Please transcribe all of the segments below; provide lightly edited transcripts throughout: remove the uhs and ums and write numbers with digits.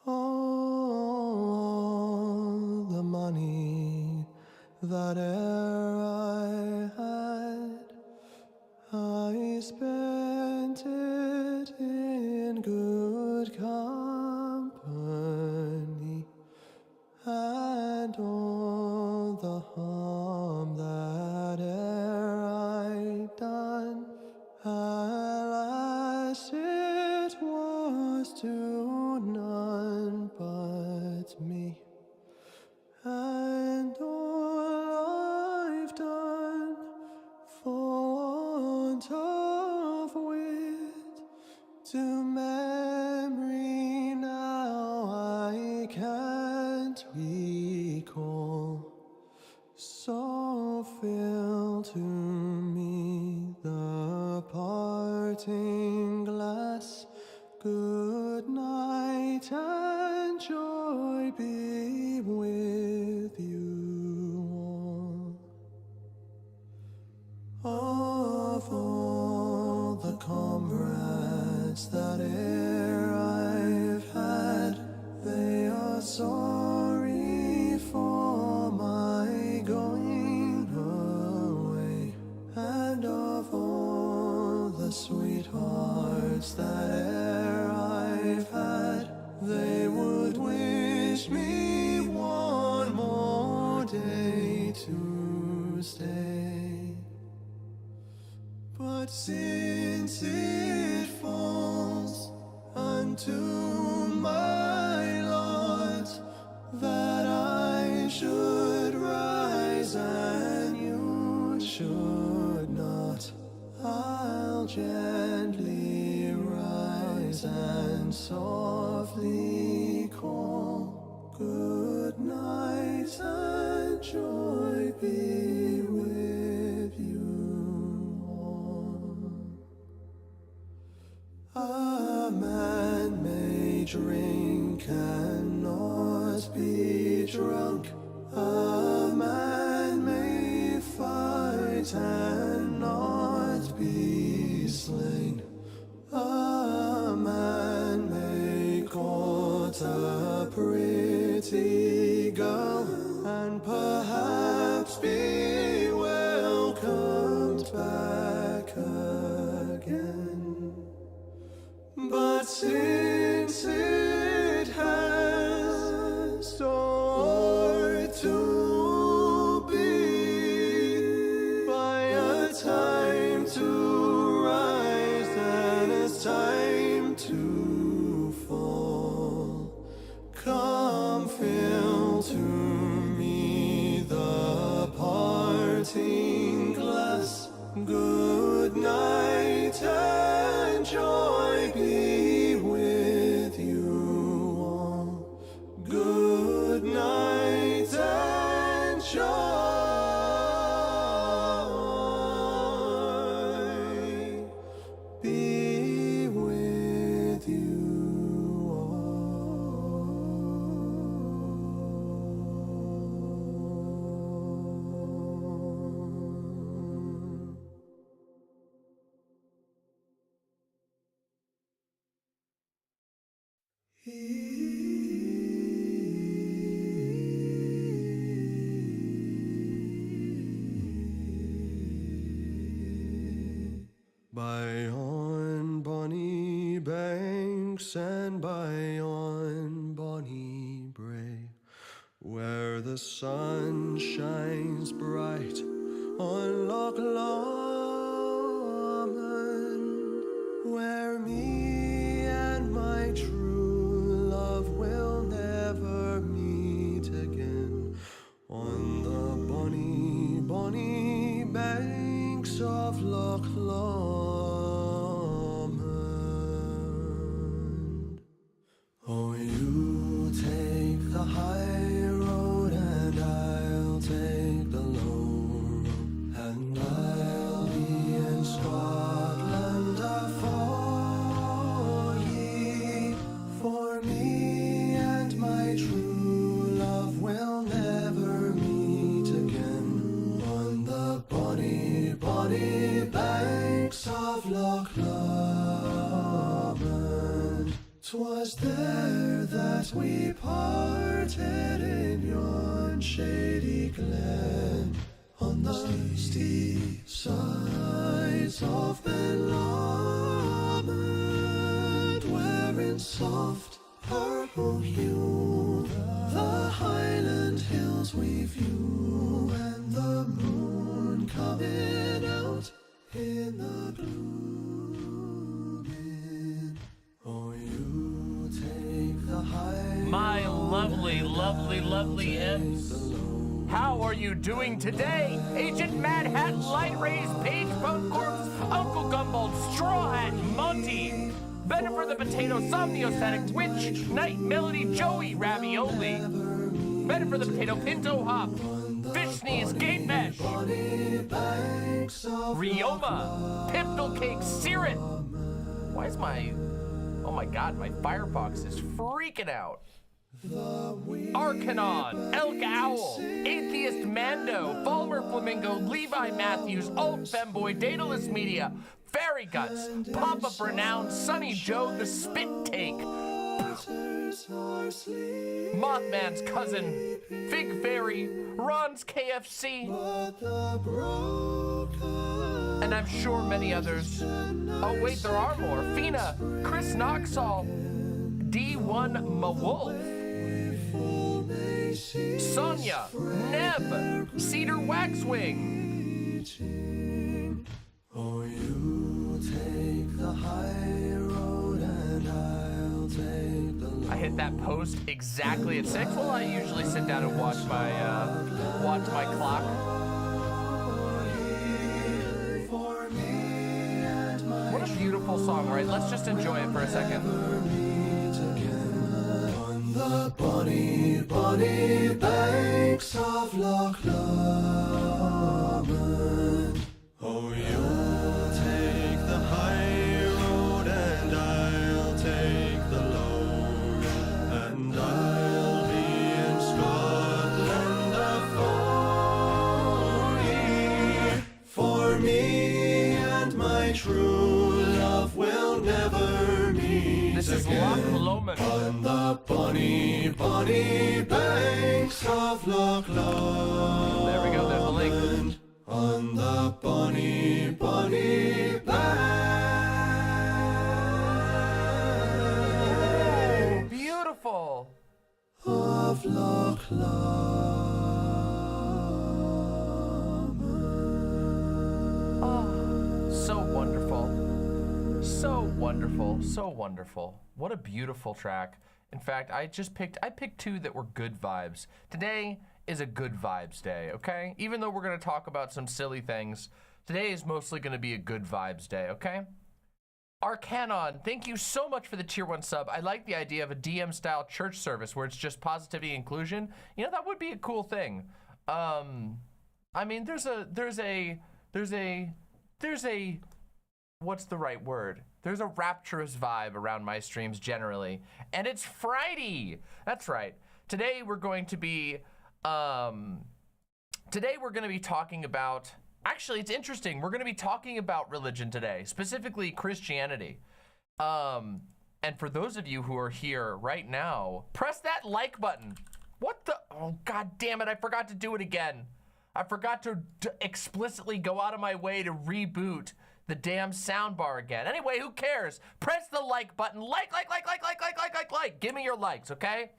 All the money that e'er I had, I spent it in good company, and all the harm that e'er I'd done, alas, it was to none but me. And all I've done for want of wit, to memory now I can't recall. So fill to me the parting glass. Good night and joy be with you all. Of all the comrades that e'er I've had, they are sorry for my going away. And of all the sweethearts that e'er I've had, they would wish me one more day to stay. But since it falls unto my lot that I should rise and you should not, I'll gently rise and softly call. Good night and joy be with you all. A man may drink and not be drunk. A man may fight and not be slain. A man may court a pretty girl and perhaps be welcomed back again. But since it has so to be, by a time to rise and a time to fall, come fill to me the parting glass. Good night and joy be with you all. Good night and joy be with you all. By on bonny banks and by on bonny brae, where the sun shines bright on Loch Lomond, where me and my true love will never meet again, on the bonny, bonny banks of Loch Lomond. Oh, you take the high road and I'll take the low road, and I'll be shady glen, on the steep sides of Belmont, where in soft purple hue the highland hills we view, and the moon coming out in the gloaming. Oh, you take the high. My lovely, lovely, lovely imps. How are you doing today? Agent Mad Hat, Light Rays, Page Bone Corpse, Uncle Gumball, Straw Hat, Monty, Bennifer the Potato, Somniostatic, Twitch, Night Melody, Joey, Ravioli, Bennifer the Potato, Pinto Hop, Fish Sneeze, Gate Mesh, Rioma, Pimple Cake, Siren. Why is my, oh my god, my Firefox is freaking out. Arcanon, Elk Owl, Atheist Mando, Falmer Flamingo, Levi Matthews, Alt Femboy, Daedalus Media, Fairy Guts, Pop Up Renown, Sunny Joe, The Spit Take, Mothman's Cousin, Fig Fairy, Ron's KFC, and I'm sure many others. Oh wait, there are more. Fina, Chris Noxall, D1 Mawolf, Sonia, Neb, Cedar Waxwing. Oh, you take the high road and I'll take the low. I hit that post exactly at 6. Well, I usually sit down and watch my clock. What a beautiful song, right? Let's just enjoy it for a second. The bonny, bonny banks of Loch Lomond. Oh, you'll take the high road and I'll take the low, and I'll be in Scotland a 40. For me and my true love will never meet. This is Loch Lomond. On the bonny, bonny banks of Loch Lomond. There we go, there's the link. On the bonny, bonny banks. Beautiful. Of Loch Lomond. Oh, so wonderful. So wonderful, so wonderful. What a beautiful track. In fact, I picked two that were good vibes. Today is a good vibes day, okay? Even though we're gonna talk about some silly things, today is mostly gonna be a good vibes day, okay? Arcanon, thank you so much for the tier 1 sub. I like the idea of a DM style church service where it's just positivity and inclusion. You know, that would be a cool thing. I mean, there's a, what's the right word? There's a rapturous vibe around my streams generally, and it's Friday. That's right. Today we're going to be talking about, actually it's interesting, we're going to be talking about religion today, specifically Christianity. And for those of you who are here right now, press that like button. What the, oh god damn it, I forgot to do it again. I forgot to explicitly go out of my way to reboot the damn soundbar again. Anyway, who cares? Press the like button. Like. Give me your likes, okay?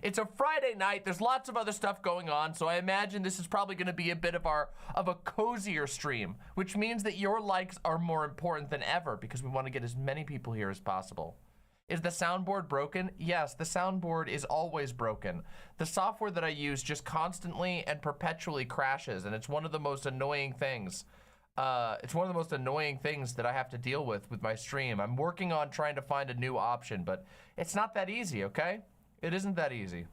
It's a Friday night. There's lots of other stuff going on, so I imagine this is probably going to be a bit of a cozier stream, which means that your likes are more important than ever because we want to get as many people here as possible. Is the soundboard broken? Yes, the soundboard is always broken. The software that I use just constantly and perpetually crashes, and it's one of the most annoying things. It's one of the most annoying things that I have to deal with my stream. I'm working on trying to find a new option, but it's not that easy, okay? It isn't that easy.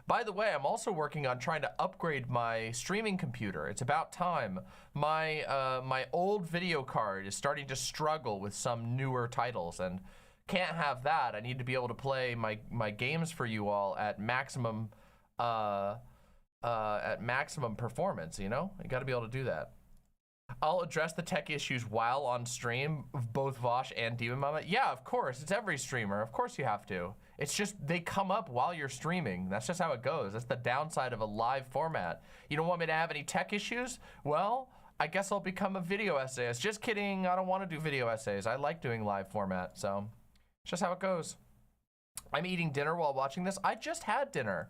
By the way, I'm also working on trying to upgrade my streaming computer. It's about time. My old video card is starting to struggle with some newer titles, and can't have that. I need to be able to play my games for you all at maximum performance, you know? I gotta be able to do that. I'll address the tech issues while on stream of both Vosh and Demon Mama. Yeah, of course. It's every streamer. Of course you have to. It's just they come up while you're streaming. That's just how it goes. That's the downside of a live format. You don't want me to have any tech issues? Well, I guess I'll become a video essayist. Just kidding. I don't want to do video essays. I like doing live format. So it's just how it goes. I'm eating dinner while watching this. I just had dinner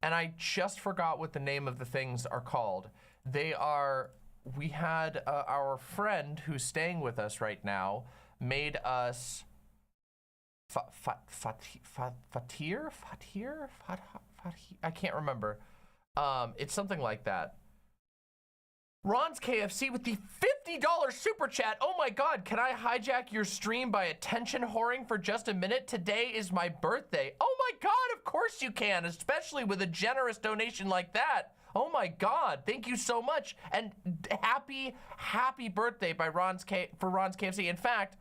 and I just forgot what the name of the things are called. They are... We had our friend who's staying with us right now made us fatir. I can't remember. It's something like that. Ron's KFC with the $50 super chat. Oh my God, can I hijack your stream by attention whoring for just a minute? Today is my birthday. Oh my God, of course you can, especially with a generous donation like that. Oh my God, thank you so much. And happy birthday by Ron's KFC. In fact,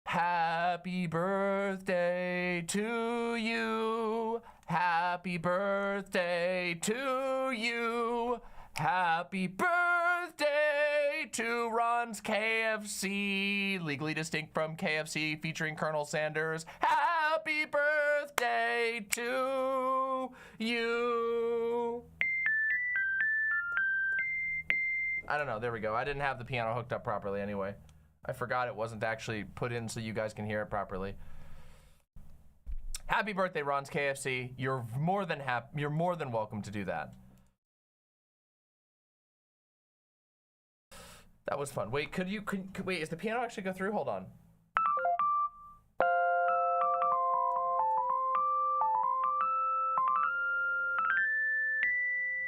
happy birthday to you. Happy birthday to you. Happy birthday to Ron's KFC. Legally distinct from KFC featuring Colonel Sanders. Happy birthday to you. I don't know, there we go. I didn't have the piano hooked up properly anyway. I forgot it wasn't actually put in so you guys can hear it properly. Happy birthday, Ron's KFC. You're more than welcome to do that. That was fun. Wait, wait, is the piano actually go through? Hold on.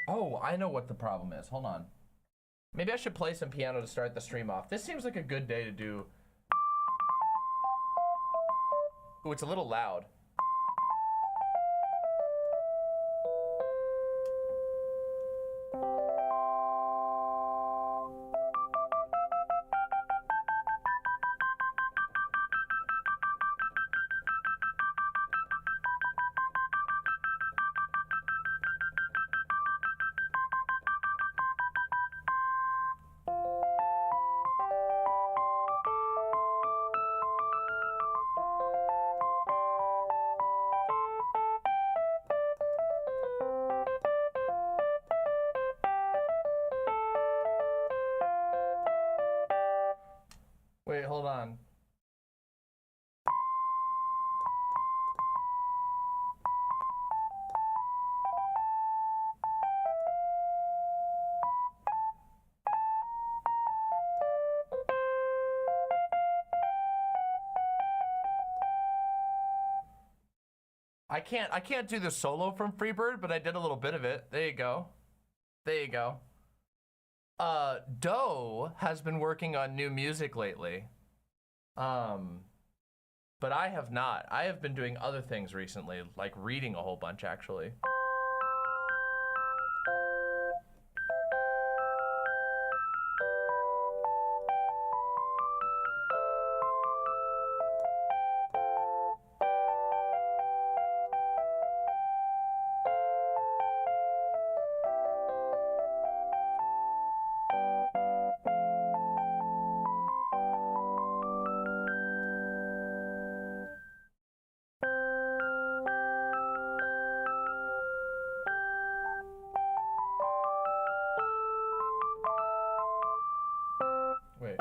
Oh, I know what the problem is. Hold on. Maybe I should play some piano to start the stream off. This seems like a good day to do. Ooh, it's a little loud. Wait, hold on. I can't do the solo from Freebird, but I did a little bit of it. There you go. There you go. Doe has been working on new music lately. But I have not. I have been doing other things recently, like reading a whole bunch actually. Wait.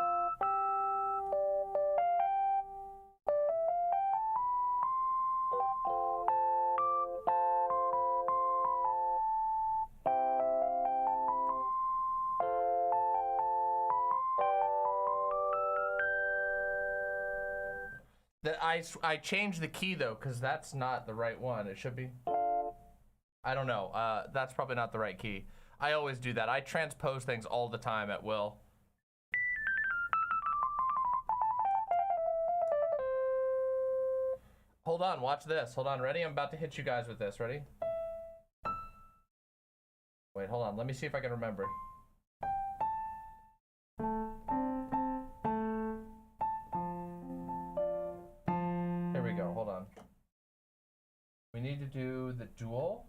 That I changed the key though, because that's not the right one. It should be. I don't know. That's probably not the right key. I always do that. I transpose things all the time at will. Hold on, watch this. Hold on, ready? I'm about to hit you guys with this. Ready? Wait, hold on. Let me see if I can remember. Here we go. Hold on. We need to do the dual.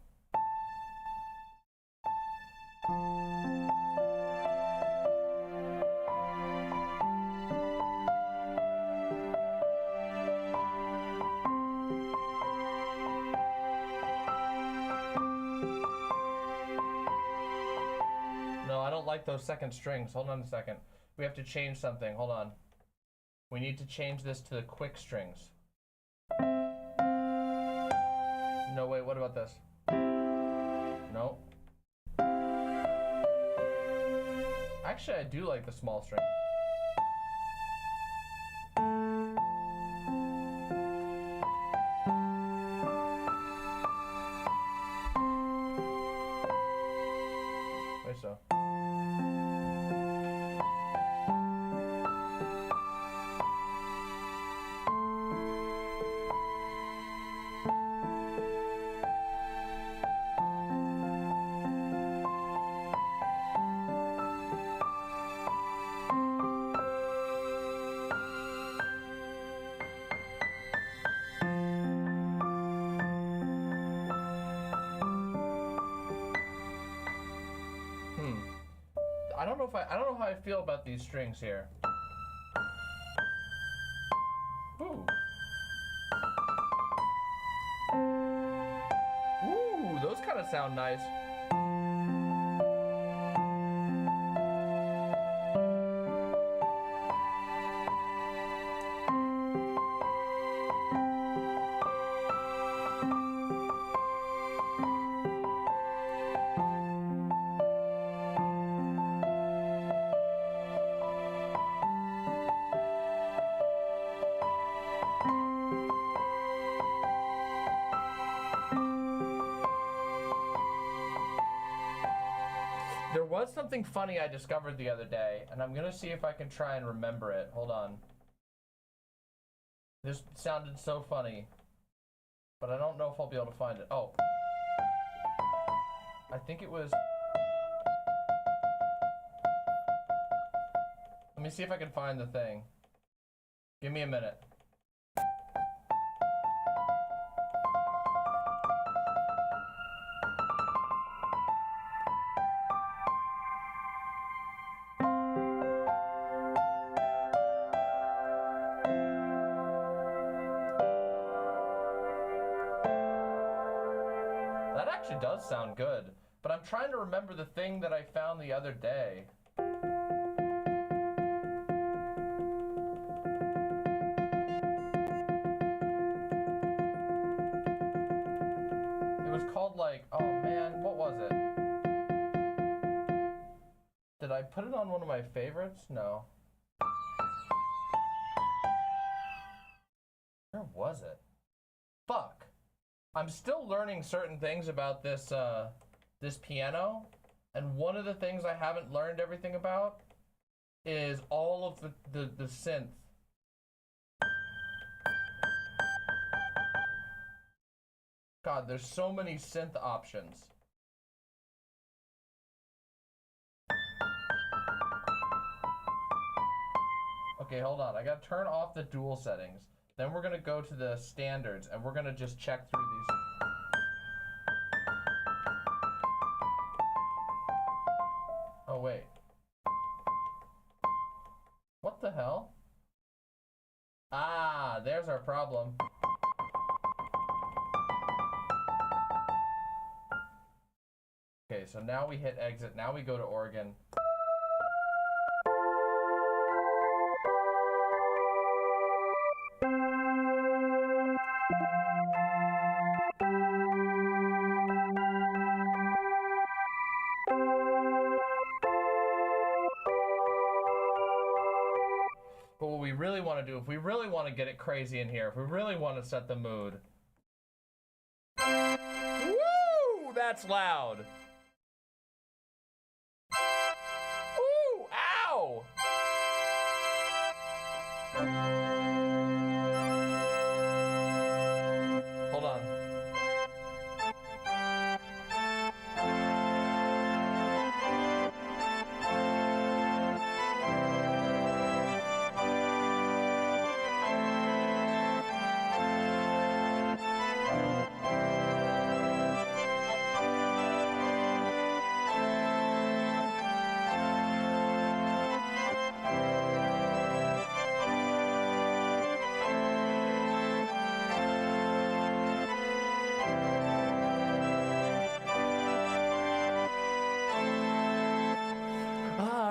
like those second strings. Hold on a second. We have to change something. Hold on. We need to change this to the quick strings. No, wait, what about this? No. Actually, I do like the small string. Wait, so. I don't know how I feel about these strings here. Ooh. Ooh, those kind of sound nice. There was something funny I discovered the other day, and I'm gonna see if I can try and remember it. Hold on. This sounded so funny, but I don't know if I'll be able to find it. Oh. I think it was... Let me see if I can find the thing. Give me a minute. That actually does sound good, but I'm trying to remember the thing that I found the other day. It was called like, oh man, what was it? Did I put it on one of my favorites? No. Where was it? Fuck. I'm still learning certain things about this this piano, and one of the things I haven't learned everything about is all of the synth. God, there's so many synth options. Okay, hold on. I gotta turn off the dual settings. Then we're gonna go to the standards, and we're gonna just check through these. Oh, wait. What the hell? Ah, there's our problem. Okay, so now we hit exit. Now we go to organ. But what we really want to do, if we really want to get it crazy in here, if we really want to set the mood. Woo! That's loud. Ooh! Ow! Hold on.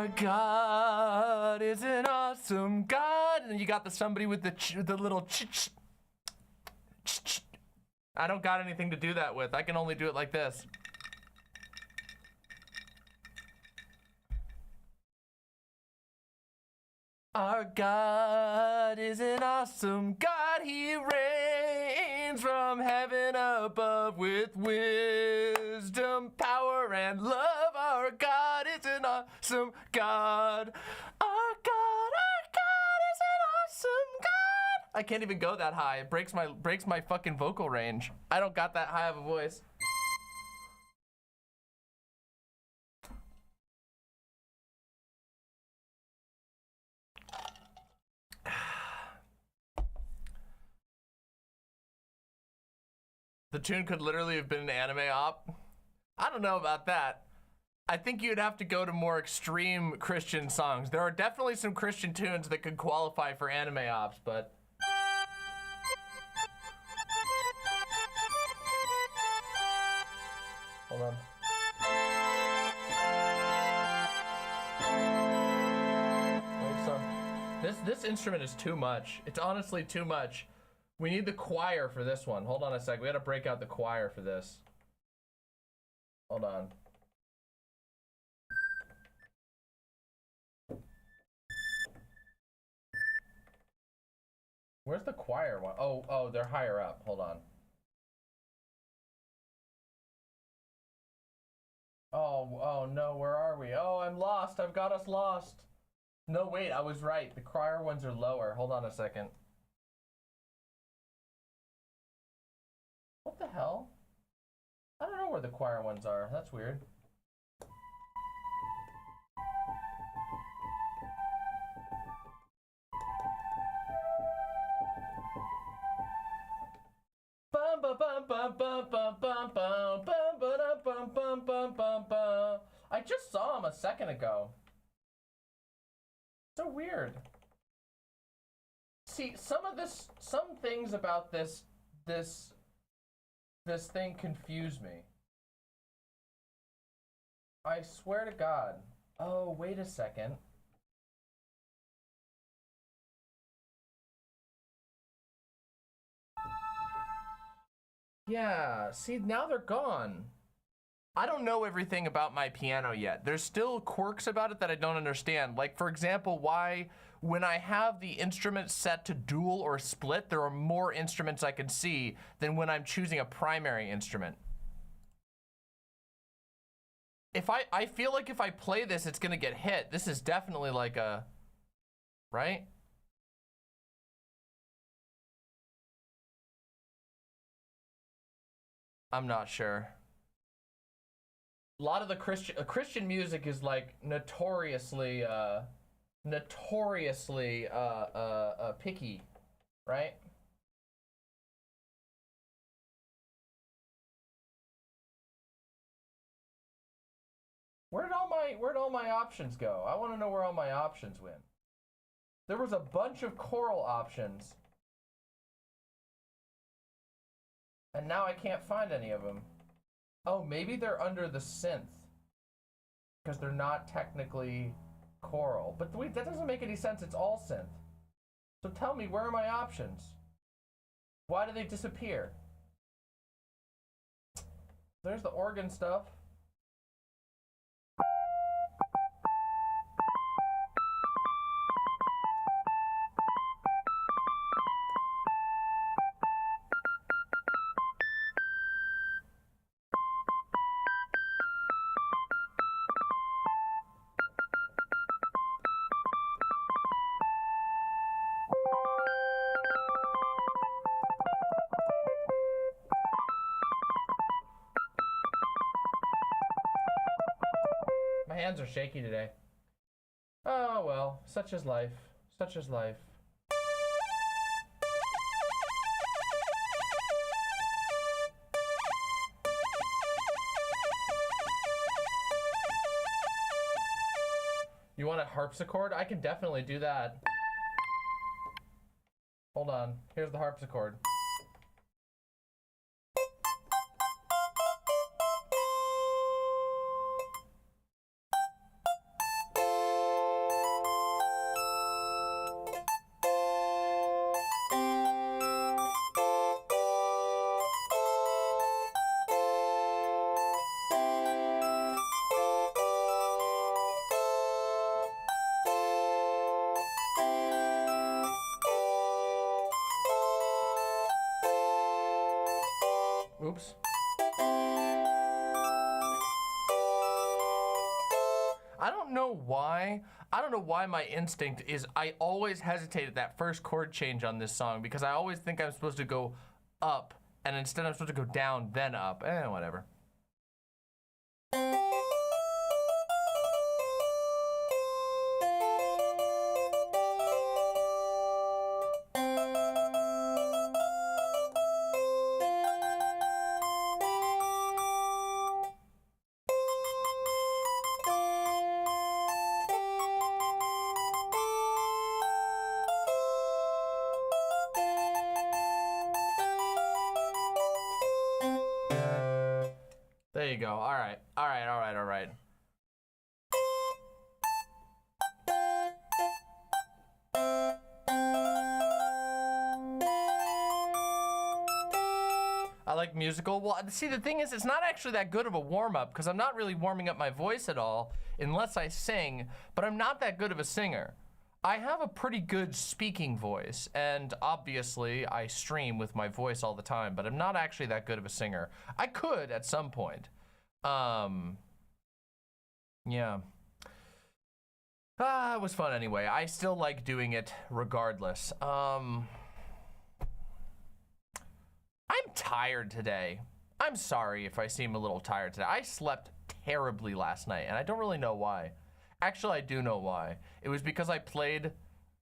Our God is an awesome God. And then you got the somebody with the little ch. I don't got anything to do that with. I can only do it like this. Our God is an awesome God. He reigns from heaven above with wisdom, power, and love. Our God is an awesome God. Our God is an awesome God. I can't even go that high. It breaks my fucking vocal range. I don't got that high of a voice. The tune could literally have been an anime op. I don't know about that. I think you'd have to go to more extreme Christian songs. There are definitely some Christian tunes that could qualify for anime ops, but... Hold on. This instrument is too much. It's honestly too much. We need the choir for this one. Hold on a sec. We gotta break out the choir for this. Hold on. Where's the choir one? Oh, they're higher up. Hold on. Oh no, where are we? Oh, I'm lost. I've got us lost. No, wait, I was right. The choir ones are lower. Hold on a second. What the hell? I don't know where the choir ones are. That's weird. Bum bum bum bum bum bum bum bum bum bum bum bum bum bum. I just saw him a second ago. So weird. See, some things about this thing confuse me. I swear to God. Oh, wait a second. Yeah, see, now they're gone. I don't know everything about my piano yet. There's still quirks about it that I don't understand. Like, for example, why when I have the instrument set to dual or split, there are more instruments I can see than when I'm choosing a primary instrument. If I feel like if I play this, it's gonna get hit. This is definitely like a, right? I'm not sure. A lot of the Christian music is like notoriously picky, right? Where'd all my options go? I want to know where all my options went. There was a bunch of choral options, and now I can't find any of them. Oh, maybe they're under the synth because they're not technically choral. But wait, that doesn't make any sense. It's all synth. So tell me, where are my options? Why do they disappear? There's the organ stuff. My hands are shaky today. Oh well, such is life. Such is life. You want a harpsichord? I can definitely do that. Hold on. Here's the harpsichord. Oops. I don't know why my instinct is I always hesitate at that first chord change on this song because I always think I'm supposed to go up and instead I'm supposed to go down, then up. Whatever. There you go. All right. I like musical. Well, see, the thing is, it's not actually that good of a warm-up because I'm not really warming up my voice at all unless I sing, but I'm not that good of a singer. I have a pretty good speaking voice, and obviously I stream with my voice all the time, but I'm not actually that good of a singer. I could at some point. Yeah. It was fun anyway. I still like doing it regardless. I'm tired today. I'm sorry if I seem a little tired today. I slept terribly last night, and I don't really know why. Actually, I do know why. It was because I played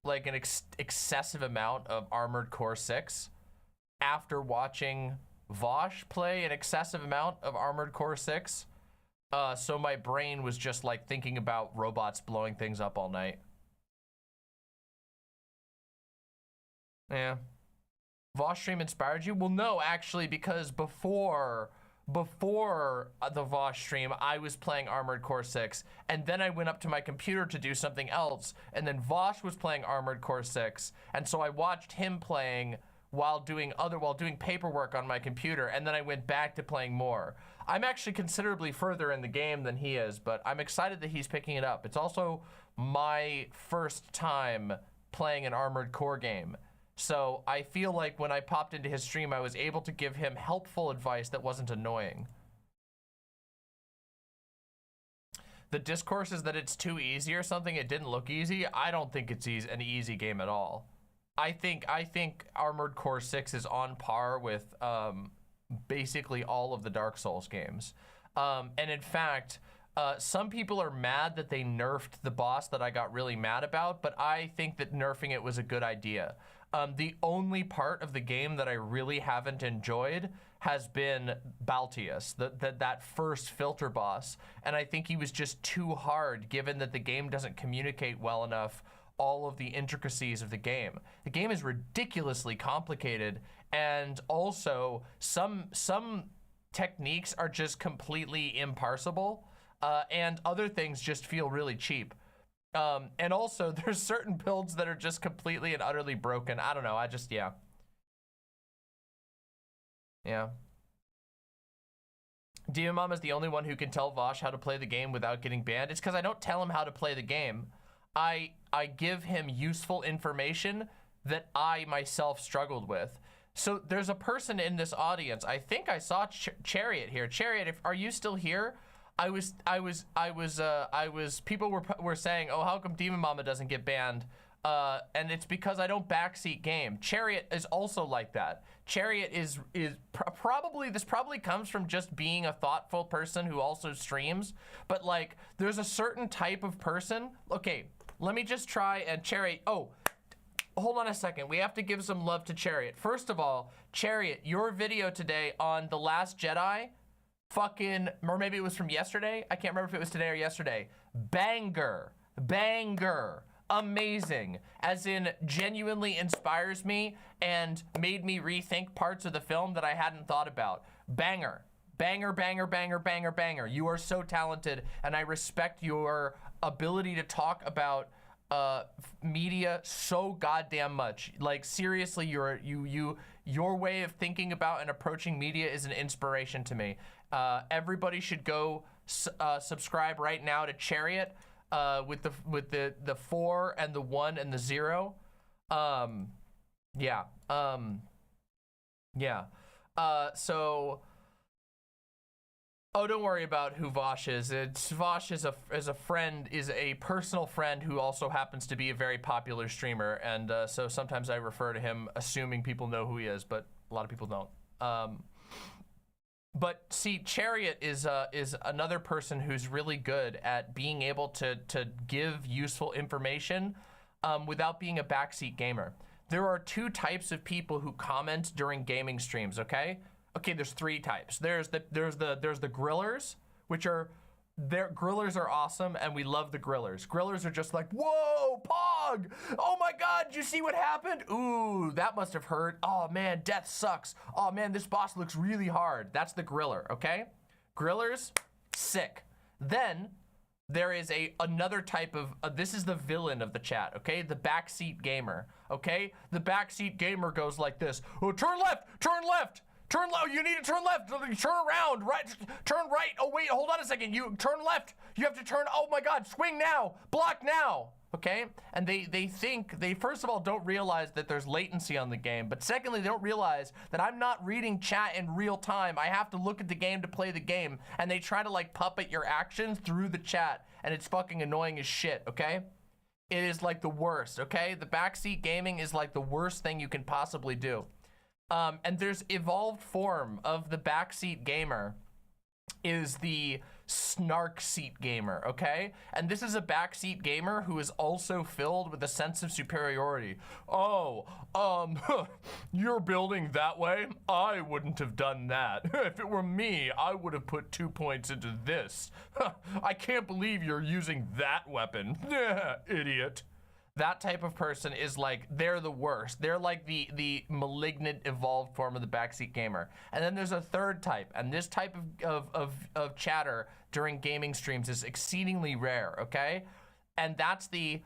like an excessive amount of Armored Core 6 after watching Vosh play an excessive amount of Armored Core 6. So my brain was just like thinking about robots blowing things up all night. Yeah. Vosh stream inspired you? Well, no, actually, because before the Vosh stream, I was playing Armored Core 6, and then I went up to my computer to do something else, and then Vosh was playing Armored Core 6, and so I watched him playing while doing paperwork on my computer, and then I went back to playing more. I'm actually considerably further in the game than he is, but I'm excited that he's picking it up. It's also my first time playing an Armored Core game. So I feel like when I popped into his stream, I was able to give him helpful advice that wasn't annoying. The discourse is that it's too easy or something. It didn't look easy. I don't think it's an easy game at all. I think Armored Core 6 is on par with basically all of the Dark Souls games. And in fact, some people are mad that they nerfed the boss that I got really mad about, but I think that nerfing it was a good idea. The only part of the game that I really haven't enjoyed has been Baltius, that first filter boss. And I think he was just too hard given that the game doesn't communicate well enough all of the intricacies of the game. The game is ridiculously complicated, and also some techniques are just completely imparsable, and other things just feel really cheap. And also there's certain builds that are just completely and utterly broken. I don't know, yeah. Demon Mom is the only one who can tell Vosh how to play the game without getting banned. It's because I don't tell him how to play the game. I give him useful information that I myself struggled with. So there's a person in this audience. I think I saw Chariot here. Chariot, are you still here? People were saying, oh, how come Demon Mama doesn't get banned? And it's because I don't backseat game. Chariot is also like that. Chariot is probably comes from just being a thoughtful person who also streams, but like there's a certain type of person. Okay, let me just try and Chariot, oh, hold on a second. We have to give some love to Chariot. First of all, Chariot, your video today on The Last Jedi, or maybe it was from yesterday. I can't remember if it was today or yesterday. Banger, amazing, as in genuinely inspires me and made me rethink parts of the film that I hadn't thought about. Banger. You are so talented, and I respect your ability to talk about media so goddamn much. Like seriously, your way of thinking about and approaching media is an inspiration to me. Everybody should go subscribe right now to Chariot with the 4 and the 1 and the 0. So Oh, don't worry about who Vosh is. Vosh is a friend, is a personal friend who also happens to be a very popular streamer, and so sometimes I refer to him assuming people know who he is, but a lot of people don't. But see, Chariot is another person who's really good at being able to give useful information without being a backseat gamer. There are two types of people who comment during gaming streams, okay? Okay, there's three types. There's the grillers, which are grillers are awesome, and we love the grillers. Grillers are just like, whoa, Pog! Oh my God, did you see what happened? Ooh, that must have hurt. Oh man, death sucks. Oh man, this boss looks really hard. That's the griller, okay? Grillers, sick. Then there is another type of, this is the villain of the chat, okay? The backseat gamer, okay? The backseat gamer goes like this. Oh, turn left, turn left. Turn left, you need to turn left, turn around, right, turn right. Oh wait, hold on a second, you turn left. You have to turn, oh my God, swing now, block now, okay? And they think, they first of all don't realize that there's latency on the game, but secondly, they don't realize that I'm not reading chat in real time. I have to look at the game to play the game, and they try to like puppet your actions through the chat, and it's fucking annoying as shit, okay? It is like the worst, okay? The backseat gaming is like the worst thing you can possibly do. And there's evolved form of the backseat gamer is the snark seat gamer, okay? And this is a backseat gamer who is also filled with a sense of superiority. Oh, you're building that way? I wouldn't have done that. If it were me, I would have put 2 points into this. I can't believe you're using that weapon. Idiot. That type of person is like, they're the worst. They're like the malignant evolved form of the backseat gamer. And then there's a third type, and this type of chatter during gaming streams is exceedingly rare, okay? And that's the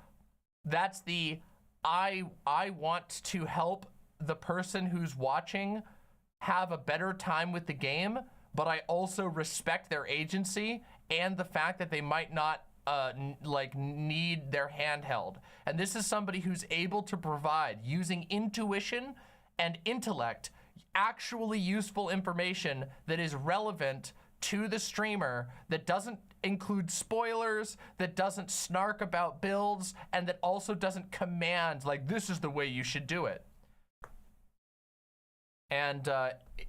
I want to help the person who's watching have a better time with the game, but I also respect their agency and the fact that they might not like need their handheld. And this is somebody who's able to provide, using intuition and intellect, actually useful information that is relevant to the streamer, that doesn't include spoilers, that doesn't snark about builds, and that also doesn't command, like, this is the way you should do it. And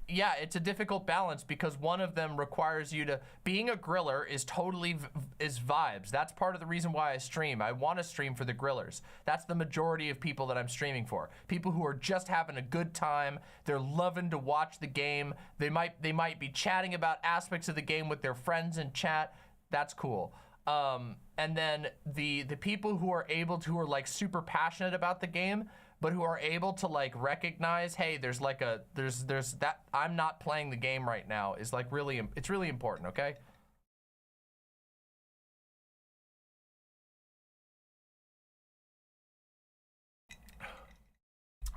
yeah, it's a difficult balance because one of them requires you to, being a griller is totally is vibes. That's part of the reason why I stream. I want to stream for the grillers. That's the majority of people that I'm streaming for. People who are just having a good time. They're loving to watch the game. They might be chatting about aspects of the game with their friends in chat. That's cool. And then the people who are like super passionate about the game, but who are able to like recognize, hey, there's that I'm not playing the game right now, is like really, it's really important, okay?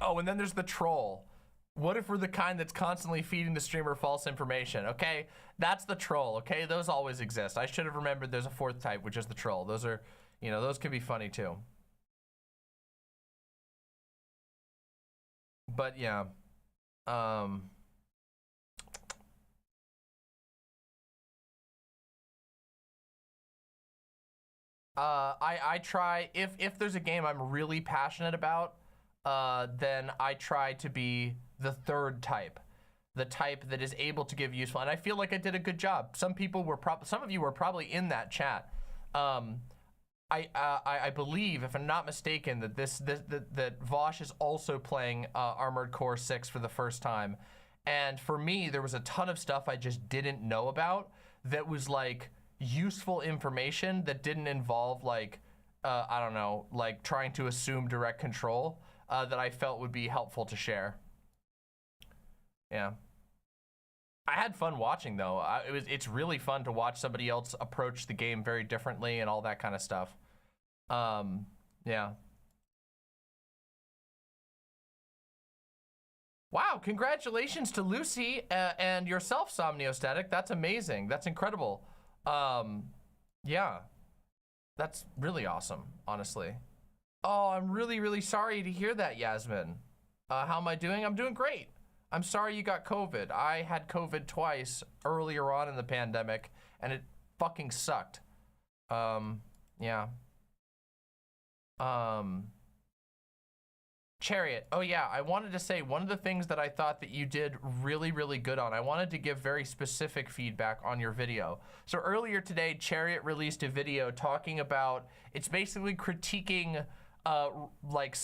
Oh, and then there's the troll. What if we're the kind that's constantly feeding the streamer false information? Okay, that's the troll, okay? Those always exist. I should have remembered there's a fourth type, which is the troll. Those are, you know, those can be funny too. But yeah, I try, if there's a game I'm really passionate about, then I try to be the third type, the type that is able to give useful, and I feel like I did a good job. Some people were some of you were probably in that chat. I believe, if I'm not mistaken, that that Vosh is also playing Armored Core 6 for the first time. And for me, there was a ton of stuff I just didn't know about that was like useful information that didn't involve like, I don't know, like trying to assume direct control, that I felt would be helpful to share. Yeah. I had fun watching though. It's really fun to watch somebody else approach the game very differently and all that kind of stuff. Yeah. Wow, congratulations to Lucy and yourself, Somniostatic. That's amazing. That's incredible. Yeah. That's really awesome, honestly. Oh, I'm really, really sorry to hear that, Yasmin. How am I doing? I'm doing great. I'm sorry you got COVID. I had COVID twice earlier on in the pandemic, and it fucking sucked. Yeah. Chariot. Oh yeah, I wanted to say one of the things that I thought that you did really, really good on. I wanted to give very specific feedback on your video. So earlier today, Chariot released a video talking about, it's basically critiquing like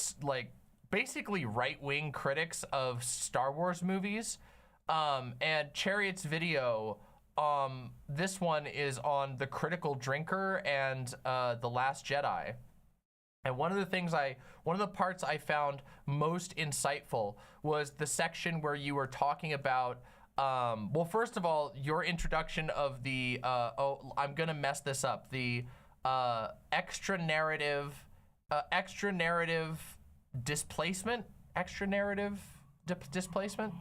basically right-wing critics of Star Wars movies. And Chariot's video, this one is on The Critical Drinker and The Last Jedi. And one of the parts I found most insightful was the section where you were talking about, well, first of all, your introduction of the, oh, I'm gonna mess this up, the extra narrative displacement, displacement.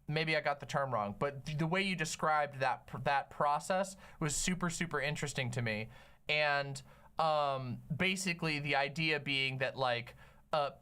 Maybe I got the term wrong, but the way you described that process was super, super interesting to me. And basically the idea being that like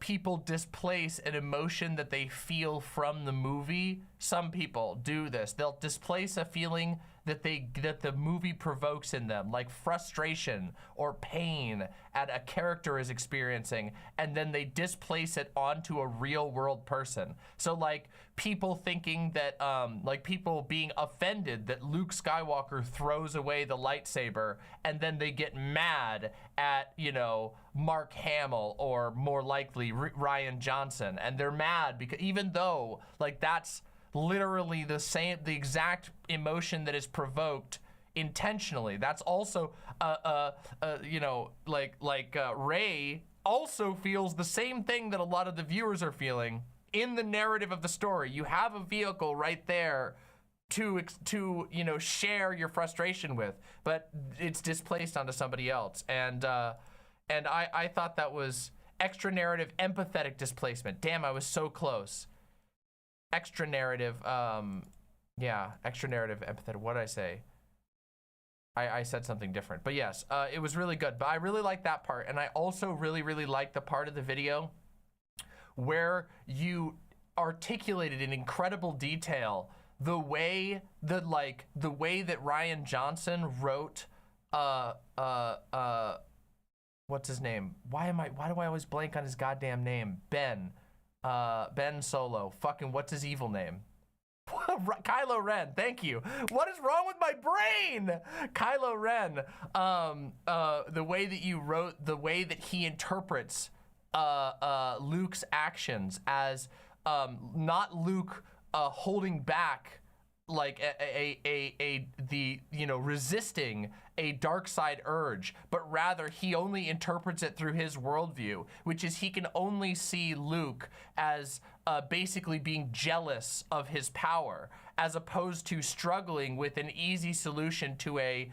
people displace an emotion that they feel from the movie. Some people do this. They'll displace a feeling that the movie provokes in them, like frustration or pain at a character is experiencing, and then they displace it onto a real world person. So like people thinking that, like people being offended that Luke Skywalker throws away the lightsaber, and then they get mad at, you know, Mark Hamill or more likely Rian Johnson, and they're mad because even though like that's literally the exact emotion that is provoked intentionally. That's also, you know, like Rey also feels the same thing that a lot of the viewers are feeling in the narrative of the story. You have a vehicle right there to you know, share your frustration with, but it's displaced onto somebody else. And I thought that was extra narrative empathetic displacement. Damn, I was so close. Extra narrative, yeah, extra narrative empathetic. What did I say? I said something different, but yes, it was really good. But I really like that part, and I also really, really like the part of the video where you articulated in incredible detail the way that Rian Johnson wrote, what's his name? Why do I always blank on his goddamn name? Ben Solo. Fucking what's his evil name? Kylo Ren. Thank you. What is wrong with my brain? Kylo Ren. The way that you wrote, the way that he interprets Luke's actions as not Luke holding back, like you know, resisting a dark side urge, but rather he only interprets it through his worldview, which is he can only see Luke as basically being jealous of his power, as opposed to struggling with an easy solution to a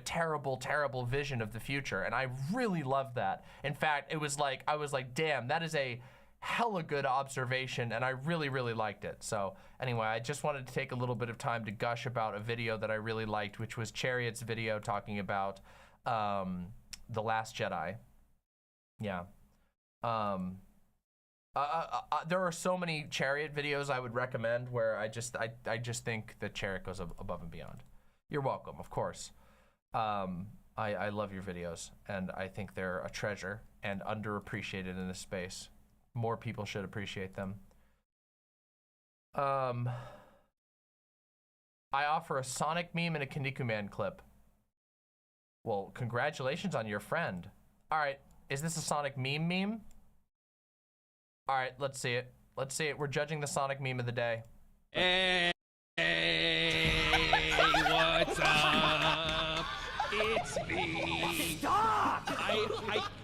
terrible, terrible vision of the future. And I really loved that. In fact, it was like, I was like, damn, that is a hella good observation, and I really, really liked it. So anyway, I just wanted to take a little bit of time to gush about a video that I really liked, which was Chariot's video talking about The Last Jedi. Yeah. There are so many Chariot videos I would recommend where I just think that Chariot goes above and beyond. You're welcome, of course. I love your videos, and I think they're a treasure and underappreciated in this space. More people should appreciate them. I offer a Sonic meme and a Kaneko Man clip. Well, congratulations on your friend. All right, is this a Sonic meme? All right, let's see it. Let's see it. We're judging the Sonic meme of the day. Hey, what's up? It's me. Stop!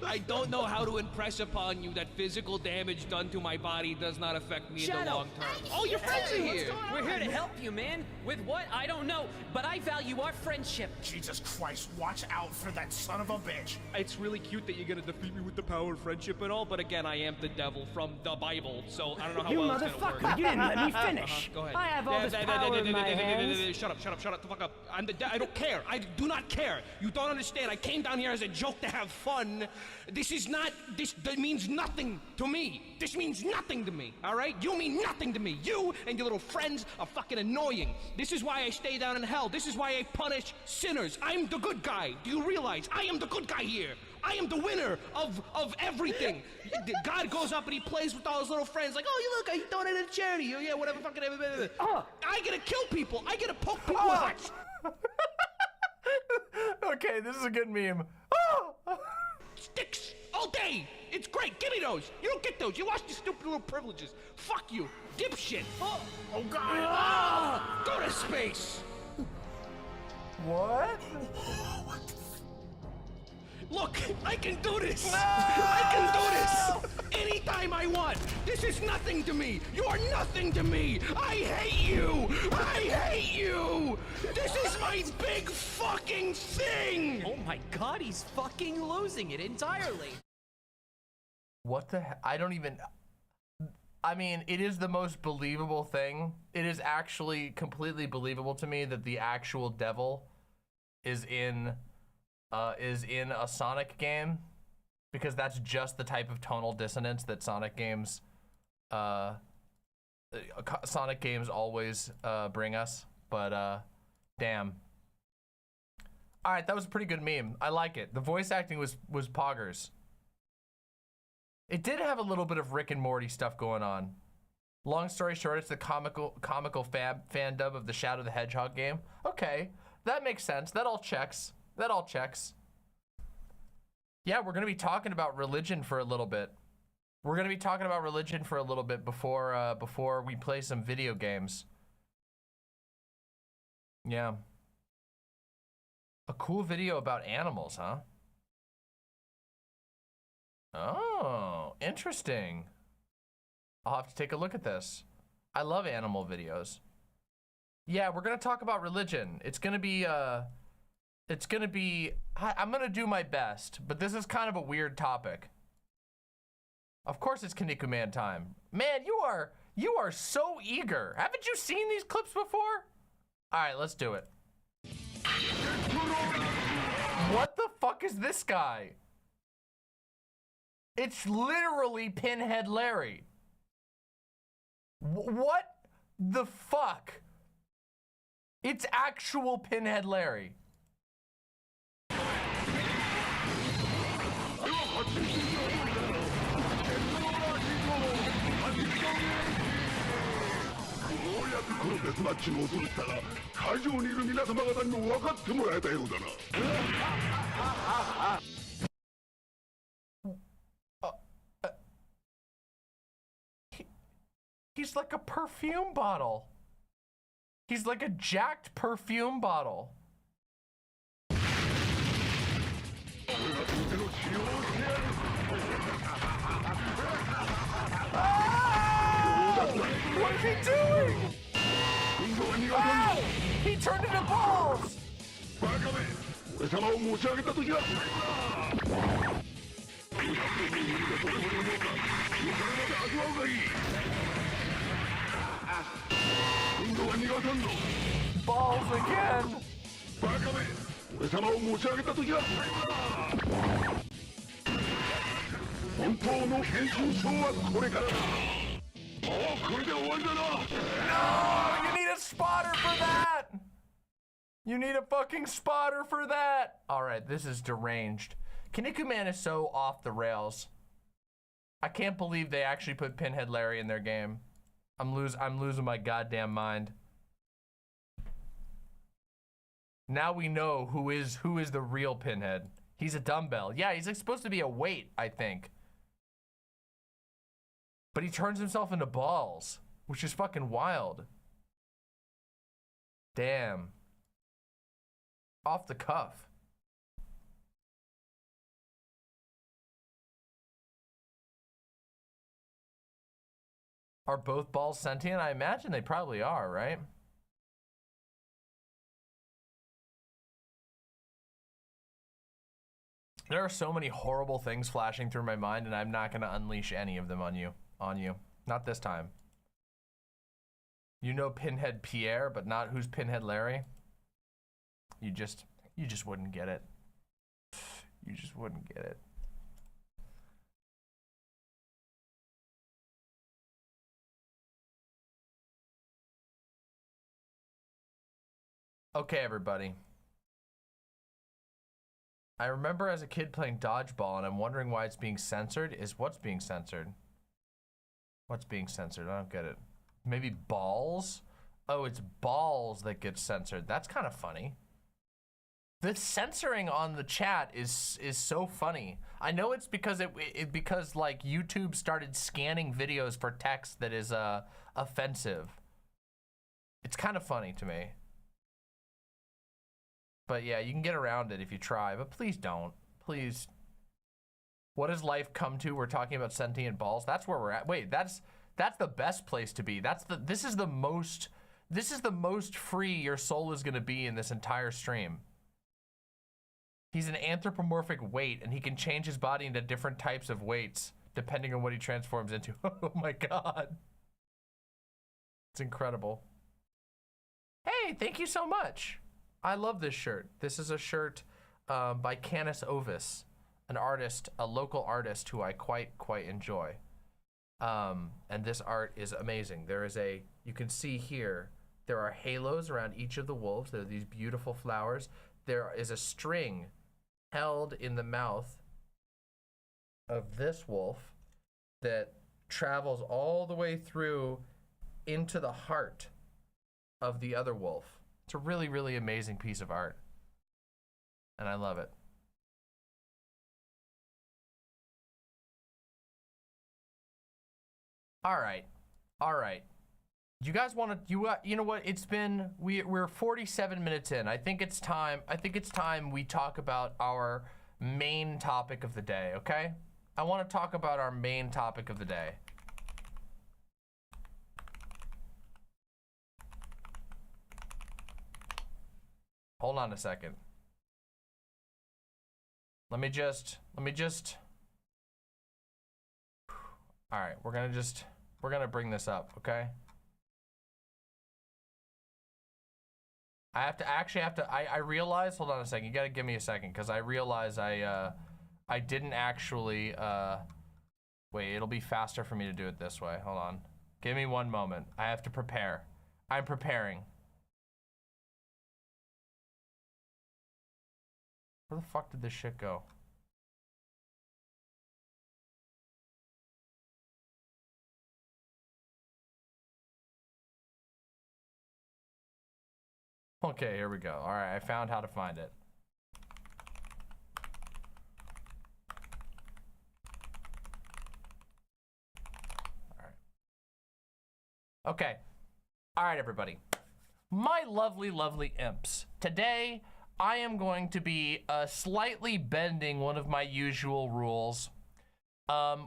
I don't know how to impress upon you that physical damage done to my body does not affect me in the long term. Oh, your friends are here. We're here to help you, man. With what? I don't know, but I value our friendship. Jesus Christ, watch out for that son of a bitch. It's really cute that you're gonna defeat me with the power of friendship and all, but again, I am the devil from the Bible, so I don't know how You well it's gonna work. motherfucker! You didn't let me finish. Go ahead. I have all this power in my hands. Shut up, the fuck up. I don't care. I do not care. You don't understand. I came down here as a joke to have fun. That means nothing to me. This means nothing to me, all right? You mean nothing to me. You and your little friends are fucking annoying. This is why I stay down in hell. This is why I punish sinners. I'm the good guy. Do you realize I am the good guy here? I am the winner of everything. God goes up and he plays with all his little friends like, oh, you look, I donated to charity. Oh, yeah, whatever, fucking everything. I get to kill people. I get to poke people with Okay, this is a good meme. sticks all day. It's great. Give me those. You don't get those. You lost your stupid little privileges. Fuck you, dipshit. Oh God! Go to space. What? Look, I can do this! I can do this! Anytime I want! This is nothing to me! You're nothing to me! I hate you! I hate you! This is my big fucking thing! Oh my god, he's fucking losing it entirely. What the heck? I don't even... I mean, it is the most believable thing. It is actually completely believable to me that the actual devil is in a Sonic game, because that's just the type of tonal dissonance that Sonic games always bring us. But damn. All right, that was a pretty good meme. I like it. The voice acting was poggers. It did have a little bit of Rick and Morty stuff going on. Long story short, it's the comical fan dub of the Shadow the Hedgehog game. Okay, that makes sense. That all checks. That all checks. Yeah, we're gonna be talking about religion for a little bit. We're gonna be talking about religion for a little bit before we play some video games. Yeah. A cool video about animals, huh? Oh, interesting. I'll have to take a look at this. I love animal videos. Yeah, we're gonna talk about religion. It's gonna be I'm gonna do my best, but this is kind of a weird topic. Of course it's Kaneko Man time. Man, you are so eager. Haven't you seen these clips before? All right, let's do it. What the fuck is this guy? It's literally Pinhead Larry. What the fuck? It's actual Pinhead Larry. He's like a perfume bottle. He's like a jacked perfume bottle. What is he doing? Oh, he turned into balls. Balls again. No, you need a spotter for that. You need a fucking spotter for that. All right, this is deranged. Kaneko Man is so off the rails. I can't believe they actually put Pinhead Larry in their game. I'm losing my goddamn mind. Now we know who is the real Pinhead. He's a dumbbell. Yeah, he's like supposed to be a weight, I think. But he turns himself into balls, which is fucking wild. Damn. Off the cuff. Are both balls sentient? I imagine they probably are, right? There are so many horrible things flashing through my mind, and I'm not gonna unleash any of them on you. Not this time. You know Pinhead Pierre, but not who's Pinhead Larry? You just wouldn't get it. You just wouldn't get it. Okay, everybody. I remember as a kid playing dodgeball, and I'm wondering why it's being censored. Is what's being censored? What's being censored? I don't get it. Maybe balls? Oh, it's balls that get censored. That's kind of funny. The censoring on the chat is so funny. I know it's because because like YouTube started scanning videos for text that is offensive. It's kind of funny to me. But yeah, you can get around it if you try, but please don't. Please. What does life come to? We're talking about sentient balls. That's where we're at. Wait, that's the best place to be. This is the most free your soul is gonna be in this entire stream. He's an anthropomorphic weight, and he can change his body into different types of weights depending on what he transforms into. Oh my God. It's incredible. Hey, thank you so much. I love this shirt. This is a shirt by Canis Ovis, an artist, a local artist who I quite enjoy. And this art is amazing. There is you can see here, there are halos around each of the wolves. There are these beautiful flowers. There is a string held in the mouth of this wolf that travels all the way through into the heart of the other wolf. It's a really amazing piece of art, and I love it. All right. You guys want to? You know what? It's been we're 47 minutes in. I think it's time we talk about our main topic of the day. Okay? I want to talk about our main topic of the day. Hold on a second. Let me just. All right, we're gonna bring this up, okay? I realize, hold on a second, you gotta give me a second, because I realize I didn't actually, wait, it'll be faster for me to do it this way, hold on. Give me one moment, I have to prepare. I'm preparing. Where the fuck did this shit go? Okay, here we go. All right, I found how to find it. All right. Okay. All right, everybody. My lovely imps. Today, I am going to be slightly bending one of my usual rules,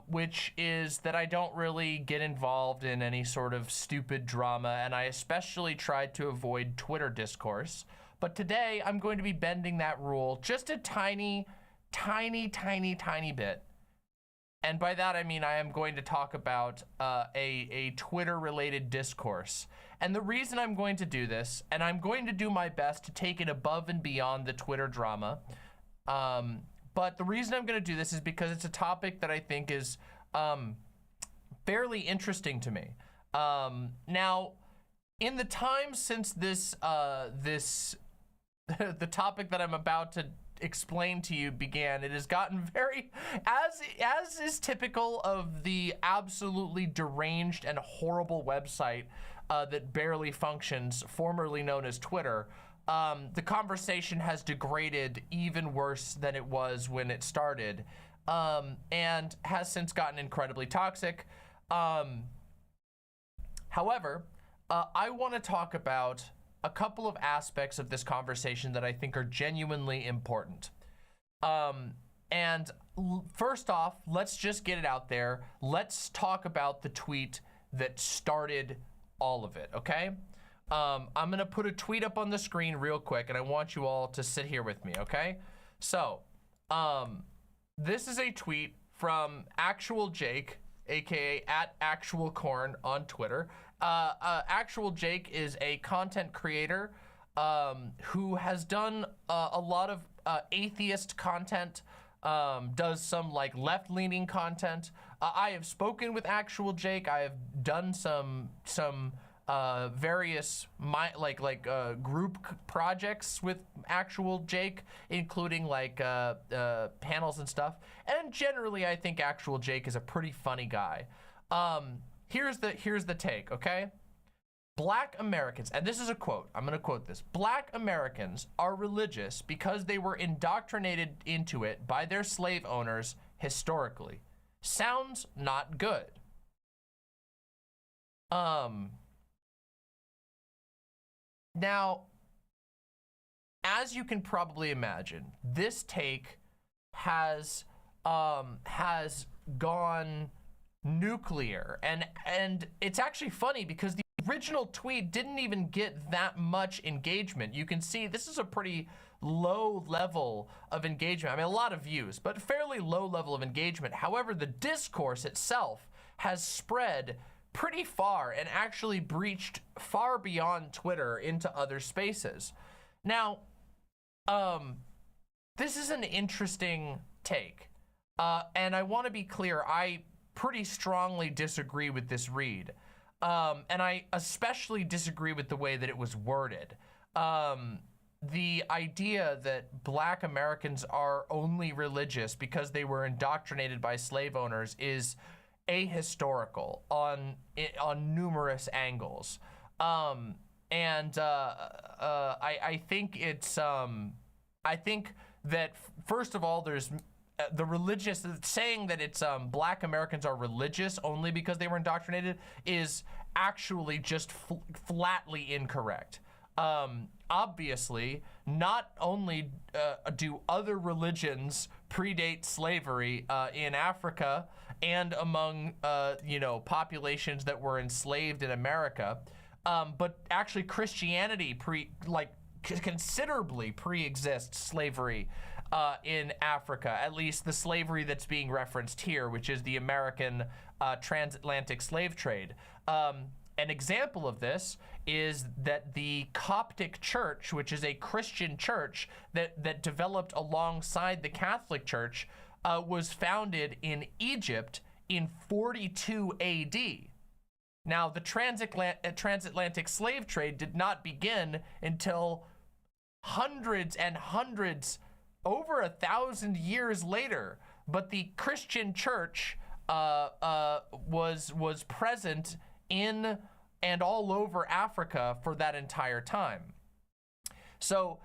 which is that I don't really get involved in any sort of stupid drama, and I especially tried to avoid Twitter discourse. But today, I'm going to be bending that rule just a tiny bit. And by that, I mean I am going to talk about a Twitter-related discourse. And the reason I'm going to do this, and I'm going to do my best to take it above and beyond the Twitter drama, but the reason I'm going to do this is because it's a topic that I think is fairly interesting to me. Now, in the time since this, the topic that I'm about to explain to you began, it has gotten very, as is typical of the absolutely deranged and horrible website that barely functions, formerly known as Twitter. The conversation has degraded even worse than it was when it started, and has since gotten incredibly toxic. However, I want to talk about a couple of aspects of this conversation that I think are genuinely important. And first off, let's just get it out there. Let's talk about the tweet that started all of it, okay? I'm gonna put a tweet up on the screen real quick, and I want you all to sit here with me, okay? So, this is a tweet from Actual Jake, aka @ActualCorn on Twitter. Actual Jake is a content creator who has done a lot of atheist content does some like left-leaning content. I have spoken with Actual Jake. I have done some various group projects with Actual Jake, including like panels and stuff. And generally, I think Actual Jake is a pretty funny guy. Here's the take, okay? Black Americans, and this is a quote, I'm gonna quote this. Black Americans are religious because they were indoctrinated into it by their slave owners historically. Sounds not good. Now, as you can probably imagine, this take has gone nuclear, and it's actually funny because the original tweet didn't even get that much engagement. You can see this is a pretty low level of engagement. I mean, a lot of views, but fairly low level of engagement. However, the discourse itself has spread pretty far and actually breached far beyond Twitter into other spaces. Now, this is an interesting take, and I want to be clear, I pretty strongly disagree with this read, and I especially disagree with the way that it was worded. The idea that Black Americans are only religious because they were indoctrinated by slave owners is ahistorical on numerous angles. I think it's I think that first of all, there's the religious saying that it's Black Americans are religious only because they were indoctrinated is actually just flatly incorrect. Obviously, not only do other religions predate slavery in Africa and among populations that were enslaved in America, but actually Christianity considerably pre-exists slavery in Africa, at least the slavery that's being referenced here, which is the American transatlantic slave trade. An example of this is that the Coptic Church, which is a Christian church that developed alongside the Catholic Church, was founded in Egypt in 42 AD. Now, the transatlantic slave trade did not begin until hundreds and hundreds, over 1,000 years later, but the Christian church was present in and all over Africa for that entire time. So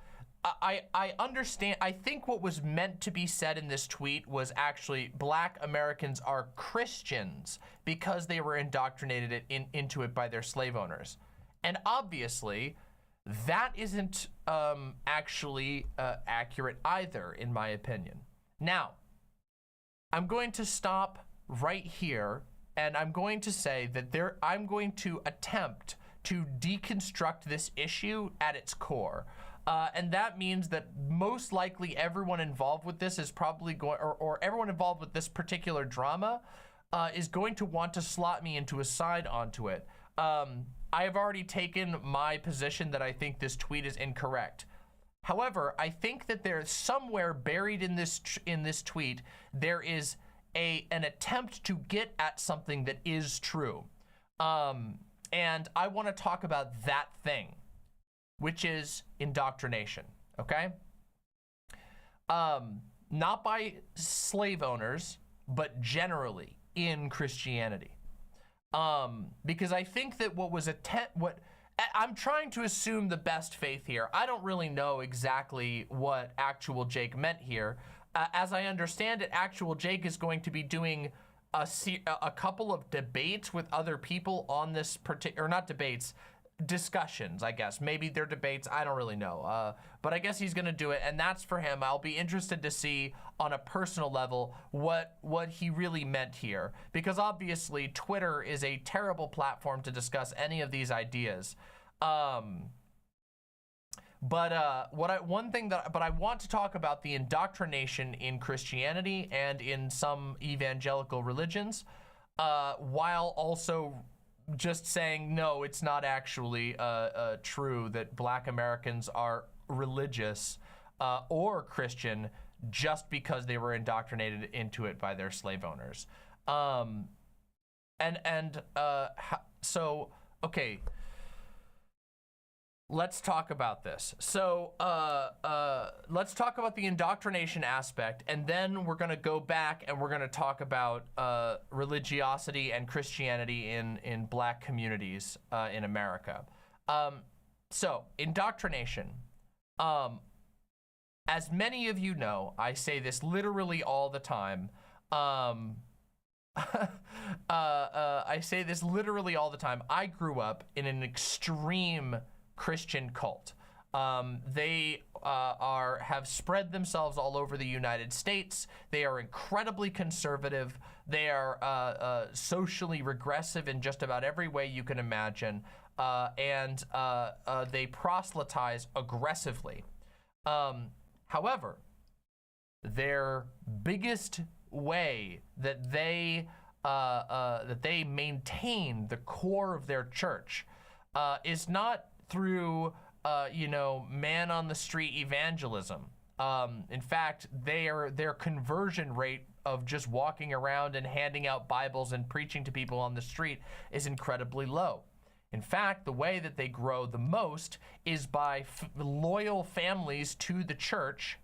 I understand, I think what was meant to be said in this tweet was actually Black Americans are Christians because they were indoctrinated into it by their slave owners. And obviously, that isn't actually accurate either, in my opinion. Now, I'm going to stop right here, and I'm going to say that I'm going to attempt to deconstruct this issue at its core. And that means that most likely everyone involved with this is probably going, or everyone involved with this particular drama is going to want to slot me into a side onto it. I have already taken my position that I think this tweet is incorrect. However, I think that there's somewhere buried in this tweet, there is an attempt to get at something that is true. And I want to talk about that thing, which is indoctrination, okay? Not by slave owners, but generally in Christianity. Because I think that I'm trying to assume the best faith here. I don't really know exactly what Actual Jake meant here. As I understand it, Actual Jake is going to be doing a couple of debates with other people on this or not debates, discussions, I guess. Maybe they're debates, I don't really know. But I guess he's gonna do it, and that's for him. I'll be interested to see on a personal level what he really meant here. Because obviously Twitter is a terrible platform to discuss any of these ideas. I want to talk about the indoctrination in Christianity and in some evangelical religions, while also just saying, no, it's not actually true that Black Americans are religious or Christian just because they were indoctrinated into it by their slave owners. So, okay, let's talk about this. So let's talk about the indoctrination aspect, and then we're going to go back and we're going to talk about religiosity and Christianity in black communities in America. So indoctrination. As many of you know, I say this literally all the time. I say this literally all the time. I grew up in an extreme Christian cult. They have spread themselves all over the United States. They are incredibly conservative. They are socially regressive in just about every way you can imagine. And they proselytize aggressively. However, their biggest way that they maintain the core of their church is not through man on the street evangelism. In fact, their conversion rate of just walking around and handing out Bibles and preaching to people on the street is incredibly low. In fact, the way that they grow the most is by loyal families to the church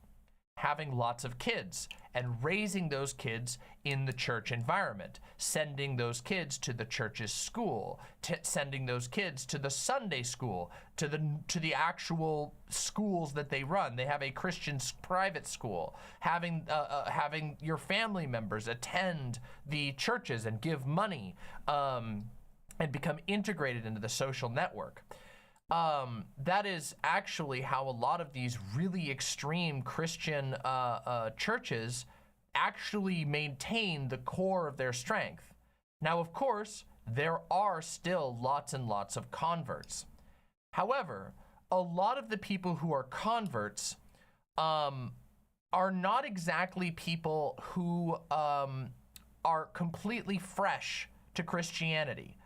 having lots of kids and raising those kids in the church environment, sending those kids to the church's school, sending those kids to the Sunday school, to the actual schools that they run. They have a Christian private school, having your family members attend the churches and give money and become integrated into the social network. That is actually how a lot of these really extreme Christian churches actually maintain the core of their strength. Now, of course, there are still lots and lots of converts. However, a lot of the people who are converts are not exactly people who are completely fresh to Christianity.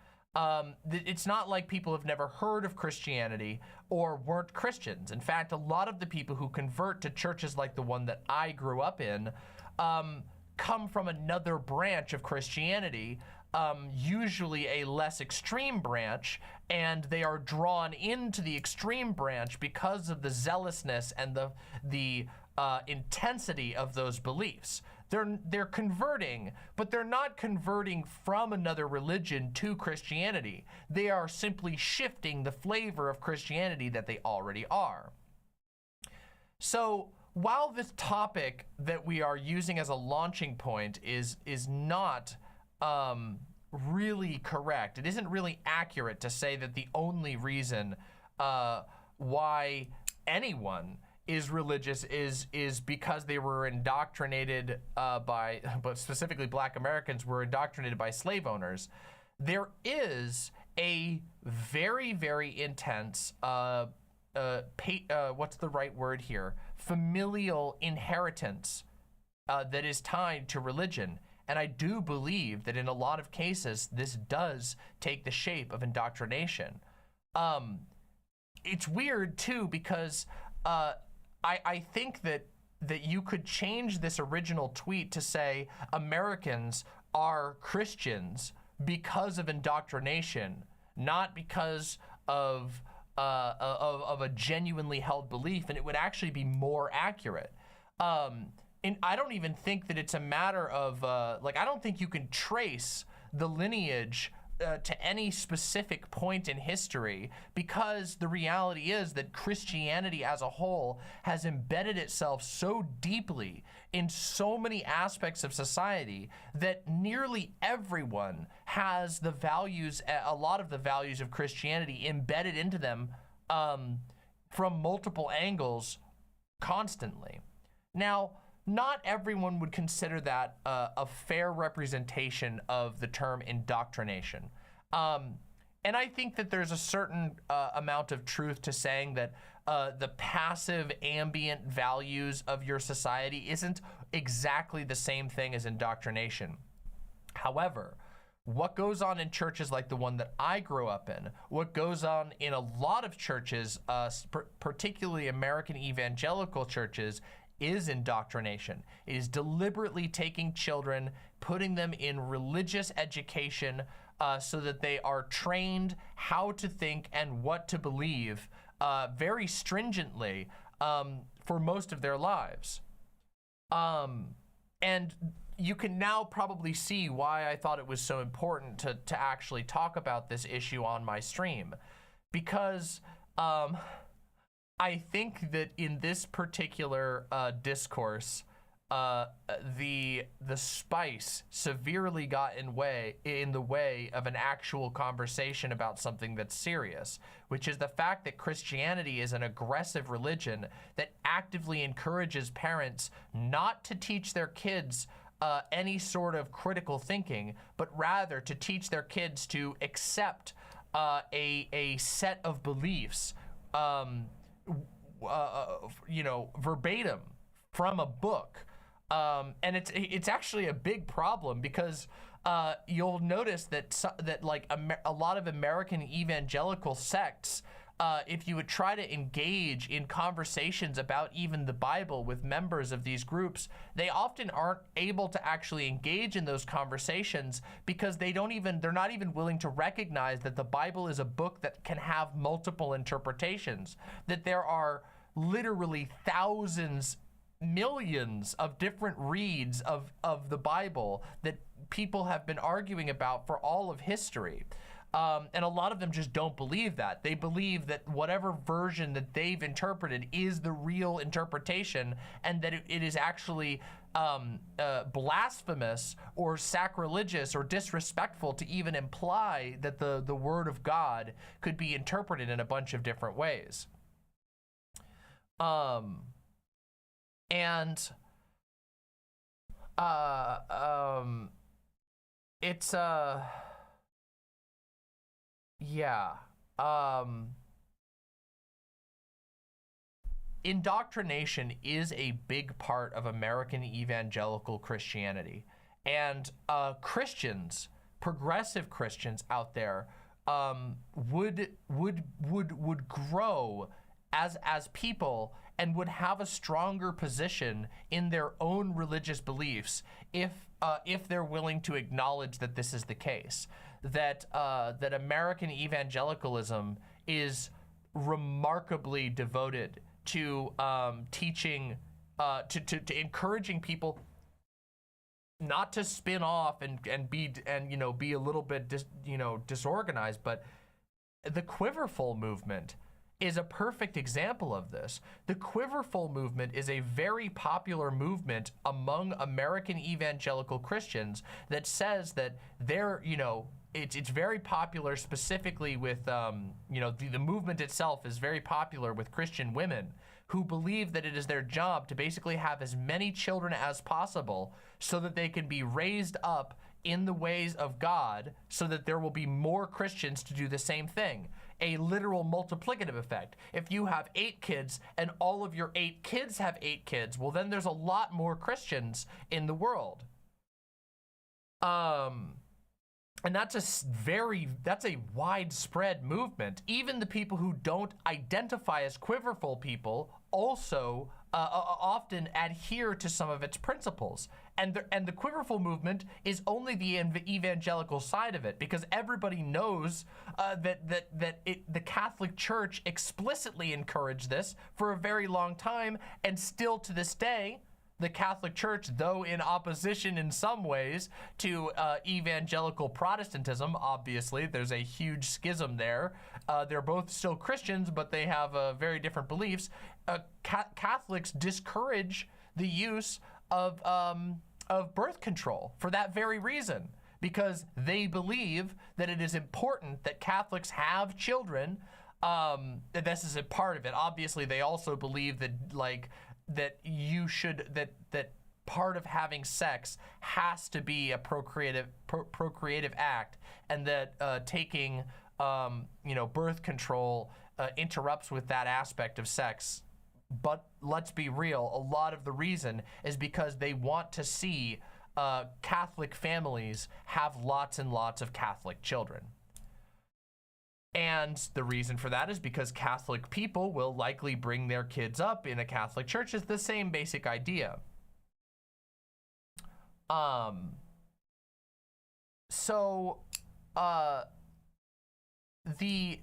It's not like people have never heard of Christianity or weren't Christians. In fact, a lot of the people who convert to churches like the one that I grew up in come from another branch of Christianity, usually a less extreme branch, and they are drawn into the extreme branch because of the zealousness and the intensity of those beliefs. They're converting, but they're not converting from another religion to Christianity. They are simply shifting the flavor of Christianity that they already are. So while this topic that we are using as a launching point is not really correct, it isn't really accurate to say that the only reason why anyone is religious is because they were indoctrinated but specifically black Americans were indoctrinated by slave owners. There is a very, very intense, what's the right word here? Familial inheritance that is tied to religion. And I do believe that in a lot of cases, this does take the shape of indoctrination. It's weird too, because I think that you could change this original tweet to say Americans are Christians because of indoctrination, not because of a genuinely held belief, and it would actually be more accurate. And I don't even think that it's a matter of I don't think you can trace the lineage to any specific point in history, because the reality is that Christianity as a whole has embedded itself so deeply in so many aspects of society that nearly everyone has the values, a lot of the values of Christianity embedded into them from multiple angles constantly. Now, not everyone would consider that a fair representation of the term indoctrination. And I think that there's a certain amount of truth to saying that the passive ambient values of your society isn't exactly the same thing as indoctrination. However, what goes on in churches like the one that I grew up in, what goes on in a lot of churches, particularly American evangelical churches, is indoctrination. It is deliberately taking children, putting them in religious education so that they are trained how to think and what to believe very stringently for most of their lives. And you can now probably see why I thought it was so important to actually talk about this issue on my stream, because I think that in this particular discourse, the spice severely got in the way of an actual conversation about something that's serious, which is the fact that Christianity is an aggressive religion that actively encourages parents not to teach their kids any sort of critical thinking, but rather to teach their kids to accept a set of beliefs, you know, verbatim from a book. And it's actually a big problem, because you'll notice that like a lot of American evangelical sects, if you would try to engage in conversations about even the Bible with members of these groups, they often aren't able to actually engage in those conversations because they're not even willing to recognize that the Bible is a book that can have multiple interpretations, that there are literally thousands, millions of different reads of the Bible that people have been arguing about for all of history. And a lot of them just don't believe that. They believe that whatever version that they've interpreted is the real interpretation, and that it is actually blasphemous or sacrilegious or disrespectful to even imply that the Word of God could be interpreted in a bunch of different ways. It's yeah. Indoctrination is a big part of American evangelical Christianity, and Christians, progressive Christians out there, would grow as people and would have a stronger position in their own religious beliefs if they're willing to acknowledge that this is the case. That American evangelicalism is remarkably devoted to teaching, to encouraging people not to spin off and be a little bit disorganized. But the Quiverful movement is a perfect example of this. The Quiverful movement is a very popular movement among American evangelical Christians that says that they're, it's very popular specifically with, the movement itself is very popular with Christian women who believe that it is their job to basically have as many children as possible so that they can be raised up in the ways of God, so that there will be more Christians to do the same thing. A literal multiplicative effect. If you have 8 kids and all of your 8 kids have 8 kids, well, then there's a lot more Christians in the world. And that's a widespread movement. Even the people who don't identify as Quiverful people also often adhere to some of its principles. And the Quiverful movement is only the evangelical side of it, because everybody knows that the Catholic Church explicitly encouraged this for a very long time, and still to this day, the Catholic Church, though in opposition in some ways to evangelical Protestantism, obviously, there's a huge schism there. They're both still Christians, but they have very different beliefs. Catholics discourage the use of birth control for that very reason, because they believe that it is important that Catholics have children. This is a part of it. Obviously, they also believe that, that part of having sex has to be a procreative act, and that taking birth control interrupts with that aspect of sex. But let's be real, a lot of the reason is because they want to see Catholic families have lots and lots of Catholic children. And the reason for that is because Catholic people will likely bring their kids up in a Catholic church. It's the same basic idea. So the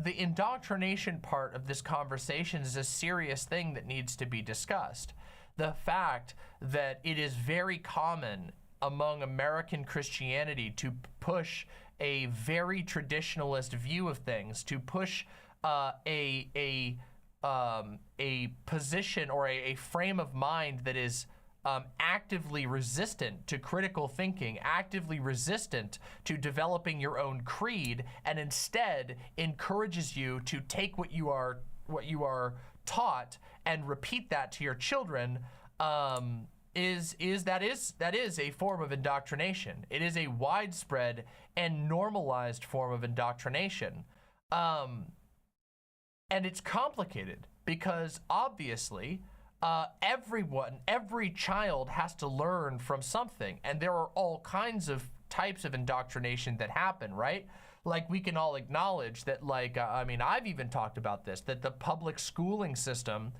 indoctrination part of this conversation is a serious thing that needs to be discussed. The fact that it is very common among American Christianity to push a very traditionalist view of things, to push a position or a frame of mind that is actively resistant to critical thinking, actively resistant to developing your own creed, and instead encourages you to take what you are taught and repeat that to your children. Is a form of indoctrination. It is a widespread and normalized form of indoctrination. And it's complicated because obviously every child has to learn from something, and there are all kinds of types of indoctrination that happen, right? Like, we can all acknowledge that, like, I mean, I've even talked about this, that the public schooling system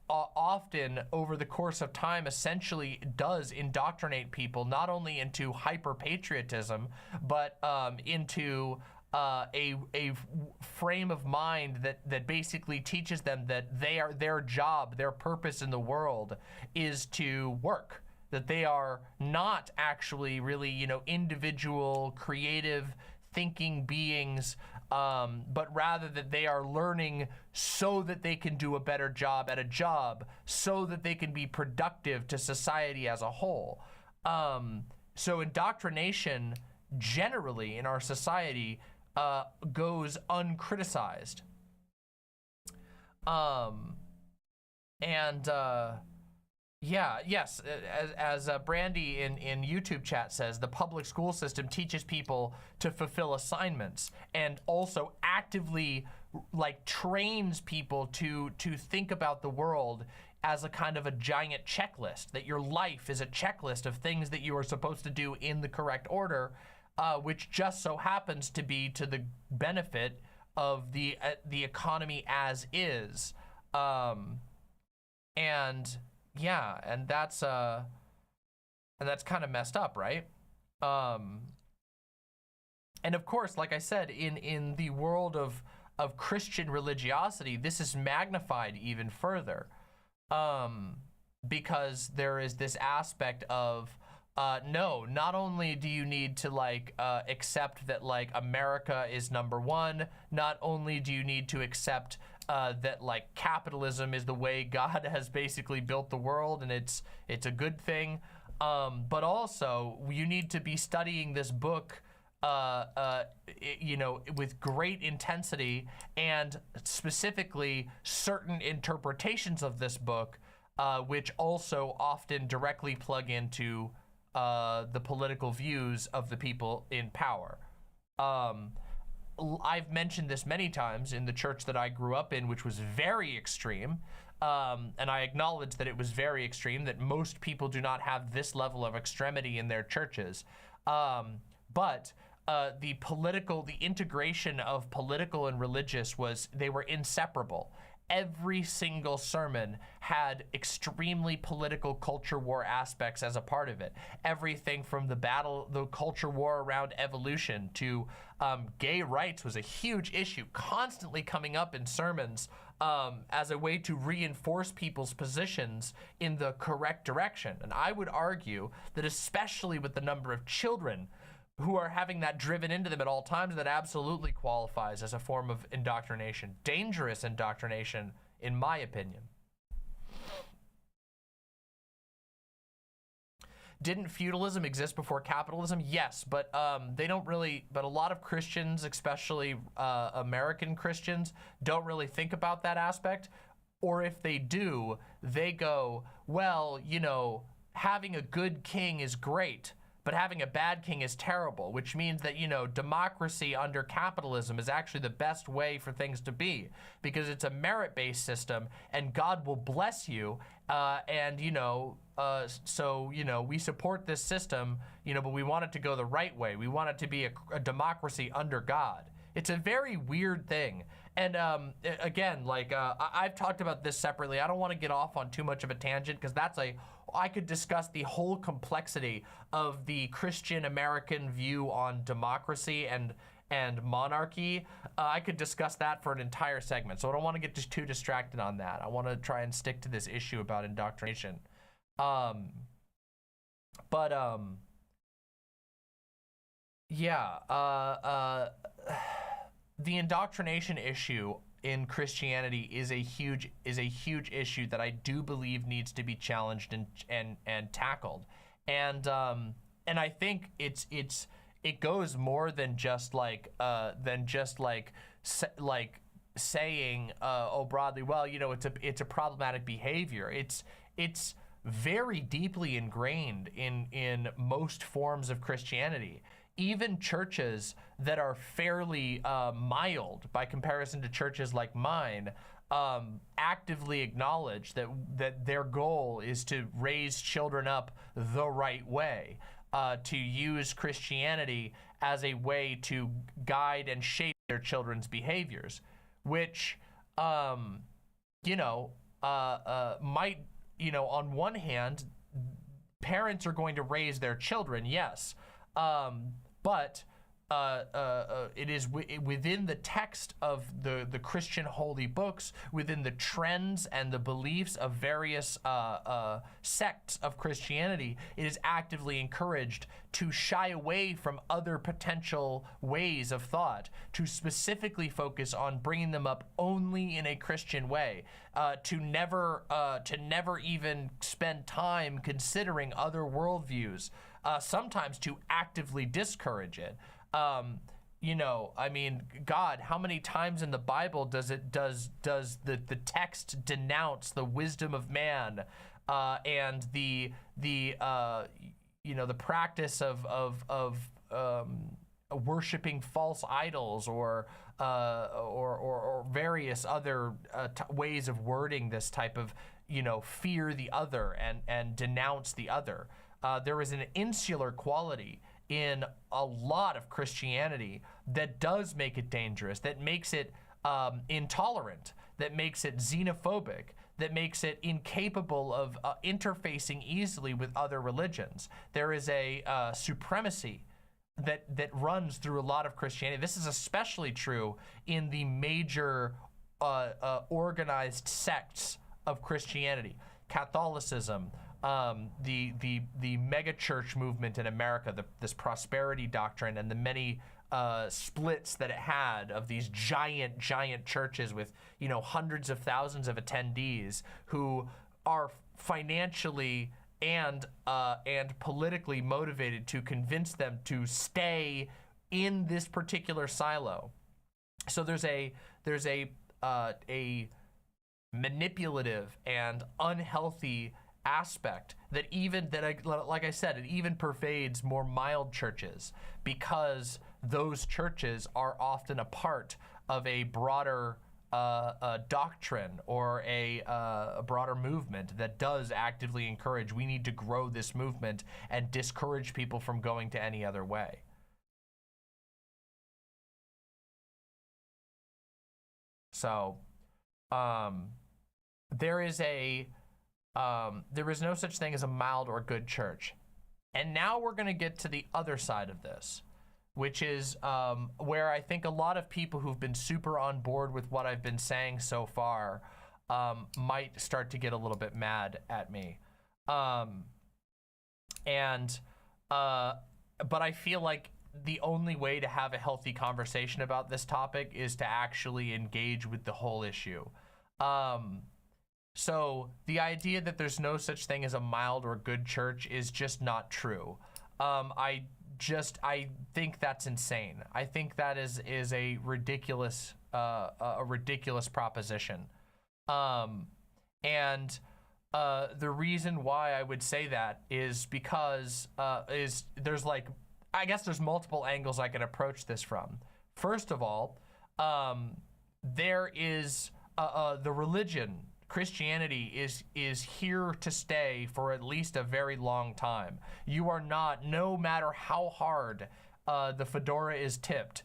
often over the course of time essentially does indoctrinate people not only into hyper-patriotism, but into a frame of mind that basically teaches them that their job, their purpose in the world is to work, that they are not actually really, you know, individual, creative, thinking beings, but rather that they are learning so that they can do a better job at a job, so that they can be productive to society as a whole. So indoctrination generally in our society goes uncriticized. Yeah, yes, as Brandy in YouTube chat says, the public school system teaches people to fulfill assignments and also actively, like, trains people to think about the world as a kind of a giant checklist, that your life is a checklist of things that you are supposed to do in the correct order, which just so happens to be to the benefit of the economy as is. Yeah, and that's kind of messed up, right? And of course, like I said, in the world of Christian religiosity, this is magnified even further, because there is this aspect of no, not only do you need to, like, accept that, like, America is number one, not only do you need to accept that, like, capitalism is the way God has basically built the world and it's a good thing, but also you need to be studying this book you know, with great intensity, and specifically certain interpretations of this book which also often directly plug into the political views of the people in power. I've mentioned this many times in the church that I grew up in, which was very extreme, and I acknowledge that it was very extreme, that most people do not have this level of extremity in their churches, but the integration of political and religious they were inseparable. Every single sermon had extremely political culture war aspects as a part of it. Everything from the culture war around evolution to gay rights was a huge issue, constantly coming up in sermons as a way to reinforce people's positions in the correct direction. And I would argue that especially with the number of children who are having that driven into them at all times, that absolutely qualifies as a form of indoctrination. Dangerous indoctrination, in my opinion. Didn't feudalism exist before capitalism? Yes, but they don't really, but a lot of Christians, especially American Christians, don't really think about that aspect. Or if they do, they go, well, you know, having a good king is great, but having a bad king is terrible, which means that, you know, democracy under capitalism is actually the best way for things to be, because it's a merit-based system and God will bless you. And, you know, so, you know, we support this system, you know, but we want it to go the right way. We want it to be a democracy under God. It's a very weird thing. And again, like I've talked about this separately. I don't want to get off on too much of a tangent, because I could discuss the whole complexity of the Christian American view on democracy and monarchy. I could discuss that for an entire segment, so I don't want to get just too distracted on that. I want to try and stick to this issue about indoctrination. The indoctrination issue in Christianity is a huge issue that I do believe needs to be challenged and tackled. And I think it goes more than just like saying oh, broadly, well, you know, it's a problematic behavior. It's very deeply ingrained in most forms of Christianity. Even churches that are fairly mild by comparison to churches like mine actively acknowledge that their goal is to raise children up the right way, to use Christianity as a way to guide and shape their children's behaviors, which, you know, might, you know, on one hand, parents are going to raise their children, yes, but it is within the text of the Christian holy books, within the trends and the beliefs of various sects of Christianity, it is actively encouraged to shy away from other potential ways of thought, to specifically focus on bringing them up only in a Christian way, to never even spend time considering other worldviews, sometimes to actively discourage it. You know, I mean, God, how many times in the Bible does the text denounce the wisdom of man and the you know, the practice of worshiping false idols or various other ways of wording this type of, you know, fear the other and denounce the other. There is an insular quality in a lot of Christianity that does make it dangerous, that makes it intolerant, that makes it xenophobic, that makes it incapable of interfacing easily with other religions. There is a supremacy that runs through a lot of Christianity. This is especially true in the major organized sects of Christianity. Catholicism, the mega church movement in America, this prosperity doctrine, and the many splits that it had of these giant churches with, you know, hundreds of thousands of attendees who are financially and politically motivated to convince them to stay in this particular silo. So there's a manipulative and unhealthy aspect that like I said, it even pervades more mild churches, because those churches are often a part of a broader doctrine or a broader movement that does actively encourage, we need to grow this movement and discourage people from going to any other way. So there is no such thing as a mild or good church. And now we're going to get to the other side of this, which is where I think a lot of people who've been super on board with what I've been saying so far might start to get a little bit mad at me. But I feel like the only way to have a healthy conversation about this topic is to actually engage with the whole issue. So the idea that there's no such thing as a mild or good church is just not true. I think that's insane. I think that is a ridiculous proposition. And The reason why I would say that is because there's like, I guess there's multiple angles I can approach this from. First of all, there is the religion. Christianity is here to stay for at least a very long time. You are not, no matter how hard the Fedora is tipped,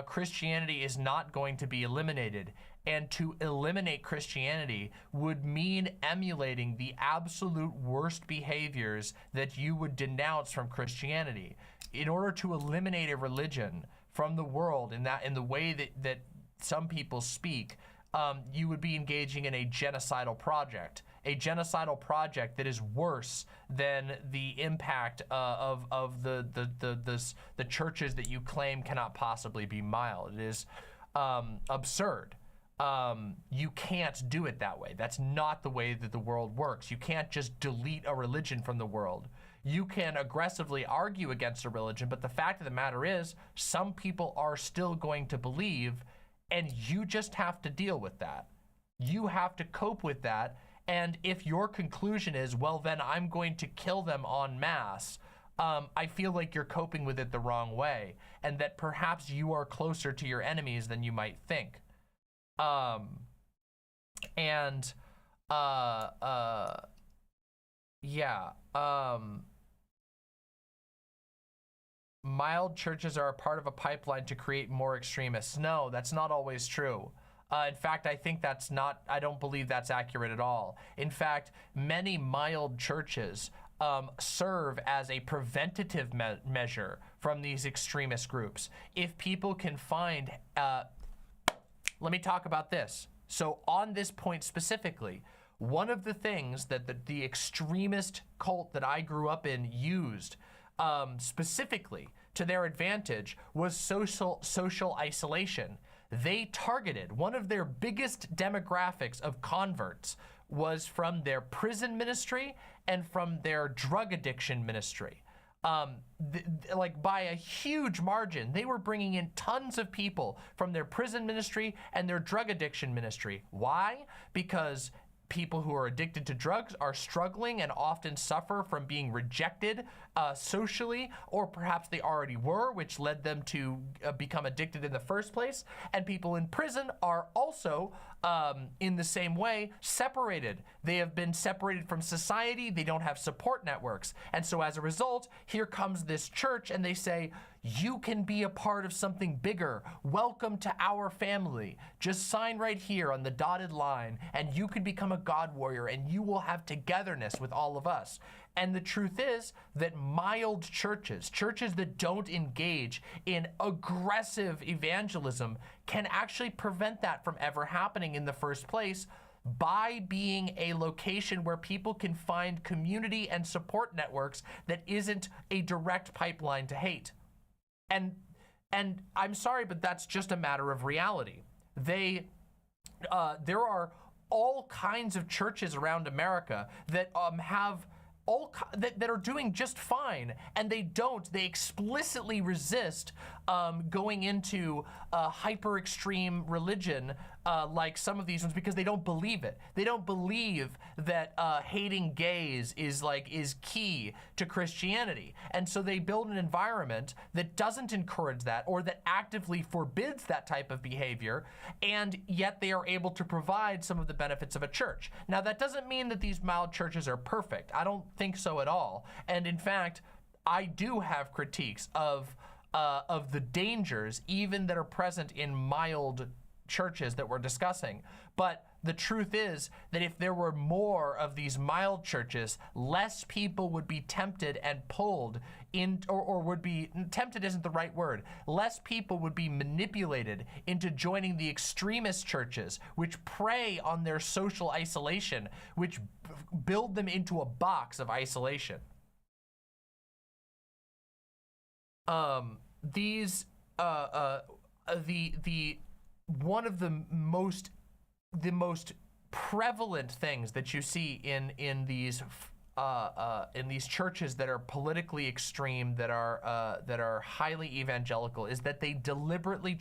Christianity is not going to be eliminated. And to eliminate Christianity would mean emulating the absolute worst behaviors that you would denounce from Christianity. In order to eliminate a religion from the world in the way that some people speak, you would be engaging in a genocidal project that is worse than the impact of the churches that you claim cannot possibly be mild. It is absurd. You can't do it that way. That's not the way that the world works. You can't just delete a religion from the world. You can aggressively argue against a religion, but the fact of the matter is, some people are still going to believe, and you just have to deal with that. You have to cope with that, and if your conclusion is, well, then I'm going to kill them en masse, I feel like you're coping with it the wrong way, and that perhaps you are closer to your enemies than you might think. Mild churches are a part of a pipeline to create more extremists. No, that's not always true. In fact, I don't believe that's accurate at all. In fact, many mild churches serve as a preventative measure from these extremist groups. If people can find, let me talk about this. So on this point specifically, one of the things that the extremist cult that I grew up in used specifically to their advantage was social isolation. They targeted, one of their biggest demographics of converts was from their prison ministry and from their drug addiction ministry. Like by a huge margin, they were bringing in tons of people from their prison ministry and their drug addiction ministry. Why? Because people who are addicted to drugs are struggling and often suffer from being rejected socially, or perhaps they already were, which led them to become addicted in the first place. And people in prison are also, in the same way, separated. They have been separated from society. They don't have support networks. And so as a result, here comes this church and they say, you can be a part of something bigger. Welcome to our family. Just sign right here on the dotted line and you can become a God warrior and you will have togetherness with all of us. And the truth is that mild churches that don't engage in aggressive evangelism can actually prevent that from ever happening in the first place by being a location where people can find community and support networks that isn't a direct pipeline to hate. And I'm sorry, but that's just a matter of reality. There are all kinds of churches around America that have that are doing just fine, and they explicitly resist going into hyper extreme religion like some of these ones, because they don't believe it. They don't believe that hating gays is key to Christianity, and so they build an environment that doesn't encourage that or that actively forbids that type of behavior, and yet they are able to provide some of the benefits of a church. Now, that doesn't mean that these mild churches are perfect. I don't think so at all. And in fact, I do have critiques of the dangers even that are present in mild churches that we're discussing. But the truth is that if there were more of these mild churches, less people would be tempted and pulled in, or would be, tempted isn't the right word, less people would be manipulated into joining the extremist churches, which prey on their social isolation, which build them into a box of isolation. One of the most prevalent things that you see in these churches that are politically extreme, that are highly evangelical, is that they deliberately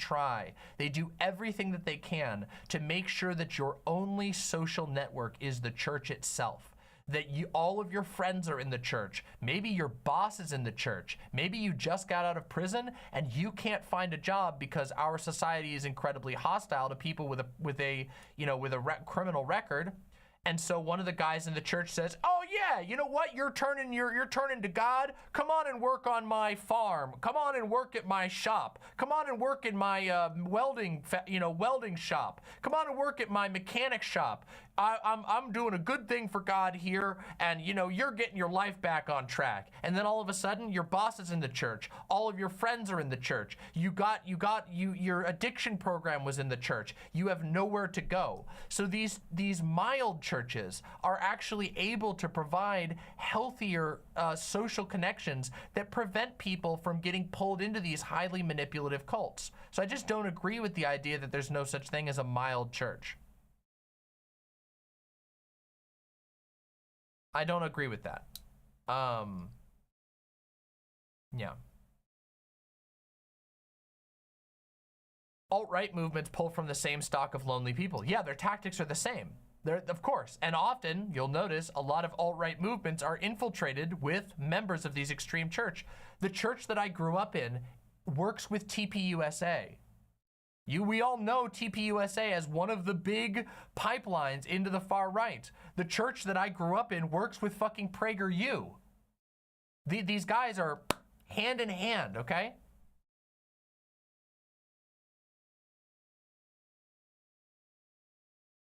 they do everything that they can to make sure that your only social network is the church itself. that all of your friends are in the church. Maybe your boss is in the church. Maybe you just got out of prison and you can't find a job because our society is incredibly hostile to people with a criminal record. And so one of the guys in the church says, "Oh yeah, you know what? You're turning to God. Come on and work on my farm. Come on and work at my shop. Come on and work in my welding shop. Come on and work at my mechanic shop. I'm doing a good thing for God here, and you're getting your life back on track." And then all of a sudden, your boss is in the church. All of your friends are in the church. Your addiction program was in the church. You have nowhere to go. So these mild churches are actually able to provide healthier social connections that prevent people from getting pulled into these highly manipulative cults. So I just don't agree with the idea that there's no such thing as a mild church. I don't agree with that. Yeah. Alt-right movements pull from the same stock of lonely people. Yeah, their tactics are the same. Of course. And often, you'll notice, a lot of alt-right movements are infiltrated with members of these extreme church. The church that I grew up in works with TPUSA. We all know TPUSA as one of the big pipelines into the far right. The church that I grew up in works with fucking PragerU. These guys are hand in hand, okay?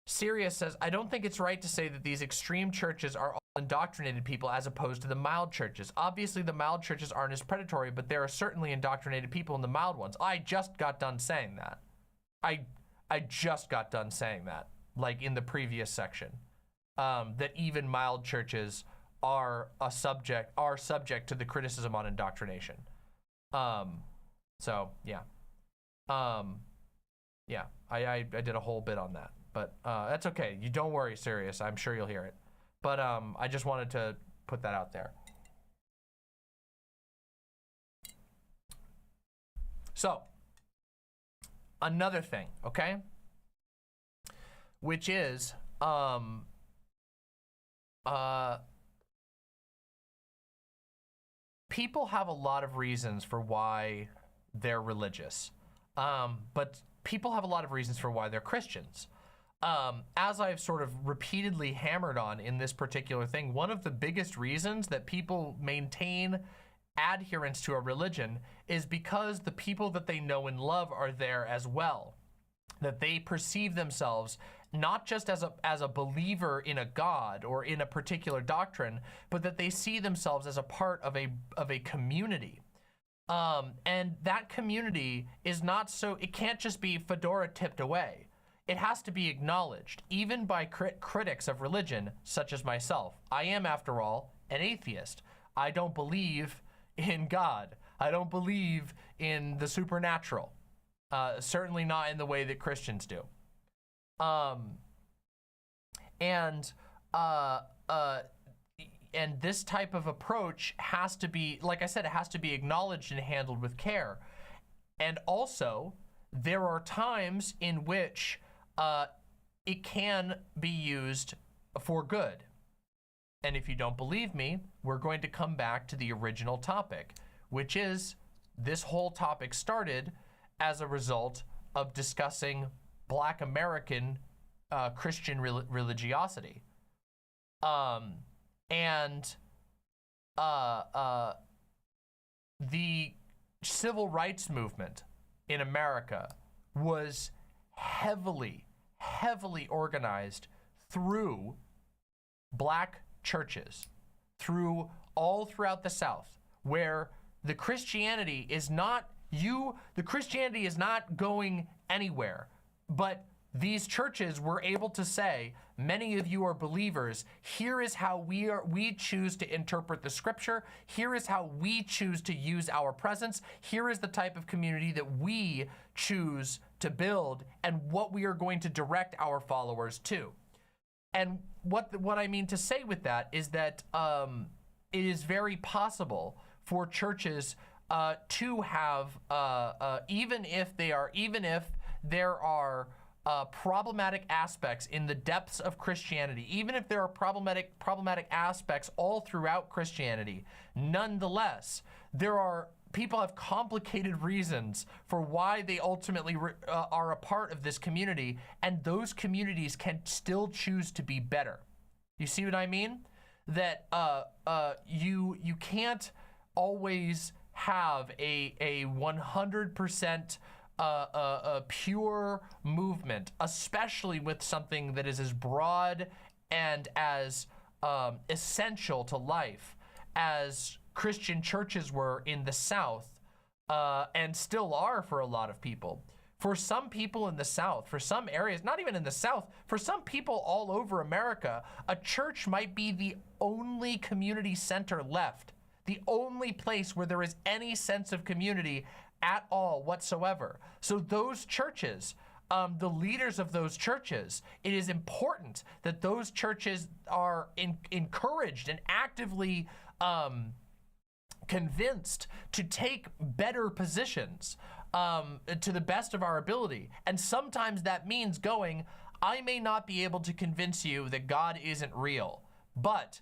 Sirius says, "I don't think it's right to say that these extreme churches are all indoctrinated people as opposed to the mild churches. Obviously, the mild churches aren't as predatory, but there are certainly indoctrinated people in the mild ones." I just got done saying that. I just got done saying that, like in the previous section, that even mild churches are subject to the criticism on indoctrination. So yeah, yeah, I did a whole bit on that, but that's okay. You don't worry, Sirius. I'm sure you'll hear it. But I just wanted to put that out there. So another thing, okay, which is people have a lot of reasons for why they're religious, but people have a lot of reasons for why they're Christians. As I've sort of repeatedly hammered on in this particular thing, one of the biggest reasons that people maintain adherence to a religion is because the people that they know and love are there as well. That they perceive themselves not just as a believer in a God or in a particular doctrine, but that they see themselves as a part of a community. And that community is not so, it can't just be Fedora tipped away. It has to be acknowledged, even by critics of religion, such as myself. I am, after all, an atheist. I don't believe in God. I don't believe in the supernatural. Certainly not in the way that Christians do. And this type of approach has to be, like I said, it has to be acknowledged and handled with care. And also, there are times in which it can be used for good. And if you don't believe me, we're going to come back to the original topic, which is this whole topic started as a result of discussing Black American Christian religiosity. The civil rights movement in America was heavily organized through Black churches, all throughout the South, where the Christianity is not going anywhere, but these churches were able to say, many of you are believers. Here is how we choose to interpret the scripture. Here is how we choose to use our presence. Here is the type of community that we choose to build and what we are going to direct our followers to. And what I mean to say with that is that it is very possible for churches to have, even if there are problematic aspects in the depths of Christianity, even if there are problematic aspects all throughout Christianity, nonetheless, people have complicated reasons for why they ultimately are a part of this community, and those communities can still choose to be better. You see what I mean? That you can't always have a 100% a pure movement, especially with something that is as broad and as essential to life as Christian churches were in the South, and still are for a lot of people. For some people in the South, for some areas, not even in the South, for some people all over America, a church might be the only community center left, the only place where there is any sense of community at all whatsoever. So those churches, the leaders of those churches, it is important that those churches are encouraged and actively convinced to take better positions to the best of our ability. And sometimes that means going, I may not be able to convince you that God isn't real, but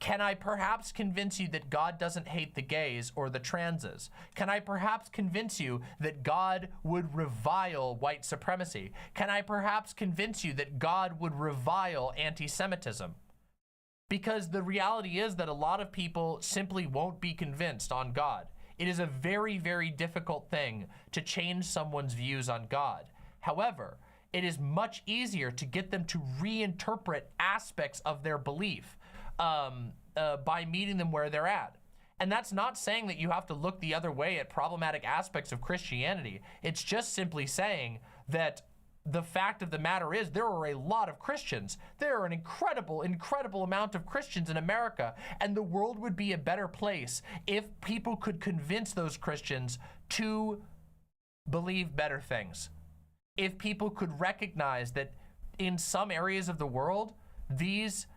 can I perhaps convince you that God doesn't hate the gays or the transes? Can I perhaps convince you that God would revile white supremacy? Can I perhaps convince you that God would revile anti-Semitism? Because the reality is that a lot of people simply won't be convinced on God. It is a very, very difficult thing to change someone's views on God. However, it is much easier to get them to reinterpret aspects of their belief by meeting them where they're at. And that's not saying that you have to look the other way at problematic aspects of Christianity. It's just simply saying that the fact of the matter is there are a lot of Christians. There are an incredible, incredible amount of Christians in America, and the world would be a better place if people could convince those Christians to believe better things. If people could recognize that in some areas of the world, these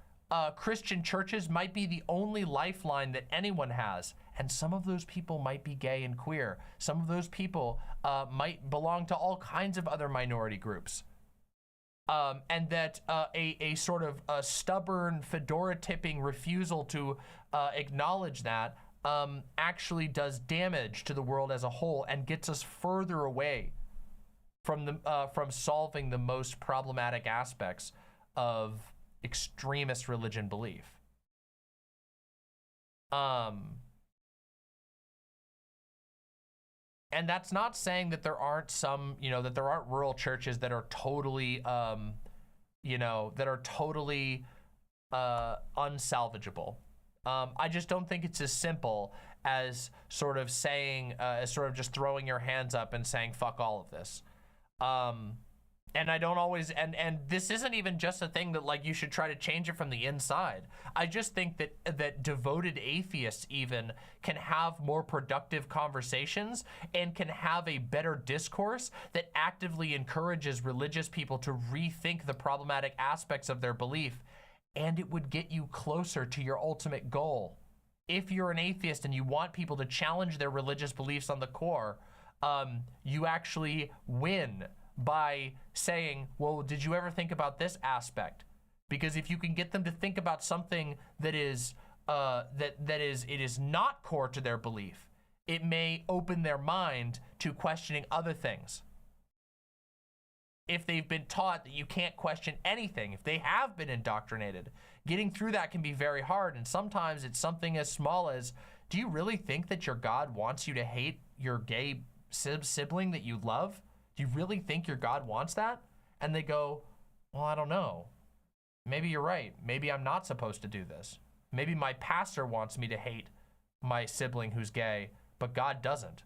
Christian churches might be the only lifeline that anyone has. And some of those people might be gay and queer. Some of those people might belong to all kinds of other minority groups. And that a sort of a stubborn, Fedora tipping refusal to acknowledge that actually does damage to the world as a whole and gets us further away from solving the most problematic aspects of extremist religion belief. And that's not saying that there aren't some, that there aren't rural churches that are totally, unsalvageable. I just don't think it's as simple as sort of saying, as sort of just throwing your hands up and saying, fuck all of this. And I don't always, and this isn't even just a thing that like you should try to change it from the inside. I just think that devoted atheists even can have more productive conversations and can have a better discourse that actively encourages religious people to rethink the problematic aspects of their belief, and it would get you closer to your ultimate goal. If you're an atheist and you want people to challenge their religious beliefs on the core, you actually win by saying, well, did you ever think about this aspect? Because if you can get them to think about something that is it is not core to their belief, it may open their mind to questioning other things. If they've been taught that you can't question anything, if they have been indoctrinated, getting through that can be very hard. And sometimes it's something as small as, do you really think that your God wants you to hate your gay sibling that you love? Do you really think your God wants that? And they go, well, I don't know. Maybe you're right. Maybe I'm not supposed to do this. Maybe my pastor wants me to hate my sibling who's gay, but God doesn't.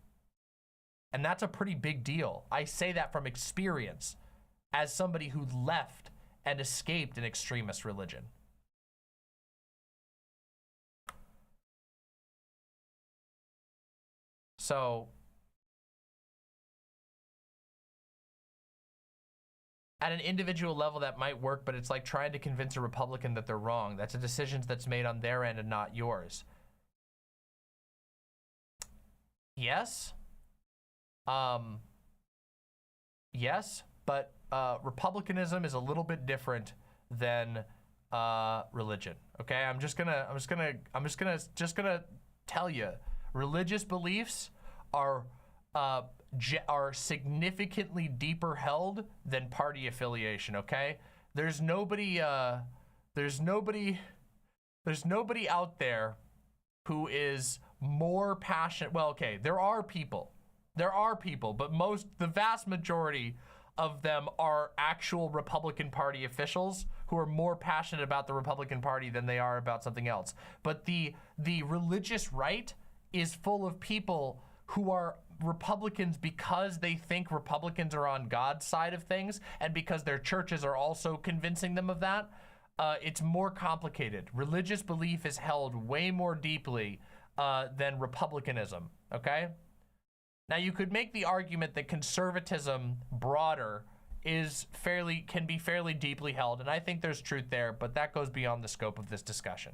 And that's a pretty big deal. I say that from experience as somebody who left and escaped an extremist religion. So, at an individual level that might work, but it's like trying to convince a Republican that they're wrong. That's a decision that's made on their end and not yours. Yes. Yes, but republicanism is a little bit different than religion. Okay, I'm just gonna tell you, religious beliefs are significantly deeper held than party affiliation. Okay, there's nobody out there who is more passionate. Well, okay, there are people, but the vast majority of them are actual Republican Party officials who are more passionate about the Republican Party than they are about something else. But the religious right is full of people who are Republicans because they think Republicans are on God's side of things, and because their churches are also convincing them of that. It's more complicated. Religious belief is held way more deeply than republicanism, okay? Now, you could make the argument that conservatism broader can be fairly deeply held, and I think there's truth there, but that goes beyond the scope of this discussion.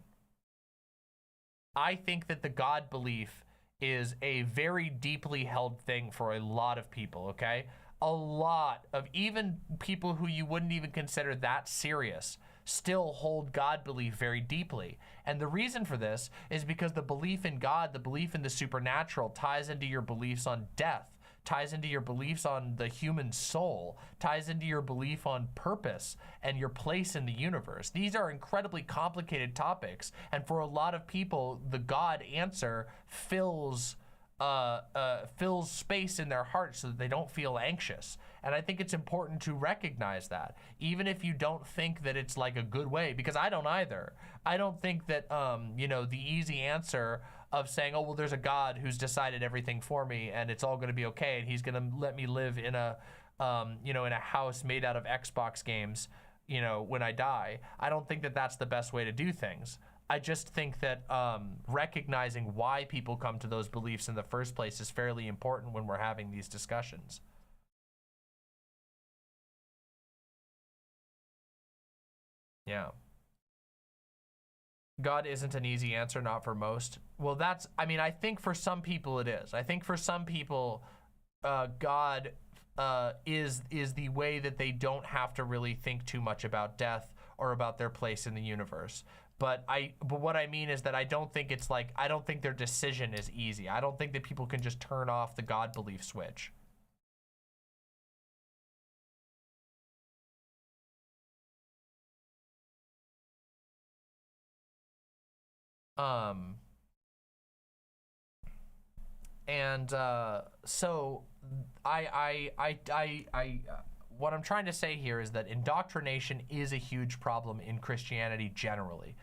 I think that the God belief is a very deeply held thing for a lot of people, okay? A lot of even people who you wouldn't even consider that serious still hold God belief very deeply. And the reason for this is because the belief in God, the belief in the supernatural, ties into your beliefs on death, ties into your beliefs on the human soul, ties into your belief on purpose and your place in the universe. These are incredibly complicated topics, and for a lot of people, the God answer fills space in their heart so that they don't feel anxious. And I think it's important to recognize that, even if you don't think that it's like a good way, because I don't either. I don't think that, the easy answer of saying, oh, well, there's a God who's decided everything for me and it's all going to be okay, and he's going to let me live in a, in a house made out of Xbox games, when I die. I don't think that that's the best way to do things. I just think that recognizing why people come to those beliefs in the first place is fairly important when we're having these discussions. Yeah. God isn't an easy answer, not for most. Well, I think for some people it is. I think for some people, God is the way that they don't have to really think too much about death or about their place in the universe. But what I mean is that I don't think their decision is easy. I don't think that people can just turn off the God belief switch. So what I'm trying to say here is that indoctrination is a huge problem in Christianity generally,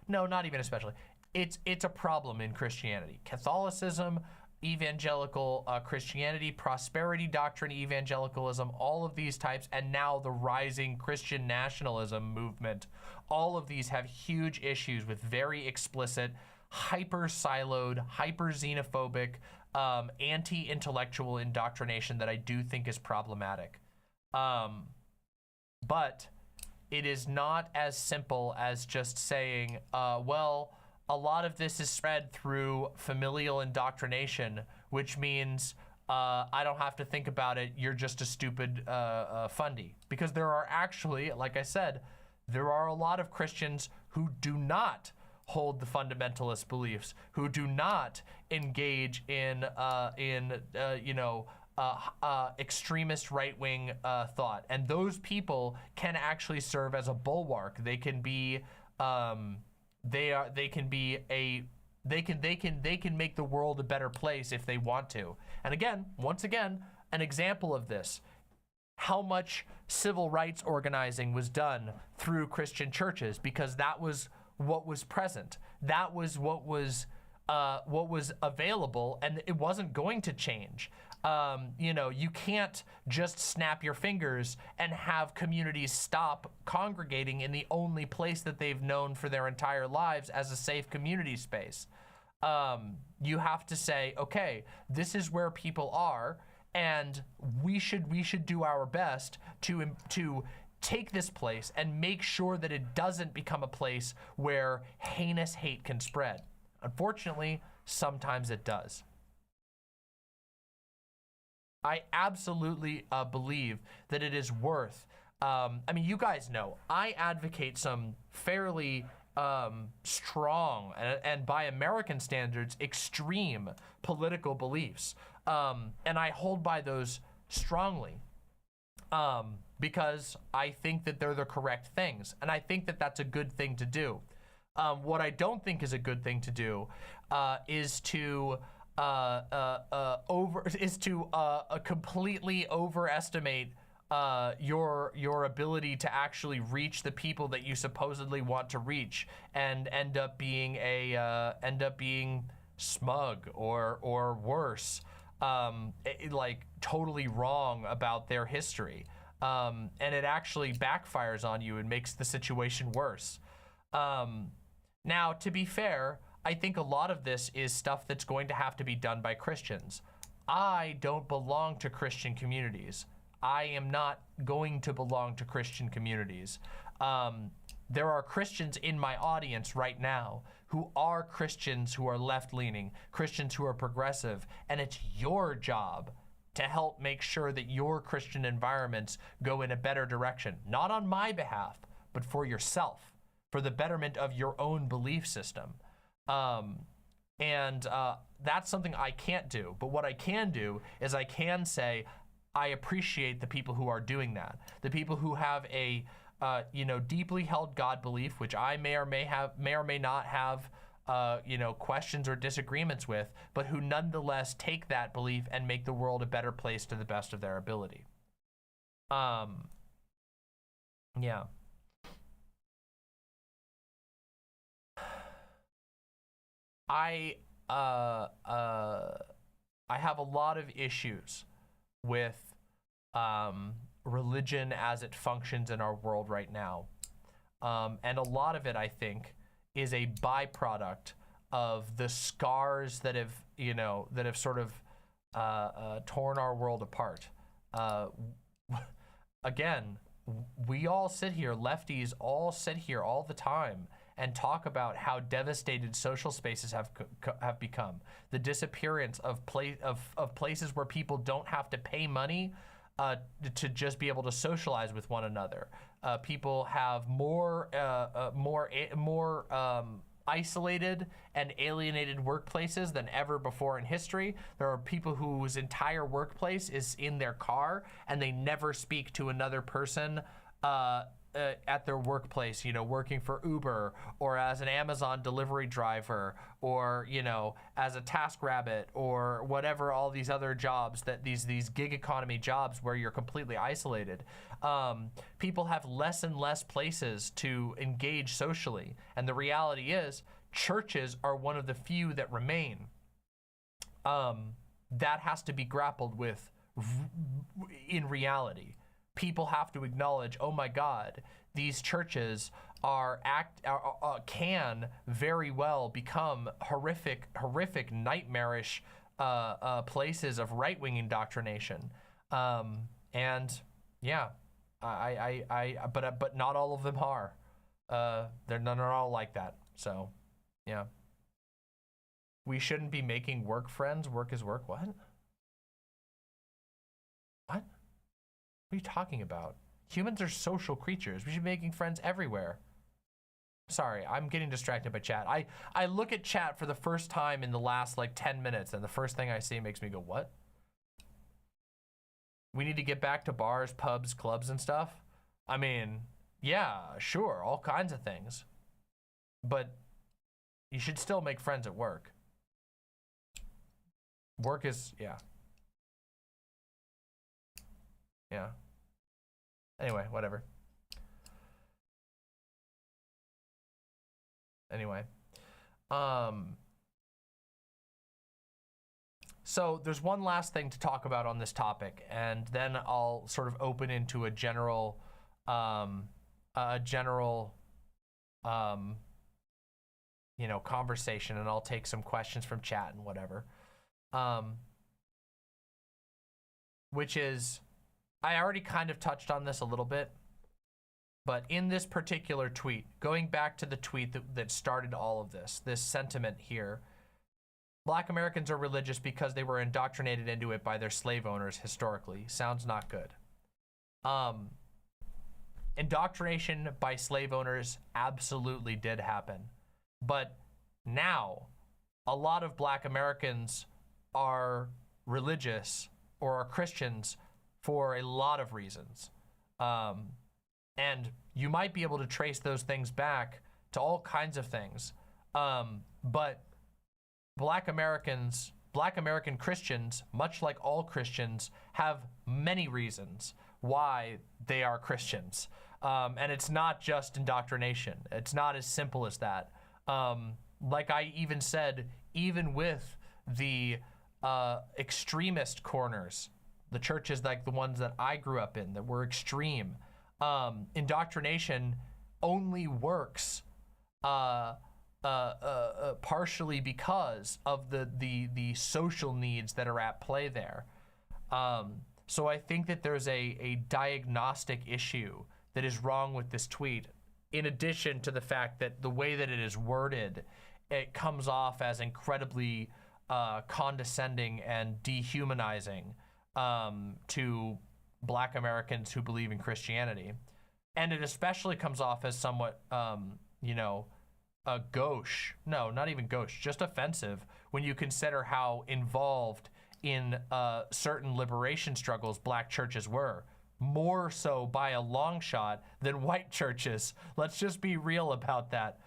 not even especially. It's a problem in Christianity. Catholicism, evangelical Christianity, prosperity doctrine, evangelicalism, all of these types, and now the rising Christian nationalism movement, all of these have huge issues with very explicit, hyper-siloed, hyper-xenophobic, anti-intellectual indoctrination that I do think is problematic. But it is not as simple as just saying, well, a lot of this is spread through familial indoctrination, which means I don't have to think about it. You're just a stupid fundy. Because there are actually, like I said, there are a lot of Christians who do not hold the fundamentalist beliefs, who do not engage in extremist right-wing thought, and those people can actually serve as a bulwark. They can be, they can make the world a better place if they want to. And again, once again, an example of this. How much civil rights organizing was done through Christian churches, because that was what was present. That was what was available, and it wasn't going to change. You can't just snap your fingers and have communities stop congregating in the only place that they've known for their entire lives as a safe community space. You have to say, okay, this is where people are, and we should do our best to take this place and make sure that it doesn't become a place where heinous hate can spread. Unfortunately, sometimes it does. I absolutely believe that it is worth, I mean, you guys know, I advocate some fairly strong and by American standards, extreme political beliefs. And I hold by those strongly because I think that they're the correct things. And I think that that's a good thing to do. What I don't think is a good thing to do is to completely overestimate your ability to actually reach the people that you supposedly want to reach, and end up being smug or worse, like totally wrong about their history, and it actually backfires on you and makes the situation worse. Now, to be fair, I think a lot of this is stuff that's going to have to be done by Christians. I don't belong to Christian communities. I am not going to belong to Christian communities. There are Christians in my audience right now who are Christians who are left-leaning, Christians who are progressive, and it's your job to help make sure that your Christian environments go in a better direction, not on my behalf, but for yourself, for the betterment of your own belief system. That's something I can't do. But what I can do is I can say, I appreciate the people who are doing that. The people who have a, deeply held God belief, which I may or may not have, questions or disagreements with, but who nonetheless take that belief and make the world a better place to the best of their ability. Yeah. I have a lot of issues with religion as it functions in our world right now. And a lot of it, I think, is a byproduct of the scars that have, sort of torn our world apart. Again, we all sit here, lefties all sit here all the time and talk about how devastated social spaces have become. The disappearance of places where people don't have to pay money to just be able to socialize with one another. People have more isolated and alienated workplaces than ever before in history. There are people whose entire workplace is in their car and they never speak to another person at their workplace, working for Uber or as an Amazon delivery driver or, as a TaskRabbit or whatever, all these other jobs, that these gig economy jobs where you're completely isolated. People have less and less places to engage socially. And the reality is churches are one of the few that remain. That has to be grappled with in reality. People have to acknowledge, oh my God, these churches can very well become horrific, nightmarish places of right-wing indoctrination. And yeah, but not all of them are. They're not all like that. So yeah, we shouldn't be making work friends. Work is work. What? What? What are you talking about? Humans are social creatures. We should be making friends everywhere. Sorry, I'm getting distracted by chat. I look at chat for the first time in the last 10 minutes, and the first thing I see makes me go, what? We need to get back to bars, pubs, clubs, and stuff? I mean, yeah, sure, all kinds of things. But you should still make friends at work. Work is, yeah. Yeah. Anyway, whatever. Anyway. So there's one last thing to talk about on this topic, and then I'll sort of open into a general, conversation, and I'll take some questions from chat and whatever. Which is, I already kind of touched on this a little bit, but in this particular tweet, going back to the tweet that started all of this sentiment here, Black Americans are religious because they were indoctrinated into it by their slave owners historically. Sounds not good. Indoctrination by slave owners absolutely did happen. But now, a lot of Black Americans are religious or are Christians for a lot of reasons. And you might be able to trace those things back to all kinds of things. But Black American Christians, much like all Christians, have many reasons why they are Christians. And it's not just indoctrination. It's not as simple as that. Like I even said, even with the extremist corners, the churches like the ones that I grew up in that were extreme, indoctrination only works partially because of the social needs that are at play there. So I think that there's a diagnostic issue that is wrong with this tweet, in addition to the fact that the way that it is worded, it comes off as incredibly condescending and dehumanizing to Black Americans who believe in Christianity. And it especially comes off as somewhat, gauche. No, not even gauche, just offensive when you consider how involved in certain liberation struggles Black churches were. More so by a long shot than white churches. Let's just be real about that.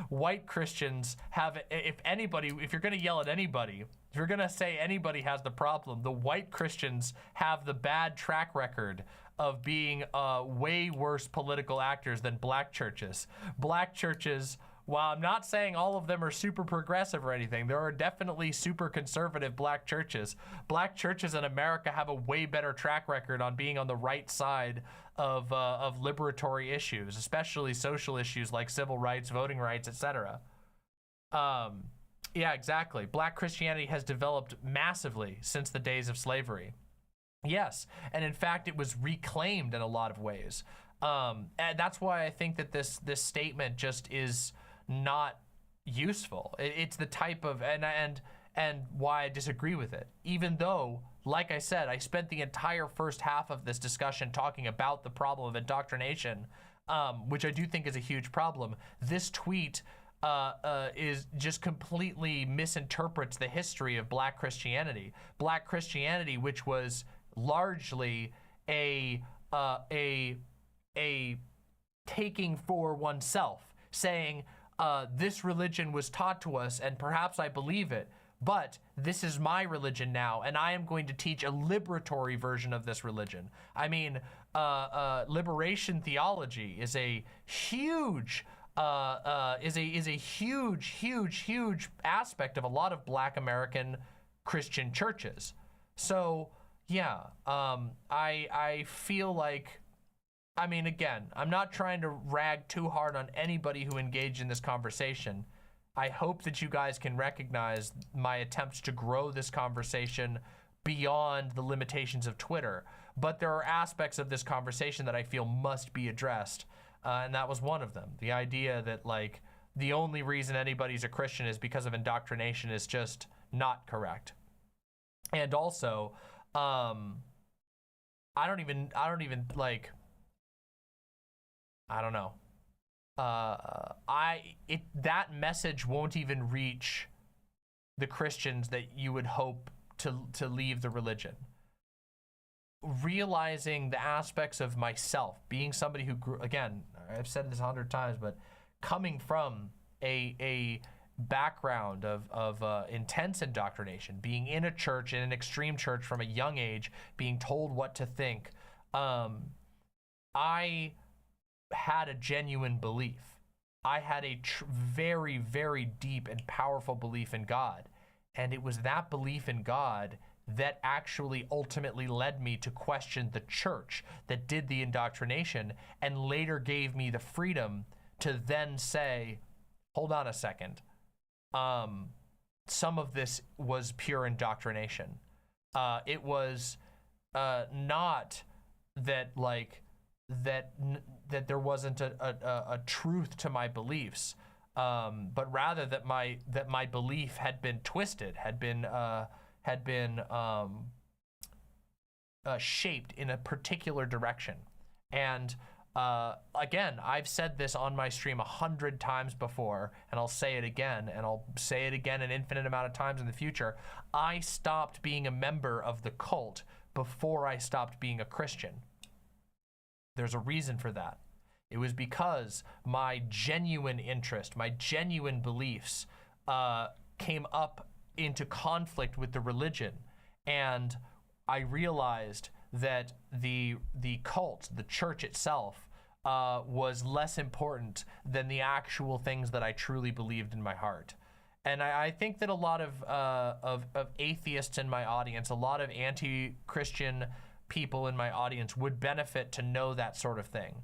White Christians have, if you're going to yell at anybody, if you're going to say anybody has the problem, the white Christians have the bad track record of being way worse political actors than Black churches. Black churches, while I'm not saying all of them are super progressive or anything, there are definitely super conservative Black churches. Black churches in America have a way better track record on being on the right side of liberatory issues, especially social issues like civil rights, voting rights, etc. Yeah, exactly. Black Christianity has developed massively since the days of slavery. Yes, and in fact, it was reclaimed in a lot of ways. And that's why I think that this statement just is not useful. It's the type of, and why I disagree with it. Even though, like I said, I spent the entire first half of this discussion talking about the problem of indoctrination, which I do think is a huge problem. This tweet is just completely misinterprets the history of Black Christianity. Black Christianity, which was largely a taking for oneself, saying, this religion was taught to us and perhaps I believe it, but this is my religion now and I am going to teach a liberatory version of this religion. I mean, liberation theology is a huge huge aspect of a lot of Black American Christian churches. So yeah, I feel like, I mean, again, I'm not trying to rag too hard on anybody who engaged in this conversation. I hope that you guys can recognize my attempts to grow this conversation beyond the limitations of Twitter. But there are aspects of this conversation that I feel must be addressed. And that was one of them. The idea that, like, the only reason anybody's a Christian is because of indoctrination is just not correct. And also, I don't even like, I don't know. That message won't even reach the Christians that you would hope to leave the religion. Realizing the aspects of myself, being somebody who grew, again, I've said this 100 times, but coming from a background of intense indoctrination, being in a church, in an extreme church from a young age, being told what to think, I had a genuine belief. I had a very, very deep and powerful belief in God. And it was that belief in God that actually ultimately led me to question the church that did the indoctrination and later gave me the freedom to then say, hold on a second. Some of this was pure indoctrination. It was not that, like, that there wasn't a truth to my beliefs. but rather that my belief had been twisted, had been shaped in a particular direction. And again, I've said this on my stream 100 times before, and I'll say it again, and I'll say it again an infinite amount of times in the future. I stopped being a member of the cult before I stopped being a Christian. There's a reason for that. It was because my genuine interest, my genuine beliefs came up into conflict with the religion. And I realized that the cult, the church itself, was less important than the actual things that I truly believed in my heart. And I think that a lot of atheists in my audience, a lot of anti-Christian people in my audience would benefit to know that sort of thing.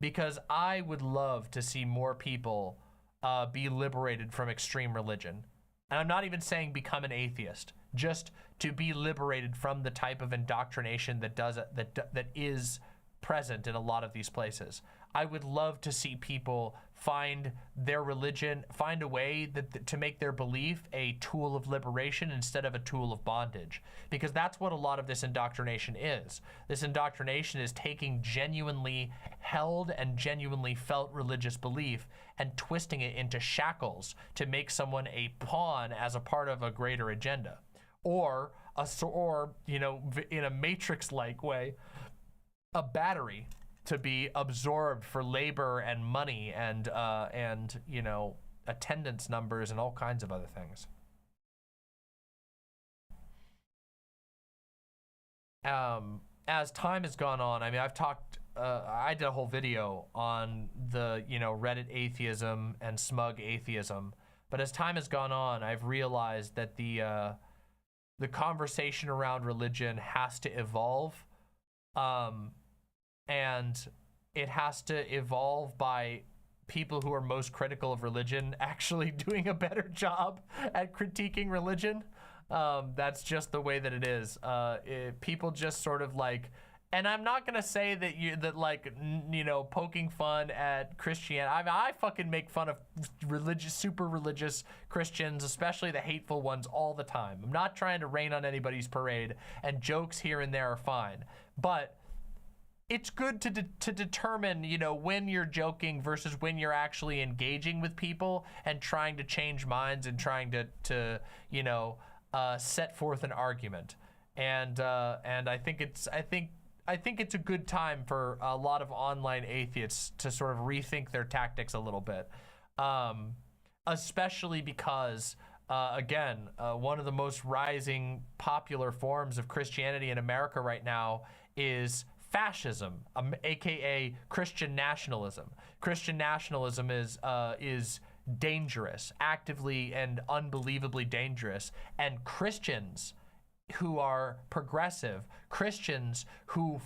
Because I would love to see more people be liberated from extreme religion. And I'm not even saying become an atheist, just to be liberated from the type of indoctrination that is present in a lot of these places. I would love to see people find their religion, find a way to make their belief a tool of liberation instead of a tool of bondage. Because that's what a lot of this indoctrination is. This indoctrination is taking genuinely held and genuinely felt religious belief and twisting it into shackles to make someone a pawn as a part of a greater agenda. Or you know, in a Matrix-like way, a battery to be absorbed for labor and money and you know, attendance numbers and all kinds of other things. As time has gone on, I mean, I've talked, I did a whole video on the, you know, Reddit atheism and smug atheism, but as time has gone on, I've realized that the conversation around religion has to evolve. And it has to evolve by people who are most critical of religion actually doing a better job at critiquing religion. That's just the way that it is. People just sort of like, and I'm not gonna say that you know, poking fun at Christianity. I mean, I fucking make fun of super religious Christians, especially the hateful ones, all the time. I'm not trying to rain on anybody's parade, and jokes here and there are fine, but it's good to determine, you know, when you're joking versus when you're actually engaging with people and trying to change minds and trying to you know, set forth an argument. And I think it's a good time for a lot of online atheists to sort of rethink their tactics a little bit, especially because again, one of the most rising popular forms of Christianity in America right now is fascism, aka Christian nationalism. Christian nationalism is dangerous, actively and unbelievably dangerous, and Christians who are progressive, Christians who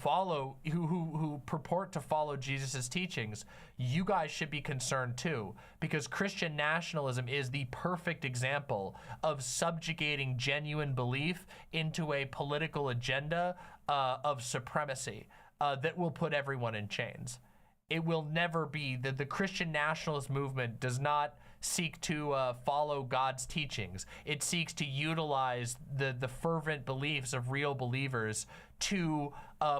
purport to follow Jesus's teachings, you guys should be concerned too, because Christian nationalism is the perfect example of subjugating genuine belief into a political agenda of supremacy that will put everyone in chains. It will never be that the Christian nationalist movement does not seek to follow God's teachings. It seeks to utilize the fervent beliefs of real believers to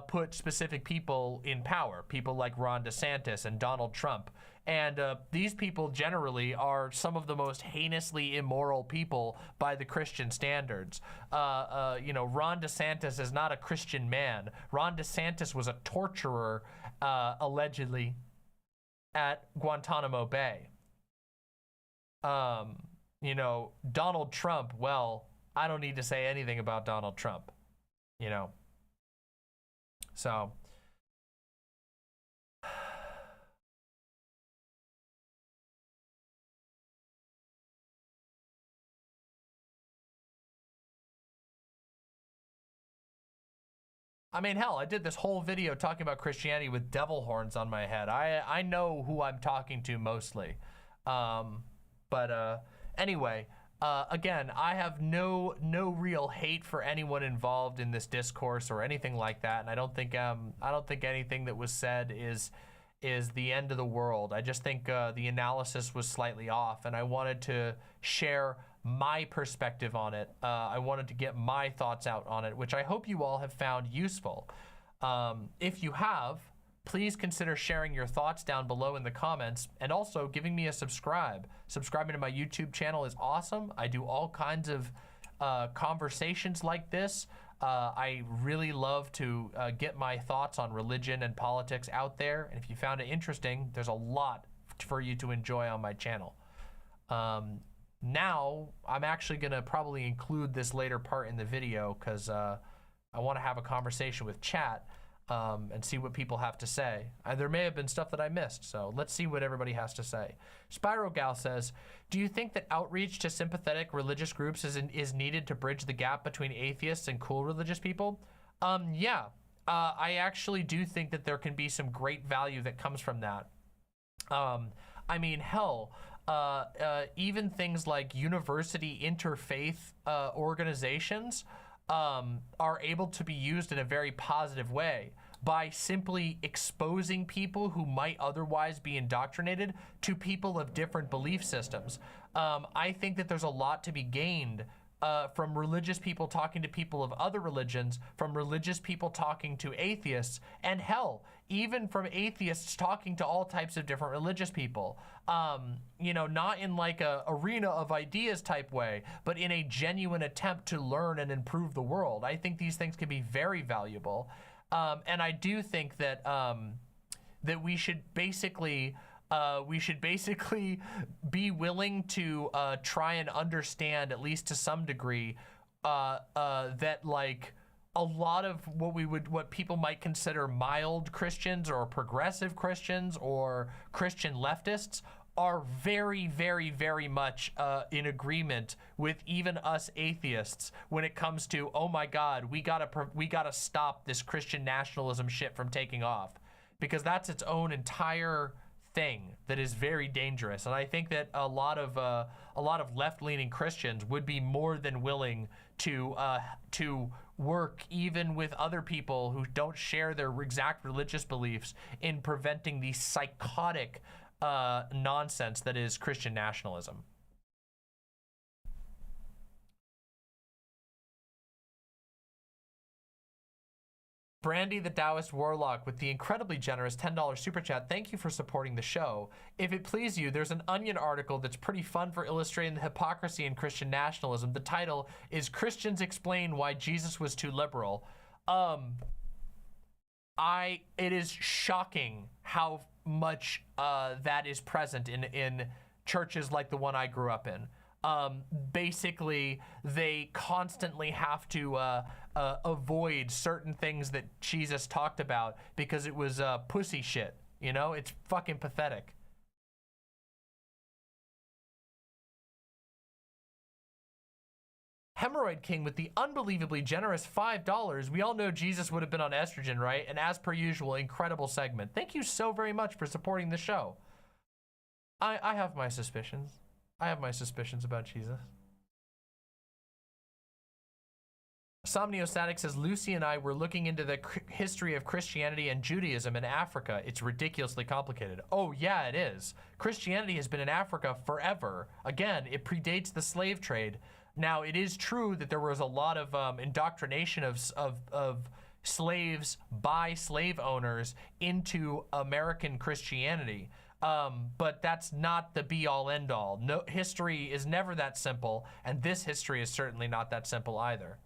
put specific people in power, people like Ron DeSantis and Donald Trump. And these people generally are some of the most heinously immoral people by the Christian standards. You know, Ron DeSantis is not a Christian man. Ron DeSantis was a torturer, allegedly, at Guantanamo Bay. You know, Donald Trump, well, I don't need to say anything about Donald Trump, you know. So, I mean, hell, I did this whole video talking about Christianity with devil horns on my head. I know who I'm talking to mostly. Anyway, again, I have no real hate for anyone involved in this discourse or anything like that, and I don't think anything that was said is the end of the world. I just think the analysis was slightly off, and I wanted to share my perspective on it. I wanted to get my thoughts out on it, which I hope you all have found useful. If you have, please consider sharing your thoughts down below in the comments, and also giving me a subscribe. Subscribing to my YouTube channel is awesome. I do all kinds of conversations like this. I really love to get my thoughts on religion and politics out there. And if you found it interesting, there's a lot for you to enjoy on my channel. Now, I'm actually gonna probably include this later part in the video because I wanna have a conversation with chat and see what people have to say. There may have been stuff that I missed, so let's see what everybody has to say. SpyroGal says, do you think that outreach to sympathetic religious groups is needed to bridge the gap between atheists and cool religious people? Yeah, I actually do think that there can be some great value that comes from that. I mean, hell, even things like university interfaith organizations are able to be used in a very positive way by simply exposing people who might otherwise be indoctrinated to people of different belief systems. I think that there's a lot to be gained from religious people talking to people of other religions, from religious people talking to atheists, and hell, even from atheists talking to all types of different religious people. You know, not in like a arena of ideas type way, but in a genuine attempt to learn and improve the world. I think these things can be very valuable. And I do think that that we should basically be willing to try and understand, at least to some degree, that like a lot of what people might consider mild Christians or progressive Christians or Christian leftists are very, very, very much in agreement with even us atheists when it comes to, oh my God, we gotta stop this Christian nationalism shit from taking off, because that's its own entire thing that is very dangerous. And I think that a lot of left-leaning Christians would be more than willing to work even with other people who don't share their exact religious beliefs in preventing the psychotic nonsense that is Christian nationalism. Brandy the Taoist Warlock with the incredibly generous $10 super chat. Thank you for supporting the show. If it please you, there's an Onion article that's pretty fun for illustrating the hypocrisy in Christian nationalism. The title is Christians Explain Why Jesus Was Too Liberal. It is shocking how much that is present in churches like the one I grew up in. Basically, they constantly have to avoid certain things that Jesus talked about because it was pussy shit. You know, it's fucking pathetic. Hemorrhoid King with the unbelievably generous $5. We all know Jesus would have been on estrogen, right? And as per usual, incredible segment. Thank you so very much for supporting the show. I have my suspicions. I have my suspicions about Jesus. Somniostatic says, Lucy and I were looking into the history of Christianity and Judaism in Africa. It's ridiculously complicated. Oh yeah, it is. Christianity has been in Africa forever. Again, it predates the slave trade. Now, it is true that there was a lot of indoctrination of slaves by slave owners into American Christianity. But that's not the be-all end-all. No, history is never that simple, and this history is certainly not that simple either.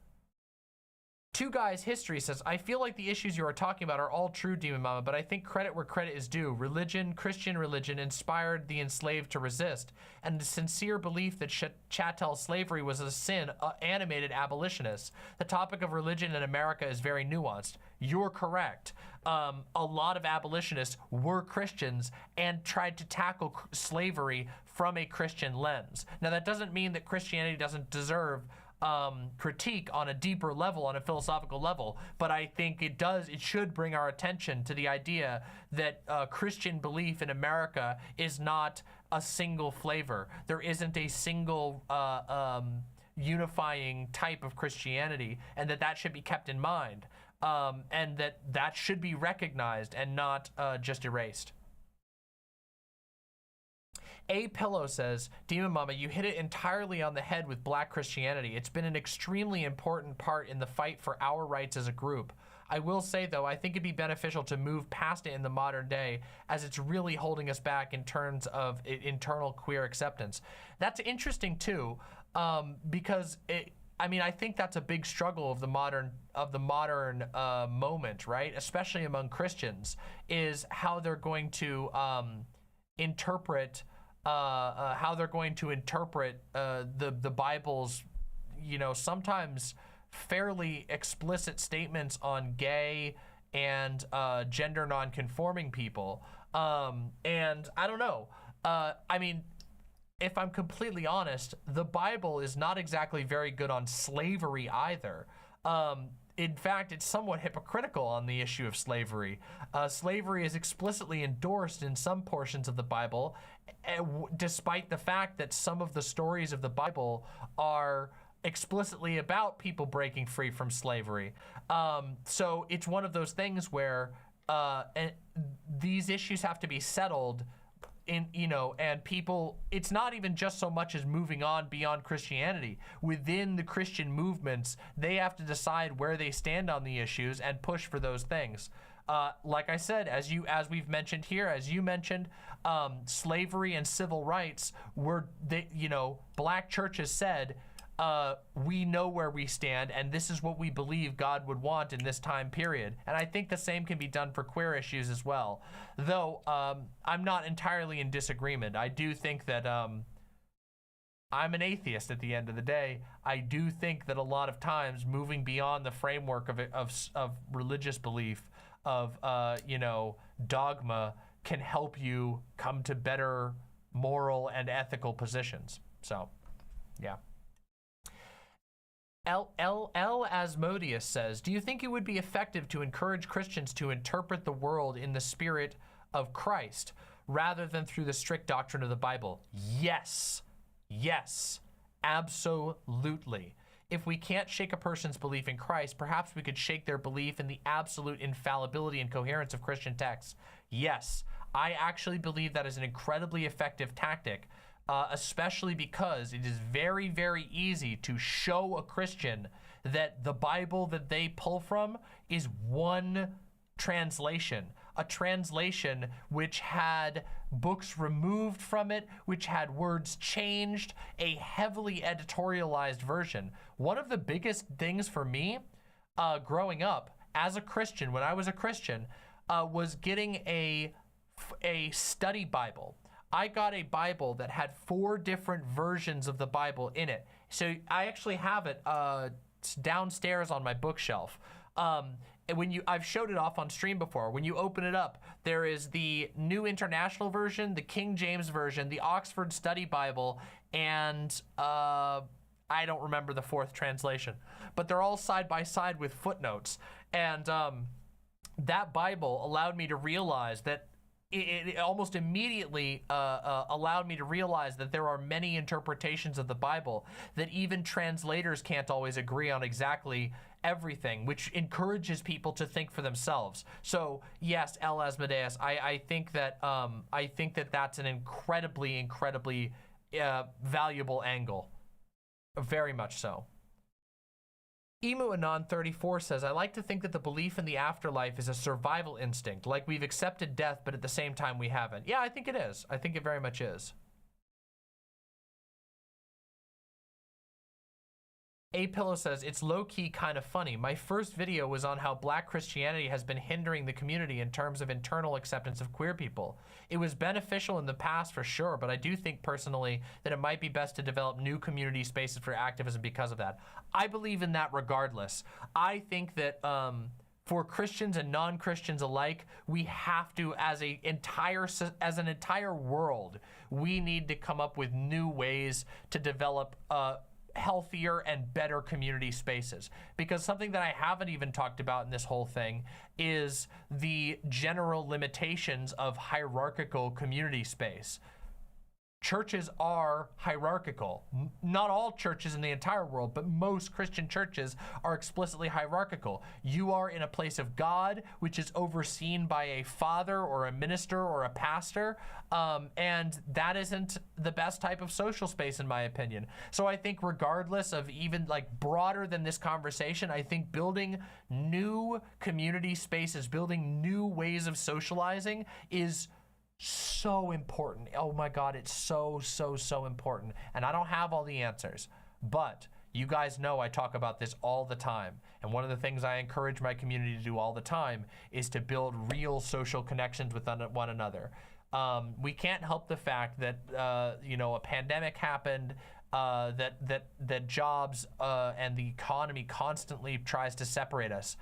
Two Guys History says, I feel like the issues you are talking about are all true, Demon Mama, but I think credit where credit is due. Religion, Christian religion, inspired the enslaved to resist, and the sincere belief that chattel slavery was a sin animated abolitionists. The topic of religion in America is very nuanced. You're correct. A lot of abolitionists were Christians and tried to tackle slavery from a Christian lens. Now, that doesn't mean that Christianity doesn't deserve critique on a deeper level, on a philosophical level, but I think it should bring our attention to the idea that Christian belief in America is not a single flavor. There isn't a single unifying type of Christianity, and that should be kept in mind, and that should be recognized and not just erased. A Pillow says, Demon Mama, you hit it entirely on the head with Black Christianity. It's been an extremely important part in the fight for our rights as a group. I will say, though, I think it'd be beneficial to move past it in the modern day, as it's really holding us back in terms of internal queer acceptance. That's interesting, too, because I think that's a big struggle of the modern moment, right? Especially among Christians, is how they're going to interpret the Bible's, sometimes fairly explicit statements on gay and gender non-conforming people. And I don't know. If I'm completely honest, the Bible is not exactly very good on slavery either. In fact, it's somewhat hypocritical on the issue of slavery. Slavery is explicitly endorsed in some portions of the Bible, despite the fact that some of the stories of the Bible are explicitly about people breaking free from slavery. So it's one of those things where these issues have to be settled and people, it's not even just so much as moving on beyond Christianity. Within the Christian movements, they have to decide where they stand on the issues and push for those things. Like I said, as we've mentioned here, as you mentioned, slavery and civil rights were, Black churches said, we know where we stand, and this is what we believe God would want in this time period. And I think the same can be done for queer issues as well. Though I'm not entirely in disagreement. I do think that I'm an atheist at the end of the day. I do think that a lot of times moving beyond the framework of religious belief, of dogma, can help you come to better moral and ethical positions. So, yeah. L. Asmodeus says, do you think it would be effective to encourage Christians to interpret the world in the spirit of Christ rather than through the strict doctrine of the Bible? Yes. Yes. Absolutely. If we can't shake a person's belief in Christ, perhaps we could shake their belief in the absolute infallibility and coherence of Christian texts. Yes. I actually believe that is an incredibly effective tactic. Especially because it is very, very easy to show a Christian that the Bible that they pull from is one translation, a translation which had books removed from it, which had words changed, a heavily editorialized version. One of the biggest things for me growing up as a Christian, when I was a Christian, was getting a study Bible. I got a Bible that had 4 different versions of the Bible in it. So I actually have it downstairs on my bookshelf. And I've showed it off on stream before. When you open it up, there is the New International Version, the King James Version, the Oxford Study Bible, and I don't remember the 4th translation. But they're all side by side with footnotes. And that Bible allowed me to realize that it almost immediately allowed me to realize that there are many interpretations of the Bible, that even translators can't always agree on exactly everything, which encourages people to think for themselves. So yes, L. Asmodeus, I think that that's an incredibly valuable angle, very much so. Emu Anon 34 says, I like to think that the belief in the afterlife is a survival instinct, like we've accepted death, but at the same time we haven't. Yeah, I think it is. I think it very much is. A Pillow says, it's low-key kind of funny. My first video was on how Black Christianity has been hindering the community in terms of internal acceptance of queer people. It was beneficial in the past for sure, but I do think personally that it might be best to develop new community spaces for activism because of that. I believe in that regardless. I think that for Christians and non-Christians alike, we have to, as an entire world, we need to come up with new ways to develop healthier and better community spaces. Because something that I haven't even talked about in this whole thing is the general limitations of hierarchical community space. churches are hierarchical. Not all churches in the entire world, but most Christian churches are explicitly hierarchical. You are in a place of God, which is overseen by a father or a minister or a pastor, and that isn't the best type of social space, in my opinion. So I think regardless of even like broader than this conversation, I think building new community spaces, building new ways of socializing is so important. Oh my God, it's so important. And I don't have all the answers, but you guys know I talk about this all the time. And one of the things I encourage my community to do all the time is to build real social connections with one another. We can't help the fact that, you know, a pandemic happened, that jobs and the economy constantly tries to separate us.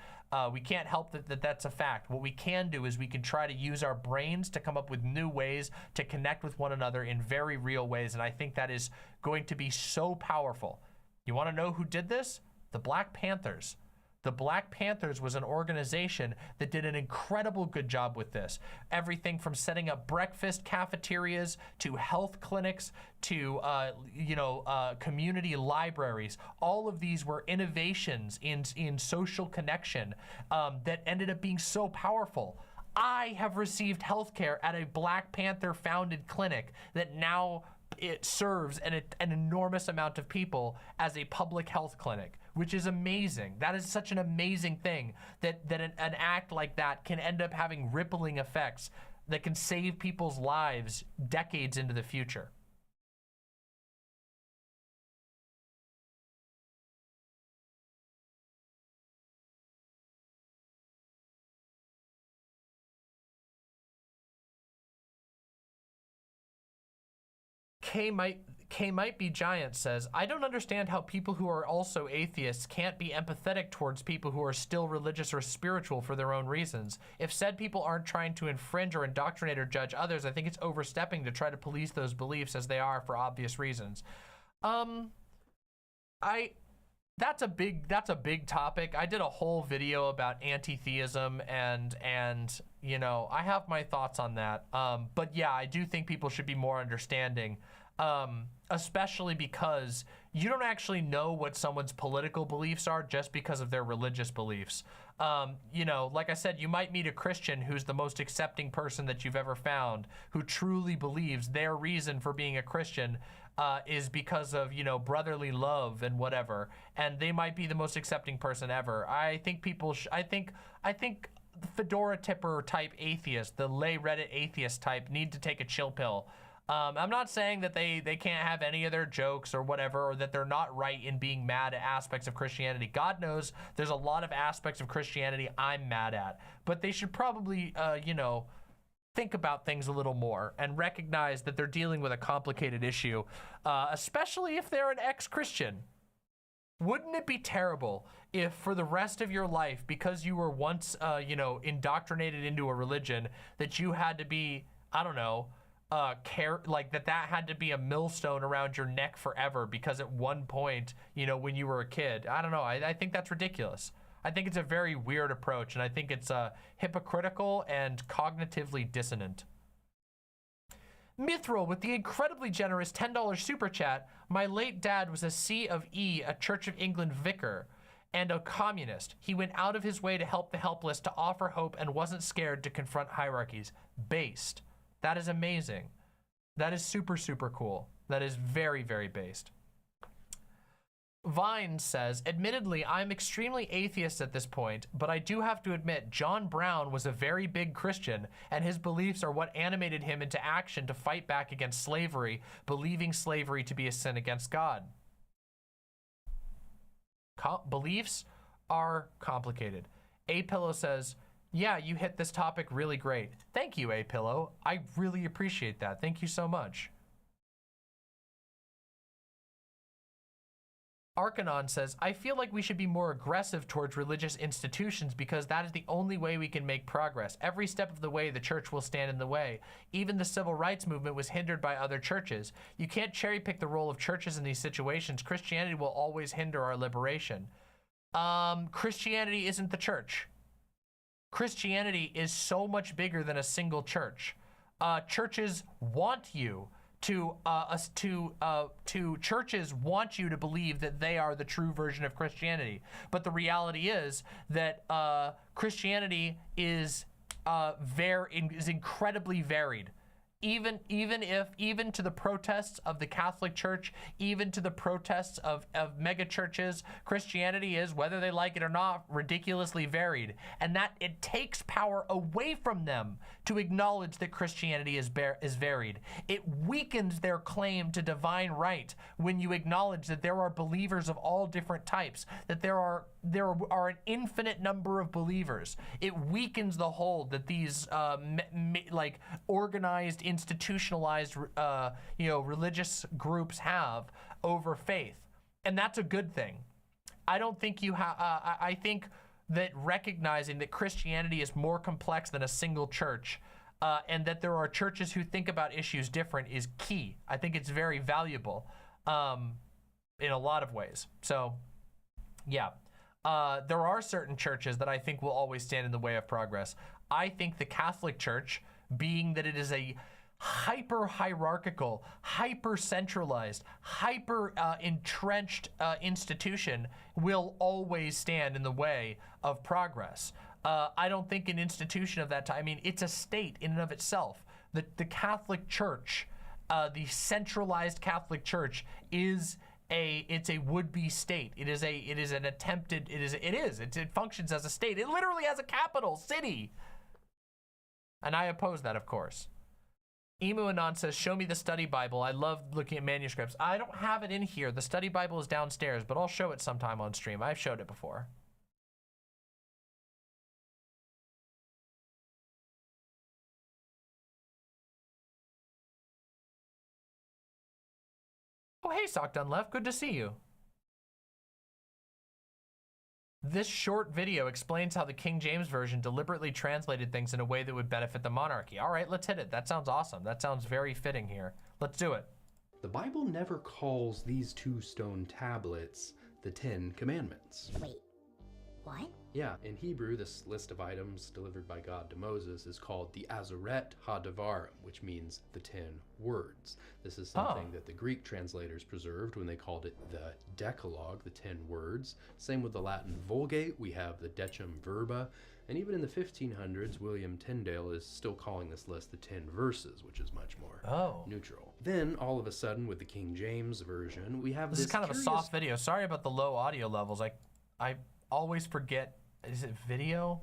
We can't help that's a fact. What we can do is we can try to use our brains to come up with new ways to connect with one another in very real ways, and I think that is going to be so powerful. You want to know who did this? The Black Panthers. The Black Panthers was an organization that did an incredible good job with this. Everything from setting up breakfast cafeterias to health clinics to, community libraries. All of these were innovations in social connection that ended up being so powerful. I have received healthcare at a Black Panther founded clinic that now it serves an enormous amount of people as a public health clinic, which is amazing. That is such an amazing thing that an act like that can end up having rippling effects that can save people's lives decades into the future. K might be Giant says, I don't understand how people who are also atheists can't be empathetic towards people who are still religious or spiritual for their own reasons. If said people aren't trying to infringe or indoctrinate or judge others, I think it's overstepping to try to police those beliefs as they are for obvious reasons. That's a big topic. I did a whole video about anti-theism and you know, I have my thoughts on that. But yeah, I do think people should be more understanding, especially because you don't actually know what someone's political beliefs are just because of their religious beliefs. You know, like I said, you might meet a Christian who's the most accepting person that you've ever found, who truly believes their reason for being a Christian is because of, you know, brotherly love and whatever, and they might be the most accepting person ever. I think people, I think the Fedora tipper type atheist, the lay Reddit atheist type, need to take a chill pill. I'm not saying that they can't have any of their jokes or whatever, or that they're not right in being mad at aspects of Christianity. God knows there's a lot of aspects of Christianity I'm mad at, but they should probably, you know, think about things a little more and recognize that they're dealing with a complicated issue, especially if they're an ex-Christian. Wouldn't it be terrible if for the rest of your life, because you were once, you know, indoctrinated into a religion, that you had to be, I don't know, that had to be a millstone around your neck forever because at one point, you know, when you were a kid? I don't know. I think that's ridiculous. I think it's a very weird approach, and I think it's hypocritical and cognitively dissonant. Mithril with the incredibly generous $10 super chat. My late dad was a C of E, a Church of England vicar, and a communist. He went out of his way to help the helpless, to offer hope, and wasn't scared to confront hierarchies. Based. That is amazing. That is super, super cool. That is very, very based. Vine says, admittedly, I'm extremely atheist at this point, but I do have to admit John Brown was a very big Christian, and his beliefs are what animated him into action to fight back against slavery, believing slavery to be a sin against God. Beliefs are complicated. A-Pillow says, yeah, you hit this topic really great. Thank you, A-Pillow. I really appreciate that. Thank you so much. Arcanon says, I feel like we should be more aggressive towards religious institutions because that is the only way we can make progress. Every step of the way, the church will stand in the way. Even the civil rights movement was hindered by other churches. You can't cherry pick the role of churches in these situations. Christianity will always hinder our liberation. Christianity isn't the church. Christianity is so much bigger than a single church. Churches want you churches want you to believe that they are the true version of Christianity. But the reality is that Christianity is incredibly varied. Even to the protests of the Catholic Church, even to the protests of mega churches, Christianity is, whether they like it or not, ridiculously varied. And that it takes power away from them to acknowledge that Christianity is varied. It weakens their claim to divine right when you acknowledge that there are believers of all different types, that there are an infinite number of believers. It weakens the hold that these like organized, institutionalized religious groups have over faith, and that's a good thing. I don't think you have I think that recognizing that Christianity is more complex than a single church, and that there are churches who think about issues different is key. I think it's very valuable in a lot of ways. So yeah, there are certain churches that I think will always stand in the way of progress. I think the Catholic Church, being that it is a hyper hierarchical, hyper centralized, hyper entrenched institution, will always stand in the way of progress. I don't think an institution of that time, I mean, it's a state in and of itself. The Catholic Church, the centralized Catholic Church, is it's a would-be state. It functions as a state. It literally has a capital city. And I oppose that, of course. Emu Anon says, show me the study Bible. I love looking at manuscripts. I don't have it in here. The study Bible is downstairs, but I'll show it sometime on stream. I've showed it before. Oh, hey, Sock Done Left. Good to see you. This short video explains how the King James Version deliberately translated things in a way that would benefit the monarchy. All right, let's hit it. That sounds awesome. That sounds very fitting here. Let's do it. The Bible never calls these 2 stone tablets the 10 Commandments. Wait, what? Yeah, in Hebrew, this list of items delivered by God to Moses is called the Azeret HaDevarim, which means the 10 words. This is something that the Greek translators preserved when they called it the Decalogue, the 10 words. Same with the Latin Vulgate, we have the Decem Verba, and even in the 1500s, William Tyndale is still calling this list the 10 verses, which is much more neutral. Then, all of a sudden, with the King James Version, we have this is kind of a soft video. Sorry about the low audio levels. I always forget. Is it video?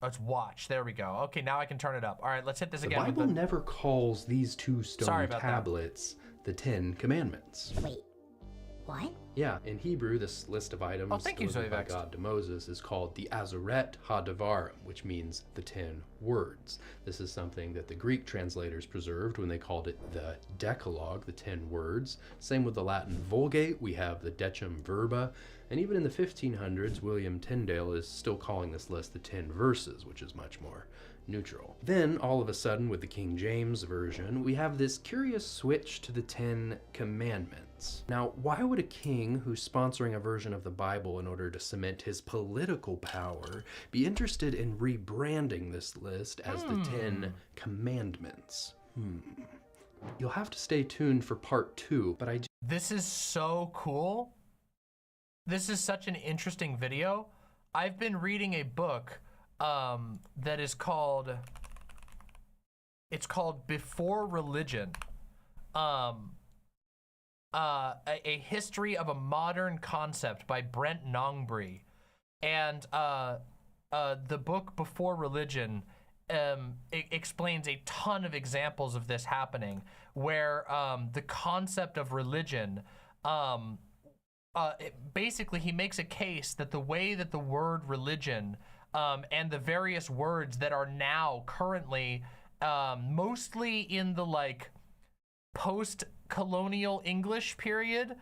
Let's watch. There we go. Okay, now I can turn it up. All right, let's hit this again. The Bible never calls these 2 stone tablets the 10 Commandments. Wait, what? Yeah, in Hebrew, this list of items delivered by God to Moses is called the Azeret HaDevarim, which means the 10 words. This is something that the Greek translators preserved when they called it the Decalogue, the 10 words. Same with the Latin Vulgate, we have the Decem Verba, and even in the 1500s, William Tyndale is still calling this list the 10 verses, which is much more neutral. Then, all of a sudden, with the King James Version, we have this curious switch to the 10 Commandments. Now, why would a king who's sponsoring a version of the Bible in order to cement his political power be interested in rebranding this list as the 10 Commandments? You'll have to stay tuned for part 2, but This is so cool. This is such an interesting video. I've been reading a book that is called, it's called Before Religion, a history of a modern concept by Brent Nongbree. And the book Before Religion it explains a ton of examples of this happening, where the concept of religion, basically he makes a case that the way that the word religion and the various words that are now currently mostly in the like post-colonial English period,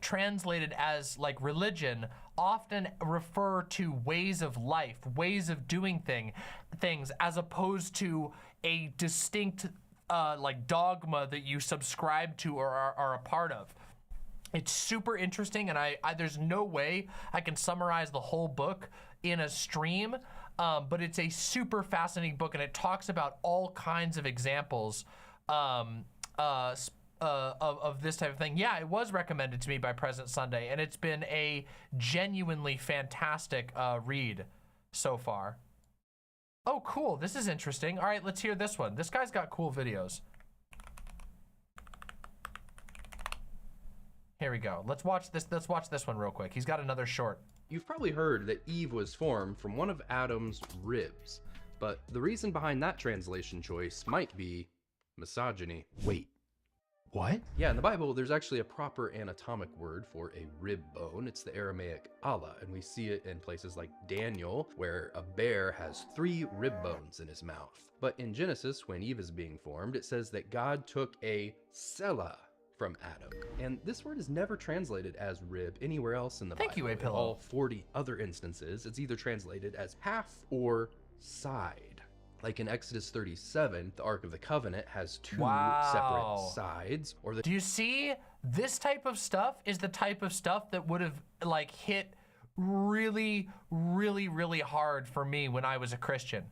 translated as like religion, often refer to ways of life, ways of doing things, as opposed to a distinct like dogma that you subscribe to or are a part of. It's super interesting, and I there's no way I can summarize the whole book in a stream, but it's a super fascinating book, and it talks about all kinds of examples of this type of thing. Yeah, it was recommended to me by President Sunday, and it's been a genuinely fantastic read so far. Oh, cool. This is interesting. All right, let's hear this one. This guy's got cool videos. Here we go. Let's watch this. Let's watch this one real quick. He's got another short. You've probably heard that Eve was formed from one of Adam's ribs, but the reason behind that translation choice might be misogyny. Wait, what? Yeah, in the Bible, there's actually a proper anatomic word for a rib bone. It's the Aramaic Allah, and we see it in places like Daniel, where a bear has 3 rib bones in his mouth. But in Genesis, when Eve is being formed, it says that God took a selah from Adam. And this word is never translated as rib anywhere else in the Bible. Thank you, A-Pillow. In all 40 other instances, it's either translated as half or side. Like in Exodus 37, the Ark of the Covenant has 2 separate sides. Or do you see? This type of stuff is the type of stuff that would have like hit really, really, really hard for me when I was a Christian.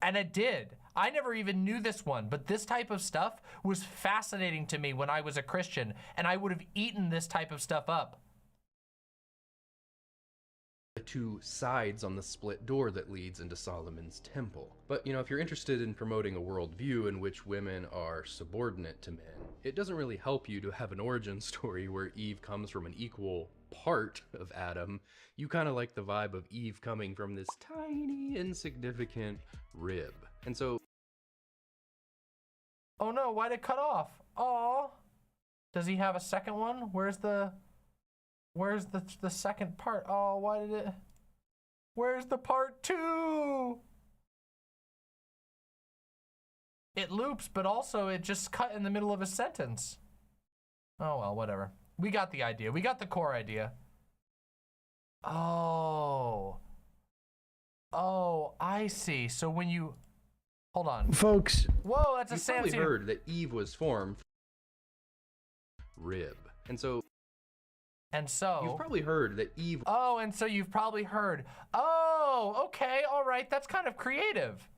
And it did. I never even knew this one, but this type of stuff was fascinating to me when I was a Christian, and I would have eaten this type of stuff up. The 2 sides on the split door that leads into Solomon's temple. But, you know, if you're interested in promoting a worldview in which women are subordinate to men, it doesn't really help you to have an origin story where Eve comes from an equal part of Adam. You kind of like the vibe of Eve coming from this tiny, insignificant rib. And so... Oh no, why'd it cut off? Oh, does he have a second one? Where's the second part? Oh, why did it? Where's the part 2? It loops, but also it just cut in the middle of a sentence. Oh well, whatever. We got the idea. We got the core idea. Oh, I see. So when you, hold on, folks. Whoa, that's a you've Sam. Probably heard that Eve was formed from rib, and so you've probably heard that Eve. Oh, and so you've probably heard. Oh, okay, all right. That's kind of creative.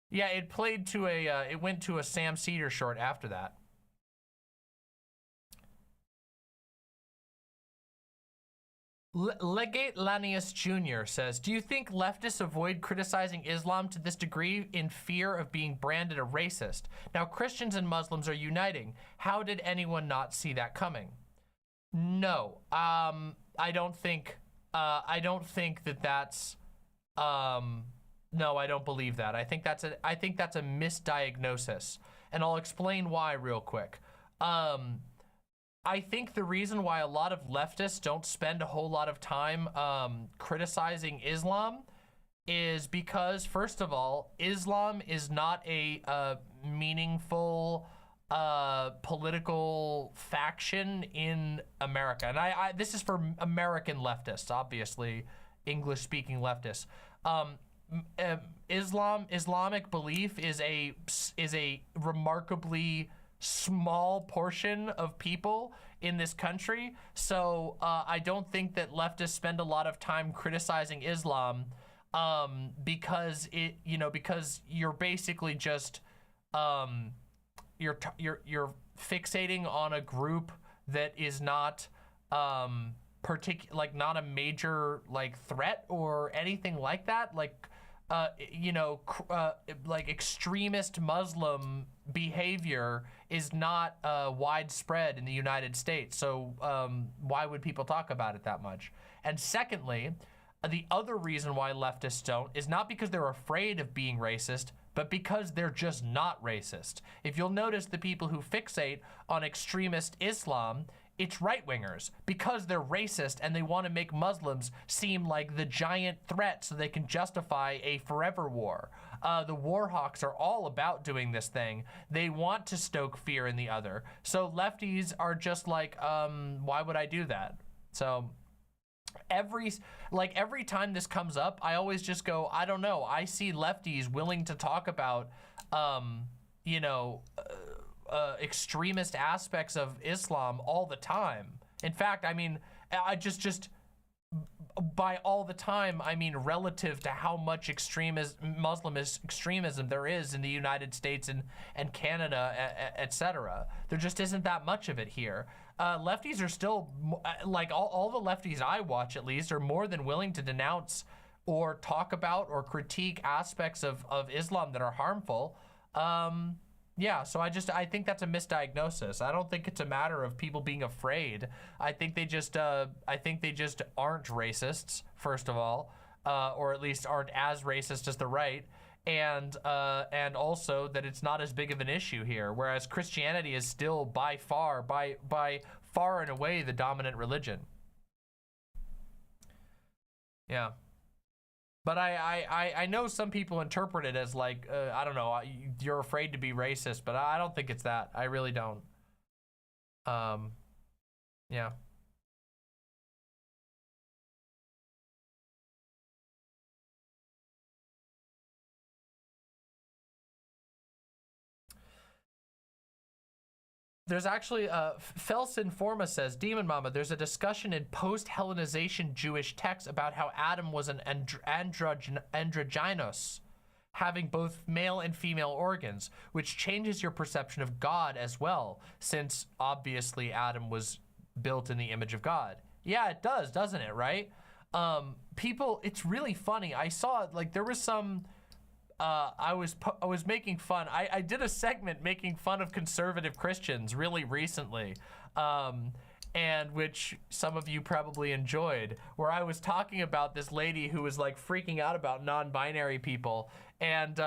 Yeah, it played to a. It went to a Sam Cedar short after that. Legate Lanius Jr. says, do you think leftists avoid criticizing Islam to this degree in fear of being branded a racist? Now Christians and Muslims are uniting. How did anyone not see that coming? No, I don't think that that's, no, I don't believe that. I think that's a misdiagnosis, and I'll explain why real quick. I think the reason why a lot of leftists don't spend a whole lot of time criticizing Islam is because, first of all, Islam is not a meaningful political faction in America. And this is for American leftists, obviously, English-speaking leftists. Islamic belief is a remarkably small portion of people in this country, so I don't think that leftists spend a lot of time criticizing Islam because because you're basically just you're fixating on a group that is not not a major threat or anything like that, like extremist Muslim behavior is not widespread in the United States. So why would people talk about it that much? And secondly, the other reason why leftists don't is not because they're afraid of being racist, but because they're just not racist. If you'll notice, the people who fixate on extremist Islam, it's right-wingers, because they're racist and they want to make Muslims seem like the giant threat so they can justify a forever war. The war hawks are all about doing this thing. They want to stoke fear in the other. So lefties are just like, why would I do that? So every time this comes up, I always just go, I don't know. I see lefties willing to talk about, extremist aspects of Islam all the time. In fact, I mean, by all the time, I mean relative to how much Muslim extremism there is in the United States and Canada, etc. There just isn't that much of it here. Lefties are still, like all the lefties I watch at least, are more than willing to denounce or talk about or critique aspects of Islam that are harmful. Yeah, so I think that's a misdiagnosis. I don't think it's a matter of people being afraid. I think they just aren't racists, first of all, or at least aren't as racist as the right, and also that it's not as big of an issue here. Whereas Christianity is still by far and away the dominant religion. Yeah. But I know some people interpret it as like, I don't know, you're afraid to be racist, but I don't think it's that. I really don't. Yeah. There's actually, Felsin Forma says, Demon Mama, there's a discussion in post-Hellenization Jewish texts about how Adam was an androgynous, having both male and female organs, which changes your perception of God as well, since obviously Adam was built in the image of God. Yeah, it does, doesn't it, right? People, it's really funny. I saw, like, there was some... I was making fun. I did a segment making fun of conservative Christians really recently, and which some of you probably enjoyed, where I was talking about this lady who was like freaking out about non-binary people, and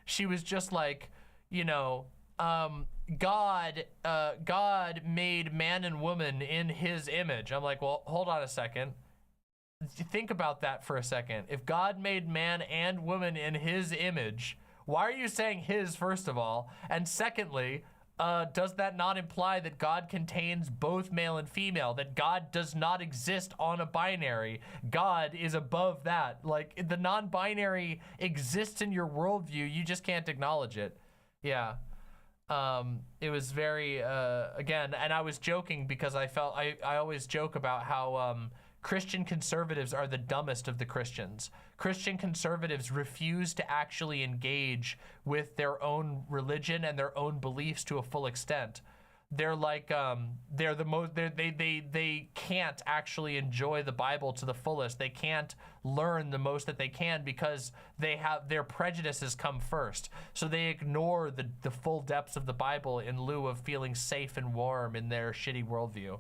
she was just like, you know, God made man and woman in his image. I'm like, well, hold on a second. Think about that for a second. If God made man and woman in his image, why are you saying his, first of all? And secondly, does that not imply that God contains both male and female, that God does not exist on a binary? God is above that. Like, the non-binary exists in your worldview, you just can't acknowledge it. Yeah. It was very, again, and I was joking because I always joke about how, Christian conservatives are the dumbest of the Christians. Christian conservatives refuse to actually engage with their own religion and their own beliefs to a full extent. They're like, they can't actually enjoy the Bible to the fullest. They can't learn the most that they can because their prejudices come first. So they ignore the full depths of the Bible in lieu of feeling safe and warm in their shitty worldview.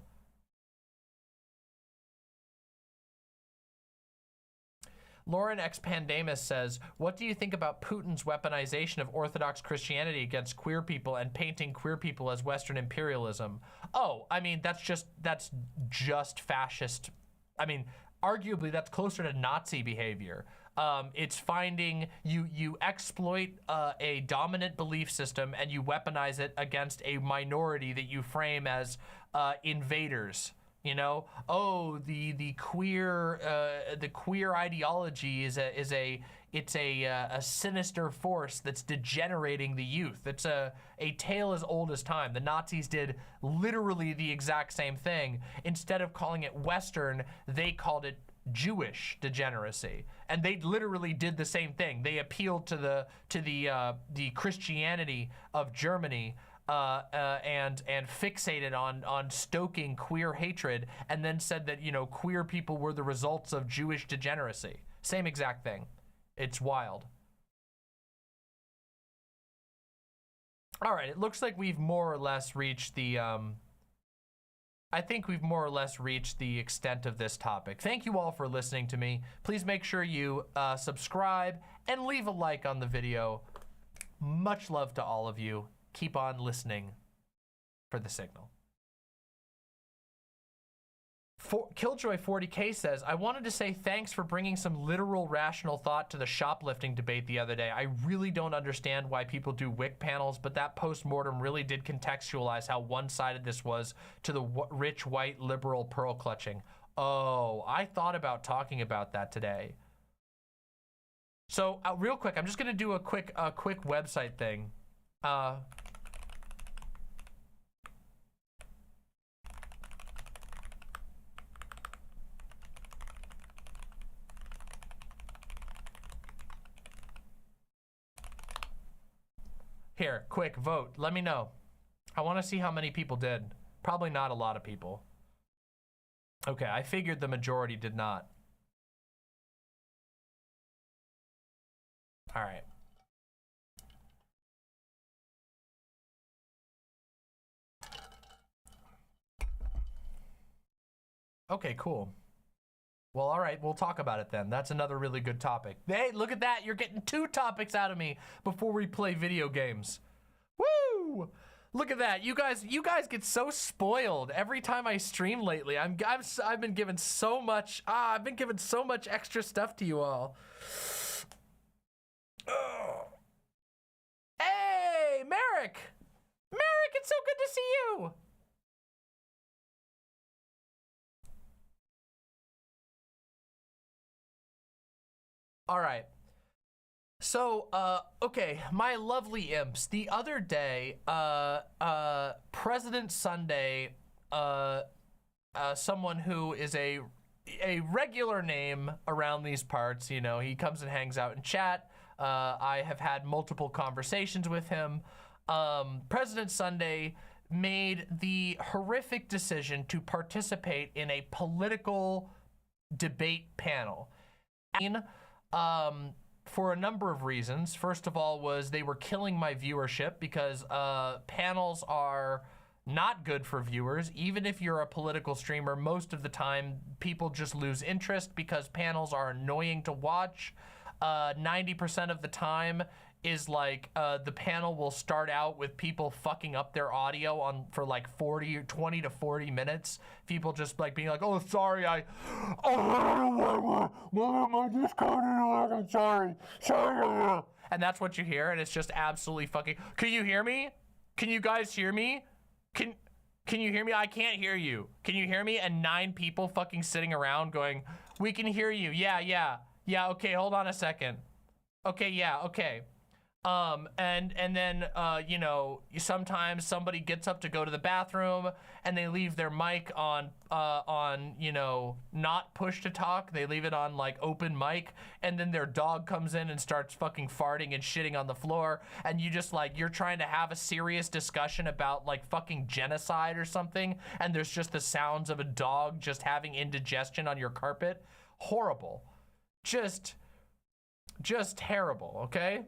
Lauren X. Pandamus says, what do you think about Putin's weaponization of Orthodox Christianity against queer people and painting queer people as Western imperialism? Oh, I mean, that's just fascist. I mean, arguably that's closer to Nazi behavior. It's finding, you exploit a dominant belief system and you weaponize it against a minority that you frame as invaders. You know, oh, the queer ideology is a sinister force that's degenerating the youth. It's a tale as old as time. The Nazis did literally the exact same thing. Instead of calling it Western, they called it Jewish degeneracy, and they literally did the same thing. They appealed to the Christianity of Germany. And fixated on stoking queer hatred, and then said that, you know, queer people were the results of Jewish degeneracy. Same exact thing. It's wild. All right, it looks like we've more or less reached the, I think we've more or less reached the extent of this topic. Thank you all for listening to me. Please make sure you subscribe and leave a like on the video. Much love to all of you. Keep on listening for the signal. Killjoy 40K says, I wanted to say thanks for bringing some literal rational thought to the shoplifting debate the other day. I really don't understand why people do Wick panels, but that post-mortem really did contextualize how one-sided this was to the rich, white, liberal pearl clutching. Oh, I thought about talking about that today. So real quick, I'm just gonna do a quick website thing. Here, quick, vote. Let me know. I want to see how many people did. Probably not a lot of people. Okay, I figured the majority did not. All right. Okay, cool. Well, all right, we'll talk about it then. That's another really good topic. Hey, look at that. You're getting 2 topics out of me before we play video games. Woo! Look at that. You guys get so spoiled every time I stream lately. I've been given so much extra stuff to you all. Oh. Hey, Merrick! Merrick, it's so good to see you! All right. So, okay, my lovely imps. The other day, President Sunday, someone who is a regular name around these parts, you know, he comes and hangs out in chat. I have had multiple conversations with him. President Sunday made the horrific decision to participate in a political debate panel. For a number of reasons. First of all was they were killing my viewership because panels are not good for viewers. Even if you're a political streamer, most of the time people just lose interest because panels are annoying to watch. 90% of the time is like the panel will start out with people fucking up their audio for like 20 to 40 minutes. People just like being like, oh, sorry, my Discord, I'm sorry. And that's what you hear, and it's just absolutely fucking, can you hear me? Can you guys hear me? Can you hear me? I can't hear you. Can you hear me? And 9 people fucking sitting around going, we can hear you. Yeah, okay, hold on a second. Okay, yeah, okay. And then, you know, sometimes somebody gets up to go to the bathroom and they leave their mic on, you know, not push to talk. They leave it on like open mic, and then their dog comes in and starts fucking farting and shitting on the floor. And you just like, you're trying to have a serious discussion about like fucking genocide or something. And there's just the sounds of a dog just having indigestion on your carpet. Horrible. Just terrible. Okay.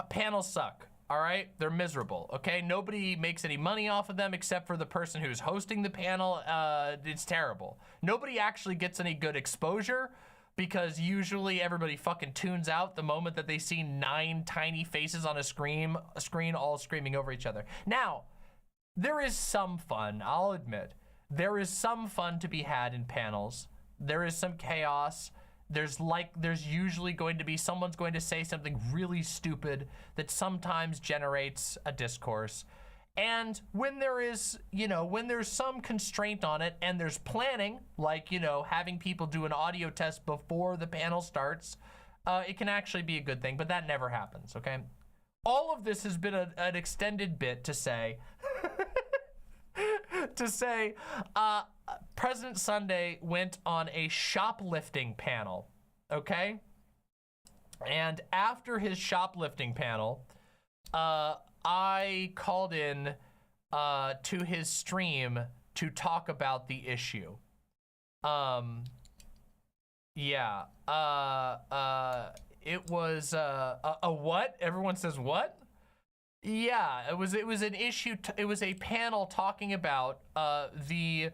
Panels suck, all right? They're miserable, okay? Nobody makes any money off of them except for the person who's hosting the panel. It's terrible. Nobody actually gets any good exposure because usually everybody fucking tunes out the moment that they see 9 tiny faces on a screen all screaming over each other. Now, there is some fun, I'll admit. There is some fun to be had in panels. There is some chaos. There's usually going to be someone's going to say something really stupid that sometimes generates a discourse. And when there is, you know, when there's some constraint on it and there's planning, like, you know, having people do an audio test before the panel starts, it can actually be a good thing, but that never happens, okay? All of this has been an extended bit to say, President Sunday went on a shoplifting panel, okay? And after his shoplifting panel, I called in to his stream to talk about the issue. Yeah, it was a what? Everyone says what? Yeah, it was an issue. It was a panel talking about the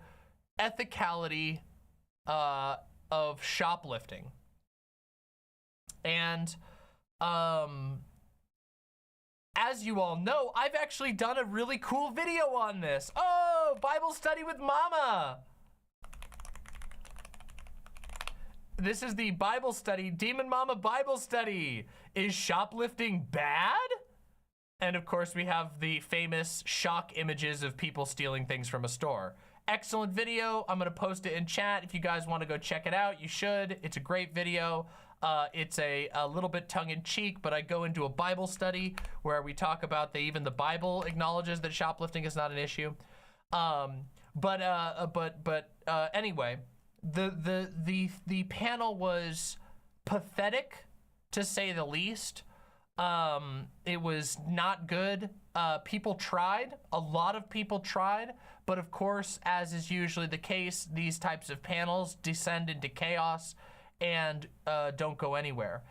ethicality of shoplifting, and as you all know, I've actually done a really cool video on this. Oh, Bible study with Mama. This is the Bible study, Demon Mama Bible study. Is shoplifting bad? And of course, we have the famous shock images of people stealing things from a store. Excellent video. I'm gonna post it in chat. If you guys wanna go check it out, you should. It's a great video. It's a little bit tongue-in-cheek, but I go into a Bible study where we talk about even the Bible acknowledges that shoplifting is not an issue. Anyway, the panel was pathetic, to say the least. It was not good. People tried. A lot of people tried. But of course, as is usually the case, these types of panels descend into chaos and don't go anywhere.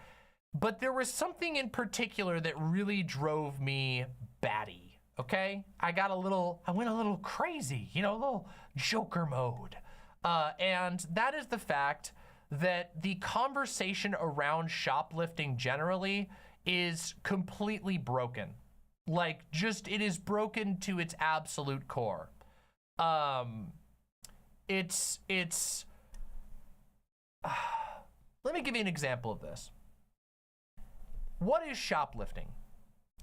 But there was something in particular that really drove me batty, okay? I went a little crazy, you know, a little Joker mode. And that is the fact that the conversation around shoplifting generally is completely broken. Like, just, it is broken to its absolute core. Let me give you an example of this. What is shoplifting?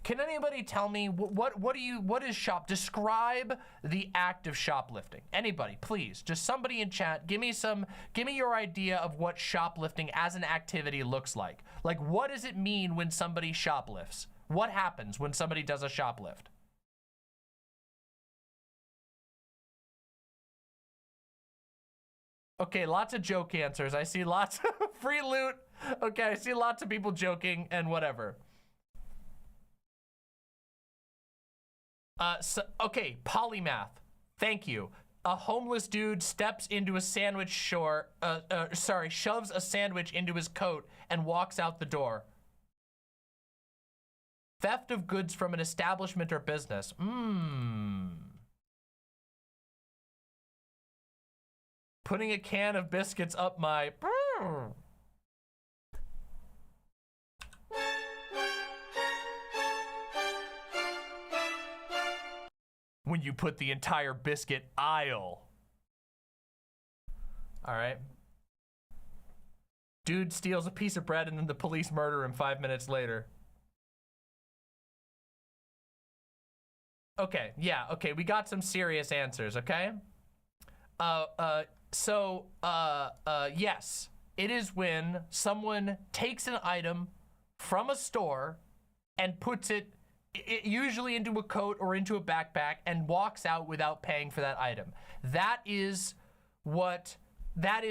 Can anybody tell me what is describe the act of shoplifting? Anybody, please, just somebody in chat, give me your idea of what shoplifting as an activity looks like. Like, what does it mean when somebody shoplifts? What happens when somebody does a shoplift? Okay, lots of joke answers. I see lots of free loot. Okay, I see lots of people joking and whatever. Okay, polymath. Thank you. A homeless dude steps into a sandwich shoves a sandwich into his coat and walks out the door. Theft of goods from an establishment or business. Putting a can of biscuits up my... When you put the entire biscuit aisle. All right. Dude steals a piece of bread and then the police murder him 5 minutes later. Okay, yeah, okay, we got some serious answers, okay? Yes, it is when someone takes an item from a store and puts it usually into a coat or into a backpack and walks out without paying for that item. That is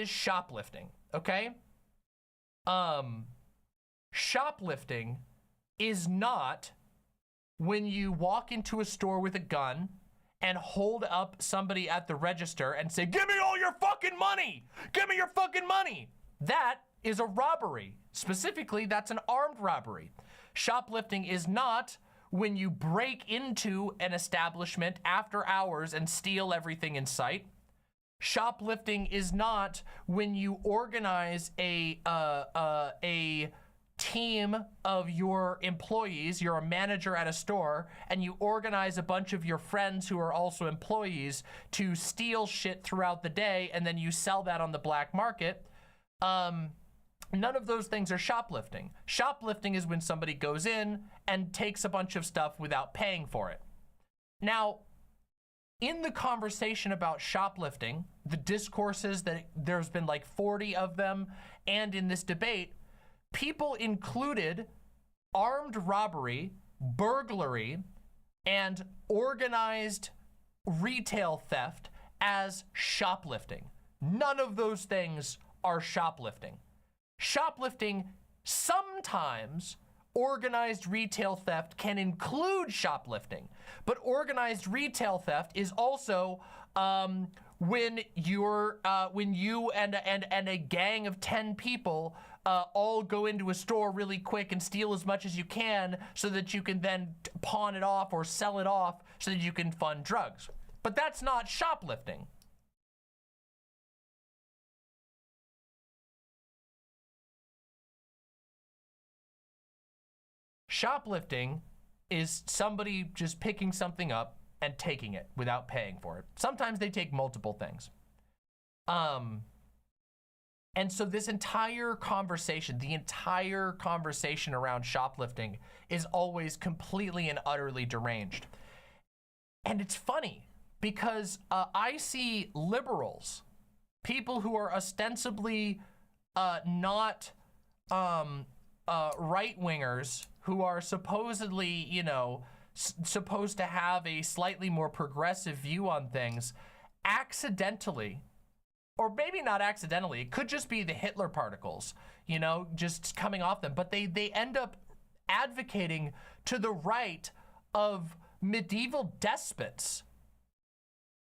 shoplifting, okay? Shoplifting is not when you walk into a store with a gun and hold up somebody at the register and say, "Give me all your fucking money! Give me your fucking money!" That is a robbery. Specifically, that's an armed robbery. Shoplifting is not when you break into an establishment after hours and steal everything in sight. Shoplifting is not when you organize a team of your employees, you're a manager at a store, and you organize a bunch of your friends who are also employees to steal shit throughout the day, and then you sell that on the black market. None of those things are shoplifting. Shoplifting is when somebody goes in and takes a bunch of stuff without paying for it. Now, in the conversation about shoplifting, the discourses that there's been like 40 of them, and in this debate, people included armed robbery, burglary, and organized retail theft as shoplifting. None of those things are shoplifting. Shoplifting, sometimes organized retail theft can include shoplifting, but organized retail theft is also when you and a gang of 10 people all go into a store really quick and steal as much as you can so that you can then pawn it off or sell it off so that you can fund drugs. But that's not shoplifting. Shoplifting is somebody just picking something up and taking it without paying for it. Sometimes they take multiple things. And so this entire conversation, the entire conversation around shoplifting is always completely and utterly deranged. And it's funny because I see liberals, people who are ostensibly not right-wingers, who are supposedly, you know, supposed to have a slightly more progressive view on things, accidentally, or maybe not accidentally, it could just be the Hitler particles, you know, just coming off them, but they end up advocating to the right of medieval despots.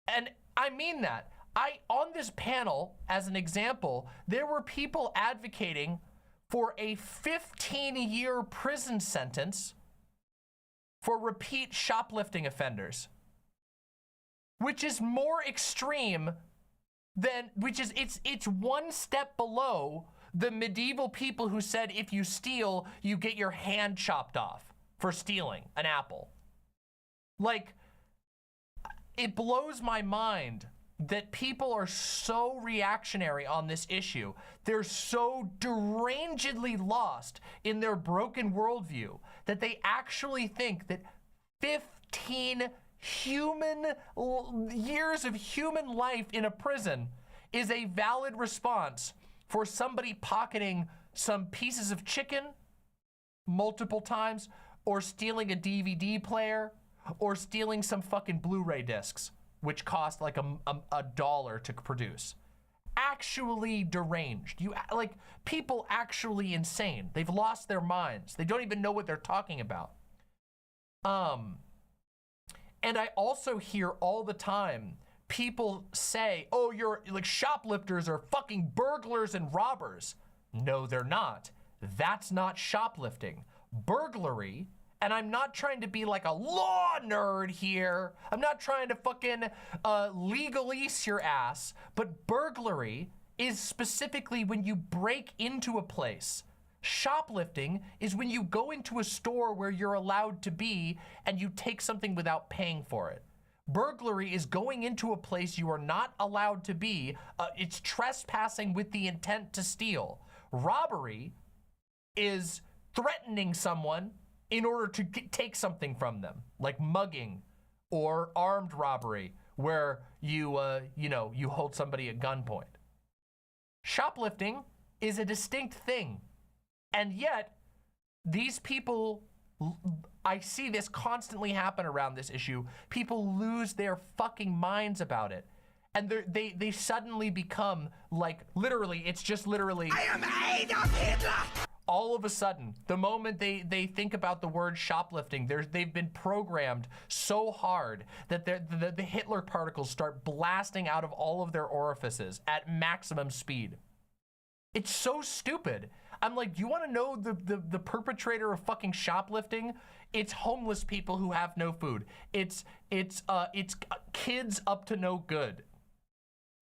And I mean that. On this panel, as an example, there were people advocating for a 15-year prison sentence for repeat shoplifting offenders, which is more extreme than, it's one step below the medieval people who said if you steal, you get your hand chopped off for stealing an apple. Like, it blows my mind that people are so reactionary on this issue. They're so derangedly lost in their broken worldview that they actually think that 15 years of human life in a prison is a valid response for somebody pocketing some pieces of chicken multiple times, or stealing a DVD player, or stealing some fucking Blu-ray discs, which cost like $1 to produce. Actually deranged. People actually insane. They've lost their minds. They don't even know what they're talking about. And I also hear all the time people say, oh, you're like, shoplifters are fucking burglars and robbers. No, they're not. That's not shoplifting. Burglary, and I'm not trying to be like a law nerd here. I'm not trying to fucking legalese your ass, but burglary is specifically when you break into a place. Shoplifting is when you go into a store where you're allowed to be and you take something without paying for it. Burglary is going into a place you are not allowed to be. It's trespassing with the intent to steal. Robbery is threatening someone in order to take something from them, like mugging or armed robbery, where you hold somebody at gunpoint. Shoplifting is a distinct thing. And yet, these people, I see this constantly happen around this issue. People lose their fucking minds about it. And they suddenly become like, literally, it's just literally, I am Adolf Hitler! All of a sudden, the moment they think about the word shoplifting, they've been programmed so hard that the Hitler particles start blasting out of all of their orifices at maximum speed. It's so stupid. I'm like, do you want to know the perpetrator of fucking shoplifting? It's homeless people who have no food. It's kids up to no good,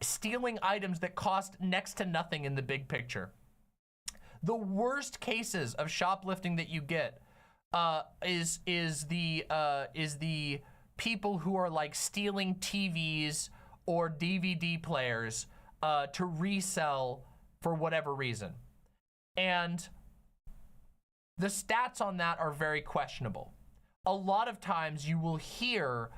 stealing items that cost next to nothing in the big picture. The worst cases of shoplifting that you get is the people who are like stealing TVs or DVD players to resell for whatever reason. And the stats on that are very questionable. A lot of times you will hear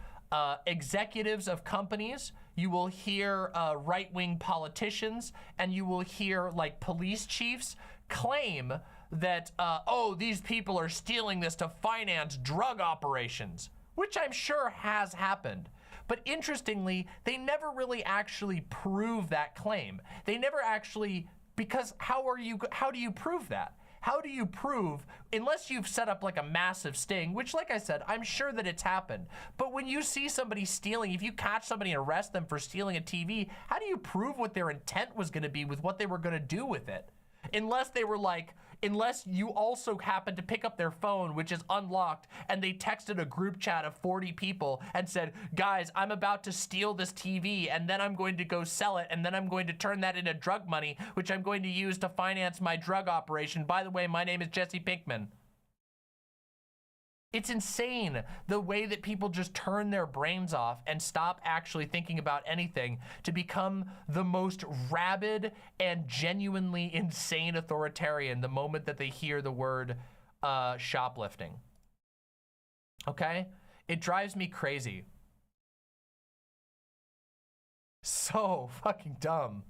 executives of companies, you will hear right-wing politicians, and you will hear like police chiefs claim that, oh, these people are stealing this to finance drug operations, which I'm sure has happened. But interestingly, they never really actually prove that claim. They never actually, because how do you prove that? How do you prove, unless you've set up like a massive sting, which like I said, I'm sure that it's happened. But when you see somebody stealing, if you catch somebody and arrest them for stealing a TV, how do you prove what their intent was gonna be with what they were gonna do with it? Unless they were like, unless you also happened to pick up their phone, which is unlocked, and they texted a group chat of 40 people and said, guys, I'm about to steal this TV, and then I'm going to go sell it, and then I'm going to turn that into drug money, which I'm going to use to finance my drug operation. By the way, my name is Jesse Pinkman. It's insane the way that people just turn their brains off and stop actually thinking about anything to become the most rabid and genuinely insane authoritarian the moment that they hear the word shoplifting. Okay? It drives me crazy. So fucking dumb.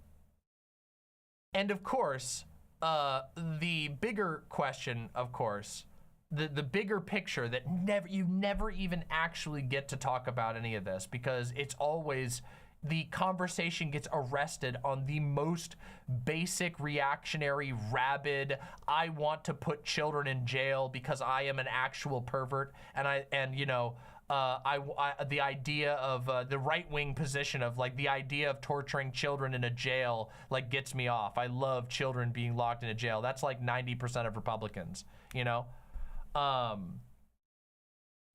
And of course, the bigger question, of course, the bigger picture that you never even actually get to talk about any of this, because it's always the conversation gets arrested on the most basic, reactionary, rabid, I want to put children in jail because I am an actual pervert, and you know, the idea of the right-wing position of like the idea of torturing children in a jail like gets me off. I love children being locked in a jail. That's like 90% of Republicans, you know?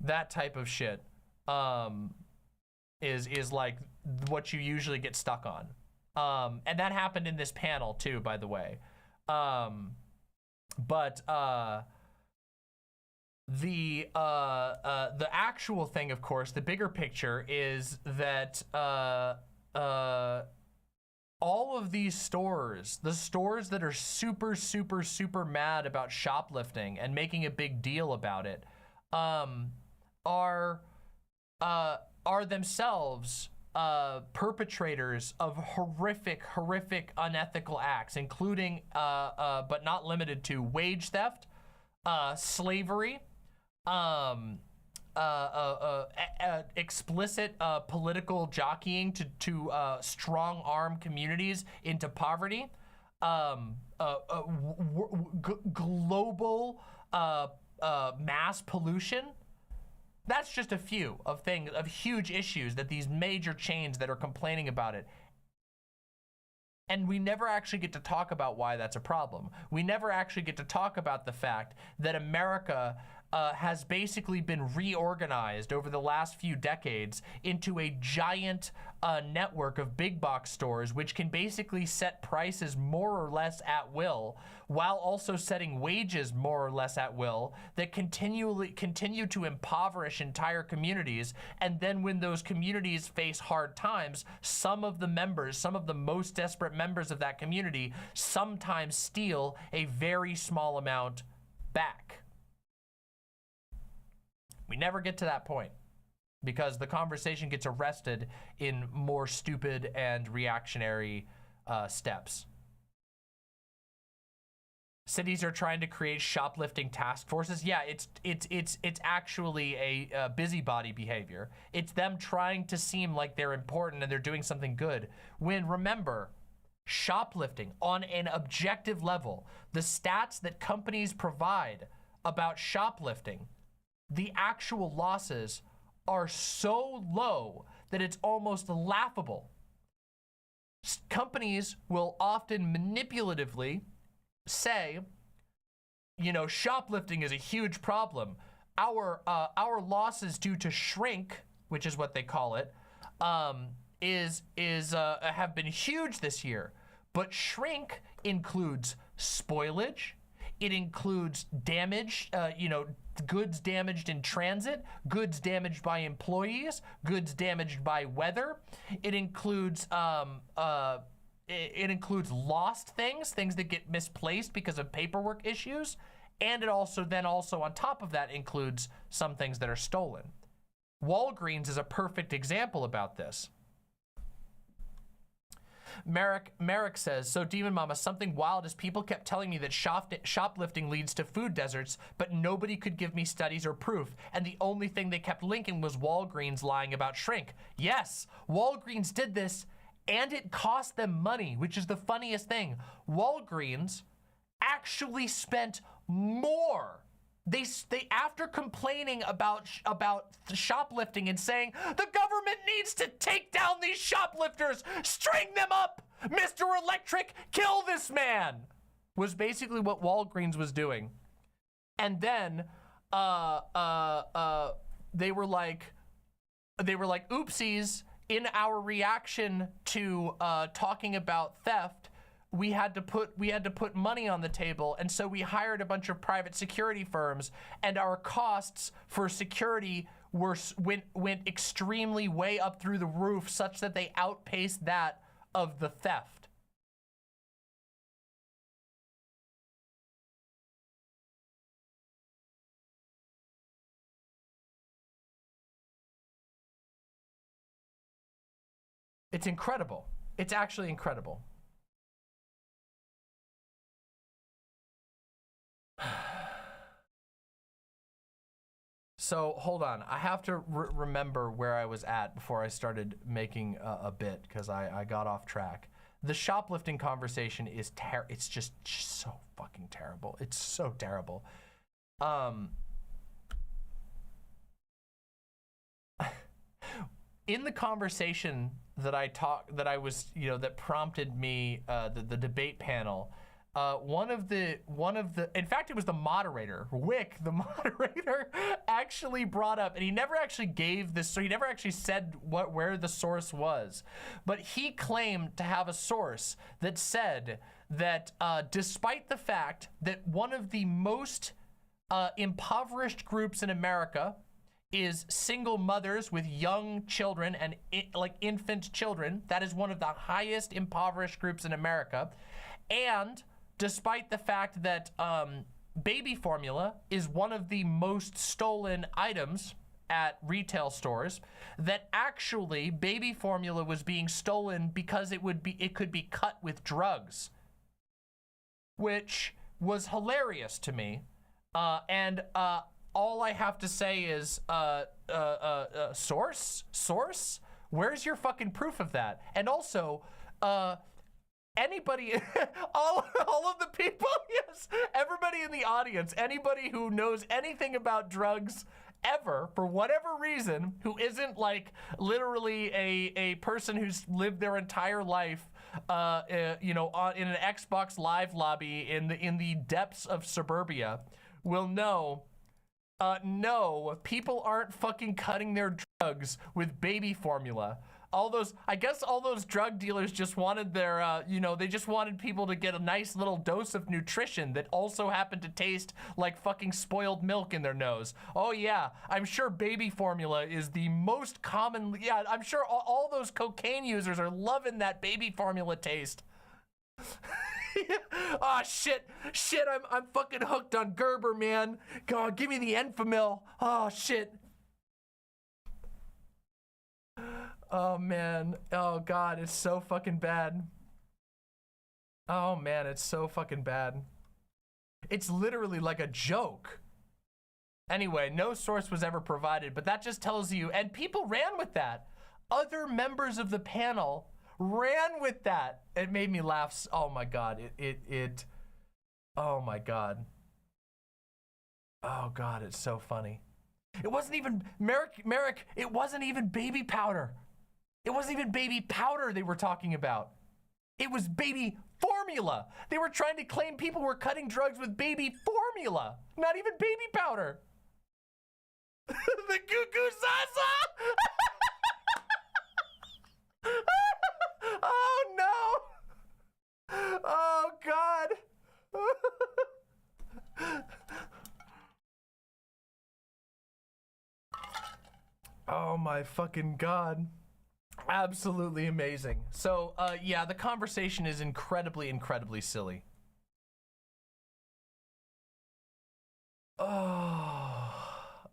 That type of shit is like what you usually get stuck on. And that happened in this panel too, by the way. The actual thing, of course, the bigger picture is that all of these stores, the stores that are super, super, super mad about shoplifting and making a big deal about it, are themselves perpetrators of horrific, unethical acts, including, but not limited to, wage theft, slavery, explicit political jockeying to strong arm communities into poverty, global mass pollution. That's just a few of things, of huge issues that these major chains that are complaining about it. And we never actually get to talk about why that's a problem. We never actually get to talk about the fact that America has basically been reorganized over the last few decades into a giant network of big box stores, which can basically set prices more or less at will, while also setting wages more or less at will, that continue to impoverish entire communities. And then when those communities face hard times, some of the members, some of the most desperate members of that community, sometimes steal a very small amount back. We never get to that point because the conversation gets arrested in more stupid and reactionary steps. Cities are trying to create shoplifting task forces. Yeah, it's actually a busybody behavior. It's them trying to seem like they're important and they're doing something good. When, remember, shoplifting on an objective level, the stats that companies provide about shoplifting, the actual losses are so low that it's almost laughable. Companies will often manipulatively say, you know, shoplifting is a huge problem. Our losses due to shrink, which is what they call it, have been huge this year. But shrink includes spoilage. It includes damage, goods damaged in transit, goods damaged by employees, goods damaged by weather. It includes lost things that get misplaced because of paperwork issues, and it also on top of that includes some things that are stolen. Walgreens is a perfect example about this. Merrick says, so Demon Mama, something wild is people kept telling me that shoplifting leads to food deserts, but nobody could give me studies or proof. And the only thing they kept linking was Walgreens lying about shrink. Yes, Walgreens did this and it cost them money, which is the funniest thing. Walgreens actually spent more. They after complaining about shoplifting and saying the government needs to take down these shoplifters, string them up, Mr. Electric, kill this man, was basically what Walgreens was doing. And then they were like oopsies. In our reaction to talking about theft, we had to put money on the table, and so we hired a bunch of private security firms, and our costs for security went extremely way up through the roof, such that they outpaced that of the theft. It's incredible. It's actually incredible. So hold on, I have to remember where I was at before I started making a bit, because I got off track. The shoplifting conversation is it's just so fucking terrible. It's so terrible. In the conversation that prompted me, the debate panel, one of the, in fact, it was the moderator, Wick, the moderator, actually brought up, and he never actually gave this, so he never actually said where the source was, but he claimed to have a source that said that despite the fact that one of the most impoverished groups in America is single mothers with young children and like infant children, that is one of the highest impoverished groups in America, and despite the fact that baby formula is one of the most stolen items at retail stores, that actually baby formula was being stolen because it could be cut with drugs, which was hilarious to me. And all I have to say is, source? Where's your fucking proof of that? And also, anybody, all of the people, yes, everybody in the audience, anybody who knows anything about drugs ever, for whatever reason, who isn't like literally a person who's lived their entire life, you know, in an Xbox Live lobby in the depths of suburbia, will know, no, people aren't fucking cutting their drugs with baby formula. I guess all those drug dealers just wanted their, you know, they just wanted people to get a nice little dose of nutrition that also happened to taste like fucking spoiled milk in their nose. Oh yeah, I'm sure baby formula is the most common, yeah, I'm sure all those cocaine users are loving that baby formula taste. Oh shit, I'm fucking hooked on Gerber, man. God, give me the Enfamil. Oh shit. Oh man, oh god, it's so fucking bad. Oh man, it's so fucking bad. It's literally like a joke. Anyway, no source was ever provided, but that just tells you, and people ran with that. Other members of the panel ran with that. It made me laugh. Oh my god, oh my god. Oh god, it's so funny. It wasn't even, Merrick, it wasn't even baby powder. It wasn't even baby powder they were talking about. It was baby formula. They were trying to claim people were cutting drugs with baby formula, not even baby powder. The Goo Goo Zaza! Oh no! Oh god! Oh my fucking god. Absolutely amazing. So, yeah, the conversation is incredibly silly. Oh,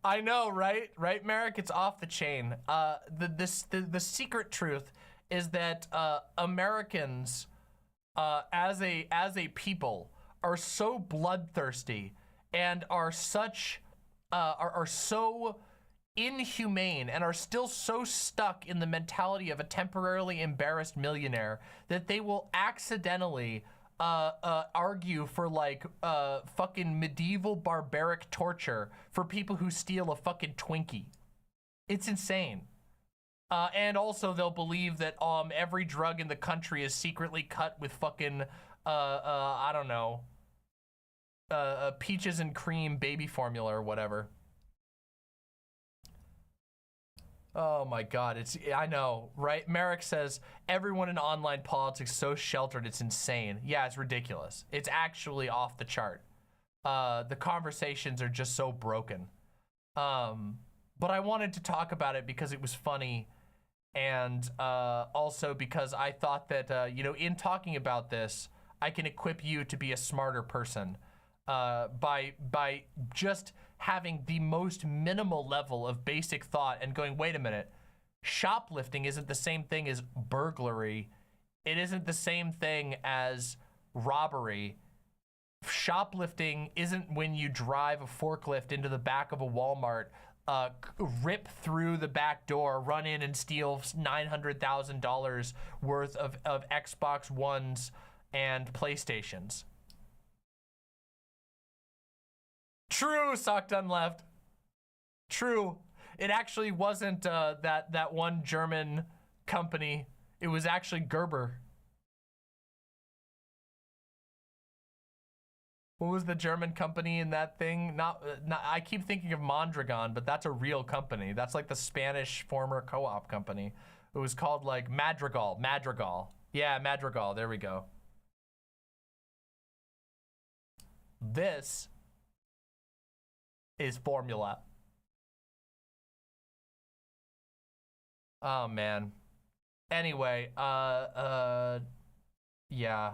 I know, right? Right, Merrick? It's off the chain. The secret truth is that Americans, as a people, are so bloodthirsty and are such, are so inhumane and are still so stuck in the mentality of a temporarily embarrassed millionaire that they will accidentally argue for like fucking medieval barbaric torture for people who steal a fucking Twinkie. It's insane. And also they'll believe that every drug in the country is secretly cut with fucking I don't know, peaches and cream baby formula or whatever. Oh my god, I know, right? Merrick says, everyone in online politics so sheltered, it's insane. Yeah, it's ridiculous. It's actually off the chart. The conversations are just so broken. But I wanted to talk about it because it was funny, and also because I thought that, you know, in talking about this, I can equip you to be a smarter person by just having the most minimal level of basic thought and going, wait a minute, shoplifting isn't the same thing as burglary. It isn't the same thing as robbery. Shoplifting isn't when you drive a forklift into the back of a Walmart rip through the back door, run in and steal $900,000 worth of Xbox Ones and PlayStations. True, Sock Done Left. True. It actually wasn't that one German company. It was actually Gerber. What was the German company in that thing? Not I keep thinking of Mondragon, but that's a real company. That's like the Spanish former co-op company. It was called like Madrigal. Madrigal. Yeah, Madrigal. There we go. This is Formula. Oh man. Anyway, yeah,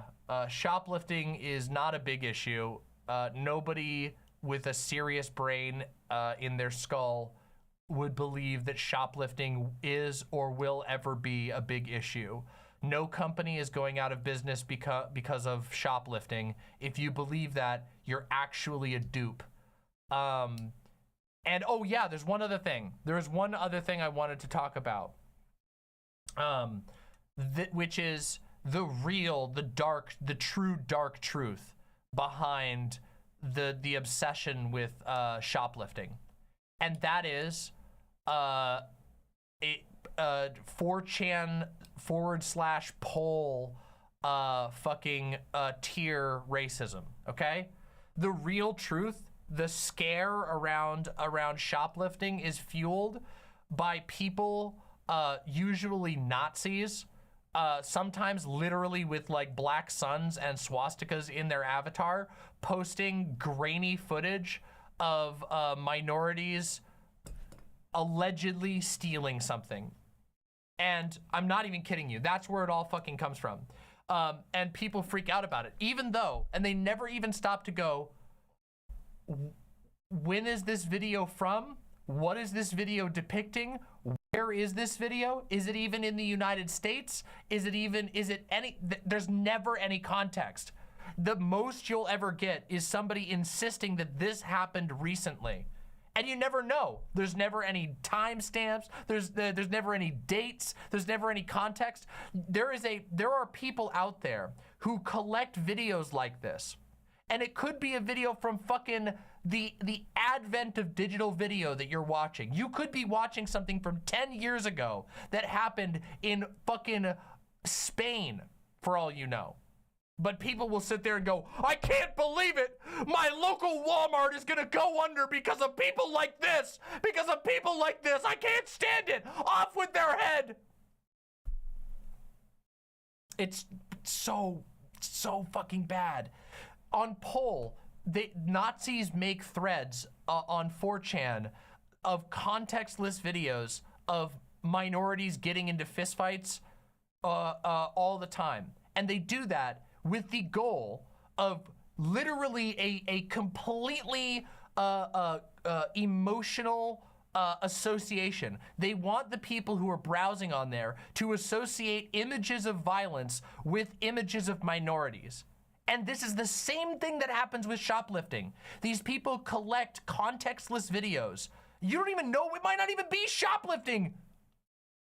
shoplifting is not a big issue. Nobody with a serious brain in their skull would believe that shoplifting is or will ever be a big issue. No company is going out of business because of shoplifting. If you believe that, you're actually a dupe. And oh yeah, there's one other thing. There's one other thing I wanted to talk about. Which is the real, the true dark truth behind the obsession with shoplifting. And that is 4chan /poll fucking tier racism, okay? The real truth, the scare around shoplifting is fueled by people, usually Nazis, sometimes literally with like black suns and swastikas in their avatar, posting grainy footage of minorities allegedly stealing something. And I'm not even kidding you. That's where it all fucking comes from. And people freak out about it, even though, and they never even stop to go, when is this video from? What is this video depicting? Where is this video? Is it even in the United States? Is it any, there's never any context. The most you'll ever get is somebody insisting that this happened recently. And you never know. There's never any timestamps. There's never any dates. There's never any context. There are people out there who collect videos like this. And it could be a video from fucking the advent of digital video that you're watching. You could be watching something from 10 years ago that happened in fucking Spain, for all you know. But people will sit there and go, I can't believe it. My local Walmart is gonna go under because of people like this. Because of people like this. I can't stand it. Off with their head. It's so fucking bad. On poll, Nazis make threads on 4chan of contextless videos of minorities getting into fistfights all the time. And they do that with the goal of literally a completely emotional association. They want the people who are browsing on there to associate images of violence with images of minorities. And this is the same thing that happens with shoplifting. These people collect contextless videos. You don't even know, it might not even be shoplifting.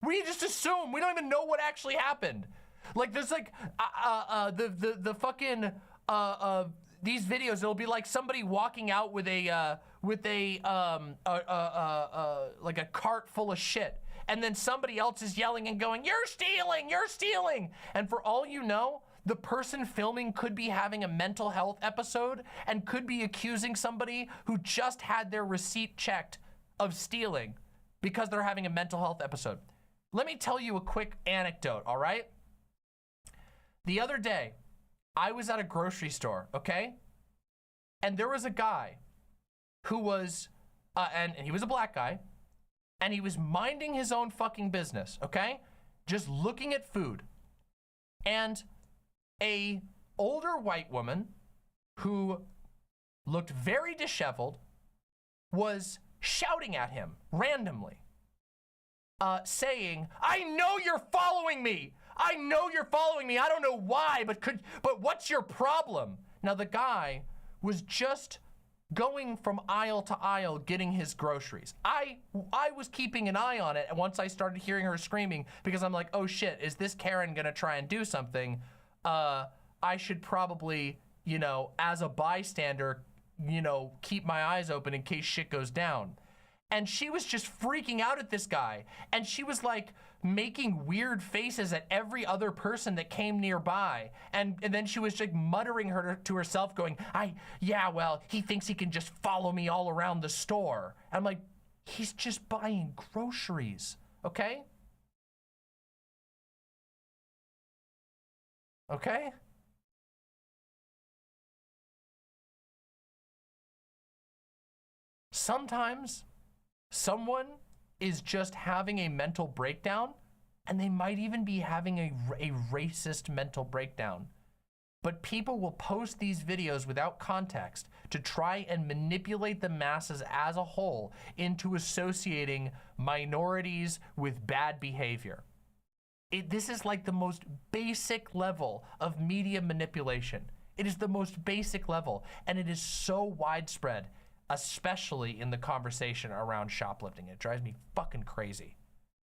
We just assume, we don't even know what actually happened. Like there's like the fucking these videos, it'll be like somebody walking out with a like a cart full of shit, and then somebody else is yelling and going, "You're stealing, you're stealing!" And for all you know, the person filming could be having a mental health episode and could be accusing somebody who just had their receipt checked of stealing because they're having a mental health episode. Let me tell you a quick anecdote, all right? The other day, I was at a grocery store, okay? And there was a guy who was, and he was a black guy, and he was minding his own fucking business, okay? Just looking at food. And a older white woman who looked very disheveled was shouting at him randomly, saying, "I know you're following me. I know you're following me. I don't know why, but what's your problem?" Now the guy was just going from aisle to aisle getting his groceries. I was keeping an eye on it, and once I started hearing her screaming, because I'm like, oh shit, is this Karen gonna try and do something? I should probably, you know, as a bystander, you know, keep my eyes open in case shit goes down. And she was just freaking out at this guy. And she was like making weird faces at every other person that came nearby. And then she was like muttering to herself going, yeah, well, he thinks he can just follow me all around the store. And I'm like, he's just buying groceries, okay? Okay? Sometimes someone is just having a mental breakdown, and they might even be having a racist mental breakdown. But people will post these videos without context to try and manipulate the masses as a whole into associating minorities with bad behavior. This is like the most basic level of media manipulation. It is the most basic level, and it is so widespread, especially in the conversation around shoplifting. It drives me fucking crazy.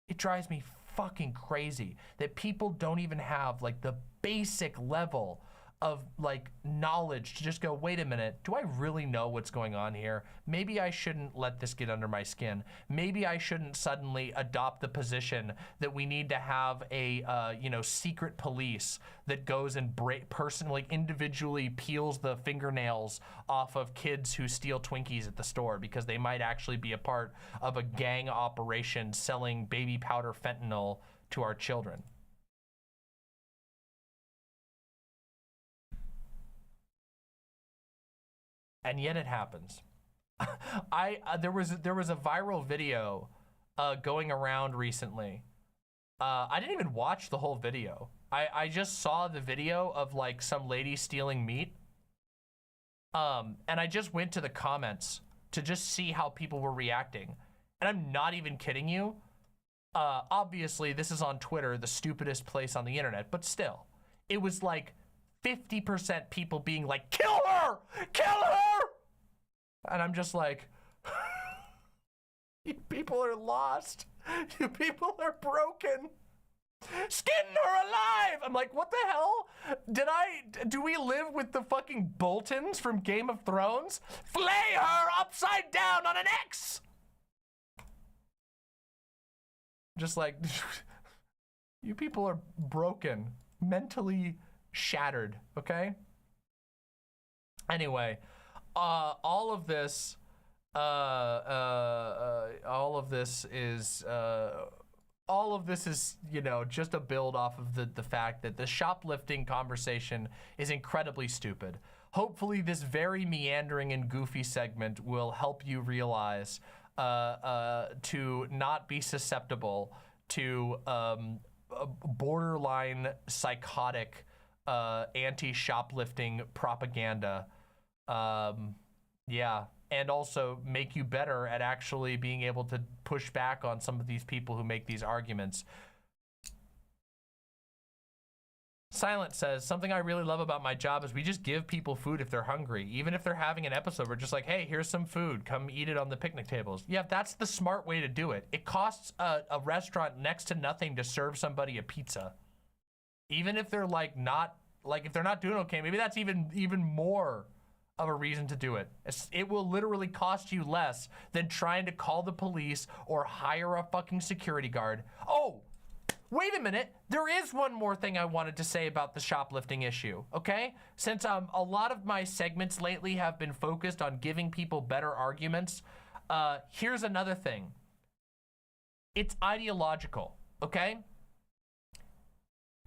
It drives me fucking crazy that people don't even have like the basic level of like knowledge to just go, wait a minute, do I really know what's going on here? Maybe I shouldn't let this get under my skin. Maybe I shouldn't suddenly adopt the position that we need to have a you know, secret police that goes and personally, individually peels the fingernails off of kids who steal Twinkies at the store because they might actually be a part of a gang operation selling baby powder fentanyl to our children. And yet it happens. There was a viral video going around recently. I didn't even watch the whole video. I just saw the video of like some lady stealing meat. And I just went to the comments to just see how people were reacting. And I'm not even kidding you. Obviously, this is on Twitter, the stupidest place on the internet, but still, it was like 50% people being like, kill her! Kill her! And I'm just like, you people are lost. You people are broken. Skin her alive! I'm like, what the hell? Do we live with the fucking Boltons from Game of Thrones? Flay her upside down on an X! Just like, you people are broken, mentally shattered, okay? Anyway, all of this is, you know, just a build off of the fact that the shoplifting conversation is incredibly stupid. Hopefully this very meandering and goofy segment will help you realize to not be susceptible to borderline psychotic anti-shoplifting propaganda. Yeah, and also make you better at actually being able to push back on some of these people who make these arguments. Silent says, something I really love about my job is we just give people food if they're hungry. Even if they're having an episode, we're just like, hey, here's some food. Come eat it on the picnic tables. Yeah, that's the smart way to do it. It costs a restaurant next to nothing to serve somebody a pizza. Even if they're like not, like if they're not doing okay, maybe that's even more of a reason to do it. It will literally cost you less than trying to call the police or hire a fucking security guard. Oh, wait a minute. There is one more thing I wanted to say about the shoplifting issue, okay? Since a lot of my segments lately have been focused on giving people better arguments, here's another thing. It's ideological, okay?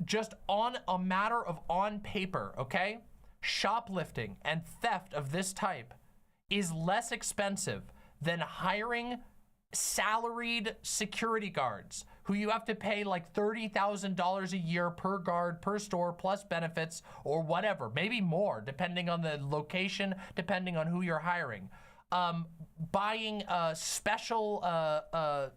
Just on a matter of on paper, okay? Shoplifting and theft of this type is less expensive than hiring salaried security guards who you have to pay like $30,000 a year per guard, per store, plus benefits or whatever, maybe more, depending on the location, depending on who you're hiring. buying special,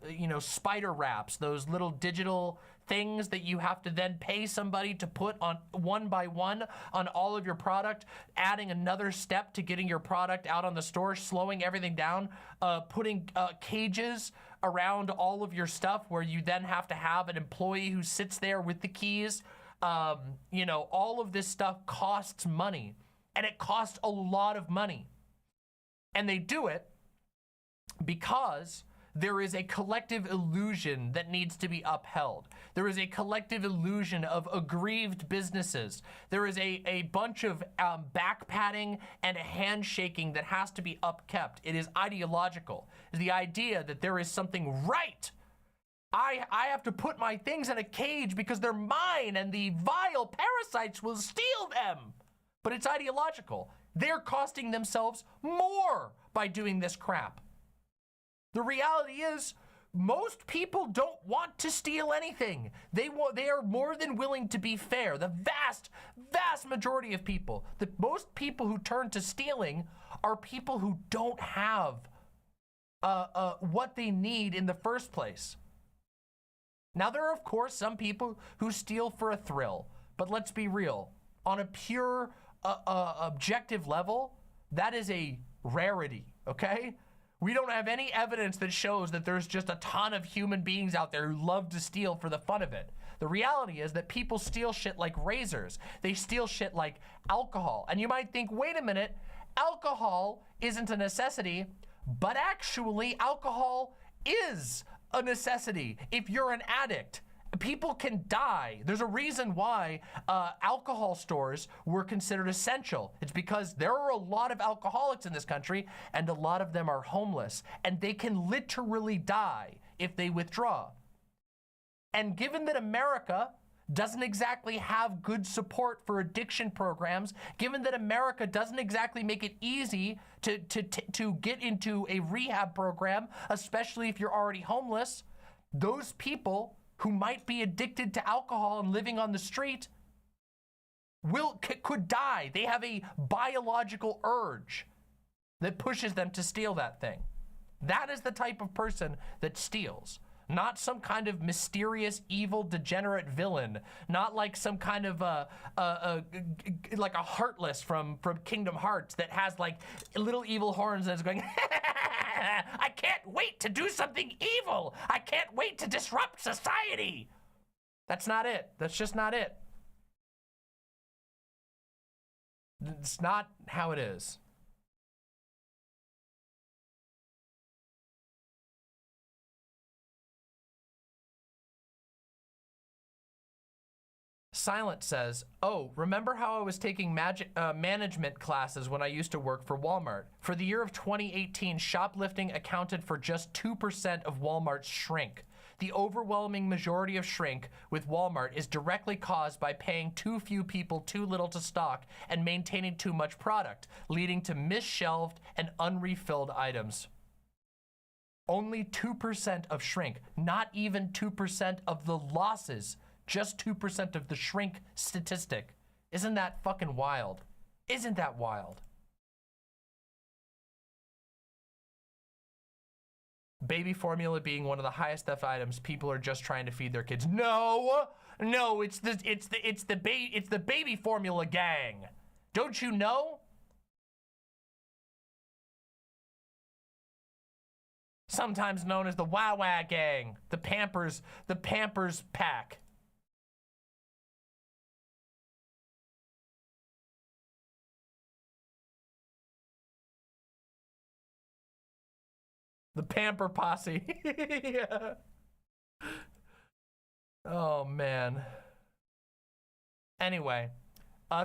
you know, spider wraps, those little digital things that you have to then pay somebody to put on one by one on all of your product, adding another step to getting your product out on the store, slowing everything down, putting cages around all of your stuff where you then have to have an employee who sits there with the keys. You know, all of this stuff costs money, and it costs a lot of money. And they do it because there is a collective illusion that needs to be upheld. There is a collective illusion of aggrieved businesses. There is a bunch of back patting and handshaking that has to be upkept. It is ideological. It's the idea that there is something right. I have to put my things in a cage because they're mine and the vile parasites will steal them. But it's ideological. They're costing themselves more by doing this crap. The reality is, most people don't want to steal anything. They are more than willing to be fair. The vast majority of people, most people who turn to stealing are people who don't have what they need in the first place. Now, there are, of course, some people who steal for a thrill, but let's be real. On a pure, objective level, that is a rarity, okay? We don't have any evidence that shows that there's just a ton of human beings out there who love to steal for the fun of it. The reality is that people steal shit like razors. They steal shit like alcohol. And you might think, wait a minute, alcohol isn't a necessity, but actually alcohol is a necessity. If you're an addict, people can die. There's a reason why alcohol stores were considered essential. It's because there are a lot of alcoholics in this country and a lot of them are homeless and they can literally die if they withdraw. And given that America doesn't exactly have good support for addiction programs, given that America doesn't exactly make it easy to get into a rehab program, especially if you're already homeless, those people who might be addicted to alcohol and living on the street could die. They have a biological urge that pushes them to steal that thing. That is the type of person that steals. Not some kind of mysterious, evil, degenerate villain. Not like some kind of like a Heartless from Kingdom Hearts that has like little evil horns and is going, I can't wait to do something evil. I can't wait to disrupt society. That's not it. That's just not it. It's not how it is. Silent says, oh, remember how I was taking management classes when I used to work for Walmart? For the year of 2018, shoplifting accounted for just 2% of Walmart's shrink. The overwhelming majority of shrink with Walmart is directly caused by paying too few people too little to stock and maintaining too much product, leading to misshelved and unrefilled items. Only 2% of shrink, not even 2% of the losses. Just 2% of the shrink statistic. Isn't that fucking wild? Isn't that wild? Baby formula being one of the highest theft items, people are just trying to feed their kids. No, it's the baby formula gang. Don't you know? Sometimes known as the Wawa gang, the Pampers pack. The Pamper Posse. Yeah. Oh, man. Anyway,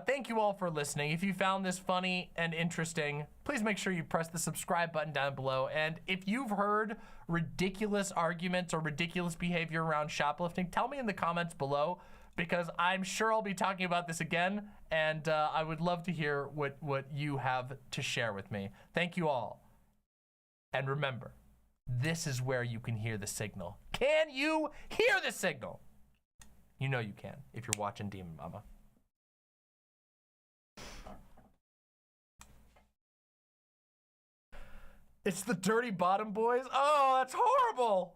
thank you all for listening. If you found this funny and interesting, please make sure you press the subscribe button down below. And if you've heard ridiculous arguments or ridiculous behavior around shoplifting, tell me in the comments below, because I'm sure I'll be talking about this again. And I would love to hear what you have to share with me. Thank you all. And remember, this is where you can hear the signal. Can you hear the signal? You know you can if you're watching Demon Mama. It's the Dirty Bottom Boys? Oh, that's horrible.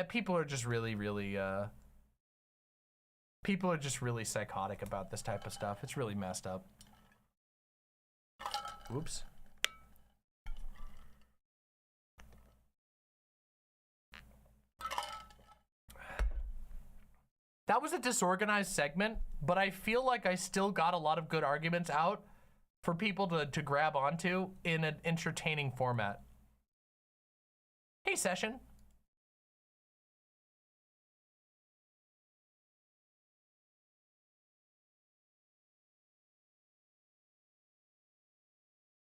People are just really, people are just really psychotic about this type of stuff. It's really messed up. Oops. That was a disorganized segment, but I feel like I still got a lot of good arguments out for people to grab onto in an entertaining format. Hey, Session.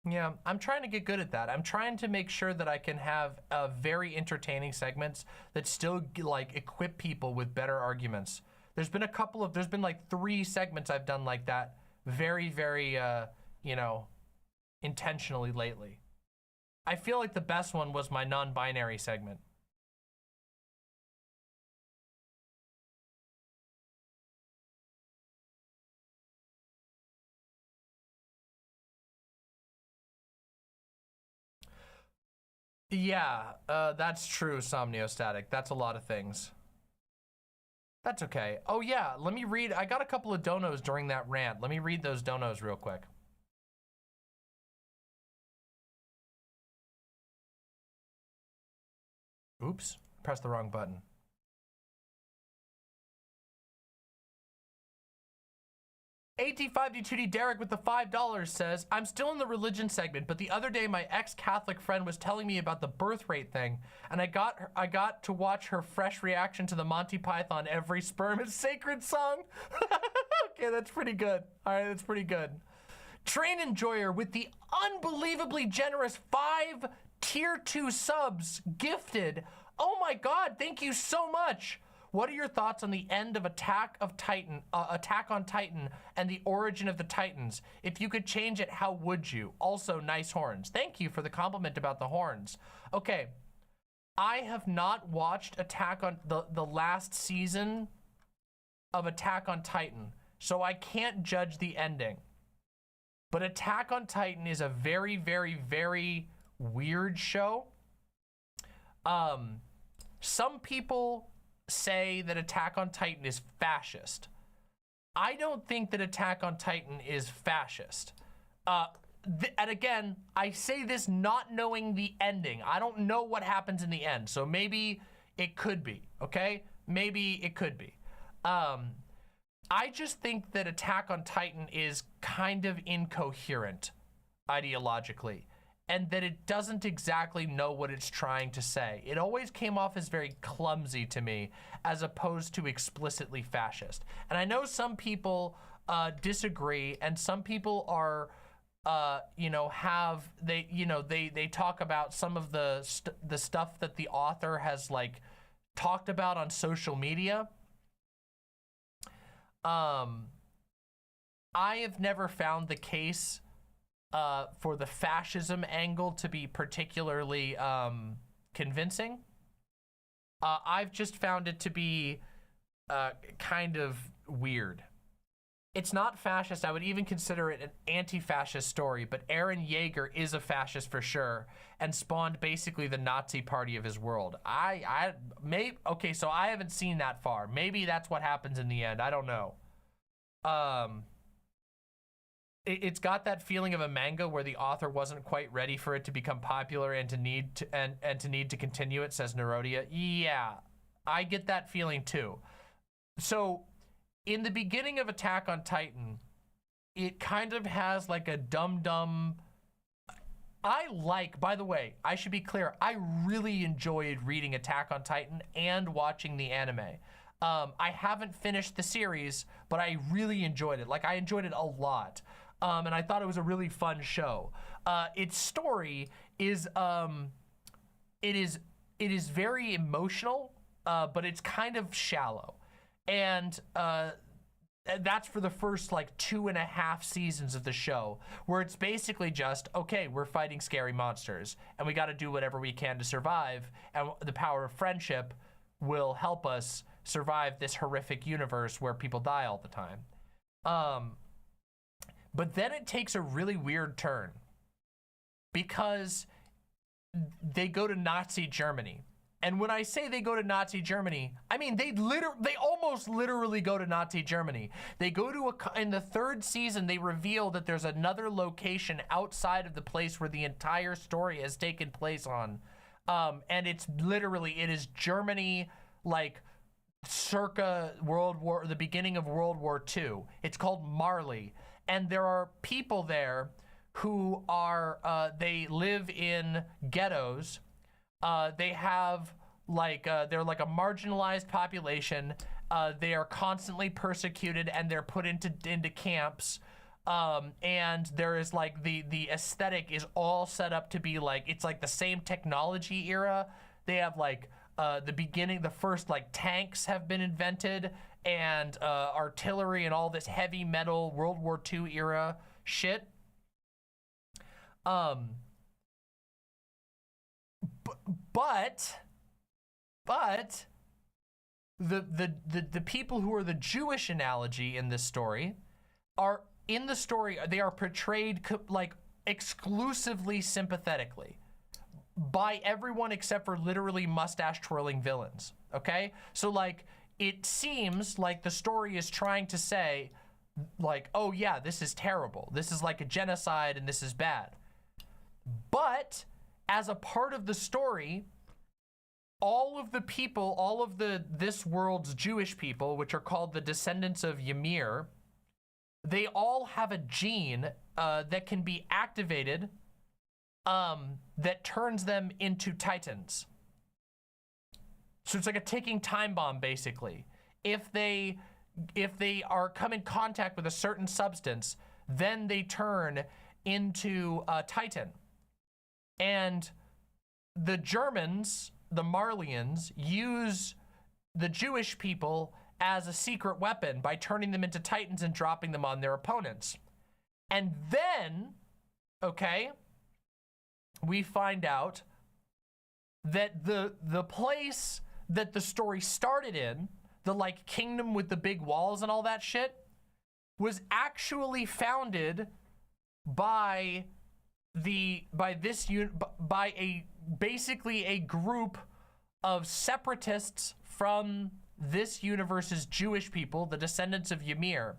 Yeah, I'm trying to get good at that. I'm trying to make sure that I can have very entertaining segments that still like equip people with better arguments. There's been like 3 segments I've done like that very, you know, intentionally lately. I feel like the best one was my non-binary segment. Yeah, that's true, Somniostatic. That's a lot of things. That's okay. Oh yeah, let me read. I got a couple of donos during that rant. Let me read those donos real quick. Oops, pressed the wrong button. AT5D2D Derek with the $5 says, I'm still in the religion segment, but the other day my ex-Catholic friend was telling me about the birth rate thing, and I got to watch her fresh reaction to the Monty Python "Every Sperm is Sacred" song. Okay, that's pretty good. All right, that's pretty good. Train Enjoyer with the unbelievably generous 5 tier 2 subs gifted. Oh my God, thank you so much. What are your thoughts on the end of Attack on Titan and the origin of the Titans? If you could change it, how would you? Also, nice horns. Thank you for the compliment about the horns. Okay, I have not watched Attack on the last season of Attack on Titan, so I can't judge the ending. But Attack on Titan is a very, very weird show. Some people say that Attack on Titan is fascist. I don't think that Attack on Titan is fascist. And again, I say this not knowing the ending. I don't know what happens in the end, so maybe it could be, okay? Maybe it could be. I just think that Attack on Titan is kind of incoherent ideologically, and that it doesn't exactly know what it's trying to say. It always came off as very clumsy to me, as opposed to explicitly fascist. And I know some people disagree, and some people are, you know, they talk about some of the stuff that the author has like talked about on social media. I have never found the case for the fascism angle to be particularly convincing. I've just found it to be kind of weird. It's not fascist. I would even consider it an anti-fascist story, but Eren Yeager is a fascist for sure and spawned basically the Nazi party of his world. Okay, so I haven't seen that far. Maybe that's what happens in the end. I don't know. It's got that feeling of a manga where the author wasn't quite ready for it to become popular and to need to continue it, says Nerodia. Yeah, I get that feeling too. So in the beginning of Attack on Titan, it kind of has like a dumb. By the way, I should be clear, I really enjoyed reading Attack on Titan and watching the anime. I haven't finished the series, but I really enjoyed it. Like, I enjoyed it a lot. And I thought it was a really fun show. Its story is, it is very emotional, but it's kind of shallow. And That's for the first like 2.5 seasons of the show, where it's basically just, okay, we're fighting scary monsters and we got to do whatever we can to survive, and the power of friendship will help us survive this horrific universe where people die all the time. But then it takes a really weird turn because they go to Nazi Germany. And when I say they go to Nazi Germany, I mean they almost literally go to Nazi Germany. They go to in the 3rd season, they reveal that there's another location outside of the place where the entire story has taken place on. And it's literally, it is Germany, like circa the beginning of World War II. It's called Marley. And there are people there who are, they live in ghettos. They have like, they're like a marginalized population. They are constantly persecuted and they're put into camps. And there is like, the aesthetic is all set up to be like, it's like the same technology era. They have like, the first like tanks have been invented, and artillery and all this heavy metal World War II era shit. But the people who are the Jewish analogy in this story are they are portrayed like exclusively sympathetically by everyone except for literally mustache twirling villains. Okay, so like it seems like the story is trying to say like, oh yeah, this is terrible, this is like a genocide and this is bad. But as a part of the story, all of the people, all of this world's Jewish people, which are called the descendants of Ymir, they all have a gene that can be activated that turns them into titans. So it's like a ticking time bomb, basically. If they come in contact with a certain substance, then they turn into a titan. And the Germans, the Marlians, use the Jewish people as a secret weapon by turning them into titans and dropping them on their opponents. And then, okay, we find out that the place that the story started in, the like kingdom with the big walls and all that shit, was actually founded by basically a group of separatists from this universe's Jewish people, the descendants of Ymir,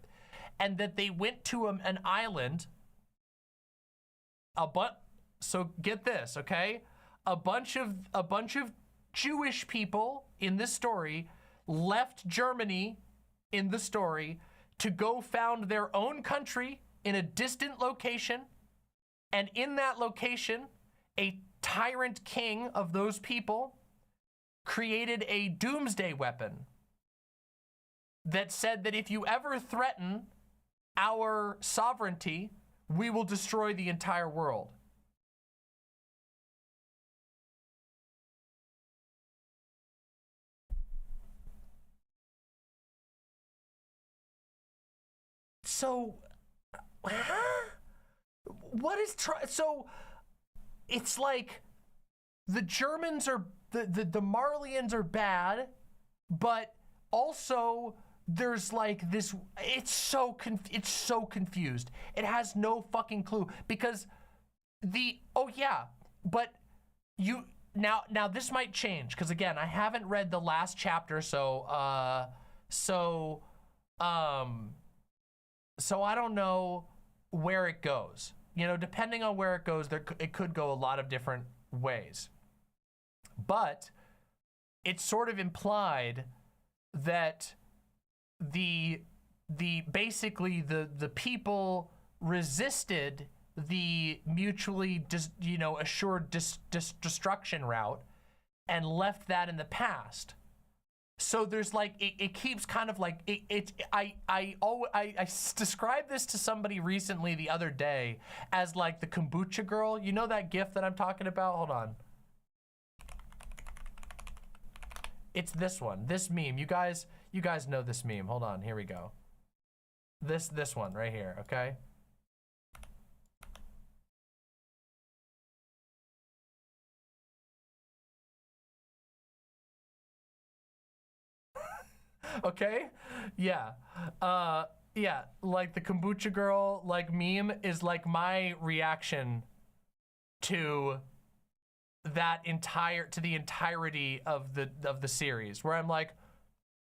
and that they went to an island. So get this, okay? A bunch of Jewish people in this story left Germany in the story to go found their own country in a distant location. And in that location, a tyrant king of those people created a doomsday weapon that said that if you ever threaten our sovereignty, we will destroy the entire world. So, what is so it's like the Germans are the Marlians are bad, but also there's like this, it's so confused. It has no fucking clue because but you now this might change because again, I haven't read the last chapter, so I don't know where it goes. You know, depending on where it goes, it could go a lot of different ways. But it's sort of implied that basically the people resisted the mutually assured destruction route and left that in the past. So there's like, it keeps kind of like, I described this to somebody recently the other day as like the kombucha girl. You know that GIF that I'm talking about? Hold on. It's this one, this meme. You guys know this meme. Hold on, here we go. This one right here, okay? Okay? Yeah. Yeah, like the kombucha girl like meme is like my reaction to the entirety of the series, where I'm like,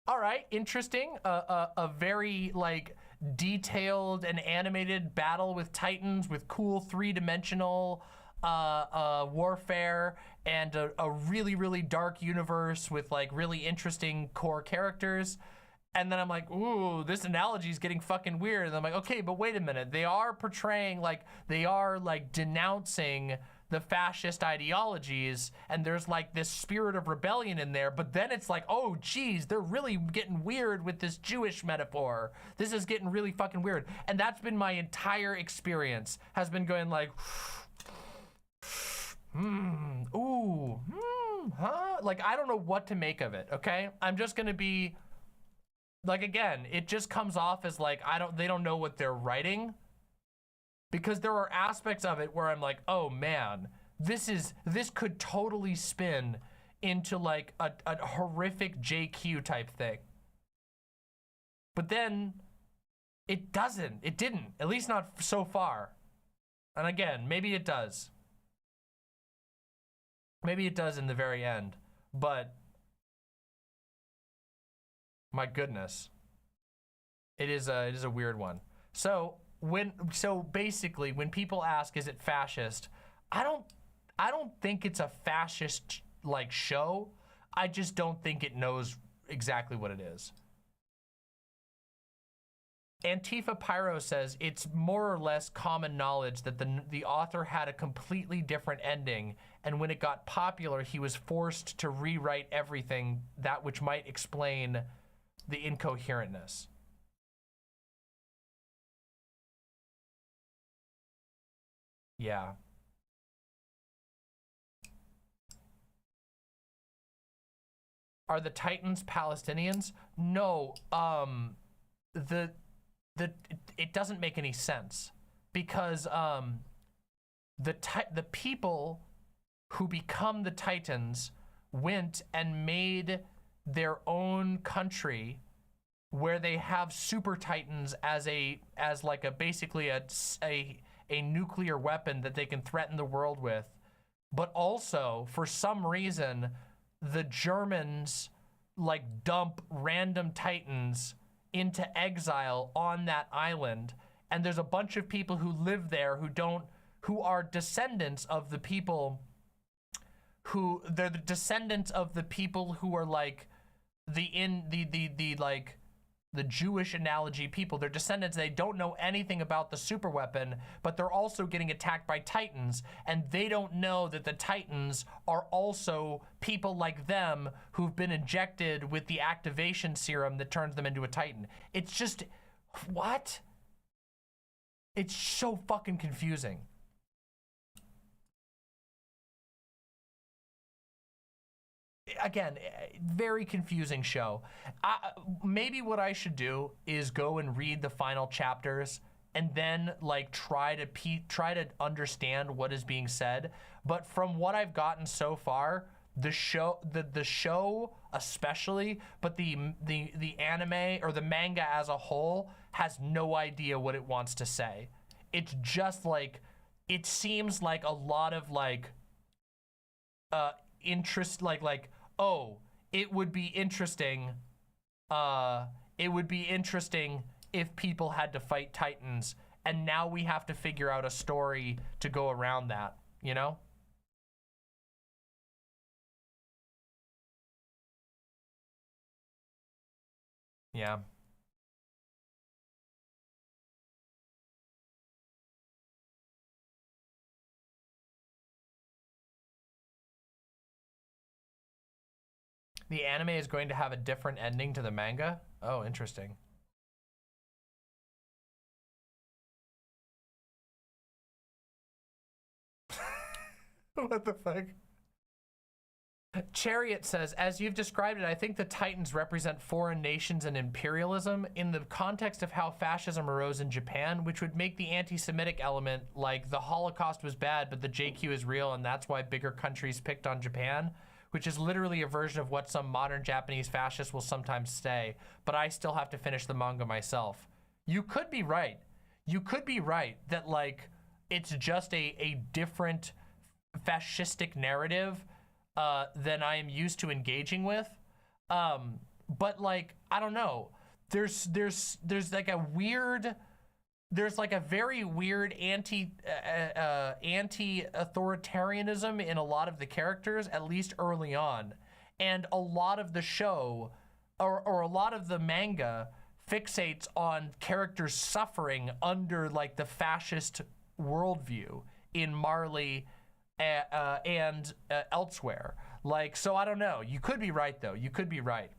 all right, interesting, a very like detailed and animated battle with titans with cool three-dimensional warfare and a really dark universe with like really interesting core characters. And then I'm like, ooh, this analogy is getting fucking weird. And I'm like, okay, but wait a minute. They are portraying, like, they are like denouncing the fascist ideologies, and there's like this spirit of rebellion in there, but then it's like, oh geez, they're really getting weird with this Jewish metaphor. This is getting really fucking weird. And that's been my entire experience, has been going like, huh? Like, I don't know what to make of it, okay? I'm just gonna be, like, again, it just comes off as like, they don't know what they're writing. Because there are aspects of it where I'm like, oh man, this could totally spin into like a horrific JQ type thing. But then it didn't, at least not so far. And again, maybe it does. Maybe it does in the very end, but my goodness, it is a weird one. So basically when people ask, is it fascist? I don't think it's a fascist like show. I just don't think it knows exactly what it is. Antifa Pyro says it's more or less common knowledge that the author had a completely different ending, and when it got popular, he was forced to rewrite everything, that which might explain the incoherentness. Yeah. Are the Titans Palestinians? No. It doesn't make any sense, because the people who become the Titans went and made their own country where they have super Titans as basically a nuclear weapon that they can threaten the world with. But also, for some reason, the Germans like dump random Titans into exile on that island, and there's a bunch of people who live there who are descendants of the people who they're the descendants of the people who are like the Jewish analogy people. They're descendants. They don't know anything about the super weapon, but they're also getting attacked by Titans, and they don't know that the Titans are also people like them who've been injected with the activation serum that turns them into a Titan. It's just, what? It's so fucking confusing. Again, very confusing show. Maybe what I should do is go and read the final chapters and then like try to understand what is being said. But from what I've gotten so far, the show especially, but the anime or the manga as a whole has no idea what it wants to say. It's just like, it seems like a lot of like interest, like oh, it would be interesting if people had to fight Titans, and now we have to figure out a story to go around that, you know? Yeah. The anime is going to have a different ending to the manga? Oh, interesting. What the fuck? Chariot says, as you've described it, I think the Titans represent foreign nations and imperialism in the context of how fascism arose in Japan, which would make the anti-Semitic element like the Holocaust was bad, but the JQ is real, and that's why bigger countries picked on Japan, which is literally a version of what some modern Japanese fascists will sometimes say, but I still have to finish the manga myself. You could be right. You could be right that like it's just a different fascistic narrative than I am used to engaging with. But like, I don't know. There's like a weird, there's like a very weird anti-authoritarianism in a lot of the characters, at least early on. And a lot of the show, or a lot of the manga fixates on characters suffering under like the fascist worldview in Marley and elsewhere. Like, so I don't know. You could be right though. You could be right.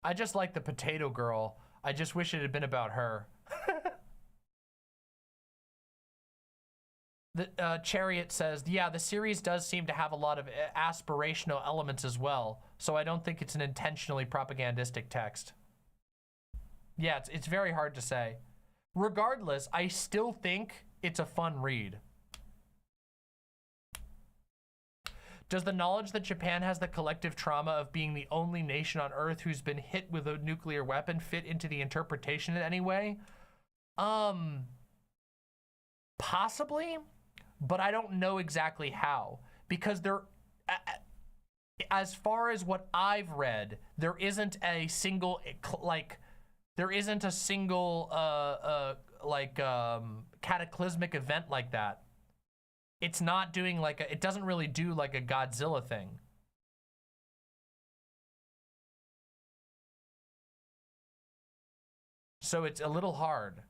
I just like the potato girl. I just wish it had been about her. The Chariot says, yeah, the series does seem to have a lot of aspirational elements as well, so I don't think it's an intentionally propagandistic text. Yeah, it's very hard to say. Regardless, I still think it's a fun read. Does the knowledge that Japan has the collective trauma of being the only nation on Earth who's been hit with a nuclear weapon fit into the interpretation in any way? Possibly, but I don't know exactly how. Because there, as far as what I've read, there isn't a single, like, there isn't a single, cataclysmic event like that. It's not doing like a, it doesn't really do like a Godzilla thing. So it's a little hard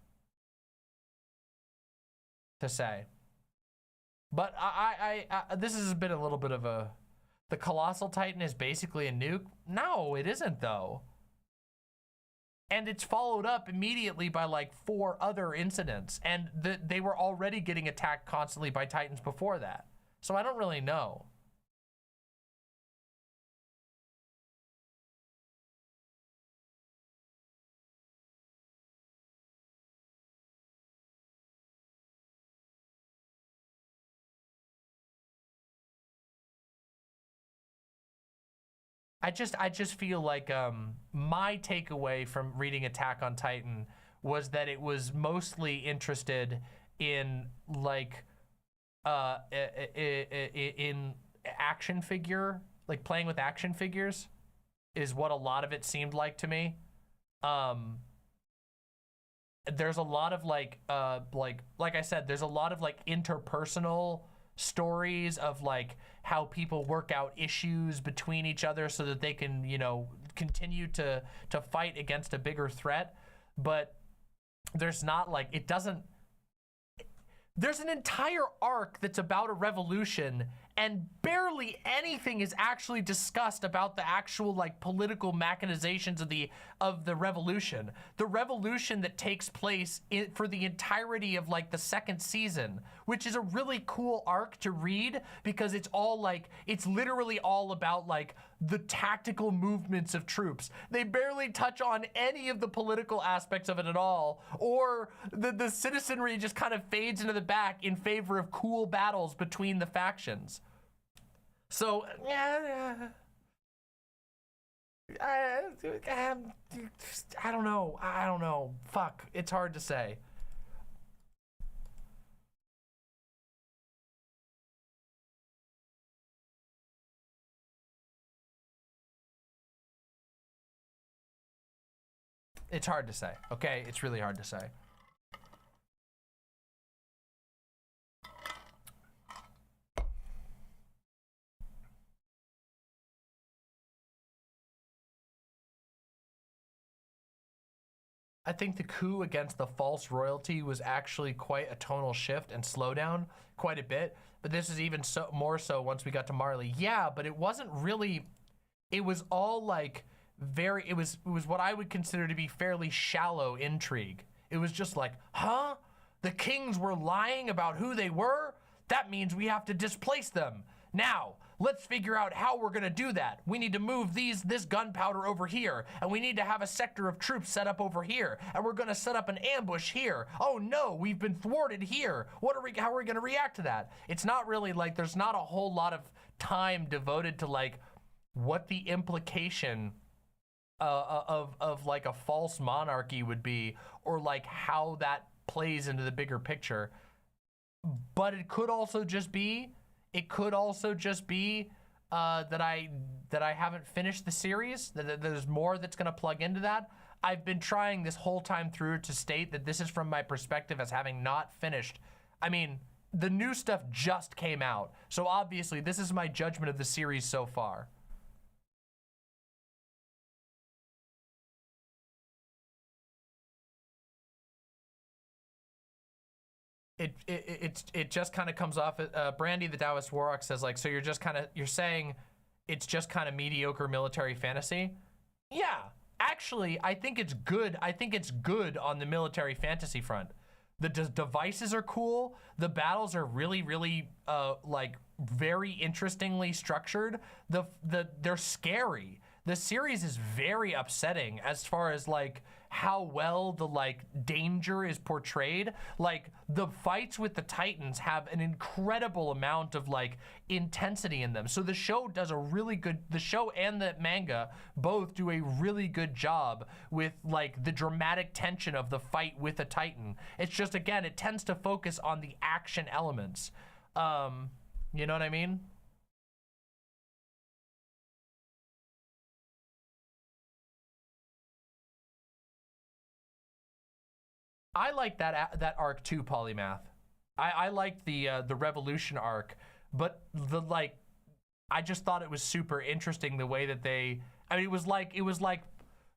to say. But this has been a little bit of a, the Colossal Titan is basically a nuke. No, it isn't though. And it's followed up immediately by like 4 other incidents. And they were already getting attacked constantly by Titans before that. So I don't really know. I just feel like my takeaway from reading Attack on Titan was that it was mostly interested in like in action figure, like playing with action figures is what a lot of it seemed like to me. There's a lot of like I said, there's a lot of like interpersonal stories of like how people work out issues between each other so that they can, you know, continue to fight against a bigger threat. But there's not like, it doesn't, there's an entire arc that's about a revolution and barely anything is actually discussed about the actual like political machinations of the revolution. The revolution that takes place for the entirety of like the 2nd season, which is a really cool arc to read because it's all like, it's literally all about like the tactical movements of troops. They barely touch on any of the political aspects of it at all, or the citizenry just kind of fades into the back in favor of cool battles between the factions. So, yeah, I don't know. Fuck, it's hard to say. It's hard to say, okay? It's really hard to say. I think the coup against the false royalty was actually quite a tonal shift and slowdown quite a bit. But this is even more so once we got to Marley. Yeah, but it wasn't really, it was all like it was what I would consider to be fairly shallow intrigue. It was just like, huh? The kings were lying about who they were? That means we have to displace them. Now, let's figure out how we're gonna do that. We need to move this gunpowder over here, and we need to have a sector of troops set up over here, and we're gonna set up an ambush here. Oh no, we've been thwarted here. How are we gonna react to that? It's not really like, there's not a whole lot of time devoted to like what the implication of like a false monarchy would be, or like how that plays into the bigger picture. But it could also just be that I haven't finished the series, that there's more that's gonna plug into that. I've been trying this whole time through to state that this is from my perspective as having not finished. I mean, the new stuff just came out, so obviously this is my judgment of the series so far. It just kind of comes off. Brandy the Taoist Warrock says like, so you're saying it's just kind of mediocre military fantasy? Yeah, actually, I think it's good. I think it's good on the military fantasy front. The devices are cool. The battles are really, really like very interestingly structured. They're scary. The series is very upsetting as far as like how well the like danger is portrayed. Like the fights with the Titans have an incredible amount of like intensity in them. So the show does the show and the manga both do a really good job with like the dramatic tension of the fight with a Titan. It's just, again, it tends to focus on the action elements. You know what I mean? I like that arc too, Polymath. I liked the Revolution arc, but I just thought it was super interesting the way that I mean, it was like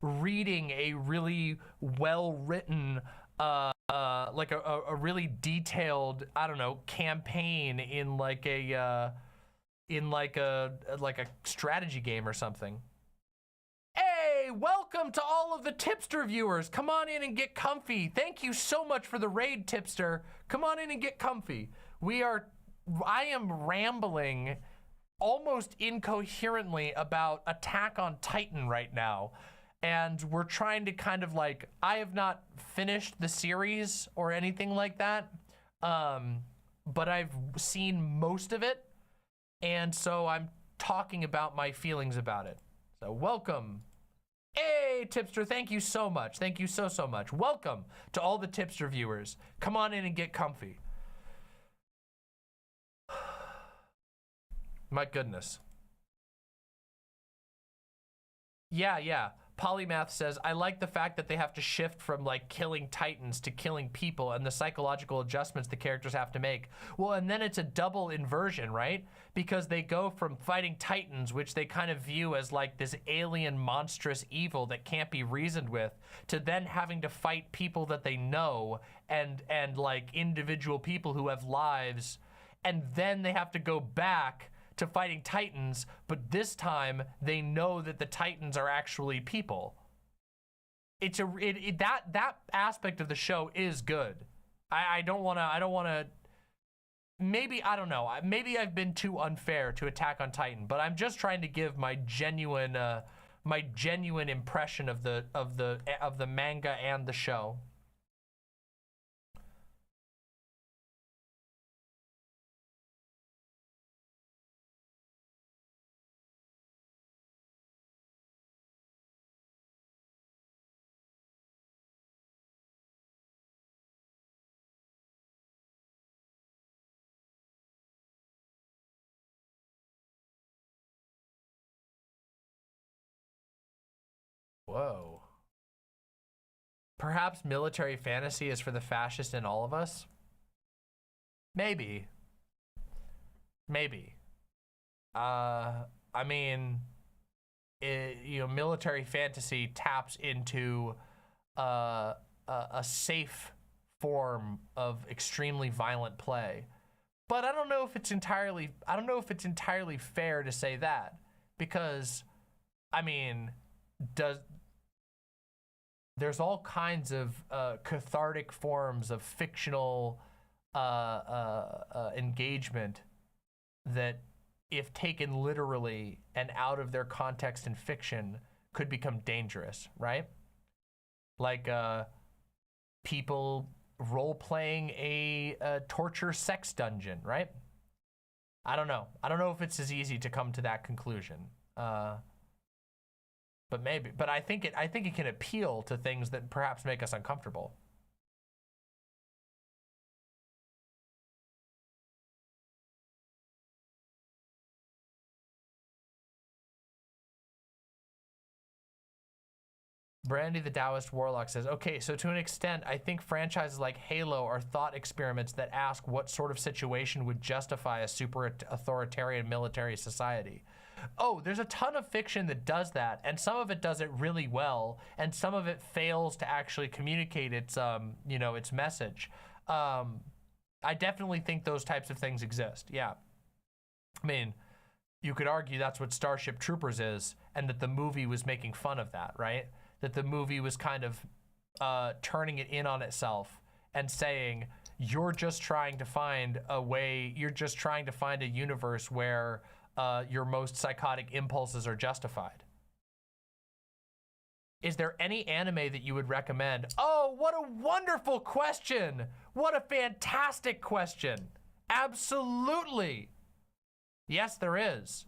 reading a really well written like a really detailed, I don't know, campaign in like a strategy game or something. Hey, welcome to all of the Tipster viewers. Come on in and get comfy. Thank you so much for the raid, Tipster. Come on in and get comfy. I am rambling almost incoherently about Attack on Titan right now. And we're trying to kind of like, I have not finished the series or anything like that. But I've seen most of it. And so I'm talking about my feelings about it. So welcome. Hey, Tipster, thank you so much. Thank you so much. Welcome to all the Tipster viewers. Come on in and get comfy. My goodness. Yeah. Polymath says, I like the fact that they have to shift from like killing Titans to killing people and the psychological adjustments the characters have to make. Well, and then it's a double inversion, right? Because they go from fighting Titans, which they kind of view as like this alien monstrous evil that can't be reasoned with, to then having to fight people that they know and like individual people who have lives. And then they have to go back to fighting Titans, but this time they know that the Titans are actually people. That aspect of the show is good. I don't want to maybe, I don't know, maybe I've been too unfair to Attack on Titan, but I'm just trying to give my genuine impression of the manga and the show. Whoa. Perhaps military fantasy is for the fascist in all of us? Maybe. I mean, military fantasy taps into a safe form of extremely violent play. But I don't know if it's entirely fair to say that, because I mean, there's all kinds of cathartic forms of fictional engagement that, if taken literally and out of their context in fiction, could become dangerous, right? Like people role-playing a torture sex dungeon, right? I don't know. I don't know if it's as easy to come to that conclusion. But maybe. But I think it can appeal to things that perhaps make us uncomfortable. Brandy the Taoist Warlock says, okay, so to an extent, I think franchises like Halo are thought experiments that ask what sort of situation would justify a super authoritarian military society. Oh, there's a ton of fiction that does that, and some of it does it really well, and some of it fails to actually communicate its, you know, its message. I definitely think those types of things exist, yeah. I mean, you could argue that's what Starship Troopers is, and that the movie was making fun of that, right? That the movie was kind of turning it in on itself and saying, you're just trying to find a way, you're just trying to find a universe where your most psychotic impulses are justified. Is there any anime that you would recommend? Oh, what a wonderful question. What a fantastic question. Absolutely. Yes, there is.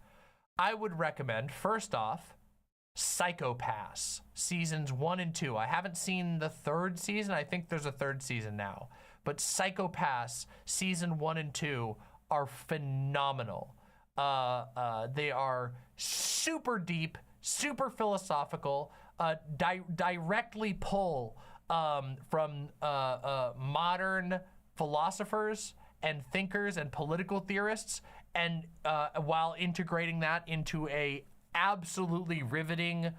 I would recommend, first off, Psycho-Pass seasons 1 and 2. I haven't seen the 3rd season. I think there's a 3rd season now. But Psycho-Pass season 1 and 2 are phenomenal. They are super deep, super philosophical, directly pull from modern philosophers and thinkers and political theorists, and while integrating that into a absolutely riveting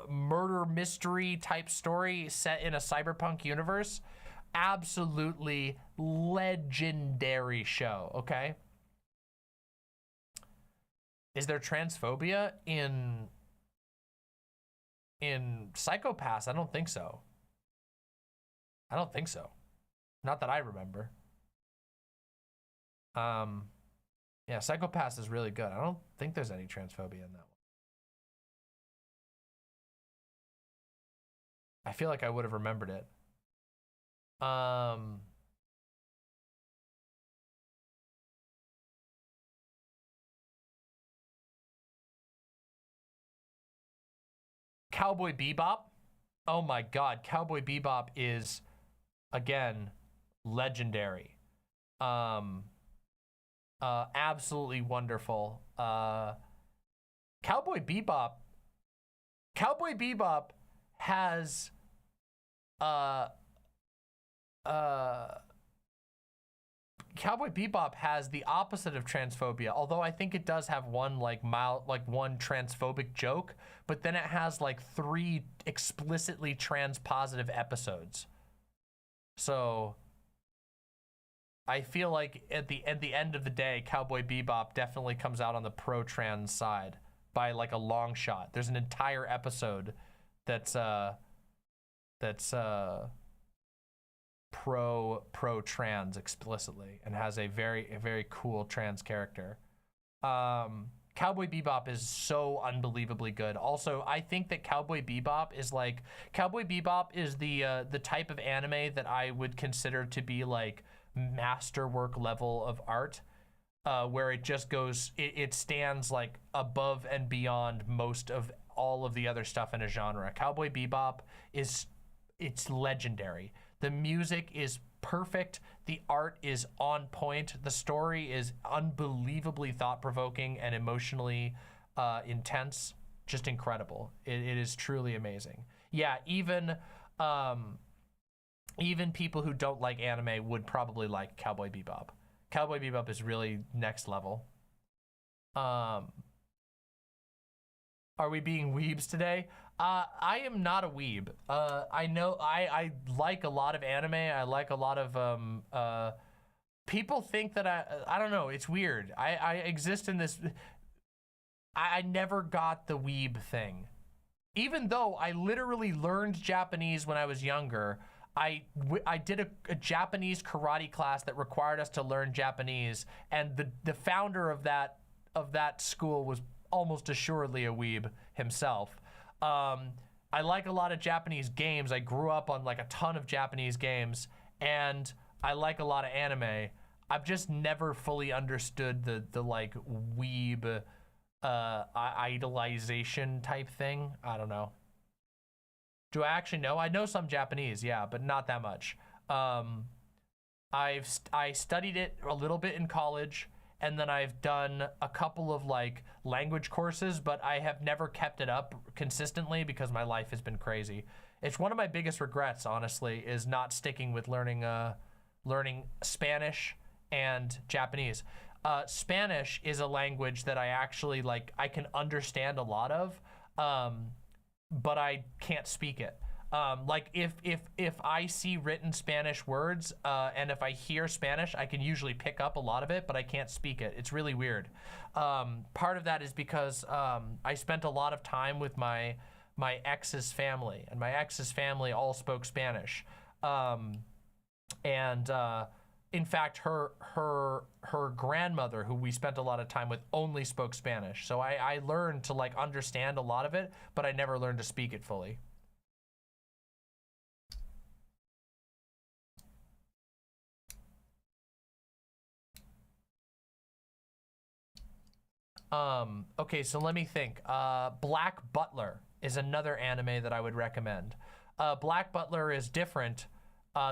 murder mystery type story set in a cyberpunk universe. Absolutely legendary show, okay? Is there transphobia in Psycho-Pass? I don't think so. I don't think so. Not that I remember. Yeah, Psycho-Pass is really good. I don't think there's any transphobia in that one. I feel like I would have remembered it. Cowboy Bebop. Oh my God, Cowboy Bebop is, again, legendary. Absolutely wonderful. Cowboy Bebop has Cowboy Bebop has the opposite of transphobia, although I think it does have one one transphobic joke, but then it has like 3 explicitly trans-positive episodes. So I feel like at the end of the day, Cowboy Bebop definitely comes out on the pro-trans side by like a long shot. There's an entire episode that's pro-trans explicitly and has a very cool trans character. Cowboy Bebop is so unbelievably good. Also, I think that Cowboy Bebop is the type of anime that I would consider to be like masterwork level of art, where it just goes, it stands like above and beyond most of all of the other stuff in a genre. Cowboy Bebop it's legendary. The music is perfect. The art is on point. The story is unbelievably thought-provoking and emotionally intense. Just incredible. It is truly amazing. Yeah, even people who don't like anime would probably like Cowboy Bebop. Cowboy Bebop is really next level. Are we being weebs today? I am not a weeb. I know I like a lot of anime. I like a lot of people think that I don't know, it's weird. I exist in this, I never got the weeb thing. Even though I literally learned Japanese when I was younger, I did a Japanese karate class that required us to learn Japanese, and the founder of that school was almost assuredly a weeb himself. I like a lot of Japanese games. I grew up on like a ton of Japanese games, and I like a lot of anime. I've just never fully understood the like weeb idolization type thing. I don't know. Do I actually know? I know some Japanese, yeah, but not that much. I studied it a little bit in college, and then I've done a couple of like language courses, but I have never kept it up consistently because my life has been crazy. It's one of my biggest regrets, honestly, is not sticking with learning Spanish and Japanese. Spanish is a language that I actually like, I can understand a lot of, but I can't speak it. Like if I see written Spanish words and if I hear Spanish, I can usually pick up a lot of it, but I can't speak it. It's really weird. Part of that is because I spent a lot of time with my ex's family, and my ex's family all spoke Spanish. In fact, her grandmother, who we spent a lot of time with, only spoke Spanish. So I learned to like understand a lot of it, but I never learned to speak it fully. Okay, so let me think. Black Butler is another anime that I would recommend. Black Butler is different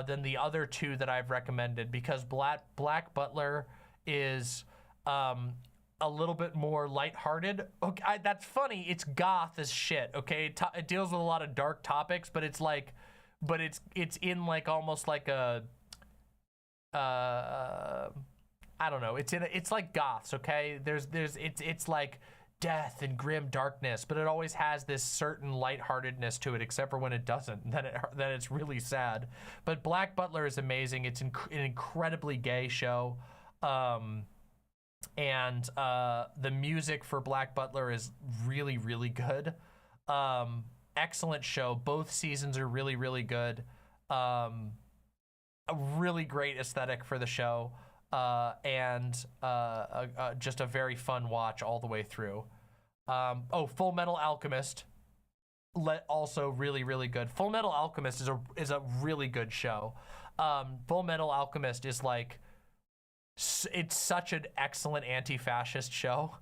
than the other two that I've recommended because Black Butler is a little bit more lighthearted. Okay, that's funny. It's goth as shit. Okay, it deals with a lot of dark topics, but it's like, it's in like almost like a I don't know. It's like goths. Okay, it's like death and grim darkness, but it always has this certain lightheartedness to it, except for when it doesn't. Then it's really sad. But Black Butler is amazing. It's an incredibly gay show, and the music for Black Butler is really, really good. Excellent show. Both seasons are really, really good. A really great aesthetic for the show. Just a very fun watch all the way through. Full Metal Alchemist, also really, really good. Full Metal Alchemist is a really good show. Full Metal Alchemist is like, it's such an excellent anti-fascist show.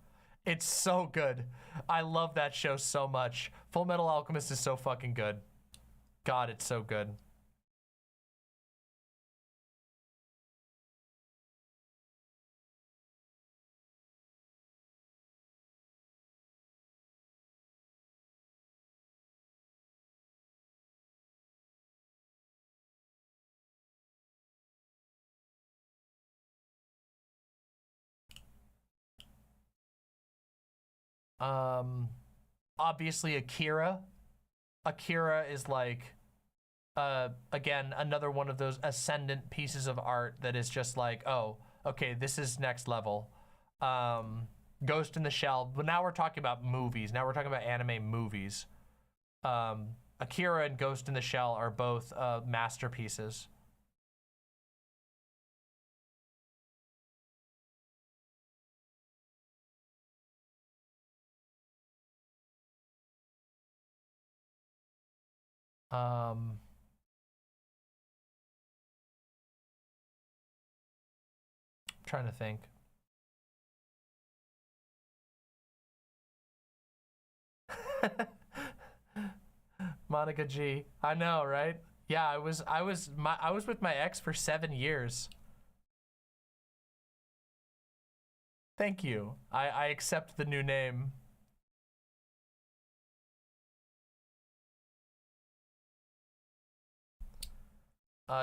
It's so good. I love that show so much. Full Metal Alchemist is so fucking good. God, it's so good. Obviously Akira. Akira is like, again, another one of those ascendant pieces of art that is just like, oh, okay, this is next level. Ghost in the Shell, but now we're talking about movies. Now we're talking about anime movies. Akira and Ghost in the Shell are both masterpieces. Trying to think. Monica G. I know, right? Yeah, I was with my ex for 7 years. Thank you. I accept the new name.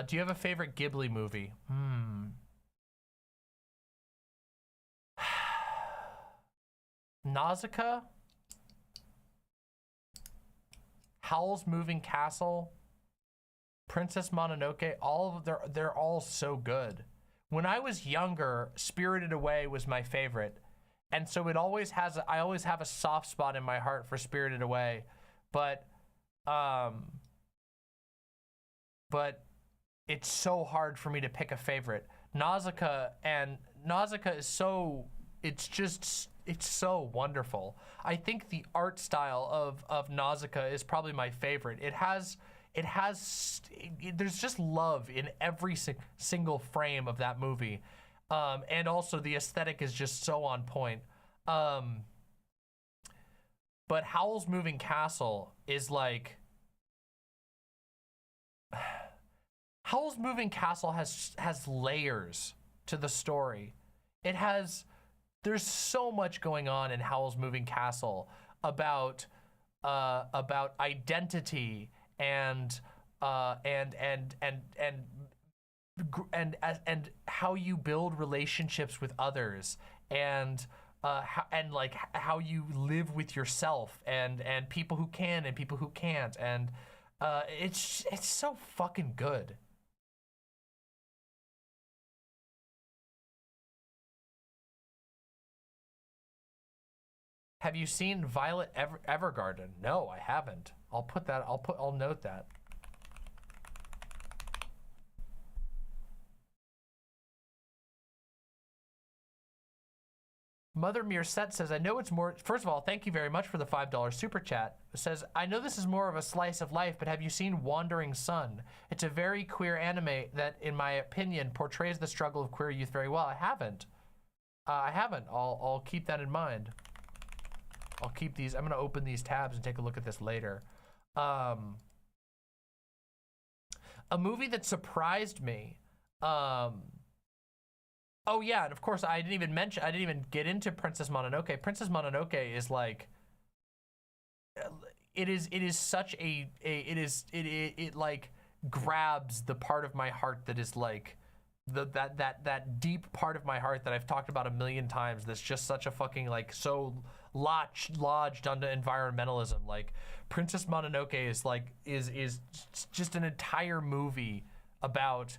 Do you have a favorite Ghibli movie? Nausicaa? Howl's Moving Castle? Princess Mononoke? They're all so good. When I was younger, Spirited Away was my favorite. And so it always has, I always have a soft spot in my heart for Spirited Away, but it's so hard for me to pick a favorite. Nausicaa is so, it's so wonderful. I think the art style of Nausicaa is probably my favorite. There's just love in every single frame of that movie. And also the aesthetic is just so on point. But Howl's Moving Castle is like, Howl's Moving Castle has layers to the story. There's so much going on in Howl's Moving Castle about identity and how you build relationships with others, and how you live with yourself, and people who can and people who can't, and it's so fucking good. Have you seen Violet Evergarden? No, I haven't. I'll note that. Mother Meerset says, I know it's more, first of all, thank you very much for the $5 super chat. It says, I know this is more of a slice of life, but have you seen Wandering Sun? It's a very queer anime that, in my opinion, portrays the struggle of queer youth very well. I haven't. I'll keep that in mind. I'll keep these, I'm gonna open these tabs and take a look at this later. A movie that surprised me. Oh yeah, and of course I didn't even get into Princess Mononoke. Princess Mononoke is like, it like grabs the part of my heart that is like, that deep part of my heart that I've talked about a million times, that's just such a fucking like so lodged under environmentalism. Like Princess Mononoke is just an entire movie about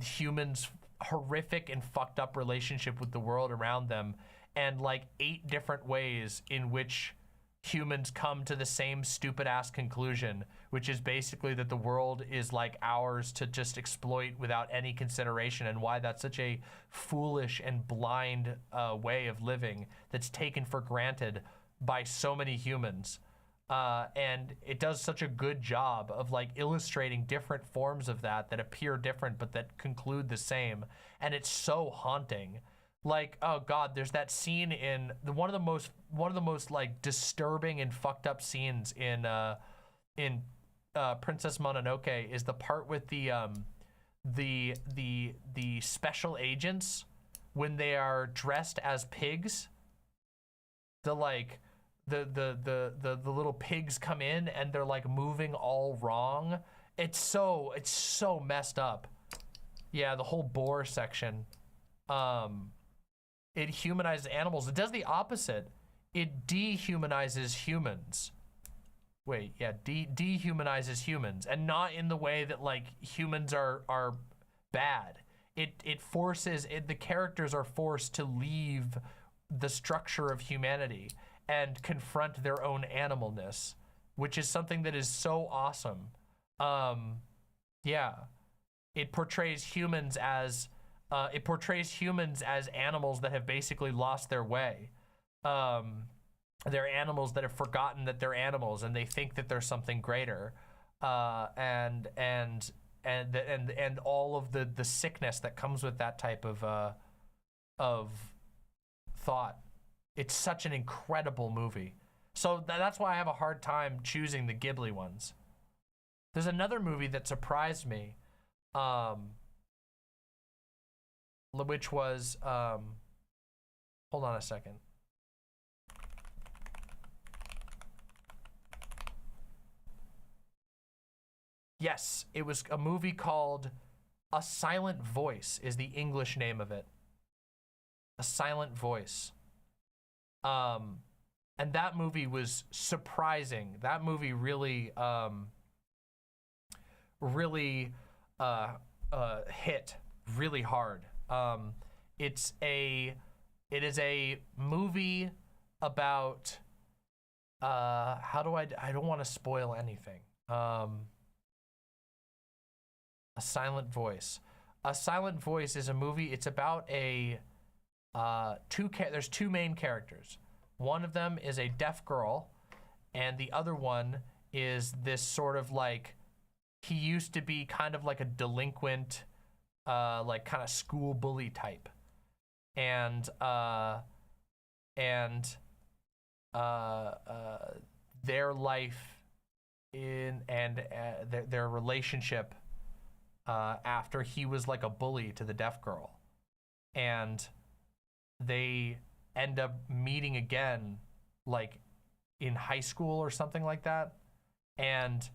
humans' horrific and fucked up relationship with the world around them, and like 8 different ways in which humans come to the same stupid ass conclusion, which is basically that the world is like ours to just exploit without any consideration, and why that's such a foolish and blind way of living that's taken for granted by so many humans. And it does such a good job of like illustrating different forms of that appear different but that conclude the same, and it's so haunting. Like, oh god, there's that scene in one of the most like disturbing and fucked up scenes in Princess Mononoke is the part with the special agents when they are dressed as pigs. The little pigs come in and they're like moving all wrong. It's so messed up. Yeah, the whole boar section. It humanizes animals. It does the opposite. It dehumanizes humans. Wait, yeah, dehumanizes humans, and not in the way that like humans are bad. It forces the characters are forced to leave the structure of humanity and confront their own animalness, which is something that is so awesome. Yeah, it portrays humans as animals that have basically lost their way. They're animals that have forgotten that they're animals, and they think that there's something greater, and all of the sickness that comes with that type of thought. It's such an incredible movie. So that's why I have a hard time choosing the Ghibli ones. There's another movie that surprised me, which was, hold on a second. Yes, it was a movie called A Silent Voice is the English name of it. A Silent Voice. And that movie was surprising. That movie really, hit really hard. It's a It is a movie about, how do I don't want to spoil anything. A Silent Voice. A Silent Voice is a movie, it's about a, there's two main characters. One of them is a deaf girl, and the other one is this sort of like, he used to be kind of like a delinquent, like kind of school bully type. And their life their relationship after he was like a bully to the deaf girl, and they end up meeting again like in high school or something like that, and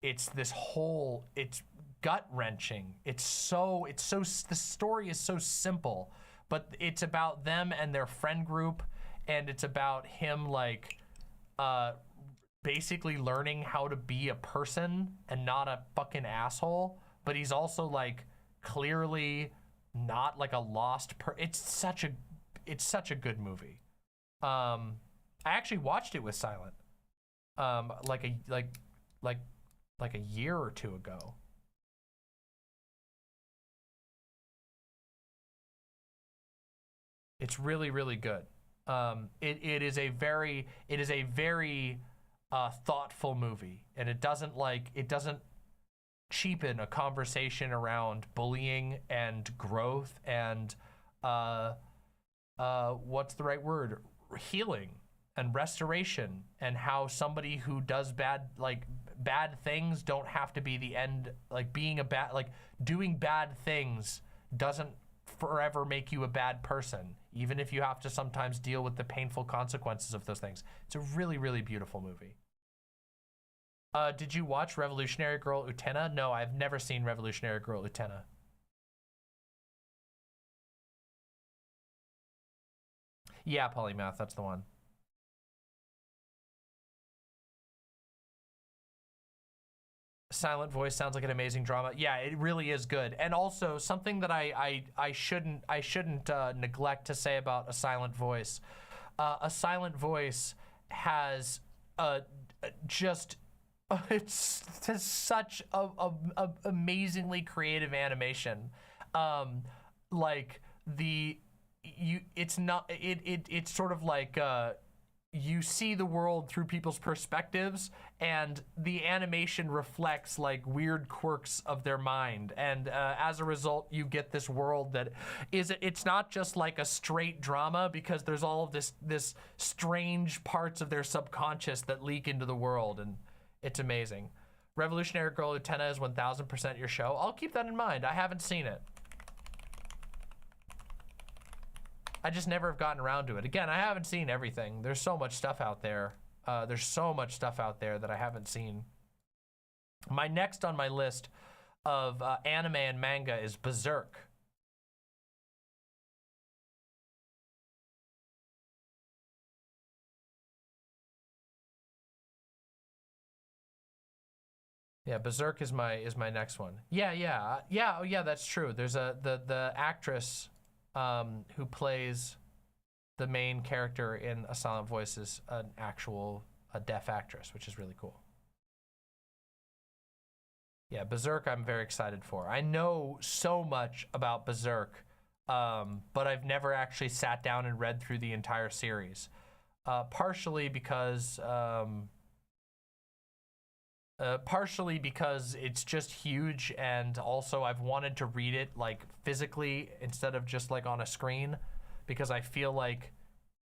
it's this whole, it's gut-wrenching. It's so the story is so simple, but it's about them and their friend group, and it's about him like basically learning how to be a person and not a fucking asshole, but he's also like clearly not like a lost it's such a good movie. I actually watched it with Silent like a year or two ago. It's really, really good. It is a very thoughtful movie, and it doesn't cheapen a conversation around bullying and growth and what's the right word? Healing and restoration, and how somebody who does bad things don't have to be the end. Like doing bad things doesn't forever make you a bad person, even if you have to sometimes deal with the painful consequences of those things. It's a really, really beautiful movie. Did you watch Revolutionary Girl Utena? No, I've never seen Revolutionary Girl Utena. Yeah, Polymath, that's the one. Silent Voice sounds like an amazing drama. Yeah, it really is good. And also something that I shouldn't neglect to say about A Silent Voice. A Silent Voice has it's such a amazingly creative animation. It's sort of like you see the world through people's perspectives, and the animation reflects like weird quirks of their mind, and as a result you get this world that it's not just like a straight drama, because there's all of this strange parts of their subconscious that leak into the world, and it's amazing. Revolutionary Girl Utena is 1000% your show. I'll keep that in mind. I haven't seen it. I just never have gotten around to it. Again, I haven't seen everything. There's so much stuff out there. There's so much stuff out there that I haven't seen. My next on my list of anime and manga is Berserk. Yeah, Berserk is my next one. Yeah, that's true. There's the actress who plays the main character in A Silent Voice is a deaf actress, which is really cool. Yeah, Berserk I'm very excited for. I know so much about Berserk, but I've never actually sat down and read through the entire series. Partially because it's just huge, and also I've wanted to read it like physically instead of just like on a screen, because I feel like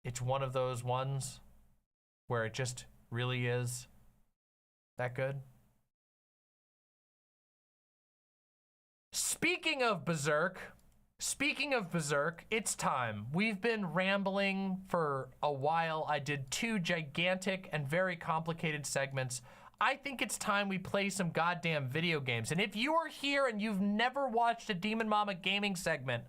it's one of those ones where it just really is that good. Speaking of Berserk, it's time. We've been rambling for a while. I did 2 gigantic and very complicated segments. I think it's time we play some goddamn video games. And if you are here and you've never watched a Demon Mama gaming segment,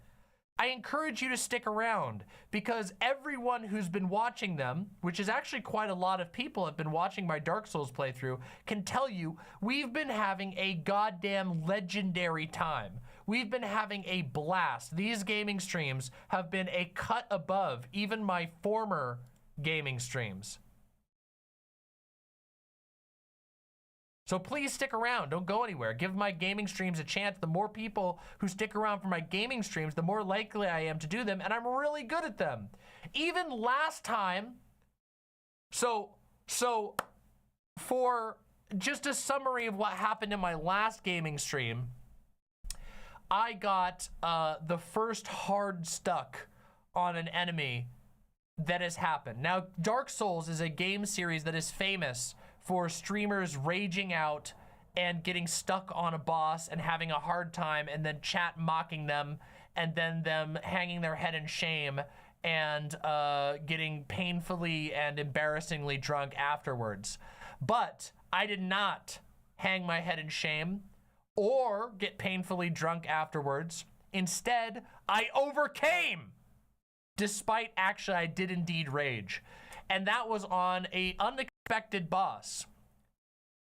I encourage you to stick around, because everyone who's been watching them, which is actually quite a lot of people have been watching my Dark Souls playthrough, can tell you we've been having a goddamn legendary time. We've been having a blast. These gaming streams have been a cut above even my former gaming streams. So please stick around. Don't go anywhere. Give my gaming streams a chance. The more people who stick around for my gaming streams, the more likely I am to do them, and I'm really good at them. Even last time, so for just a summary of what happened in my last gaming stream, I got the first hard stuck on an enemy that has happened. Now, Dark Souls is a game series that is famous for streamers raging out and getting stuck on a boss and having a hard time, and then chat mocking them, and then them hanging their head in shame and getting painfully and embarrassingly drunk afterwards. But I did not hang my head in shame or get painfully drunk afterwards. Instead, I overcame, despite actually I did indeed rage. And that was on a unexpected boss.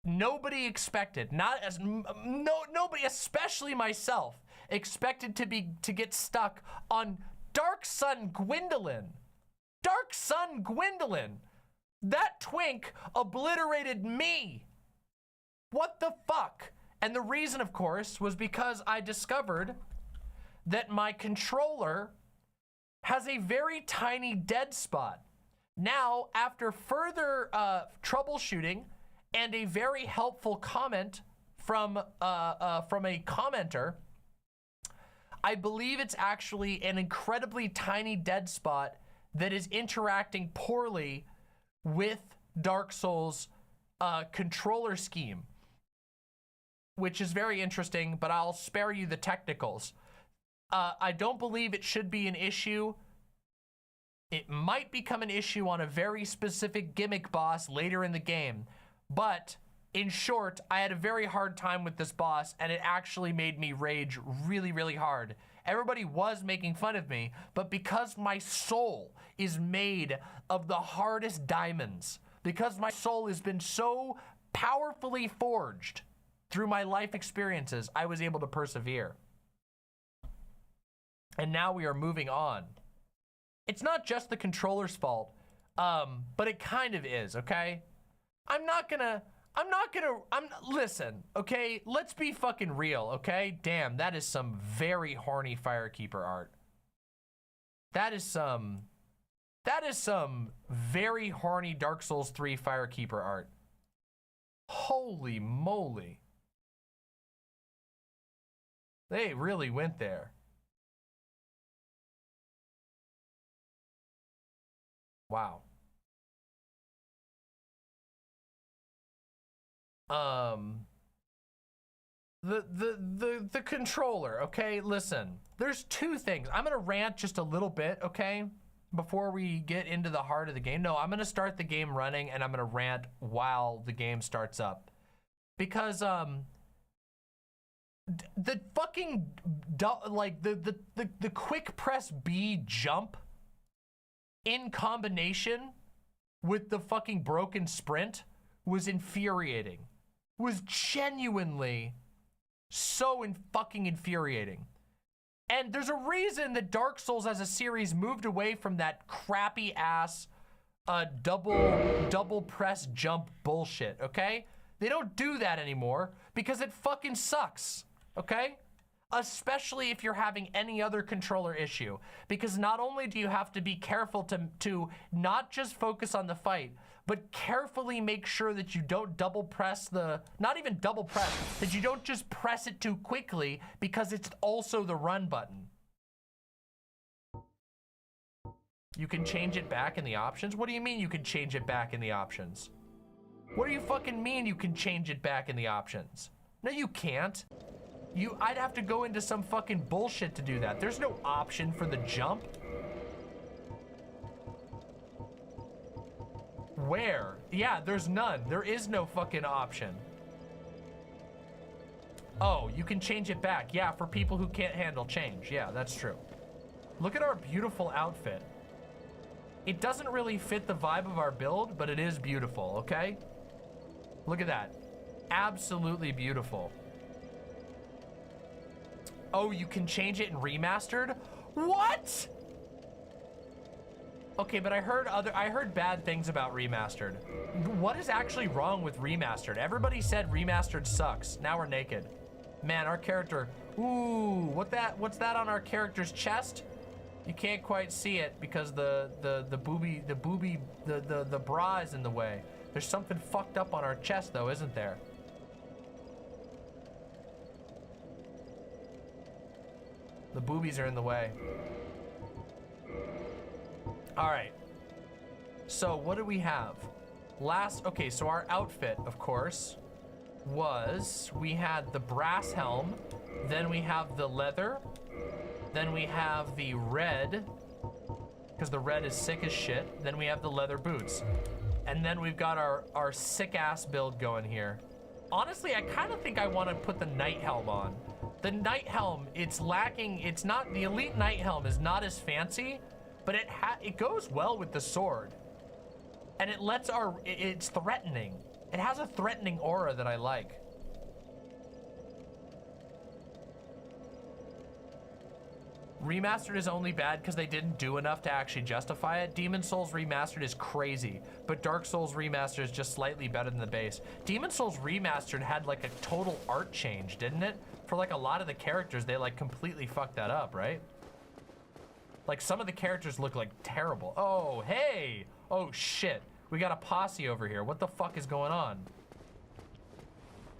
Nobody expected, nobody, especially myself, expected to get stuck on Dark Sun Gwendolyn. Dark Sun Gwendolyn. That twink obliterated me. What the fuck? And the reason, of course, was because I discovered that my controller has a very tiny dead spot. Now, after further troubleshooting and a very helpful comment from a commenter, I believe it's actually an incredibly tiny dead spot that is interacting poorly with Dark Souls' controller scheme, which is very interesting, but I'll spare you the technicals. I don't believe it should be an issue. It might become an issue on a very specific gimmick boss later in the game, but in short, I had a very hard time with this boss, and it actually made me rage really, really hard. Everybody was making fun of me, but because my soul is made of the hardest diamonds, because my soul has been so powerfully forged through my life experiences, I was able to persevere. And now we are moving on. It's not just the controller's fault, but it kind of is, okay? Listen, okay? Let's be fucking real, okay? Damn, that is some very horny Firekeeper art. That is some very horny Dark Souls 3 Firekeeper art. Holy moly. They really went there. Wow. The controller, okay? Listen, there's two things. I'm gonna rant just a little bit, okay? Before we get into the heart of the game. No, I'm gonna start the game running and I'm gonna rant while the game starts up. Because, the fucking, like, the quick press B jump in combination with the fucking broken sprint was infuriating. Was genuinely so fucking infuriating. And there's a reason that Dark Souls as a series moved away from that crappy ass double press jump bullshit, okay? They don't do that anymore because it fucking sucks, okay? Especially if you're having any other controller issue, because not only do you have to be careful to not just focus on the fight, but carefully make sure that you don't double press not even double press, that you don't just press it too quickly because it's also the run button. You can change it back in the options? What do you mean you can change it back in the options? What do you fucking mean you can change it back in the options? No, you can't. I'd have to go into some fucking bullshit to do that. There's no option for the jump. Where? Yeah, there's none. There is no fucking option. Oh, you can change it back. Yeah, for people who can't handle change. Yeah, that's true. Look at our beautiful outfit. It doesn't really fit the vibe of our build, but it is beautiful, okay? Look at that. Absolutely beautiful. Oh, you can change it in remastered? What? Okay, but I heard bad things about remastered. What is actually wrong with remastered? Everybody said remastered sucks. Now we're naked. Man, our character, ooh, what's that on our character's chest? You can't quite see it because the bra is in the way. There's something fucked up on our chest though, isn't there? The boobies are in the way. All right. So what do we have? Okay, so our outfit, of course, we had the brass helm, then we have the leather, then we have the red, because the red is sick as shit, then we have the leather boots. And then we've got our sick ass build going here. Honestly, I kind of think I want to put the knight helm on. The knight helm, it's lacking, the elite knight helm is not as fancy, but it goes well with the sword. And it's threatening. It has a threatening aura that I like. Remastered is only bad because they didn't do enough to actually justify it. Demon Souls Remastered is crazy, but Dark Souls Remastered is just slightly better than the base. Demon Souls Remastered had like a total art change, didn't it? For like a lot of the characters, they like completely fucked that up, right? Like some of the characters look like terrible. Oh, hey! Oh shit, we got a posse over here. What the fuck is going on?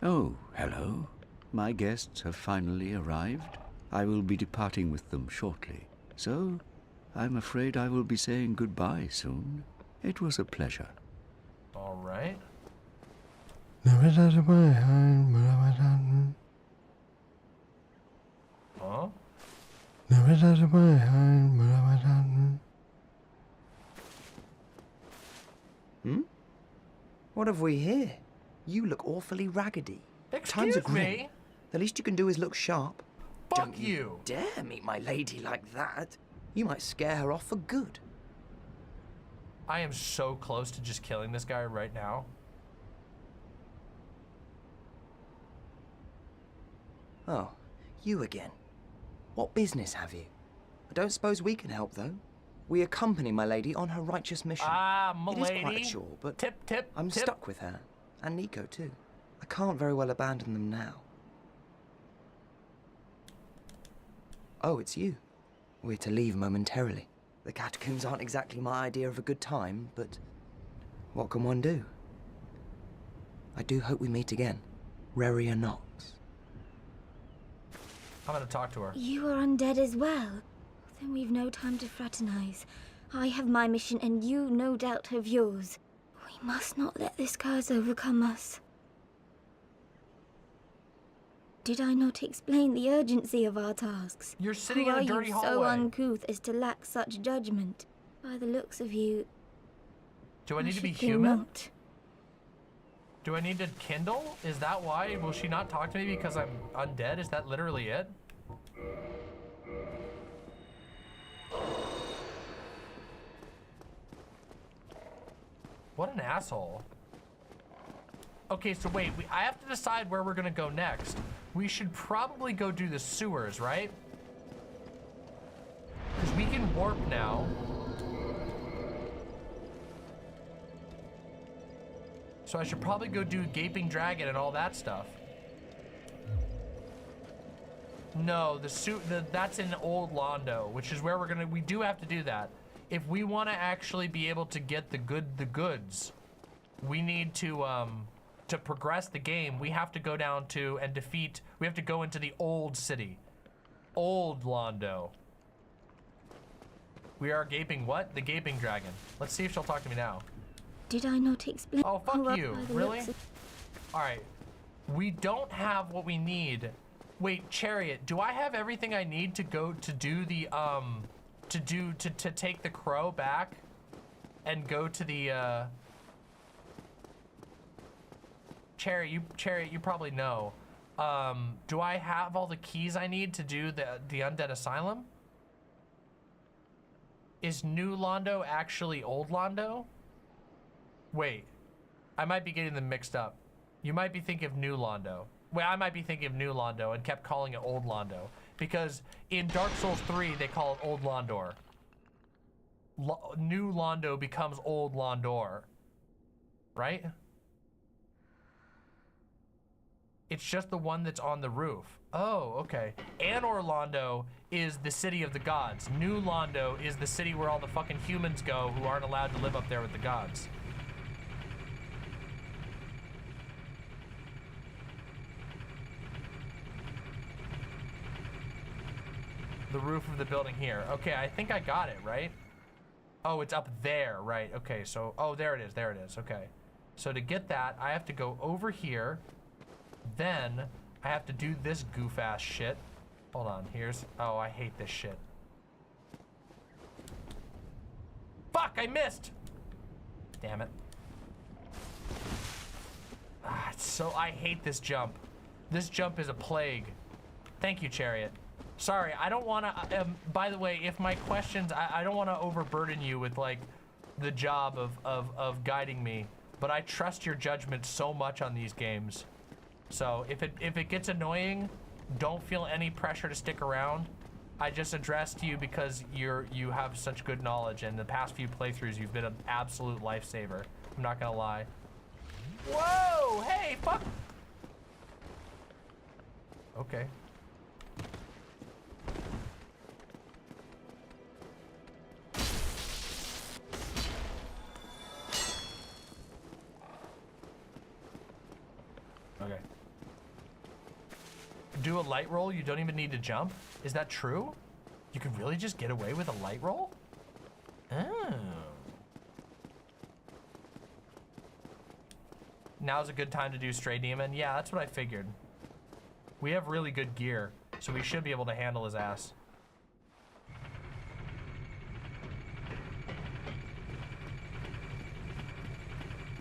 Oh, hello. My guests have finally arrived. I will be departing with them shortly, so I'm afraid I will be saying goodbye soon. It was a pleasure. All right. Huh? What have we here? You look awfully raggedy. Times are Excuse grim. me? The least you can do is look sharp. Fuck Don't you! Dare meet my lady like that. You might scare her off for good. I am so close to just killing this guy right now. Oh, you again. What business have you? I don't suppose we can help, though. We accompany my lady on her righteous mission. Ah, my It lady. is quite a chore, but Tip. I'm stuck with her. And Nico, too. I can't very well abandon them now. Oh, it's you. We're to leave momentarily. The catacombs aren't exactly my idea of a good time, but what can one do? I do hope we meet again. Reria Nox. I'm gonna talk to her. You are undead as well. Then we've no time to fraternize. I have my mission and you no doubt have yours. We must not let this curse overcome us. Did I not explain the urgency of our tasks? You're sitting Who in a are dirty you hallway. so uncouth as to lack such judgment? By the looks of you, Do I need to be should think human? not. Do I need to kindle? Is that why? Will she not talk to me because I'm undead? Is that literally it? What an asshole. Okay, so wait, I have to decide where we're gonna go next. We should probably go do the sewers, right? Because we can warp now. So I should probably go do Gaping Dragon and all that stuff. No, that's in Old Londo, which is where we do have to do that. If we want to actually be able to get the goods, we need to progress the game, we have to go down to and defeat, we have to go into the old city. Old Londo. We are gaping what? The Gaping Dragon. Let's see if she'll talk to me now. Did I not explain? Oh, fuck Well, you. by the Really? looks of- Alright. We don't have what we need. Wait, Chariot, do I have everything I need to go to do the, to take the crow back and go to the, Chariot, you probably know. Do I have all the keys I need to do the Undead Asylum? Is New Londo actually Old Londo? Wait, I might be getting them mixed up. You might be thinking of New Londo. Wait, I might be thinking of New Londo and kept calling it Old Londo. because in Dark Souls 3 they call it Old Londor. New Londo becomes Old Londor, right? It's just the one that's on the roof. Oh, okay. Anor Londo is the city of the gods. New Londo is the city where all the fucking humans go who aren't allowed to live up there with the gods. The roof of the building here. Okay, I think I got it, right? Oh, it's up there, right? Okay, so, oh, there it is, okay. So to get that, I have to go over here, then I have to do this goof-ass shit. Hold on, oh, I hate this shit. Fuck, I missed! Damn it. Ah, I hate this jump. This jump is a plague. Thank you, Chariot. Sorry, I don't want to, by the way, if my questions, I don't want to overburden you with, like, the job of guiding me, but I trust your judgment so much on these games. So, if it gets annoying, don't feel any pressure to stick around. I just addressed you because you have such good knowledge, and the past few playthroughs, you've been an absolute lifesaver. I'm not gonna lie. Whoa! Hey, fuck! Okay. Okay. Do a light roll, you don't even need to jump? Is that true? You can really just get away with a light roll? Oh. Now's a good time to do Stray Demon? Yeah, that's what I figured. We have really good gear, so we should be able to handle his ass.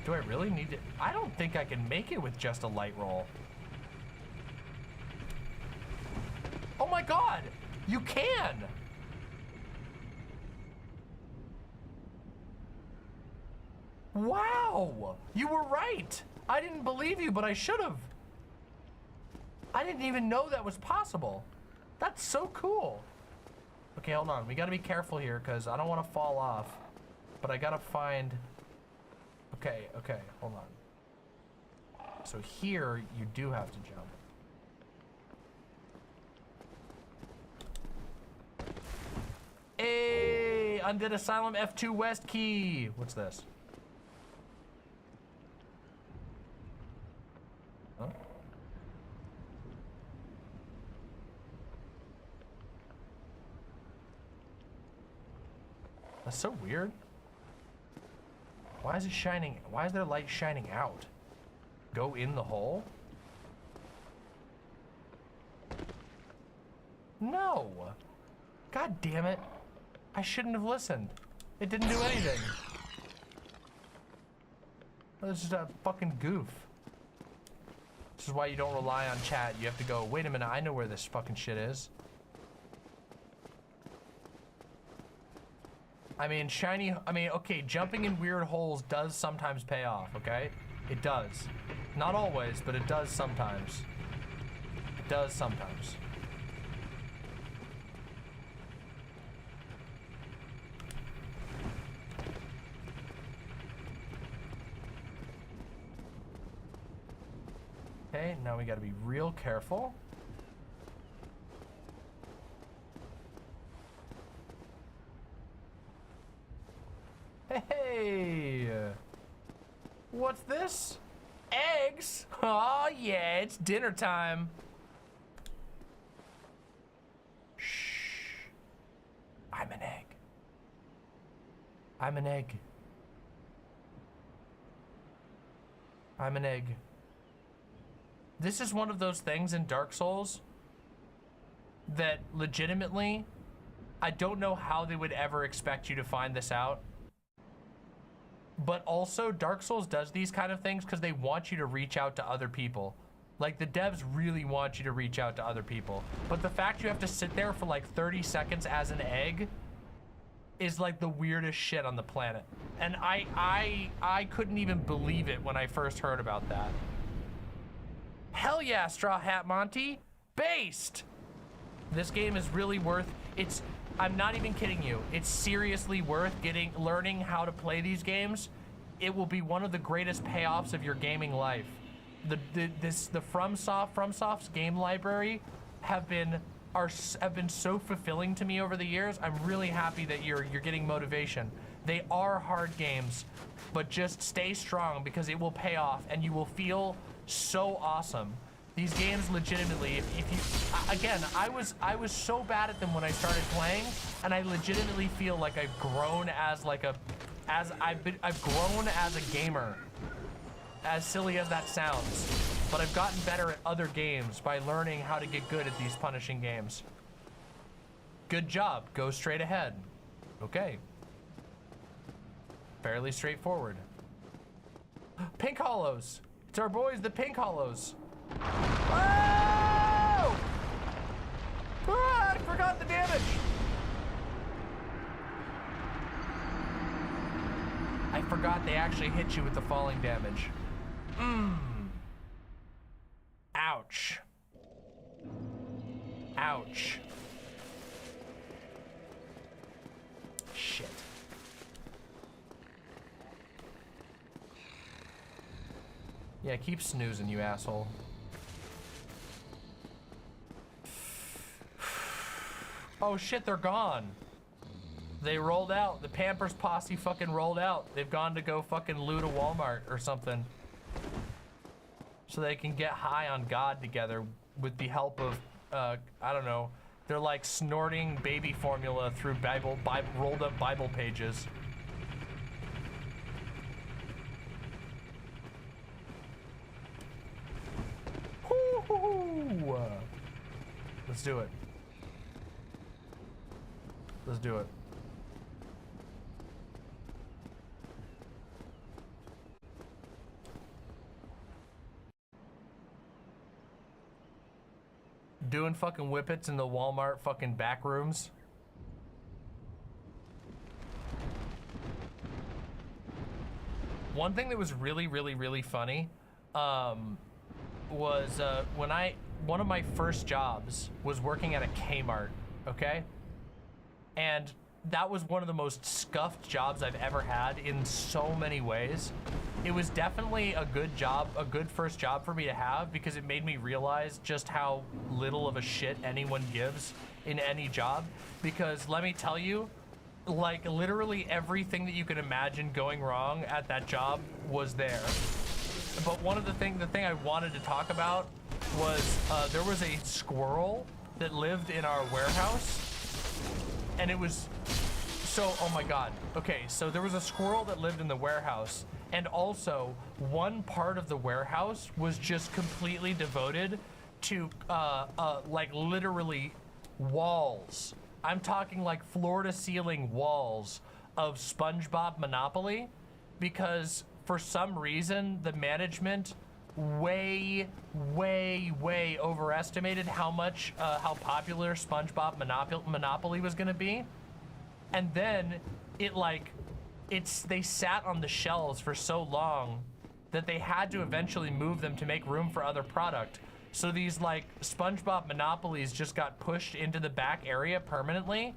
Do I really need to? I don't think I can make it with just a light roll. Oh my god! You can! Wow! You were right! I didn't believe you, but I should have. I didn't even know that was possible. That's so cool. Okay, hold on. We gotta be careful here, because I don't want to fall off. But I gotta find... Okay, hold on. So here, you do have to jump. Hey! Undead Asylum F2 West Key! What's this? Huh? That's so weird. Why is it shining? Why is there light shining out? Go in the hole? No! God damn it. I shouldn't have listened. It didn't do anything. This is a fucking goof. This is why you don't rely on chat. You have to go, wait a minute, I know where this fucking shit is. I mean, okay, jumping in weird holes does sometimes pay off, okay? It does. Not always, but it does sometimes. It does sometimes. Okay, now we gotta be real careful. Hey! What's this? Eggs? Oh yeah, it's dinner time. Shh. I'm an egg. I'm an egg. I'm an egg. This is one of those things in Dark Souls that legitimately, I don't know how they would ever expect you to find this out. But also, Dark Souls does these kind of things because they want you to reach out to other people. Like, the devs really want you to reach out to other people. But the fact you have to sit there for like 30 seconds as an egg is like the weirdest shit on the planet. And I couldn't even believe it when I first heard about that. Hell yeah, Straw Hat Monty. Based. This game is really worth, I'm not even kidding you. It's seriously worth learning how to play these games. It will be one of the greatest payoffs of your gaming life. The FromSoft's game library have been so fulfilling to me over the years. I'm really happy that you're getting motivation. They are hard games, but just stay strong because it will pay off and you will feel so awesome. These games legitimately, if you, again, I was so bad at them when I started playing, and I legitimately feel like I've grown as I've grown as a gamer. As silly as that sounds, but I've gotten better at other games by learning how to get good at these punishing games. Good job, go straight ahead. Okay. Fairly straightforward. Pink Hollows. It's our boys, the Pink Hollows. Oh! Ah, I forgot the damage. I forgot they actually hit you with the falling damage. Ouch. Ouch. Shit. Yeah, keep snoozing, you asshole. Oh shit, they're gone. They rolled out. The Pampers posse fucking rolled out. They've gone to go fucking loot a Walmart or something. So they can get high on God together with the help of, I don't know. They're like snorting baby formula through rolled up Bible pages. Woo-hoo-hoo. Let's do it. Let's do it. Doing fucking whippets in the Walmart fucking back rooms. One thing that was really, really, really funny was when one of my first jobs was working at a Kmart, okay? And that was one of the most scuffed jobs I've ever had in so many ways. It was definitely a good job, a good first job for me to have because it made me realize just how little of a shit anyone gives in any job. Because let me tell you, like literally everything that you can imagine going wrong at that job was there. But the thing I wanted to talk about was there was a squirrel that lived in our warehouse. And it was so, oh my God. Okay, so there was a squirrel that lived in the warehouse, and also one part of the warehouse was just completely devoted to like literally walls. I'm talking like floor to ceiling walls of SpongeBob Monopoly, because for some reason the management way overestimated how popular SpongeBob Monopoly was gonna be. And then they sat on the shelves for so long that they had to eventually move them to make room for other product. So these like SpongeBob Monopolies just got pushed into the back area permanently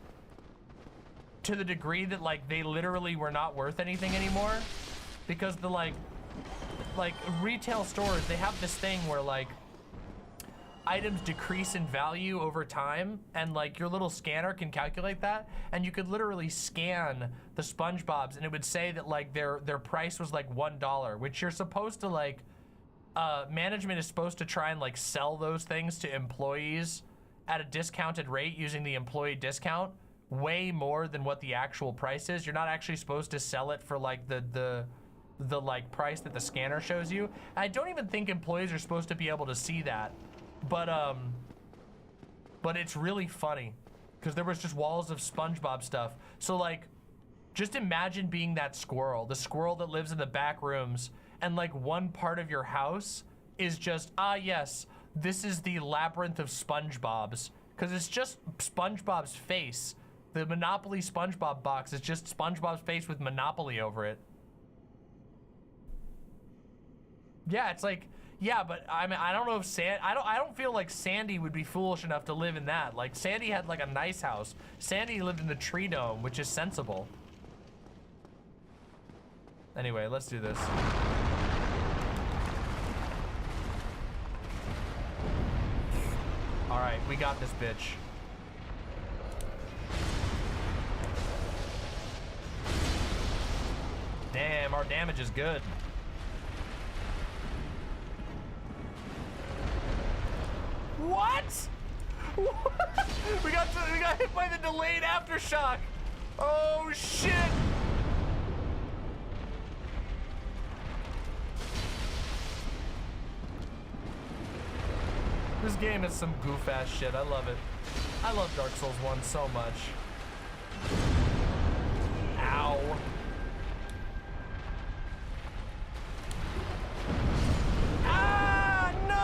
to the degree that like they literally were not worth anything anymore, because the like retail stores, they have this thing where like items decrease in value over time, and like your little scanner can calculate that, and you could literally scan the SpongeBobs and it would say that like their price was like $1, which you're supposed to like management is supposed to try and like sell those things to employees at a discounted rate using the employee discount way more than what the actual price is. You're not actually supposed to sell it for like the like price that the scanner shows you. And I don't even think employees are supposed to be able to see that, but it's really funny because there was just walls of SpongeBob stuff. So like, just imagine being that squirrel, the squirrel that lives in the back rooms, and like one part of your house is just, yes, this is the labyrinth of SpongeBob's, because it's just SpongeBob's face. The Monopoly SpongeBob box is just SpongeBob's face with Monopoly over it. Yeah, it's like, Yeah, but I mean, I don't know if I don't feel like Sandy would be foolish enough to live in that. Like, Sandy had like a nice house. Sandy lived in the tree dome, which is sensible. Anyway, let's do this. All right, we got this bitch. Damn, our damage is good. What? we got hit by the delayed aftershock. Oh shit. This game is some goof ass shit. I love it. I love Dark Souls 1 so much. Ow. Ah, no!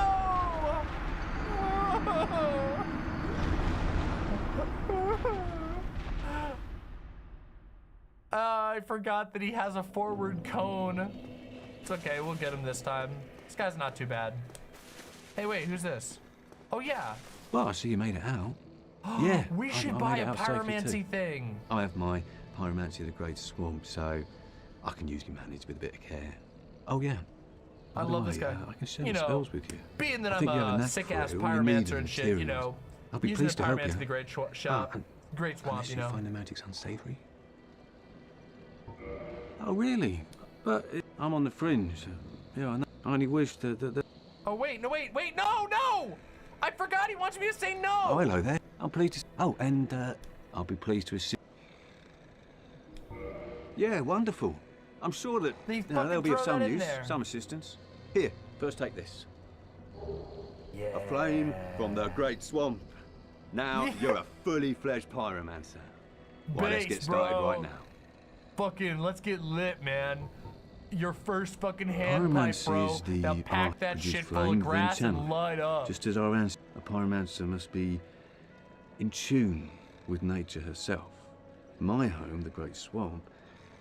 I forgot that he has a forward cone. It's okay, we'll get him this time. This guy's not too bad. Hey, wait, who's this? Oh, yeah. Well, I see you made it out. Yeah. We should buy a pyromancy thing. I have my pyromancy of the Great Swamp, so I can use humanity with a bit of care. Oh, yeah. I love this guy. I can share the spells with you. Being that I'm a sick-ass pyromancer and shit, you know, I'll be using pleased the to help pyromancy you. of the Great Shop, Great Swamp, you know. You find the magics unsavory? Oh, really? But I'm on the fringe. Yeah, I know. I only wish that... Oh, wait, no, wait, no! I forgot he wants me to say no! Oh, hello there. I'm pleased to... Oh, and I'll be pleased to assist... Yeah, wonderful. I'm sure that there'll be of some use, some assistance. Here, first take this. Yeah. A flame from the Great Swamp. Now you're a fully fledged pyromancer. Well, let's get started right now. Fucking, let's get lit, man. Your first fucking handpipe, bro. Now pack that shit full of grass and light up. Just as our ancestors, a pyromancer must be in tune with nature herself. My home, the Great Swamp,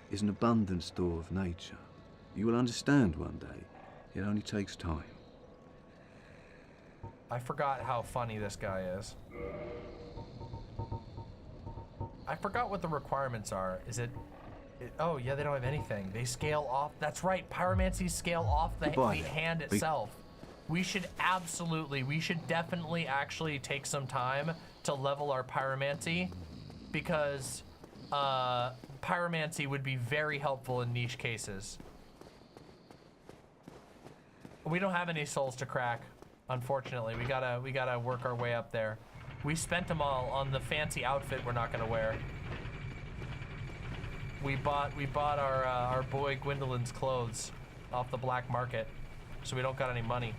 is an abundant store of nature. You will understand one day. It only takes time. I forgot how funny this guy is. I forgot what the requirements are. Is it oh, yeah, they don't have anything. They scale off. That's right, pyromancy scale off the hand itself. We should definitely actually take some time to level our pyromancy, because pyromancy would be very helpful in niche cases. We don't have any souls to crack, unfortunately. We gotta work our way up there. We spent them all on the fancy outfit we're not gonna wear. We bought our boy Gwendolyn's clothes off the black market, so we don't got any money.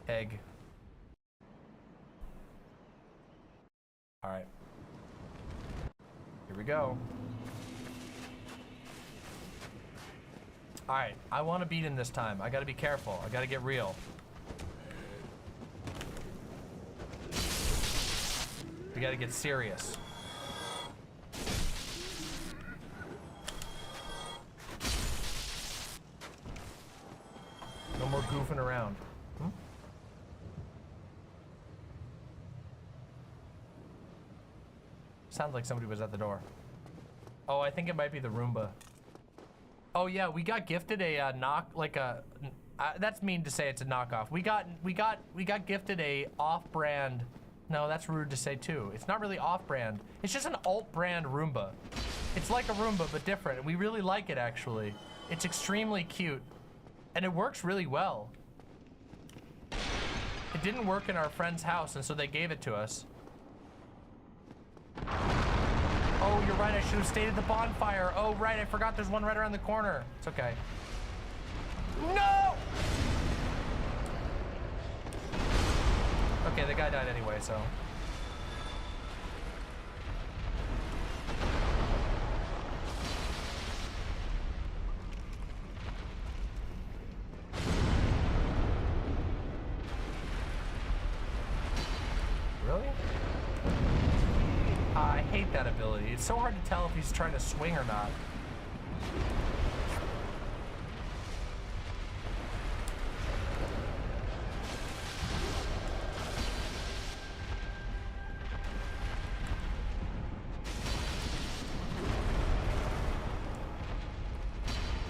Egg. All right. Here we go. All right, I want to beat him this time. I gotta be careful. I gotta get real. We gotta get serious. No more goofing around. Sounds like somebody was at the door. Oh, I think it might be the Roomba. Oh yeah, we got gifted a that's mean to say it's a knockoff. We got gifted a off-brand. No, that's rude to say too. It's not really off-brand. It's just an alt-brand Roomba. It's like a Roomba but different. We really like it actually. It's extremely cute, and it works really well. It didn't work in our friend's house, and so they gave it to us. Oh, you're right, I should have stayed at the bonfire. Oh, right, I forgot there's one right around the corner. It's okay. No! Okay, the guy died anyway, so. Really? I hate that ability. It's so hard to tell if he's trying to swing or not.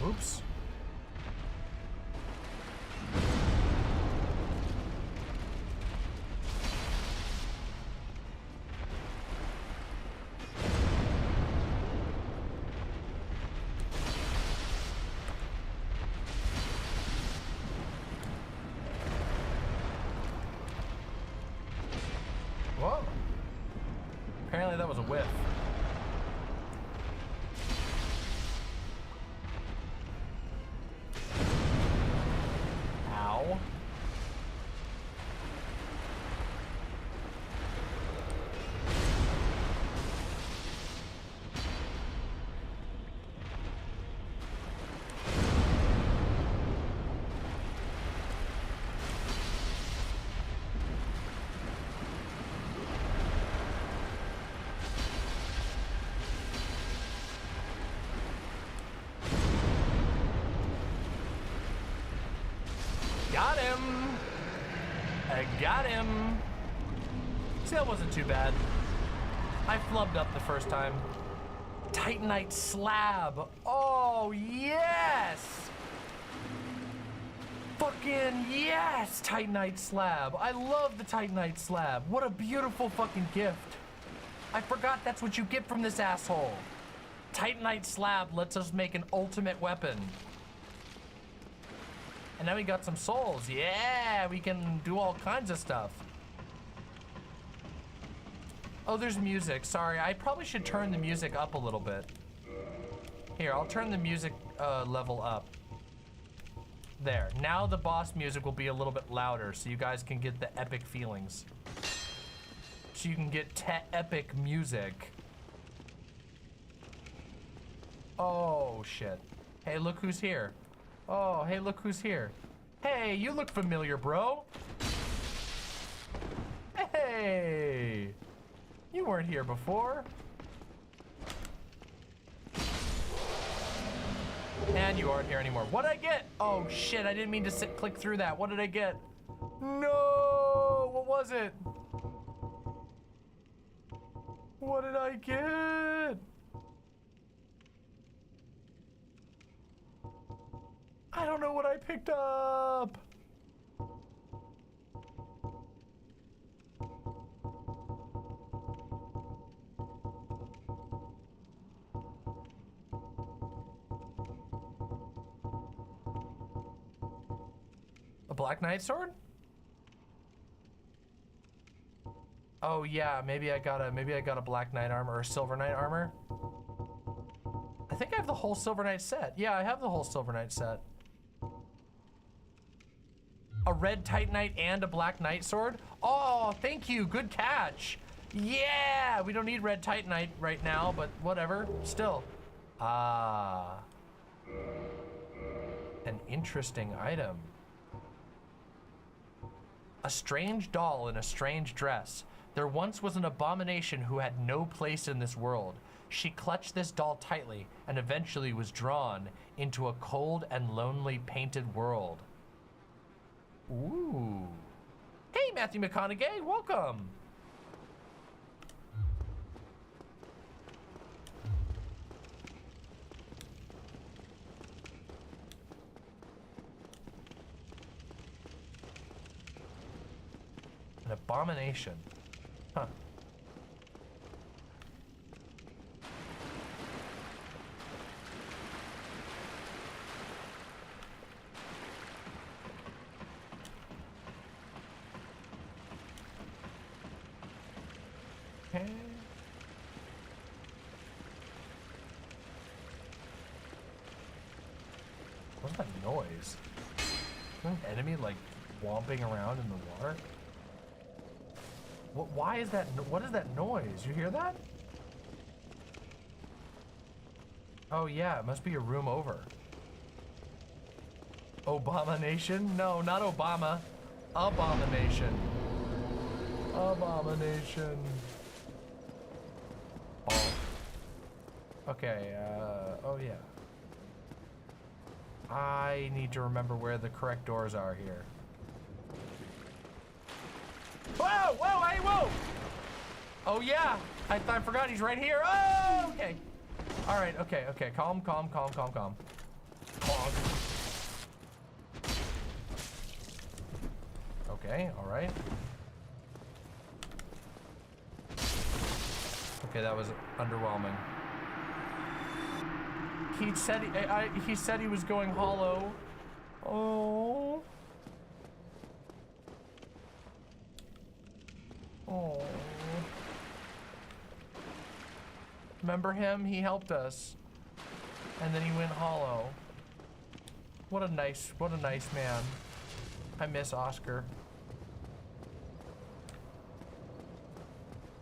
Oops. Whoa. Apparently that was a whiff. Ow. Got him! I got him! See, that wasn't too bad. I flubbed up the first time. Titanite slab! Oh, yes! Fucking yes! Titanite slab! I love the Titanite slab! What a beautiful fucking gift! I forgot that's what you get from this asshole! Titanite slab lets us make an ultimate weapon. And now we got some souls. Yeah, we can do all kinds of stuff. Oh, there's music. Sorry, I probably should turn the music up a little bit. Here, I'll turn the music level up. There. Now the boss music will be a little bit louder so you guys can get the epic feelings. So you can get epic music. Oh, shit. Hey, look who's here. Oh, hey, look who's here. Hey, you look familiar, bro. Hey, you weren't here before. And you aren't here anymore. What'd I get? Oh, shit, I didn't mean to click through that. What did I get? No, what was it? What did I get? I don't know what I picked up. A Black Knight sword? Oh yeah, maybe I got a Black Knight armor or a Silver Knight armor. I think I have the whole Silver Knight set. Yeah, I have the whole Silver Knight set. A red Titanite and a Black Knight sword? Oh, thank you, good catch. Yeah, we don't need red Titanite right now, but whatever, still. Ah. An interesting item. A strange doll in a strange dress. There once was an abomination who had no place in this world. She clutched this doll tightly and eventually was drawn into a cold and lonely painted world. Ooh. Hey, Matthew McConaughey, welcome. An abomination. Huh. Okay. What's that noise? Is there an enemy like whomping around in the water? Why is that? What is that noise? You hear that? Oh yeah, it must be a room over. Obama Nation? No, not Obama. Abomination. Abomination. Oh. Okay, oh yeah. I need to remember where the correct doors are here. Whoa, whoa, hey, whoa! Oh yeah, I forgot he's right here. Oh, okay. All right, okay, okay, calm. Okay, all right. Okay, that was underwhelming. He said he was going hollow. Oh. Oh. Remember him? He helped us. And then he went hollow. What a nice man. I miss Oscar.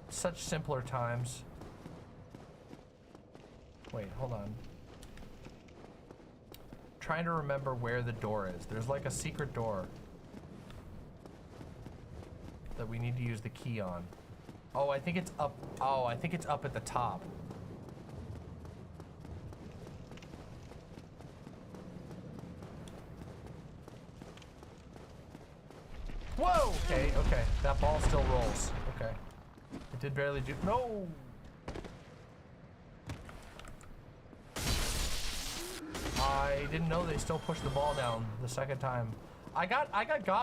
Such simpler times. Wait, hold on. Trying to remember where the door is. There's like a secret door that we need to use the key on. Oh, I think it's up. Oh, I think it's up at the top. Whoa! Okay, okay. That ball still rolls. Okay. It did barely do. No! I didn't know they still pushed the ball down the second time. I got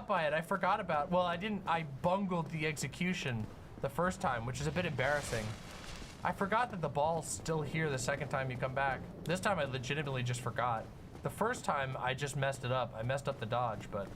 by it. I forgot about. Well, I bungled the execution the first time, which is a bit embarrassing. I forgot that the ball's still here the second time you come back. This time I legitimately just forgot. The first time I just messed it up. I messed up the dodge, but.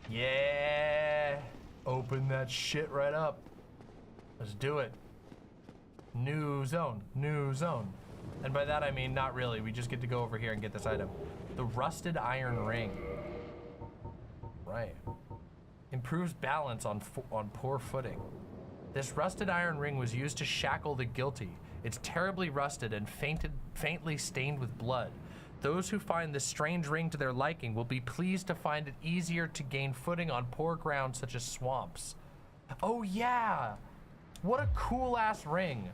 Yeah, open that shit right up. Let's do it. New zone, new zone. And by that I mean not really, we just get to go over here and get this item. The rusted iron ring. Right. Improves balance on poor footing. This rusted iron ring was used to shackle the guilty. It's terribly rusted and faintly stained with blood. Those who find this strange ring to their liking will be pleased to find it easier to gain footing on poor ground such as swamps. Oh yeah! What a cool ass ring.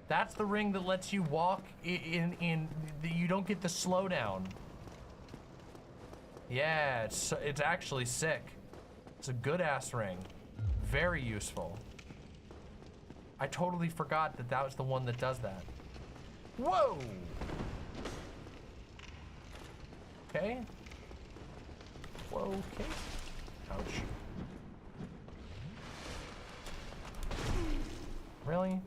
That's the ring that lets you walk in you don't get the slowdown. Yeah, it's actually sick. It's a good ass ring. Very useful. I totally forgot that that was the one that does that. Whoa! Okay. Whoa, okay. Ouch. Really?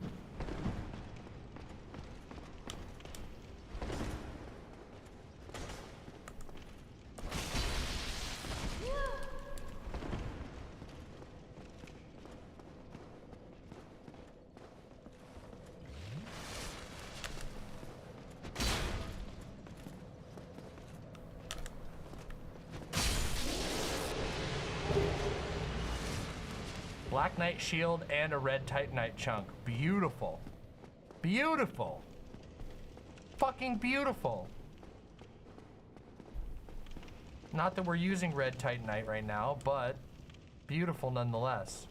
Black Knight shield and a red Titanite chunk. Beautiful. Beautiful. Fucking beautiful. Not that we're using red Titanite right now, but beautiful nonetheless.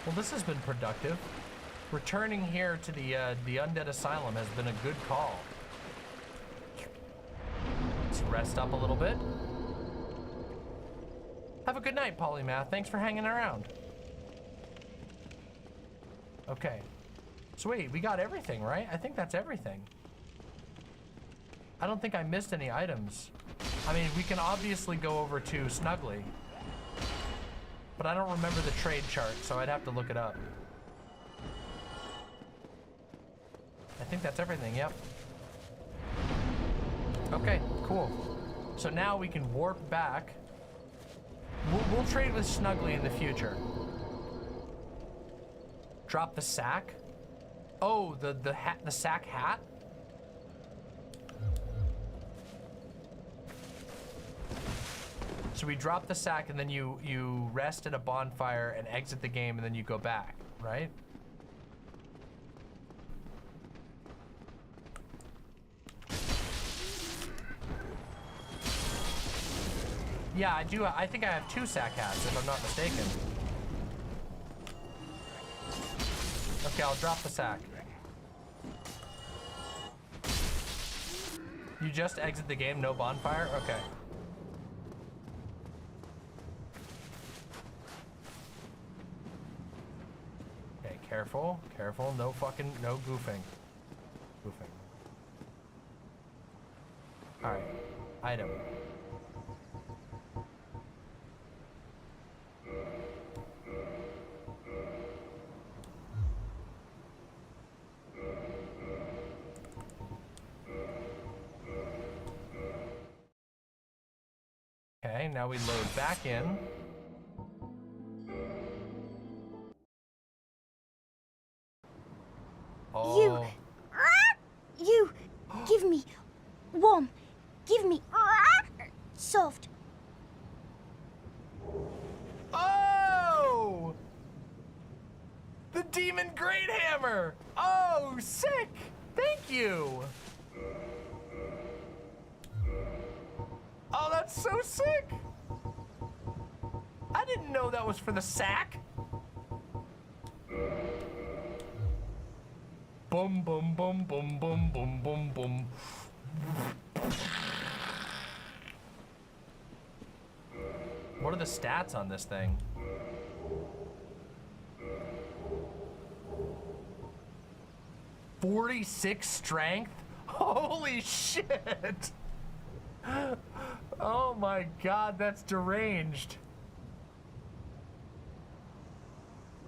Well, this has been productive. Returning here to the Undead Asylum has been a good call. Let's rest up a little bit. Have a good night, Polymath. Thanks for hanging around. Okay. So wait, we got everything, right? I think that's everything. I don't think I missed any items. I mean, we can obviously go over to Snuggly, but I don't remember the trade chart, so I'd have to look it up. I think that's everything, yep. Okay, cool. So now we can warp back. We'll trade with Snuggly in the future. Drop the sack. Oh, the sack hat? So we drop the sack and then you rest at a bonfire and exit the game and then you go back, right? Yeah, I do. I think I have 2 sack hats if I'm not mistaken. Okay, I'll drop the sack. You just exit the game, no bonfire? Okay. Okay, careful, careful, no goofing. Goofing. Alright, item. Okay, now we load back in. Oh. You! Give me warm. Give me soft. Oh! The Demon Great Hammer! Oh, sick! Thank you! Oh, that's so sick! I didn't know that was for the sack. Boom, boom, boom, boom, boom, boom, boom, boom. What are the stats on this thing? "46 strength? Holy shit! Oh my god, that's deranged.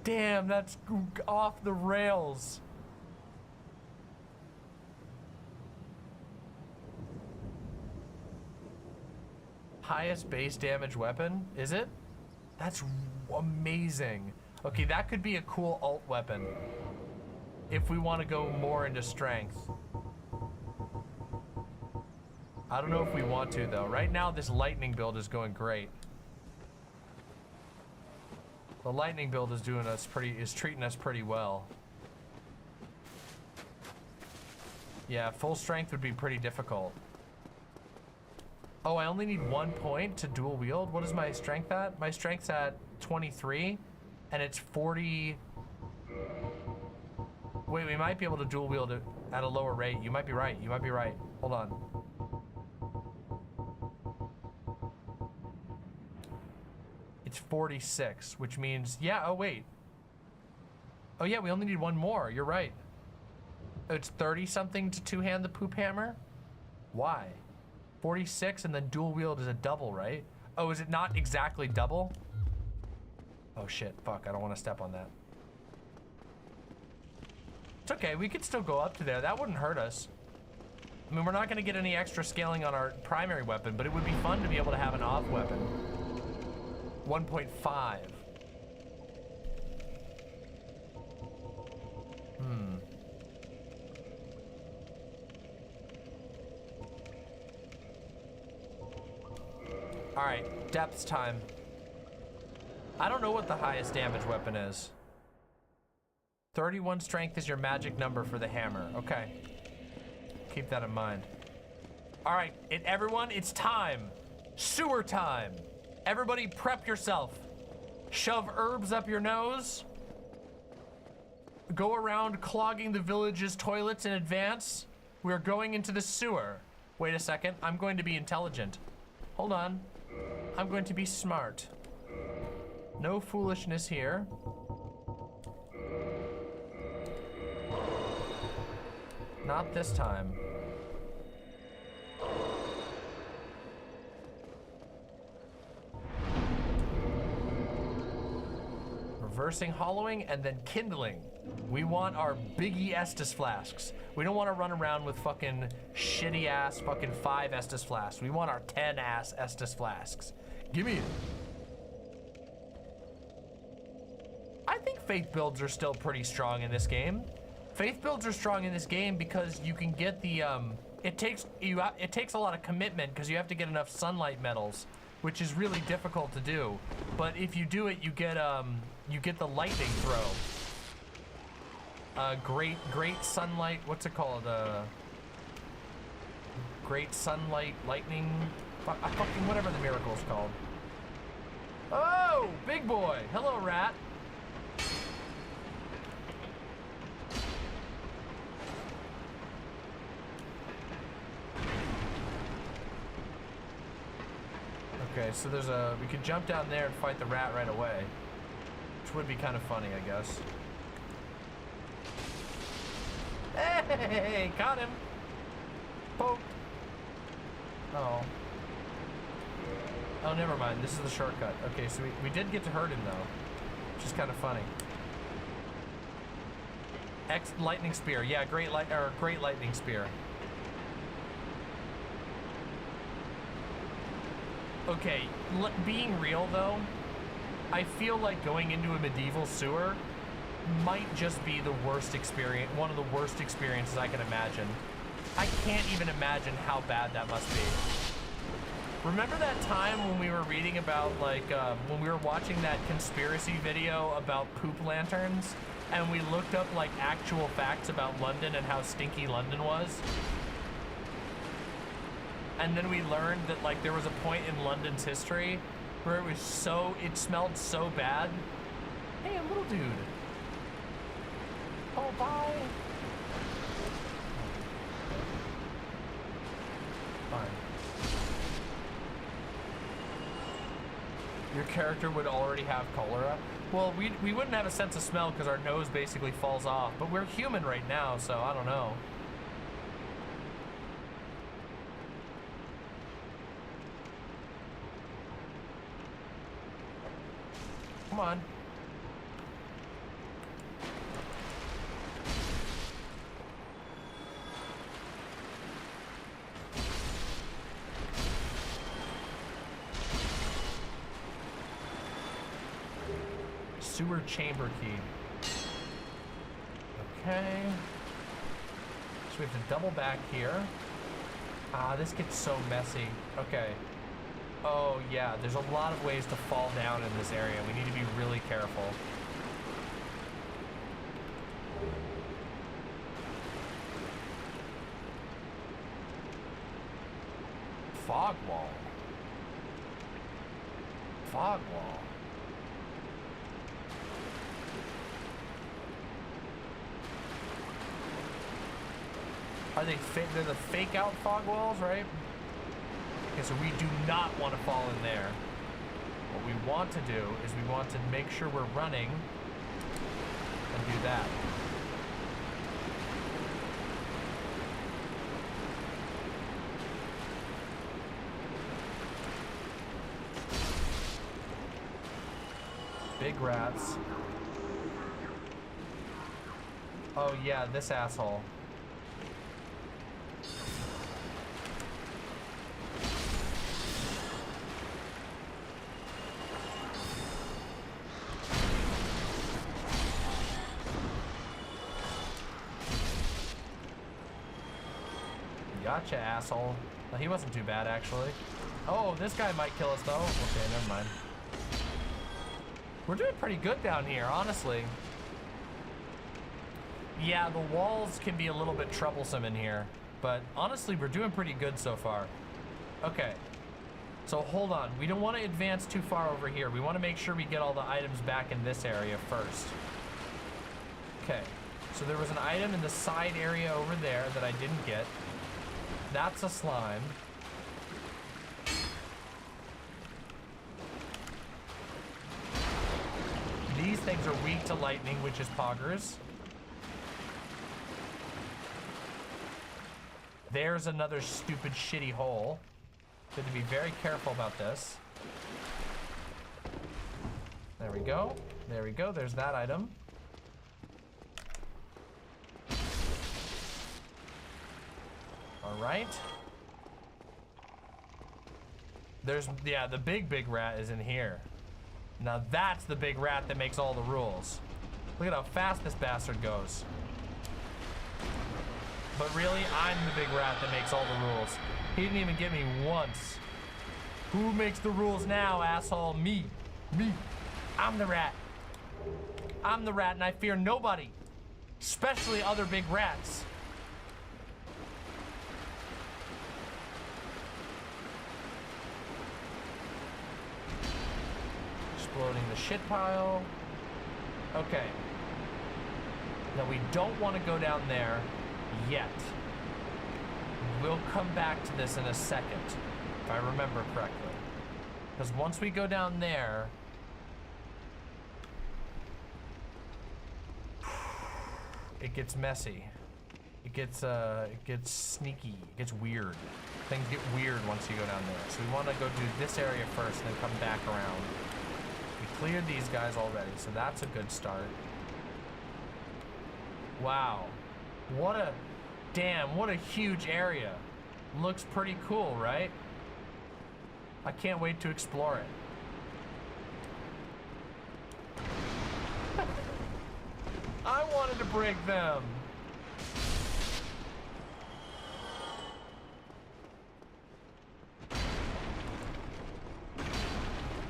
Damn, that's off the rails. Highest base damage weapon, is it? That's amazing. Okay, that could be a cool alt weapon if we want to go more into strength. I don't know if we want to though. Right now this lightning build is going great. The lightning build is treating us pretty well. Yeah, full strength would be pretty difficult. Oh, I only need 1 point to dual wield. What is my strength at? My strength's at 23 and it's 40. Wait, we might be able to dual wield it at a lower rate. You might be right. You might be right. Hold on. It's 46, which means, yeah, oh wait. Oh yeah, we only need 1 more. You're right. It's 30 something to two-hand the poop hammer? Why? 46 and then dual wield is a double, right? Oh, is it not exactly double? Oh shit, fuck, I don't want to step on that. It's okay, we could still go up to there. That wouldn't hurt us. I mean, we're not going to get any extra scaling on our primary weapon, but it would be fun to be able to have an off weapon. 1.5. All right, depth time. I don't know what the highest damage weapon is. 31 strength is your magic number for the hammer. Okay. Keep that in mind. All right, everyone, it's time. Sewer time. Everybody prep yourself. Shove herbs up your nose. Go around clogging the village's toilets in advance. We're going into the sewer. Wait a second, I'm going to be intelligent. Hold on. I'm going to be smart. No foolishness here. Not this time. Reversing, hollowing, and then kindling. We want our biggie Estus flasks. We don't want to run around with fucking shitty ass fucking 5 Estus flasks. We want our 10 ass Estus flasks. Give me it. I think faith builds are still pretty strong in this game. Faith builds are strong in this game because you can get the it takes a lot of commitment because you have to get enough sunlight metals, which is really difficult to do. But if you do it, you get the lightning throw. Great sunlight, what's it called? Great sunlight lightning, fucking whatever the miracle is called. Oh, big boy. Hello, rat. Okay, so we could jump down there and fight the rat right away, which would be kind of funny, I guess. Hey, got him. Poked. Oh. Oh, never mind. This is the shortcut. Okay, so we did get to hurt him though, which is kind of funny. Lightning spear. Yeah, great lightning spear. Okay, being real though, I feel like going into a medieval sewer might just be the worst experience, one of the worst experiences I can imagine. I can't even imagine how bad that must be. Remember that time when we were reading about, like, when we were watching that conspiracy video about poop lanterns, and we looked up, like, actual facts about London and how stinky London was? And then we learned that, like, there was a point in London's history where it smelled so bad. Hey, a little dude. Oh, bye. Fine. Your character would already have cholera? Well, we wouldn't have a sense of smell because our nose basically falls off, but we're human right now, so I don't know. Come on. Sewer chamber key. Okay. So we have to double back here. Ah, this gets so messy. Okay. Oh yeah, there's a lot of ways to fall down in this area. We need to be really careful. Fog wall. Fog wall. Are they they're the fake out fog walls, right? Okay, so we do not want to fall in there. What we want to do is we want to make sure we're running and do that. Big rats. Oh yeah, this asshole. Gotcha, asshole. Well, he wasn't too bad, actually. Oh, this guy might kill us, though. Okay, never mind. We're doing pretty good down here, honestly. Yeah, the walls can be a little bit troublesome in here, but honestly, we're doing pretty good so far. Okay, so hold on. We don't want to advance too far over here. We want to make sure we get all the items back in this area first. Okay, so there was an item in the side area over there that I didn't get. That's a slime. These things are weak to lightning, which is poggers. There's another stupid shitty hole. Good to be very careful about this. There we go. There we go. There's that item. All right. There's, yeah, the big rat is in here. Now that's the big rat that makes all the rules. Look at how fast this bastard goes. But really, I'm the big rat that makes all the rules. He didn't even get me once. Who makes the rules now, asshole? Me. Me. I'm the rat. I'm the rat and I fear nobody. Especially other big rats. Exploding the shit pile. Okay. Now we don't want to go down there yet. We'll come back to this in a second, if I remember correctly. Because once we go down there, it gets messy. It gets sneaky. It gets weird. Things get weird once you go down there. So we want to go do this area first and then come back around. We cleared these guys already, so that's a good start. Wow. What a... Damn, what a huge area. Looks pretty cool, right? I can't wait to explore it. I wanted to break them.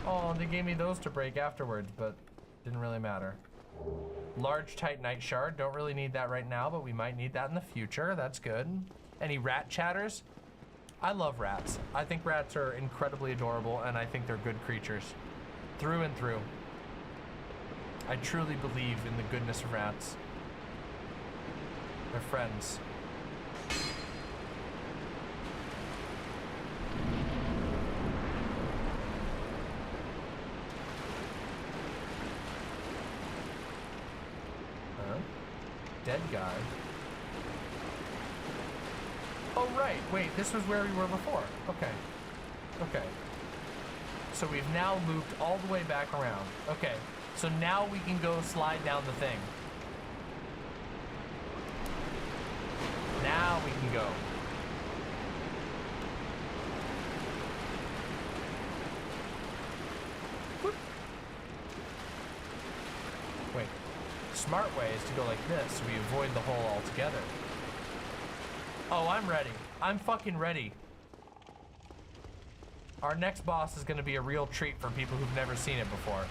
Oh, they gave me those to break afterwards, but didn't really matter. Large titanite shard, don't really need that right now, but we might need that in the future. That's good. Any rat chatters? I love rats. I think rats are incredibly adorable, and I think they're good creatures. Through and through. I truly believe in the goodness of rats. They're friends. Dead guy. Oh, right. Wait, this was where we were before. Okay. Okay. So we've now looped all the way back around. Okay. So now we can go slide down the thing. Now we can go. Whoop. Wait. Smart way is to go like this so we avoid the hole altogether. Oh, I'm ready. I'm fucking ready. Our next boss is going to be a real treat for people who've never seen it before.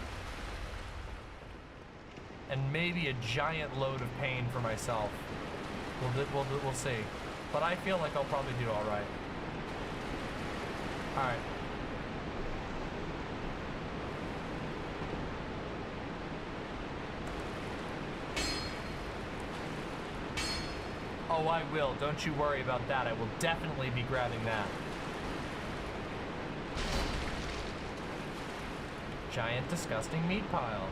And maybe a giant load of pain for myself. We'll see. But I feel like I'll probably do all right. All right. Oh, I will. Don't you worry about that. I will definitely be grabbing that. Giant, disgusting meat pile.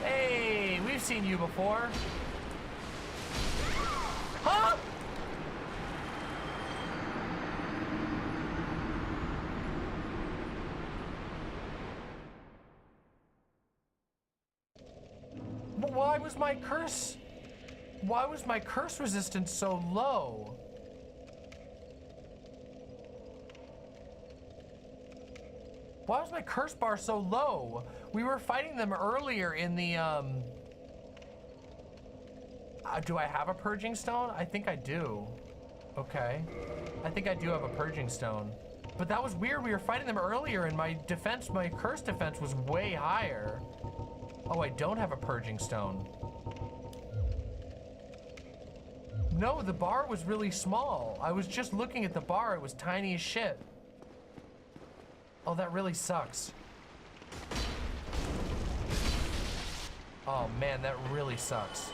Hey, we've seen you before. Huh? But why was my curse? Why was my curse resistance so low? Why was my curse bar so low? We were fighting them earlier in the, do I have a purging stone? I think I do. Okay. I think I do have a purging stone. But that was weird. We were fighting them earlier and my defense, my curse defense was way higher. Oh, I don't have a purging stone. No, the bar was really small. I was just looking at the bar. It was tiny as shit. Oh, that really sucks. Oh man, that really sucks.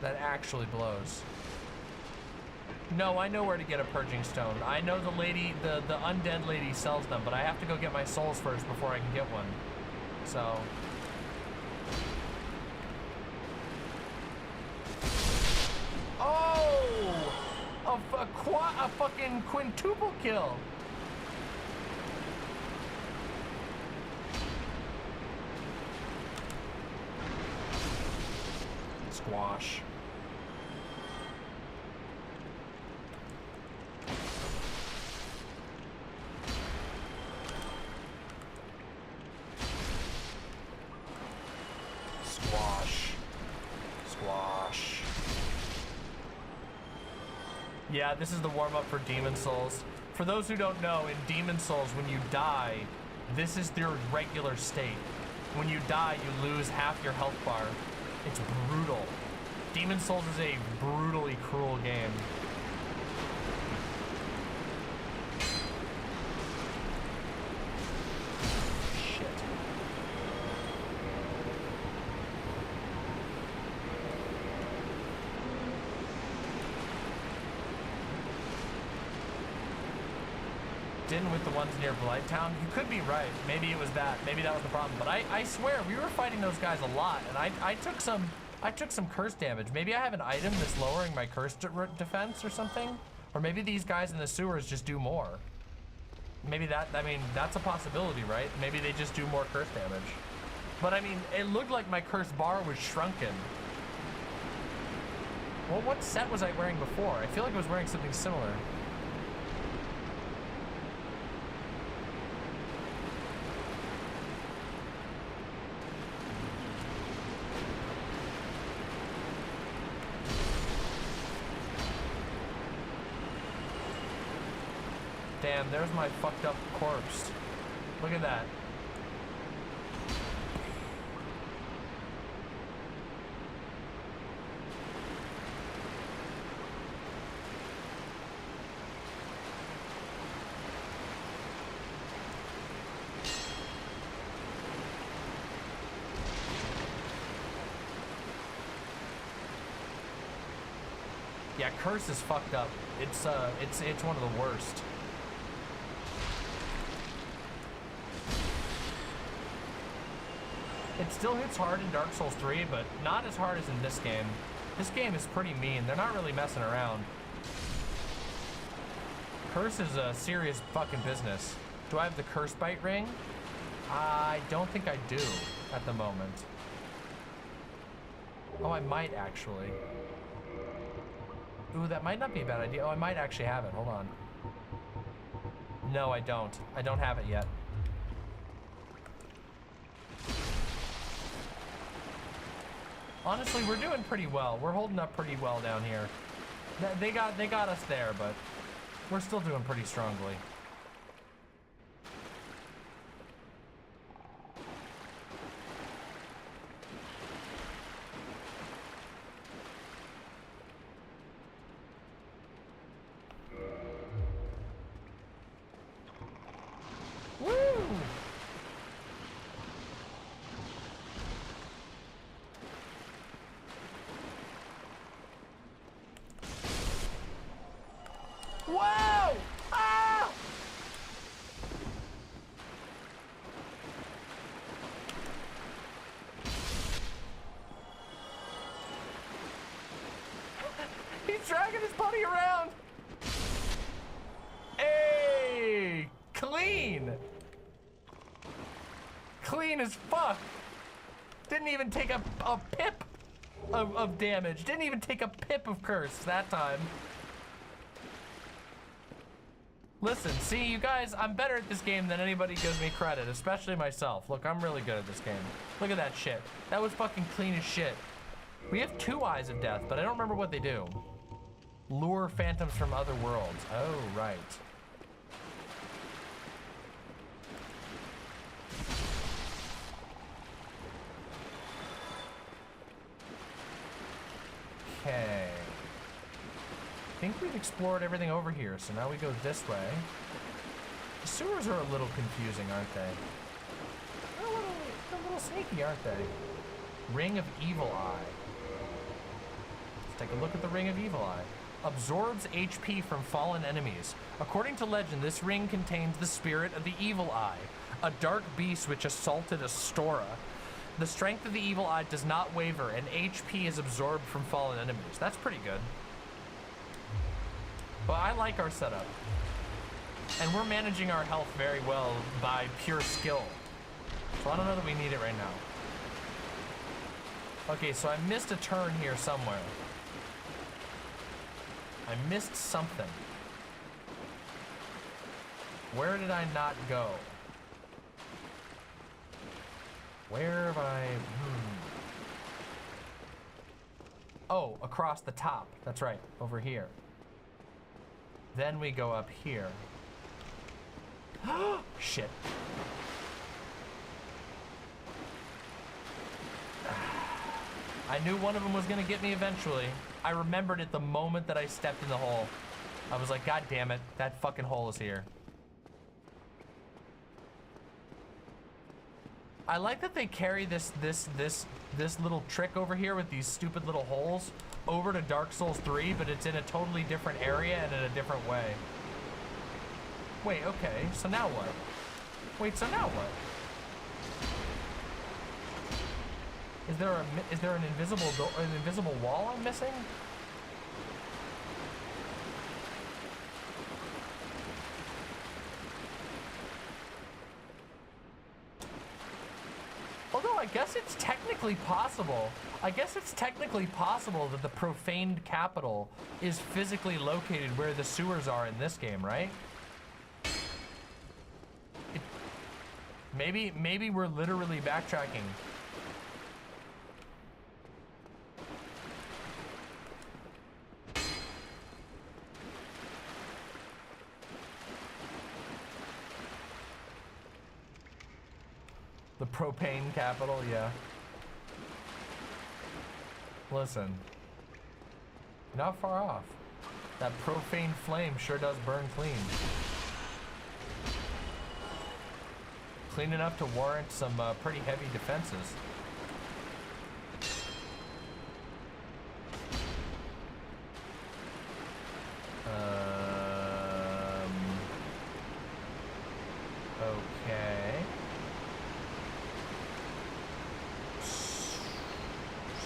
That actually blows. No, I know where to get a purging stone. I know the lady, the undead lady sells them, but I have to go get my souls first before I can get one. So. a fucking quintuple kill. Squash. Squash. Squash. Yeah, this is the warm-up for Demon Souls. For those who don't know, in Demon Souls, when you die, this is their regular state. When you die, you lose half your health bar. It's brutal. Demon Souls is a brutally cruel game. Shit. Didn't with the ones near Blighttown. You could be right. Maybe it was that. Maybe that was the problem. But I swear we were fighting those guys a lot, and I took some curse damage. Maybe I have an item that's lowering my curse defense or something, or maybe these guys in the sewers just do more. Maybe that. I mean, that's a possibility, right? Maybe they just do more curse damage. But I mean, it looked like my curse bar was shrunken. Well, what set was I wearing before? I feel like I was wearing something similar. Damn, there's my fucked up corpse. Look at that. Yeah, curse is fucked up. It's one of the worst. It still hits hard in Dark Souls 3, but not as hard as in this game. This game is pretty mean. They're not really messing around. Curse is a serious fucking business. Do I have the Curse Bite ring? I don't think I do at the moment. Oh, I might actually. Ooh, that might not be a bad idea. Oh, I might actually have it. Hold on. No, I don't. I don't have it yet. Honestly, we're doing pretty well. We're holding up pretty well down here. They got us there, but we're still doing pretty strongly. Whoa! Ah! He's dragging his buddy around. Hey! Clean! Clean as fuck. Didn't even take a pip of damage. Didn't even take a pip of curse that time. Listen, see, you guys, I'm better at this game than anybody gives me credit, especially myself. Look, I'm really good at this game. Look at that shit. That was fucking clean as shit. We have 2 Eyes of Death, but I don't remember what they do. Lure phantoms from other worlds. Oh, right. Okay. I think we've explored everything over here, so now we go this way. The sewers are a little confusing, aren't they? They're a little sneaky, aren't they? Ring of Evil Eye. Let's take a look at the Ring of Evil Eye. Absorbs HP from fallen enemies. According to legend, this ring contains the spirit of the Evil Eye, a dark beast which assaulted Astora. The strength of the Evil Eye does not waver, and HP is absorbed from fallen enemies. That's pretty good. But I like our setup. And we're managing our health very well by pure skill. So I don't know that we need it right now. Okay, so I missed a turn here somewhere. I missed something. Where did I not go? Where have I... Oh, across the top. That's right, over here. Then we go up here. Shit. I knew one of them was gonna get me eventually. I remembered it the moment that I stepped in the hole. I was like, God damn it, that fucking hole is here. I like that they carry this little trick over here with these stupid little holes over to Dark Souls 3, but it's in a totally different area and in a different way. Wait, okay, so now what? Wait, so now what? Is there an invisible wall I'm missing? Although I guess it's technically possible. I guess it's technically possible that the profaned capital is physically located where the sewers are in this game, right? Maybe we're literally backtracking. The propane capital, yeah. Listen, not far off. That profane flame sure does burn clean. Clean enough to warrant some pretty heavy defenses. Okay.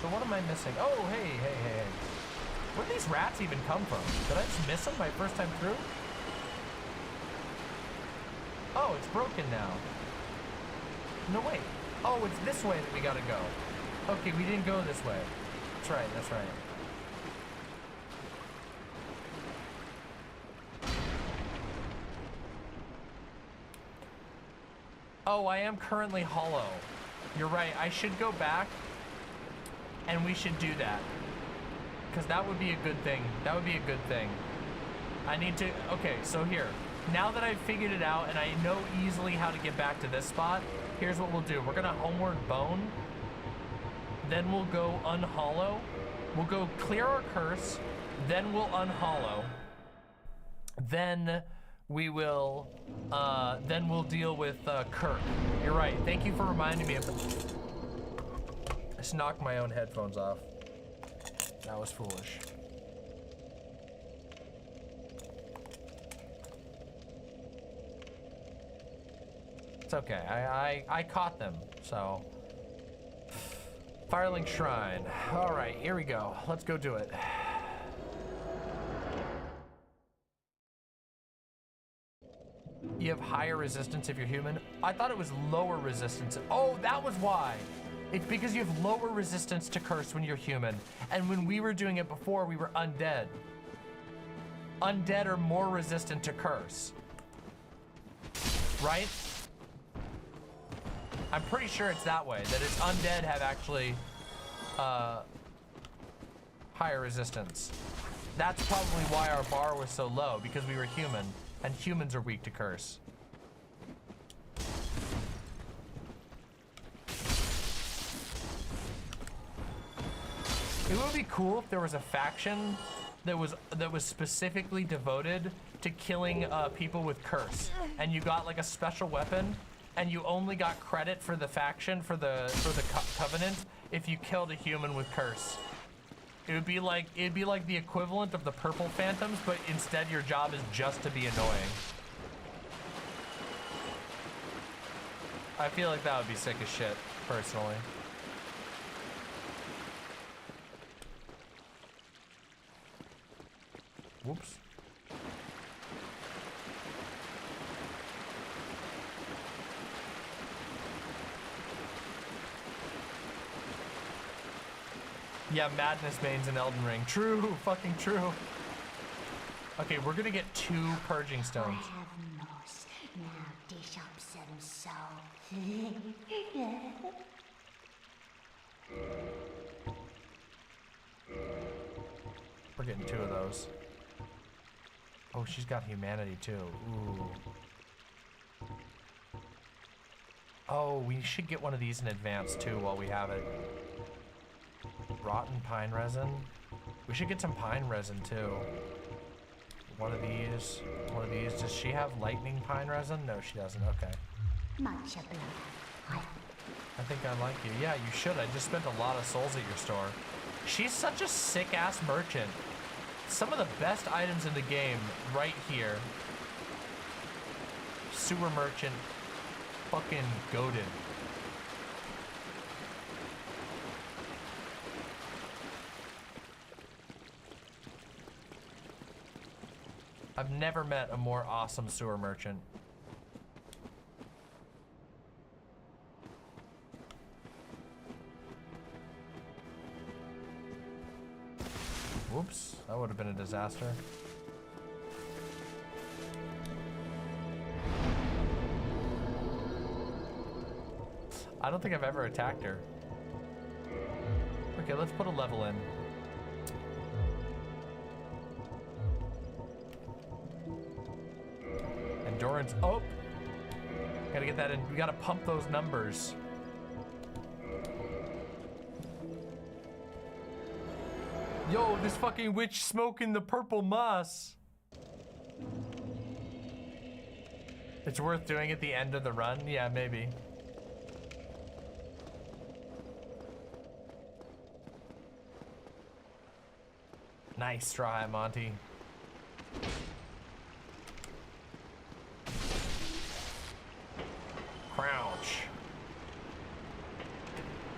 So what am I missing? Oh, hey. Where did these rats even come from? Did I just miss them my first time through? Oh, it's broken now. No, wait. Oh, it's this way that we gotta go. Okay, we didn't go this way. That's right, that's right. Oh, I am currently hollow. You're right, I should go back and we should do that. Because that would be a good thing. That would be a good thing. I need to, okay, so here. Now that I've figured it out and I know easily how to get back to this spot, here's what we'll do. We're gonna homeward bone, then we'll go unhollow. We'll go clear our curse, then we'll unhollow. Then we will, then we'll deal with Kirk. You're right, thank you for reminding me of that. I just knocked my own headphones off. That was foolish. It's okay, I caught them, so. Firelink Shrine. All right, here we go. Let's go do it. You have higher resistance if you're human. I thought it was lower resistance. Oh, that was why. It's because you have lower resistance to curse when you're human. And when we were doing it before, we were undead. Undead are more resistant to curse. Right? I'm pretty sure it's that way, that it's undead have actually higher resistance. That's probably why our bar was so low, because we were human, and humans are weak to curse. It would be cool if there was a faction that was specifically devoted to killing people with curse, and you got like a special weapon, and you only got credit for the faction, for the covenant, if you killed a human with curse. It'd be like the equivalent of the purple phantoms, but instead your job is just to be annoying. I feel like that would be sick as shit, personally. Whoops. Yeah, Madness Bane's in Elden Ring. True, fucking true. Okay, we're gonna get 2 purging stones. Now dish up some salt. We're getting 2 of those. Oh, she's got humanity too. Ooh. Oh, we should get one of these in advance too while we have it. Rotten pine resin. We should get some pine resin too. One of these. One of these. Does she have lightning pine resin? No, she doesn't. Okay. Much obliged. I think I like you. Yeah, you should. I just spent a lot of souls at your store. She's such a sick-ass merchant. Some of the best items in the game right here. Sewer merchant. Fucking goated. I've never met a more awesome sewer merchant. Whoops, that would have been a disaster. I don't think I've ever attacked her. Okay, let's put a level in. Endurance. Oh! Gotta get that in. We gotta pump those numbers. Yo, this fucking witch smoking the purple moss. It's worth doing at the end of the run? Yeah, maybe. Nice try, Monty. Crouch.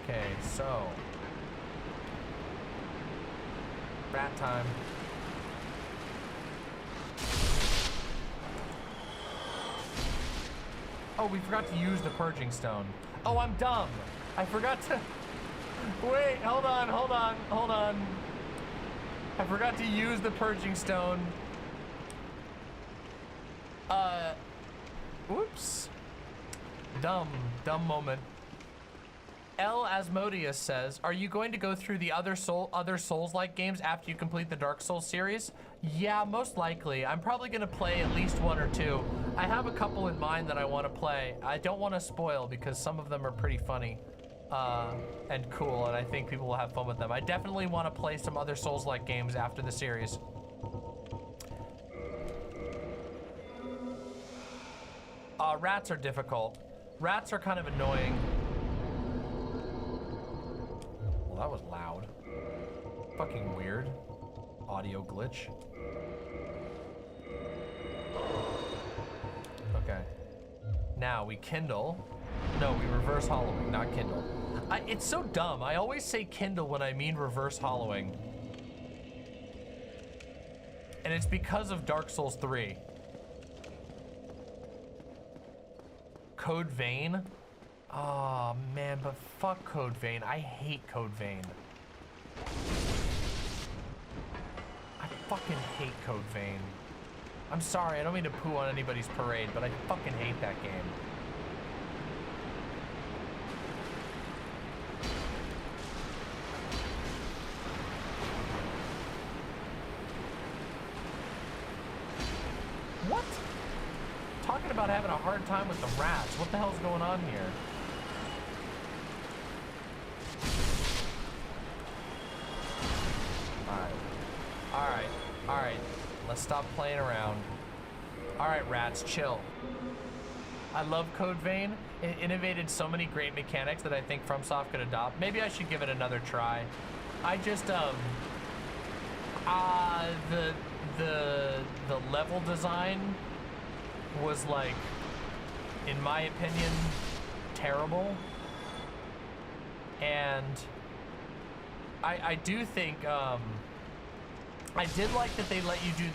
Okay, so. Rat time. Oh, we forgot to use the purging stone. Oh, I'm dumb. I forgot to. Wait, hold on, hold on, hold on. I forgot to use the purging stone. Whoops. Dumb moment. L. Asmodeus says, are you going to go through the other Souls-like games after you complete the Dark Souls series? Yeah, most likely. I'm probably gonna play at least 1 or 2. I have a couple in mind that I want to play. I don't want to spoil because some of them are pretty funny and cool, and I think people will have fun with them. I definitely want to play some other Souls-like games after the series. Rats are difficult. Rats are kind of annoying. Well, that was loud. Fucking weird. Audio glitch. Okay. Now we kindle. No, we reverse hollowing, not kindle. It's so dumb. I always say kindle when I mean reverse hollowing. And it's because of Dark Souls 3. Code Vein? Oh man, but fuck Code Vein. I hate Code Vein. I fucking hate Code Vein. I'm sorry, I don't mean to poo on anybody's parade, but I fucking hate that game. What? Talking about having a hard time with the rats. What the hell's going on here? All right. Let's stop playing around. All right, rats, chill. I love Code Vein. It innovated so many great mechanics that I think FromSoft could adopt. Maybe I should give it another try. I just the level design was, like, in my opinion, terrible. And I do think I did like that they let you do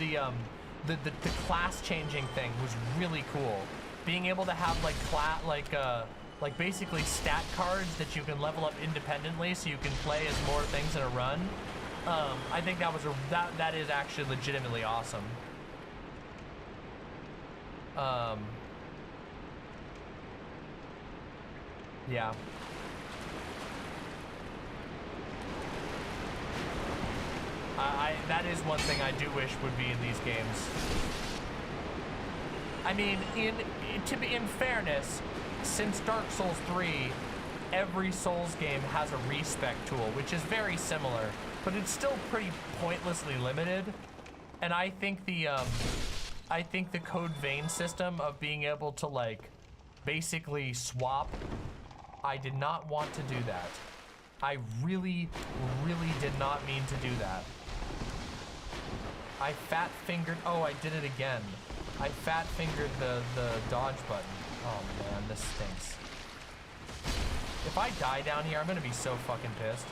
the class changing thing was really cool. Being able to have like like basically stat cards that you can level up independently so you can play as more things in a run. I think that was that is actually legitimately awesome. Yeah. That is one thing I do wish would be in these games. I mean, in fairness, since Dark Souls 3, every Souls game has a respec tool, which is very similar, but it's still pretty pointlessly limited. And I think the Code Vein system of being able to like basically swap, I did not want to do that. I really, really did not mean to do that. I fat fingered, oh, I did it again. I fat fingered the dodge button. Oh man, this stinks. If I die down here, I'm gonna be so fucking pissed.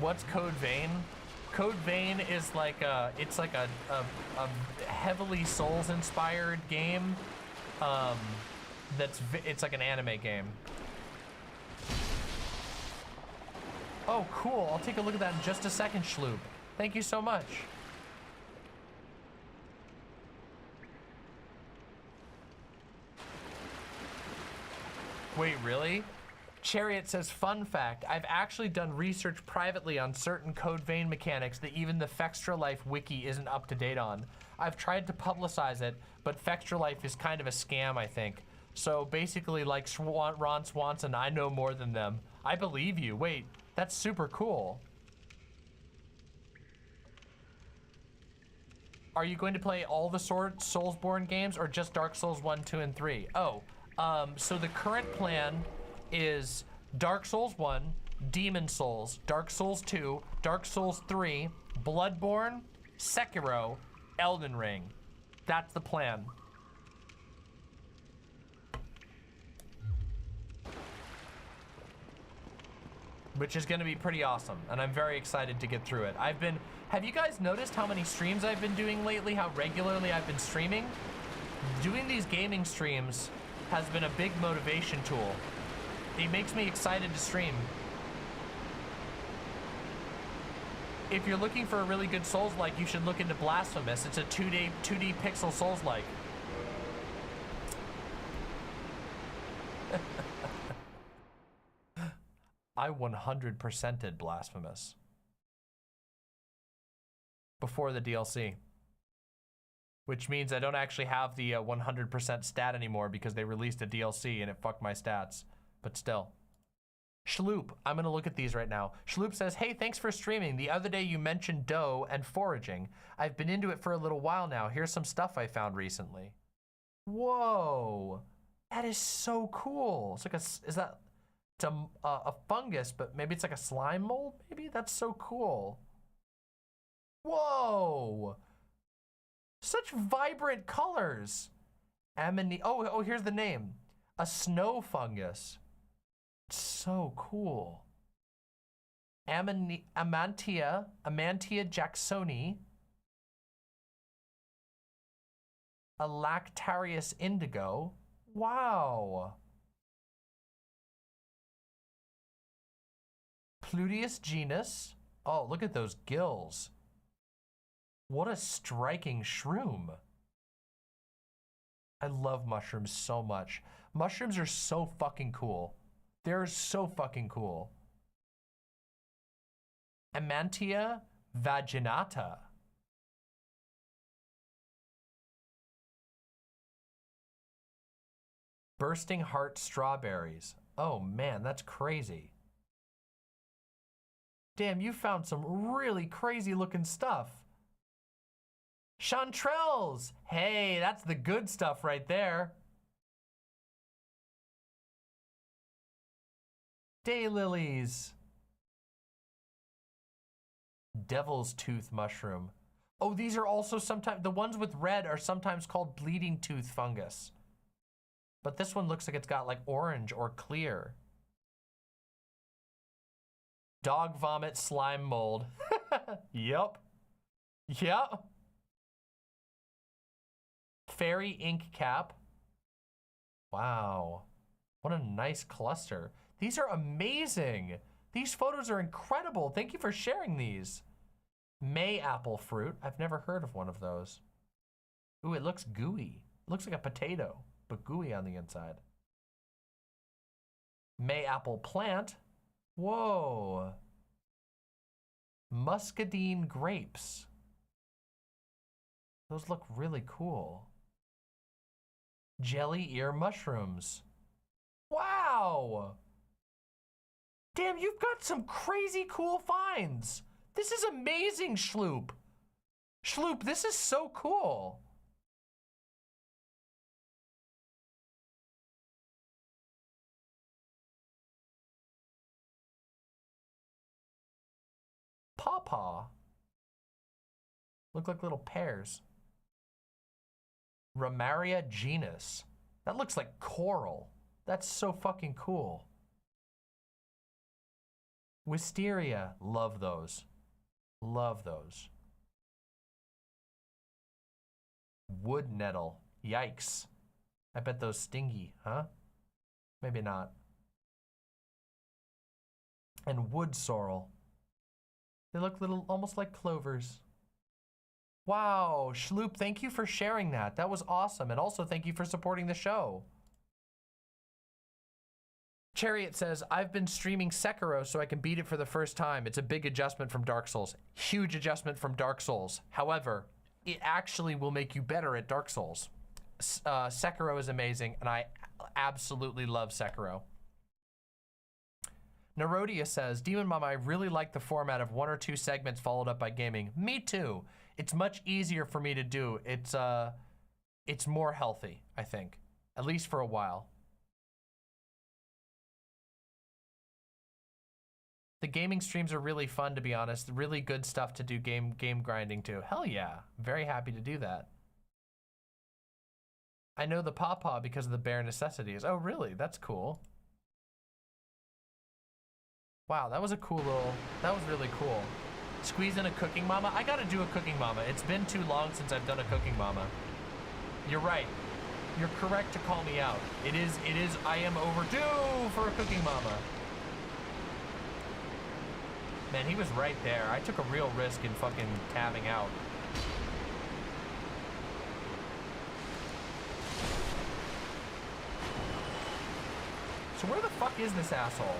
What's Code Vein? Code Vein is like it's like a heavily Souls inspired game. It's like an anime game. Oh, cool. I'll take a look at that in just a second, Schloop. Thank you so much. Wait, really? Chariot says, fun fact, I've actually done research privately on certain Code Vein mechanics that even the Fextra Life wiki isn't up to date on. I've tried to publicize it, but Fextra Life is kind of a scam, I think. So basically, like Ron Swanson, I know more than them. I believe you. Wait, that's super cool. Are you going to play all the Soulsborne games or just Dark Souls 1, 2, and 3? Oh, so the current plan is Dark Souls 1, Demon Souls, Dark Souls 2, Dark Souls 3, Bloodborne, Sekiro, Elden Ring. That's the plan. Which is gonna be pretty awesome, and I'm very excited to get through it. Have you guys noticed how many streams I've been doing lately, how regularly I've been streaming? Doing these gaming streams has been a big motivation tool. It makes me excited to stream. If you're looking for a really good Souls-like, you should look into Blasphemous. It's a 2D pixel Souls-like. I 100%ed Blasphemous before the DLC, which means I don't actually have the 100% stat anymore because they released a DLC and it fucked my stats. But still. Schloop, I'm gonna look at these right now. Schloop says, hey, thanks for streaming. The other day you mentioned dough and foraging. I've been into it for a little while now. Here's some stuff I found recently. Whoa, that is so cool. It's like it's a fungus, but maybe it's like a slime mold, maybe? That's so cool. Whoa, such vibrant colors. Oh, here's the name. A snow fungus. So cool. Amantia jacksoni. A Lactarius indigo. Wow. Pluteus genus. Oh, look at those gills. What a striking shroom. I love mushrooms so much. Mushrooms are so fucking cool. They're so fucking cool. Amantia vaginata. Bursting heart strawberries. Oh man, that's crazy. Damn, you found some really crazy looking stuff. Chanterelles. Hey, that's the good stuff right there. Daylilies. Devil's tooth mushroom. Oh, these are also sometimes, the ones with red are sometimes called bleeding tooth fungus. But this one looks like it's got like orange or clear. Dog vomit slime mold. Yep. Yep. Fairy ink cap. Wow. What a nice cluster. These are amazing. These photos are incredible. Thank you for sharing these. May apple fruit. I've never heard of one of those. Ooh, it looks gooey. It looks like a potato, but gooey on the inside. May apple plant. Whoa. Muscadine grapes. Those look really cool. Jelly ear mushrooms. Wow. Damn, you've got some crazy cool finds. This is amazing, Schloop. Schloop, this is so cool. Pawpaw. Look like little pears. Ramaria genus. That looks like coral. That's so fucking cool. Wisteria. Love those. Love those. Wood nettle. Yikes. I bet those stingy, huh? Maybe not. And wood sorrel. They look little, almost like clovers. Wow, Schloop, thank you for sharing that. That was awesome. And also thank you for supporting the show. Chariot says, I've been streaming Sekiro so I can beat it for the first time. It's a big adjustment from Dark Souls. Huge adjustment from Dark Souls. However, it actually will make you better at Dark Souls. Sekiro is amazing, and I absolutely love Sekiro. Nerodia says, Demon Mama, I really like the format of 1 or 2 segments followed up by gaming. Me too. It's much easier for me to do. It's more healthy, I think, at least for a while. The gaming streams are really fun, to be honest. Really good stuff to do game grinding too. Hell yeah, very happy to do that. I know the pawpaw because of the bare necessities. Oh really, that's cool. Wow, that was a cool little, that was really cool. Squeeze in a cooking mama. I gotta do a cooking mama. It's been too long since I've done a cooking mama. You're right. You're correct to call me out. It is, I am overdue for a cooking mama. Man, he was right there. I took a real risk in fucking tabbing out. So where the fuck is this asshole?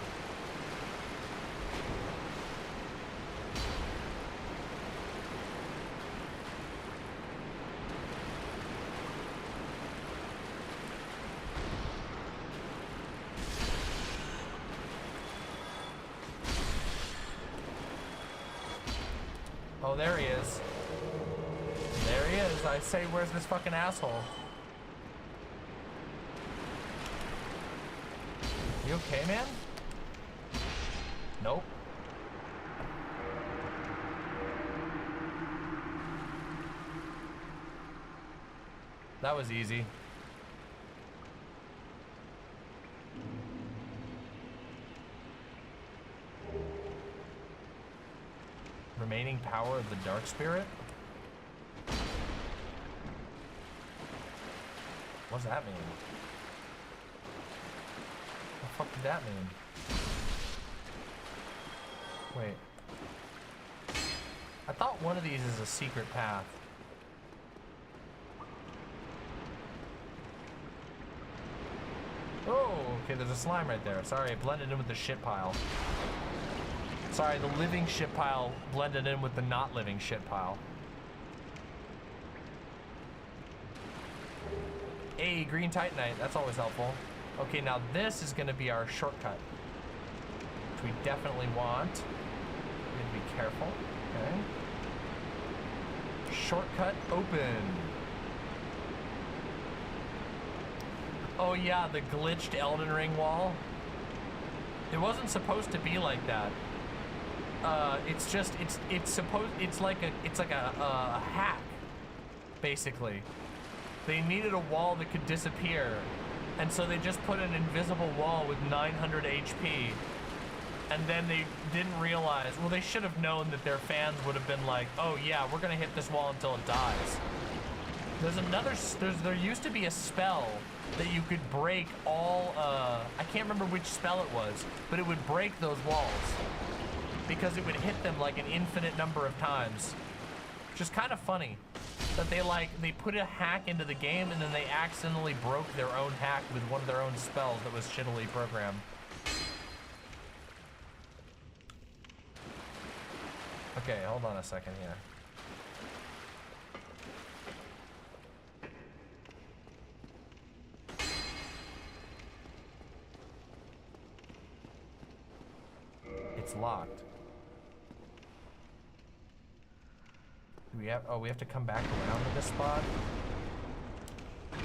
Oh, there he is. There he is. I say, where's this fucking asshole? You okay, man? Nope. That was easy. Remaining power of the Dark Spirit? What does that mean? What the fuck did that mean? Wait. I thought one of these is a secret path. Oh, okay, there's a slime right there. Sorry, it blended in with the shit pile. Sorry, the living shit pile blended in with the not living shit pile. Hey, green titanite, that's always helpful. Okay, now this is gonna be our shortcut, which we definitely want. We need to be careful, okay. Shortcut open. Oh yeah, the glitched Elden Ring wall. It wasn't supposed to be like that. It's just, it's like a hack, basically. They needed a wall that could disappear, and so they just put an invisible wall with 900 HP, and then they didn't realize, well, they should have known that their fans would have been like, oh yeah, we're gonna hit this wall until it dies. There used to be a spell that you could break all, I can't remember which spell it was, but it would break those walls because it would hit them like an infinite number of times. Which is kind of funny that they put a hack into the game and then they accidentally broke their own hack with one of their own spells that was shittily programmed. Okay, hold on a second here. It's locked. Do we have, oh, we have to come back around to this spot? Do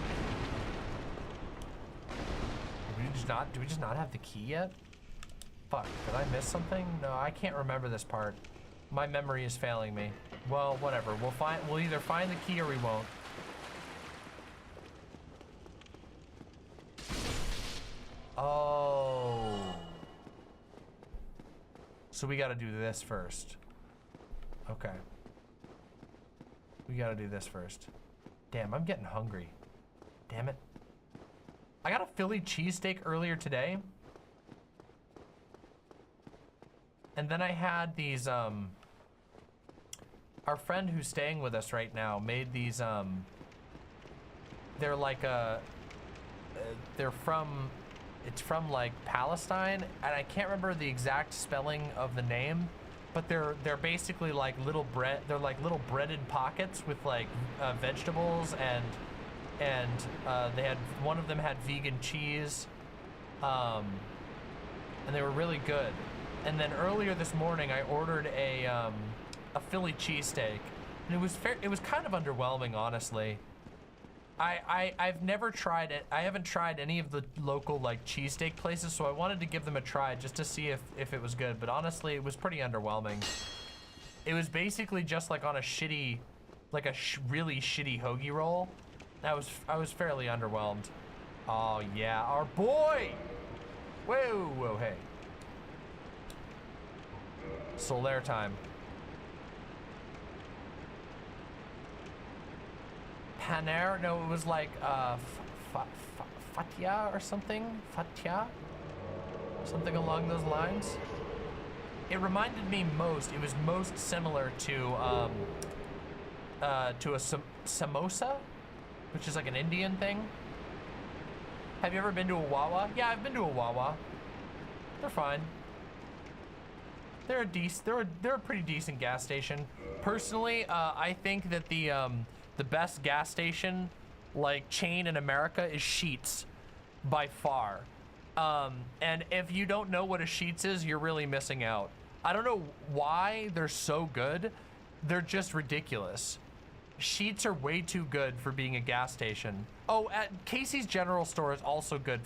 we just not have the key yet? Fuck, did I miss something? No, I can't remember this part. My memory is failing me. Well, whatever. We'll either find the key or we won't. Oh. So we gotta do this first. Okay. We gotta do this first. Damn, I'm getting hungry. Damn it. I got a Philly cheesesteak earlier today. And then I had these, our friend who's staying with us right now made these, they're like it's from like Palestine, and I can't remember the exact spelling of the name, but they're basically like little bread, they're like little breaded pockets with like vegetables, and they had, one of them had vegan cheese, and they were really good. And then earlier this morning I ordered a Philly cheesesteak, and it was kind of underwhelming, honestly. I've never tried it. I haven't tried any of the local like cheesesteak places, so I wanted to give them a try just to see if it was good, but honestly it was pretty underwhelming. It was basically just like on a shitty, like a really shitty hoagie roll. I was fairly underwhelmed. Oh yeah, our boy! Whoa, hey. Solaire time. Paner? No, it was like Fatia or something? Fatia? Something along those lines. It reminded me it was most similar to a samosa, which is like an Indian thing. Have you ever been to a Wawa? Yeah, I've been to a Wawa. They're fine. They're a pretty decent gas station. Personally, I think that the best gas station like chain in America is Sheetz by far. And if you don't know what a Sheetz is, you're really missing out. I don't know why they're so good. They're just ridiculous. Sheetz are way too good for being a gas station. Oh, Casey's General Store is also good.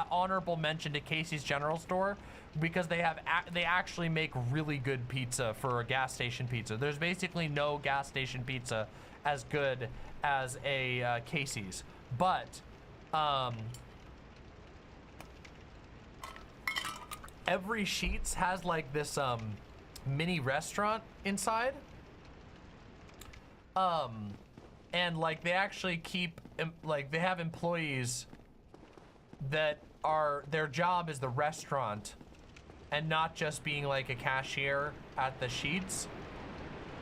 Honorable mention to Casey's General Store, because they actually make really good pizza for a gas station pizza. There's basically no gas station pizza as good as a Casey's, but every Sheetz has like this mini restaurant inside, and like they actually keep like they have employees that are, their job is the restaurant and not just being like a cashier at the Sheetz.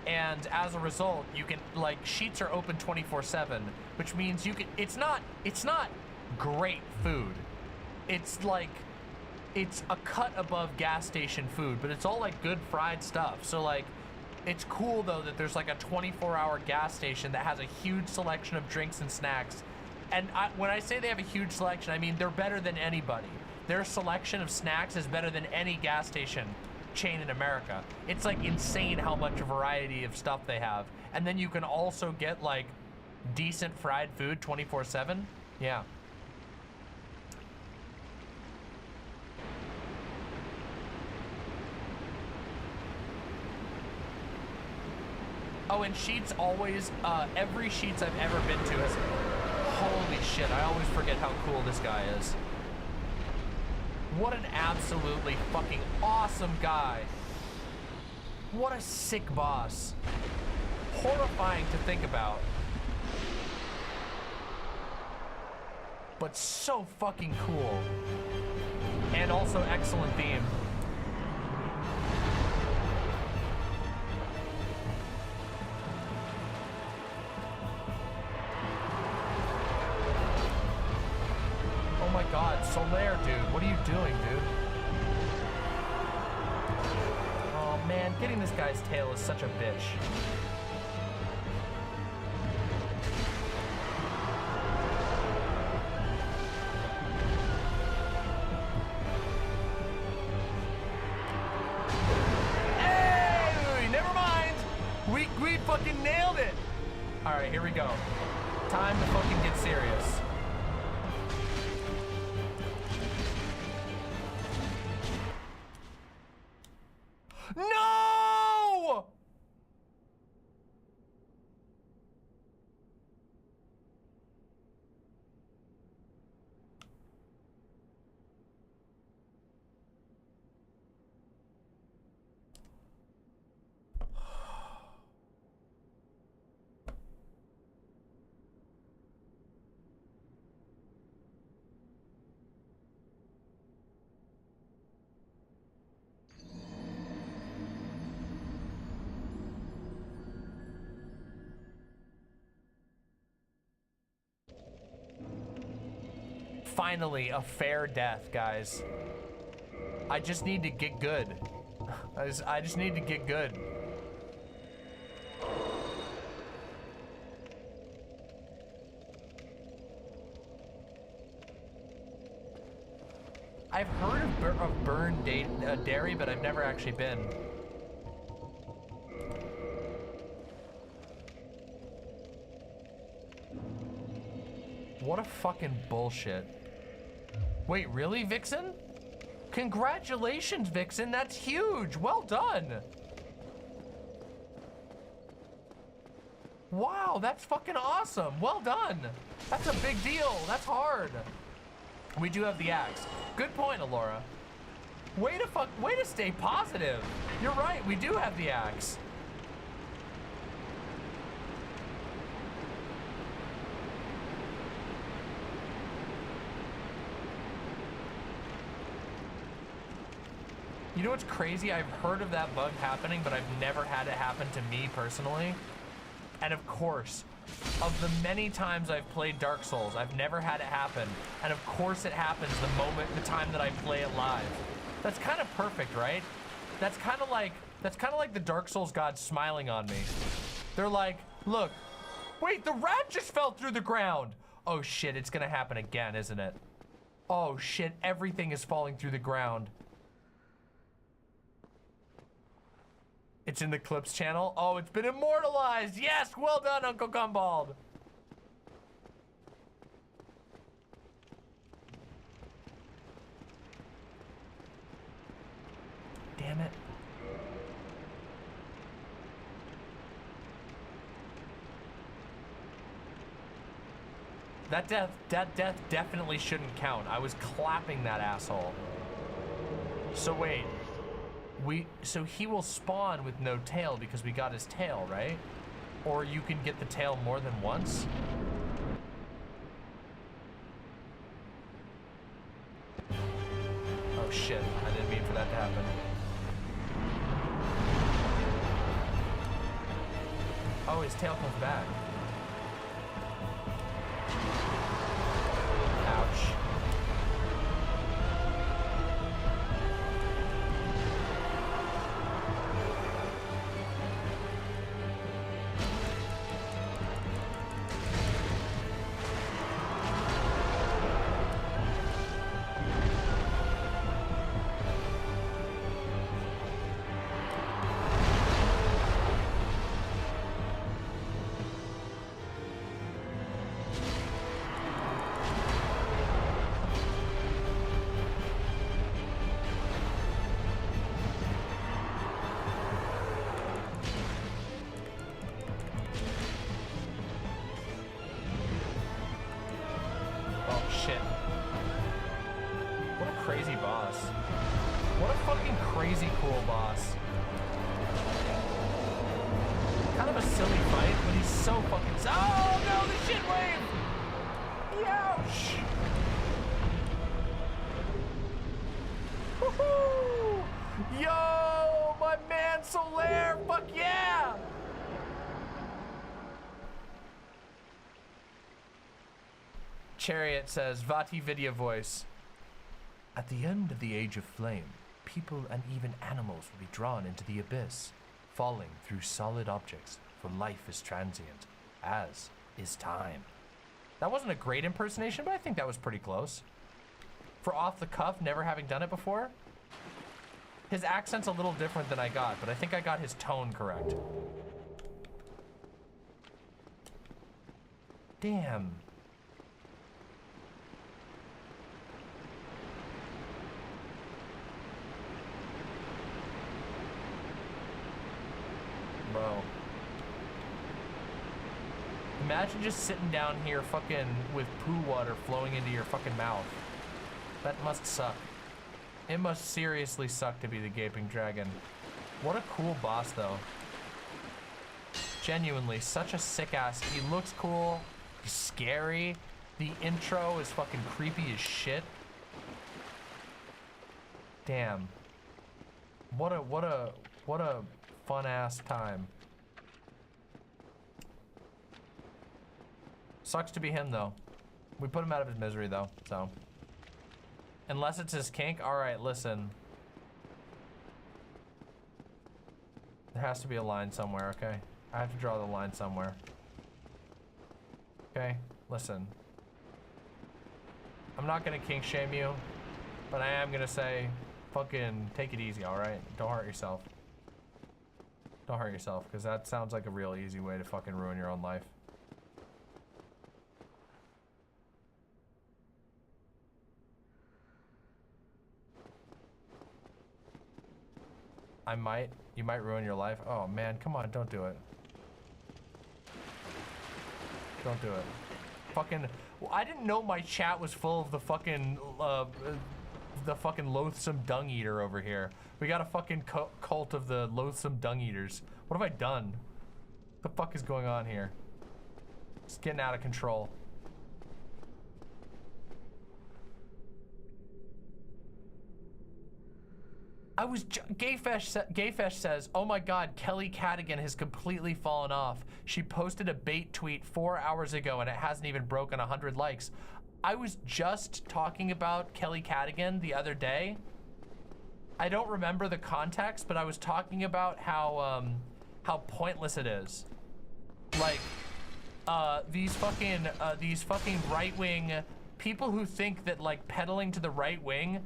And as a result, you can, like, Sheetz are open 24/7, which means you can, it's not great food. It's like, it's a cut above gas station food, but it's all like good fried stuff. So like, it's cool though that there's like a 24-hour gas station that has a huge selection of drinks and snacks. And when I say they have a huge selection, I mean they're better than anybody. Their selection of snacks is better than any gas station chain in America. It's like insane how much variety of stuff they have. And then you can also get like decent fried food 24/7. Yeah. Oh, and Sheetz always, every Sheetz I've ever been to has, holy shit, I always forget how cool this guy is. What an absolutely fucking awesome guy. What a sick boss. Horrifying to think about. but so fucking cool. And also excellent theme. Oh my god, Solaire, dude. What are you doing, dude? Oh man, getting this guy's tail is such a bitch. Hey, never mind. We fucking nailed it. All right, here we go. Time to fucking get serious. No! Finally, a fair death, guys. I just need to get good. I just need to get good. I've heard of Burn Dairy, but I've never actually been. What a fucking bullshit. Wait, really, Vixen? Congratulations, Vixen. That's huge. Well done. Wow, that's fucking awesome. Well done. That's a big deal. That's hard. We do have the axe. Good point, Alora. Way to stay positive. You're right, we do have the axe. You know what's crazy? I've heard of that bug happening, but I've never had it happen to me personally. And of course, of the many times I've played Dark Souls, I've never had it happen. And of course it happens the time that I play it live. That's kind of perfect, right? That's kind of like the Dark Souls gods smiling on me. They're like, look, wait, the rat just fell through the ground. Oh shit, it's gonna happen again, isn't it? Oh shit, everything is falling through the ground. It's in the Clips channel. Oh, it's been immortalized. Yes, well done, Uncle Gumbald. Damn it. That death definitely shouldn't count. I was clapping that asshole. So wait. So he will spawn with no tail because we got his tail, right? Or you can get the tail more than once? Oh shit, I didn't mean for that to happen. Oh, his tail comes back. Ouch. Crazy cool boss. Kind of a silly fight, but he's so fucking. Oh no, the shit wave! Youch! Woohoo! Yo, my man Solaire, fuck yeah! Chariot says, Vati video voice. At the end of the Age of Flame, people and even animals will be drawn into the abyss, falling through solid objects, for life is transient, as is time. That wasn't a great impersonation, but I think that was pretty close. For off the cuff, never having done it before, his accent's a little different than I got, but I think I got his tone correct. Damn. Bro. Imagine just sitting down here fucking with poo water flowing into your fucking mouth. That must suck. It must seriously suck to be the Gaping Dragon. What a cool boss though. Genuinely, such a sick ass. He looks cool. He's scary. The intro is fucking creepy as shit. Damn. What a fun ass time. Sucks to be him though. We put him out of his misery though, so. Unless it's his kink, all right, listen. There has to be a line somewhere, okay? I have to draw the line somewhere. Okay, listen. I'm not gonna kink shame you, but I am gonna say, fucking take it easy, all right? Don't hurt yourself. Don't hurt yourself, because that sounds like a real easy way to fucking ruin your own life. You might ruin your life. Oh man, come on, don't do it. Don't do it. Fucking, well, I didn't know my chat was full of the fucking loathsome dung eater over here. We got a fucking cult of the loathsome dung eaters. What have I done? What the fuck is going on here? It's getting out of control. Gayfesh says, oh my god, Kelly Cadigan has completely fallen off. She posted a bait tweet 4 hours ago and it hasn't even broken 100 likes. I was just talking about Kelly Cadigan the other day. I don't remember the context, but I was talking about how pointless it is. Like, these fucking right-wing people who think that like peddling to the right wing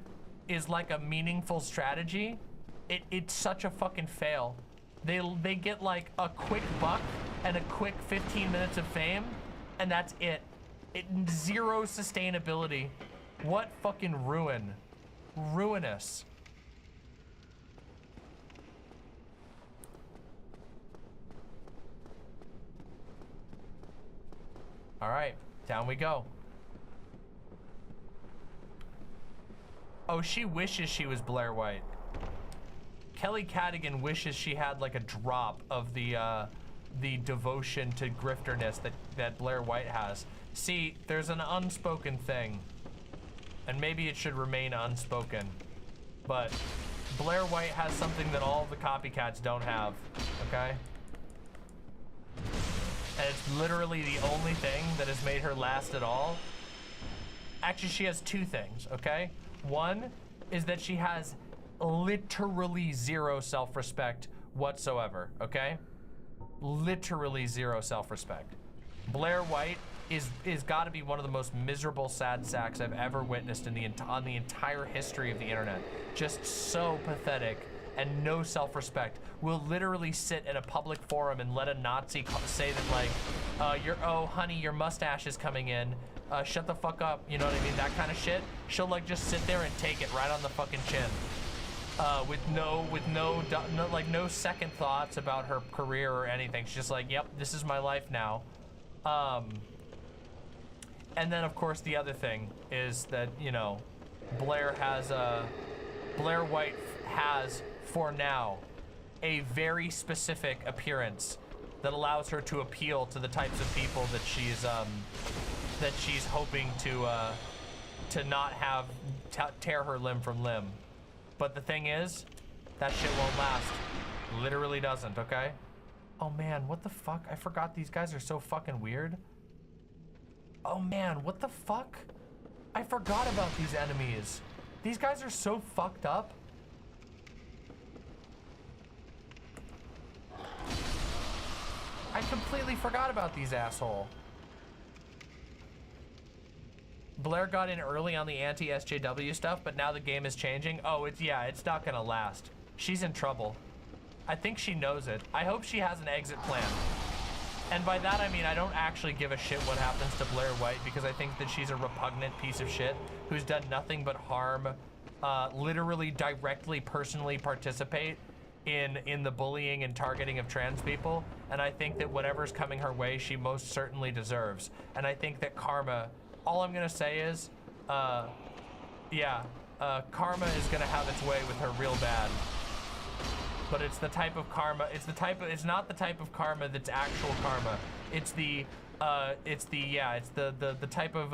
is like a meaningful strategy. It's such a fucking fail. They get like a quick buck and a quick 15 minutes of fame, and that's it. Zero sustainability. What fucking ruin. Ruinous. All right, down we go. Oh, she wishes she was Blair White. Kelly Cadigan wishes she had like a drop of the devotion to grifterness that Blair White has. See, there's an unspoken thing, and maybe it should remain unspoken, but Blair White has something that all the copycats don't have, okay? And it's literally the only thing that has made her last at all. Actually, she has two things, okay? One is that she has literally zero self-respect whatsoever, okay? Literally zero self-respect. Blair White is got to be one of the most miserable sad sacks I've ever witnessed on the entire history of the internet. Just so pathetic and no self-respect. Will literally sit in a public forum and let a Nazi say that like, oh honey, your mustache is coming in. Shut the fuck up, you know what I mean? That kind of shit. She'll like just sit there and take it right on the fucking chin. With no second thoughts about her career or anything. She's just like, yep, this is my life now. And then of course the other thing is that, you know, Blair White has, for now, a very specific appearance that allows her to appeal to the types of people that she's that she's hoping to not have tear her limb from limb. But the thing is, that shit won't last. Literally doesn't, okay? Oh man, what the fuck? I forgot these guys are so fucking weird. Oh man, what the fuck? I forgot about these enemies. These guys are so fucked up. I completely forgot about these asshole. Blair got in early on the anti-SJW stuff, but now the game is changing. Oh, it's not gonna last. She's in trouble. I think she knows it. I hope she has an exit plan. And by that I mean I don't actually give a shit what happens to Blair White, because I think that she's a repugnant piece of shit who's done nothing but harm, literally directly, personally participate in the bullying and targeting of trans people. And I think that whatever's coming her way, she most certainly deserves. And I think that karma, all I'm gonna say is, karma is gonna have its way with her real bad. But it's the type of karma, it's not the type of karma that's actual karma. It's the type of,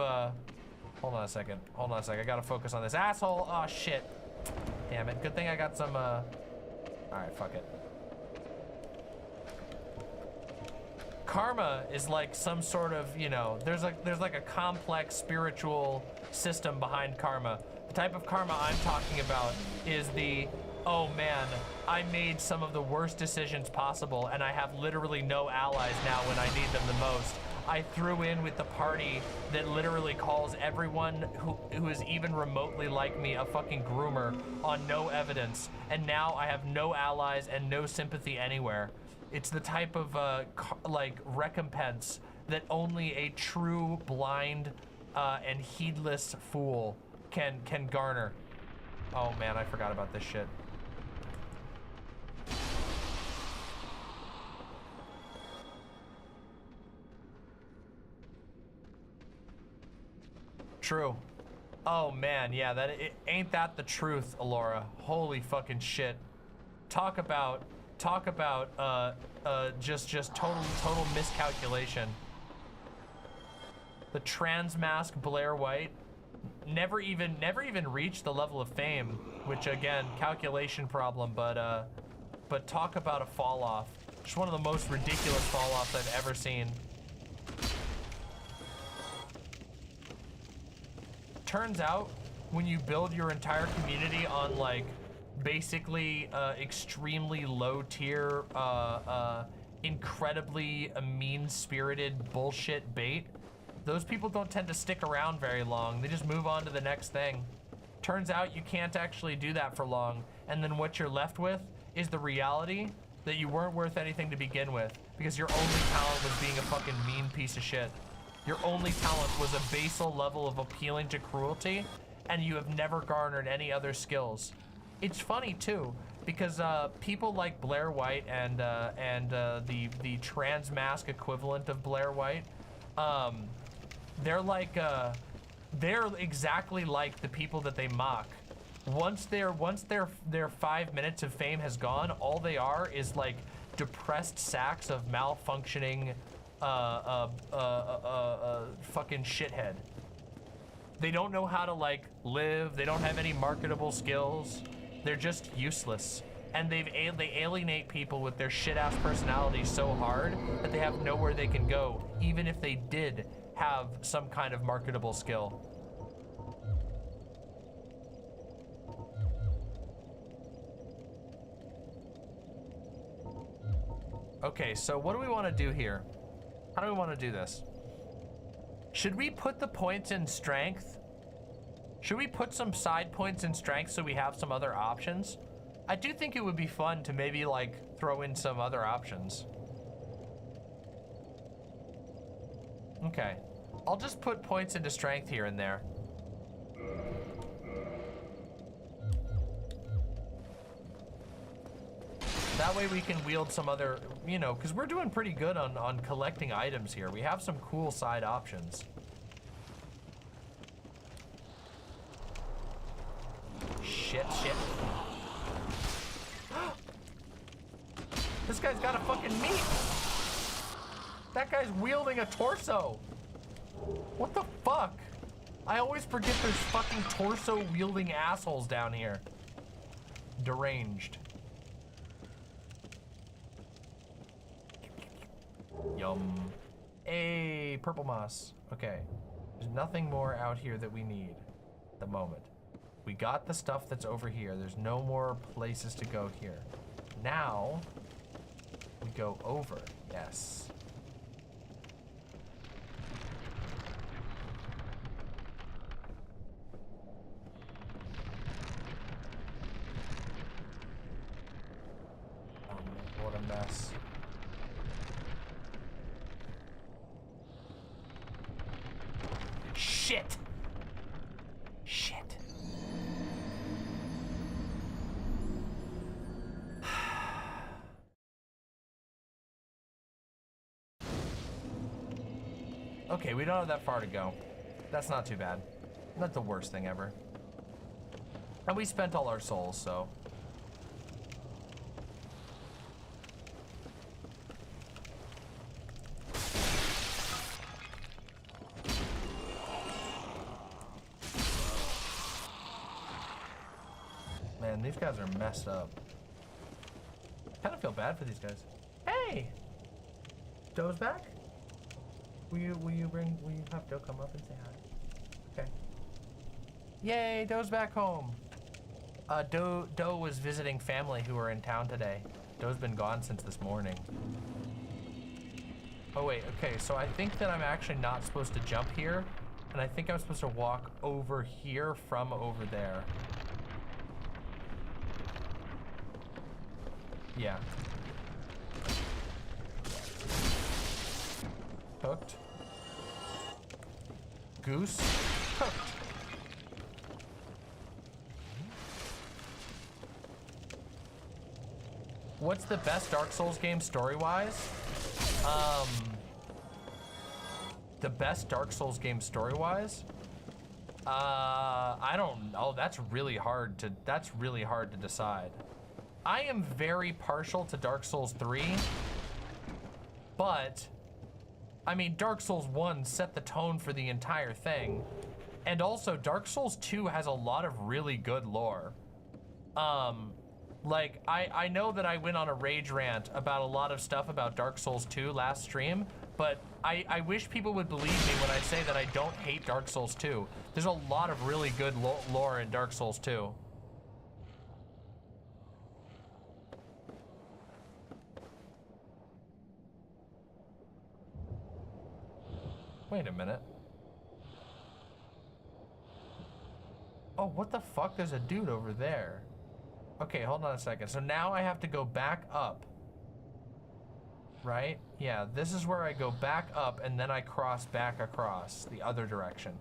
hold on a second, I gotta focus on this asshole. Oh shit, damn it, good thing I got some, all right, fuck it. Karma is like some sort of, you know, there's like a complex spiritual system behind karma. The type of karma I'm talking about is the, oh man, I made some of the worst decisions possible and I have literally no allies now when I need them the most. I threw in with the party that literally calls everyone who is even remotely like me a fucking groomer on no evidence, and now I have no allies and no sympathy anywhere. It's the type of like recompense that only a true blind and heedless fool can garner. Oh man, I forgot about this shit. True. Oh man, yeah, ain't that the truth, Alora? Holy fucking shit. Talk about just total miscalculation. The trans mask Blair White never even reached the level of fame, which again, calculation problem, but talk about a fall off. Just one of the most ridiculous fall offs I've ever seen. Turns out, when you build your entire community on like basically extremely low tier, incredibly mean-spirited bullshit bait, those people don't tend to stick around very long. They just move on to the next thing. Turns out you can't actually do that for long, and then what you're left with is the reality that you weren't worth anything to begin with, because your only talent was being a fucking mean piece of shit. Your only talent was a basal level of appealing to cruelty, and you have never garnered any other skills. It's funny too, because people like Blair White and the trans mask equivalent of Blair White, they're exactly like the people that they mock. Once their 5 minutes of fame has gone, all they are is like depressed sacks of malfunctioning fucking shithead. They don't know how to like live. They don't have any marketable skills. They're just useless. And they alienate people with their shit-ass personalities so hard that they have nowhere they can go, even if they did have some kind of marketable skill. Okay, so what do we want to do here? How do we want to do this? Should we put the points in strength? Should we put some side points in strength so we have some other options? I do think it would be fun to maybe like throw in some other options. Okay, I'll just put points into strength here and there. That way we can wield some other, you know, because we're doing pretty good on collecting items here. We have some cool side options. Shit. This guy's got a fucking meat. That guy's wielding a torso. What the fuck? I always forget there's fucking torso-wielding assholes down here. Deranged. Yum. Hey, purple moss. Okay. There's nothing more out here that we need at the moment. We got the stuff that's over here. There's no more places to go here. Now, we go over. Yes. Oh man, what a mess. Shit! Shit. Okay, we don't have that far to go. That's not too bad. Not the worst thing ever. And we spent all our souls, so. Man, these guys are messed up. I kind of feel bad for these guys. Hey! Doe's back? Will you have Doe come up and say hi? Okay. Yay, Doe's back home. Doe was visiting family who were in town today. Doe's been gone since this morning. Oh wait, okay, so I think that I'm actually not supposed to jump here, and I think I'm supposed to walk over here from over there. Yeah. Cooked. Goose. Cooked. What's the best Dark Souls game story-wise? The best Dark Souls game story-wise? I don't know. That's really hard to decide. I am very partial to Dark Souls 3, but I mean, Dark Souls 1 set the tone for the entire thing. And also, Dark Souls 2 has a lot of really good lore. Like, I know that I went on a rage rant about a lot of stuff about Dark Souls 2 last stream, but I wish people would believe me when I say that I don't hate Dark Souls 2. There's a lot of really good lore in Dark Souls 2. Wait a minute. Oh, what the fuck? There's a dude over there. Okay, hold on a second. So now I have to go back up. Right? Yeah, this is where I go back up and then I cross back across the other direction.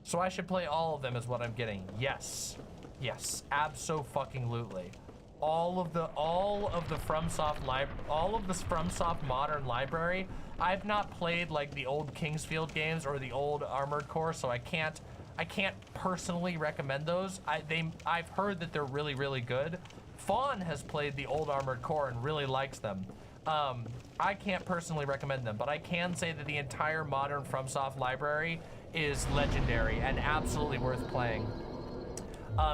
So I should play all of them is what I'm getting. Yes. Yes, abso-fucking-lutely. All of the FromSoft modern library. I've not played like the old Kingsfield games or the old Armored Core, so I can't personally recommend those. I've heard that they're really, really good. Fawn has played the old Armored Core and really likes them. I can't personally recommend them, but I can say that the entire modern FromSoft library is legendary and absolutely worth playing.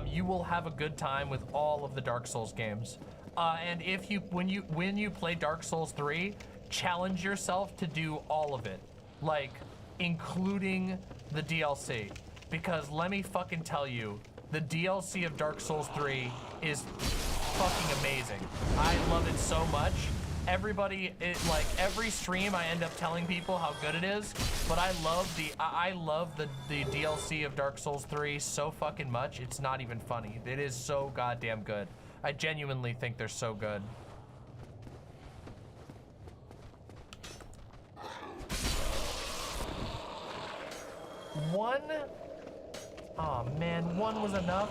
You will have a good time with all of the Dark Souls games. And when you play Dark Souls 3, challenge yourself to do all of it, like including the DLC, because let me fucking tell you, the DLC of Dark Souls 3 is fucking amazing. I love it so much. Everybody, like every stream I end up telling people how good it is, but I love the DLC of Dark Souls 3 so fucking much, it's not even funny. It is so goddamn good. I genuinely think they're so good. One? Oh man, one was enough.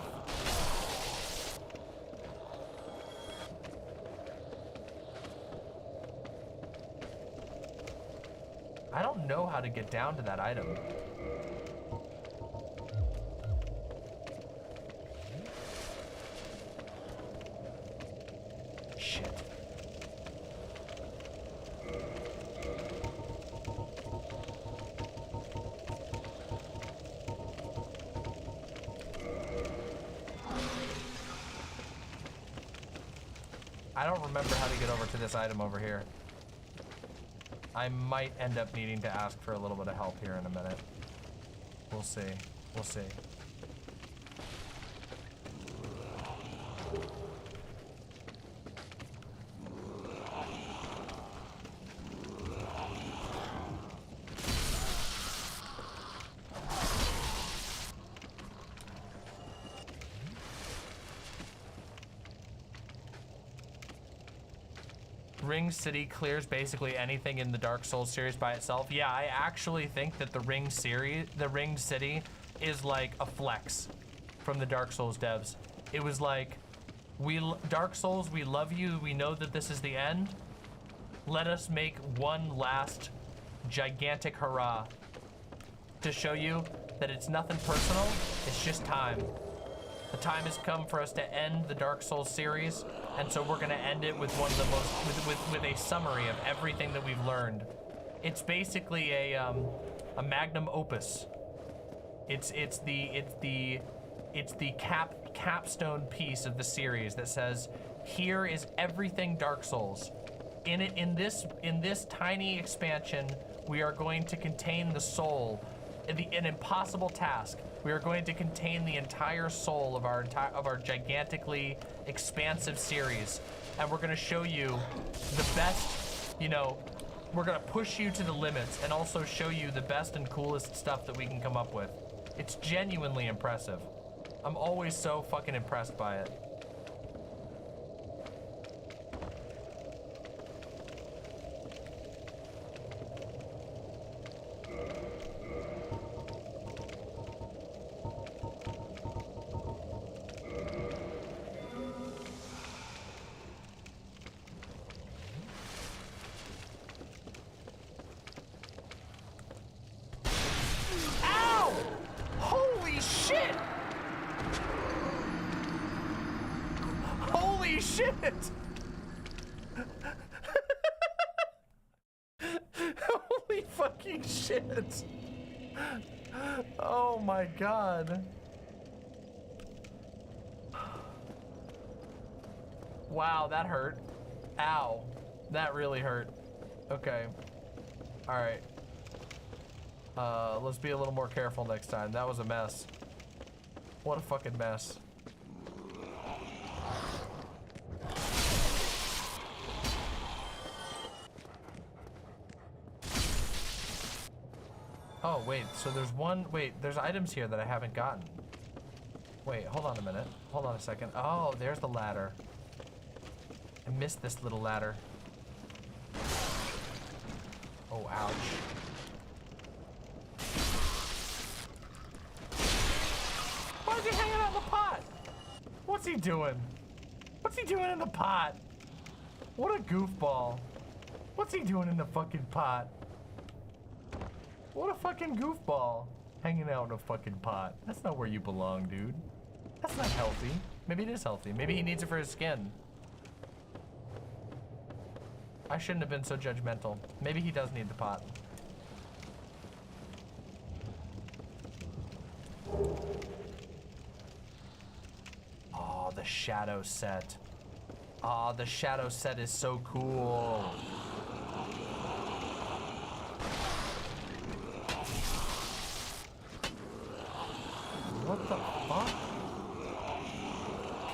I don't know how to get down to that item. Shit. I don't remember how to get over to this item over here. I might end up needing to ask for a little bit of help here in a minute. We'll see. We'll see. Ring City clears basically anything in the Dark Souls series by itself. Yeah, I actually think that the Ring City is like a flex from the Dark Souls devs. It was like, Dark Souls, we love you. We know that this is the end. Let us make one last gigantic hurrah to show you that it's nothing personal. It's just time. The time has come for us to end the Dark Souls series, and so we're gonna end it with one of the most, with a summary of everything that we've learned. It's basically a magnum opus. It's the capstone piece of the series that says, here is everything Dark Souls. In this tiny expansion, we are going to contain the soul, an impossible task. We are going to contain the entire soul of our gigantically expansive series, and we're going to show you the best. You know, we're going to push you to the limits and also show you the best and coolest stuff that we can come up with. It's genuinely impressive. I'm always so fucking impressed by it. Holy fucking shit. Oh my god. Wow, that hurt. Ow. That really hurt. Okay. Alright. Let's be a little more careful next time. That was a mess. What a fucking mess. Oh, wait, so there's items here that I haven't gotten. Wait, hold on a minute. Hold on a second. Oh, there's the ladder. I missed this little ladder. Oh, ouch. Why is he hanging out in the pot? What's he doing? What's he doing in the pot? What a goofball. What's he doing in the fucking pot? What a fucking goofball. Hanging out in a fucking pot. That's not where you belong, dude. That's not healthy. Maybe it is healthy. Maybe he needs it for his skin. I shouldn't have been so judgmental. Maybe he does need the pot. Oh, the shadow set. Oh, the shadow set is so cool. What the fuck?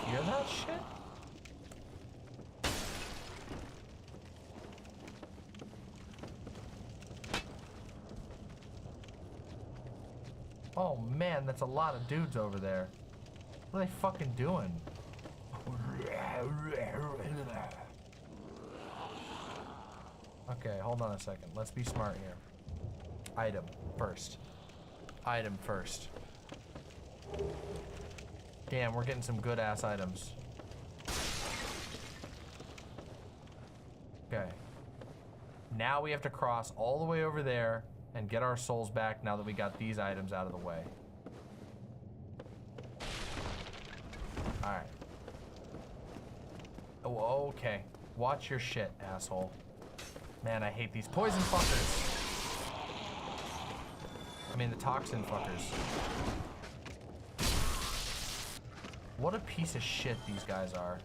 Hear that shit? Oh man, that's a lot of dudes over there. What are they fucking doing? Okay, hold on a second. Let's be smart here. Item first. Item first. Damn, we're getting some good ass items. Okay. Now we have to cross all the way over there and get our souls back now that we got these items out of the way. Alright. Oh, okay. Watch your shit, asshole. Man, I hate these poison fuckers. I mean, the toxin fuckers. What a piece of shit these guys are.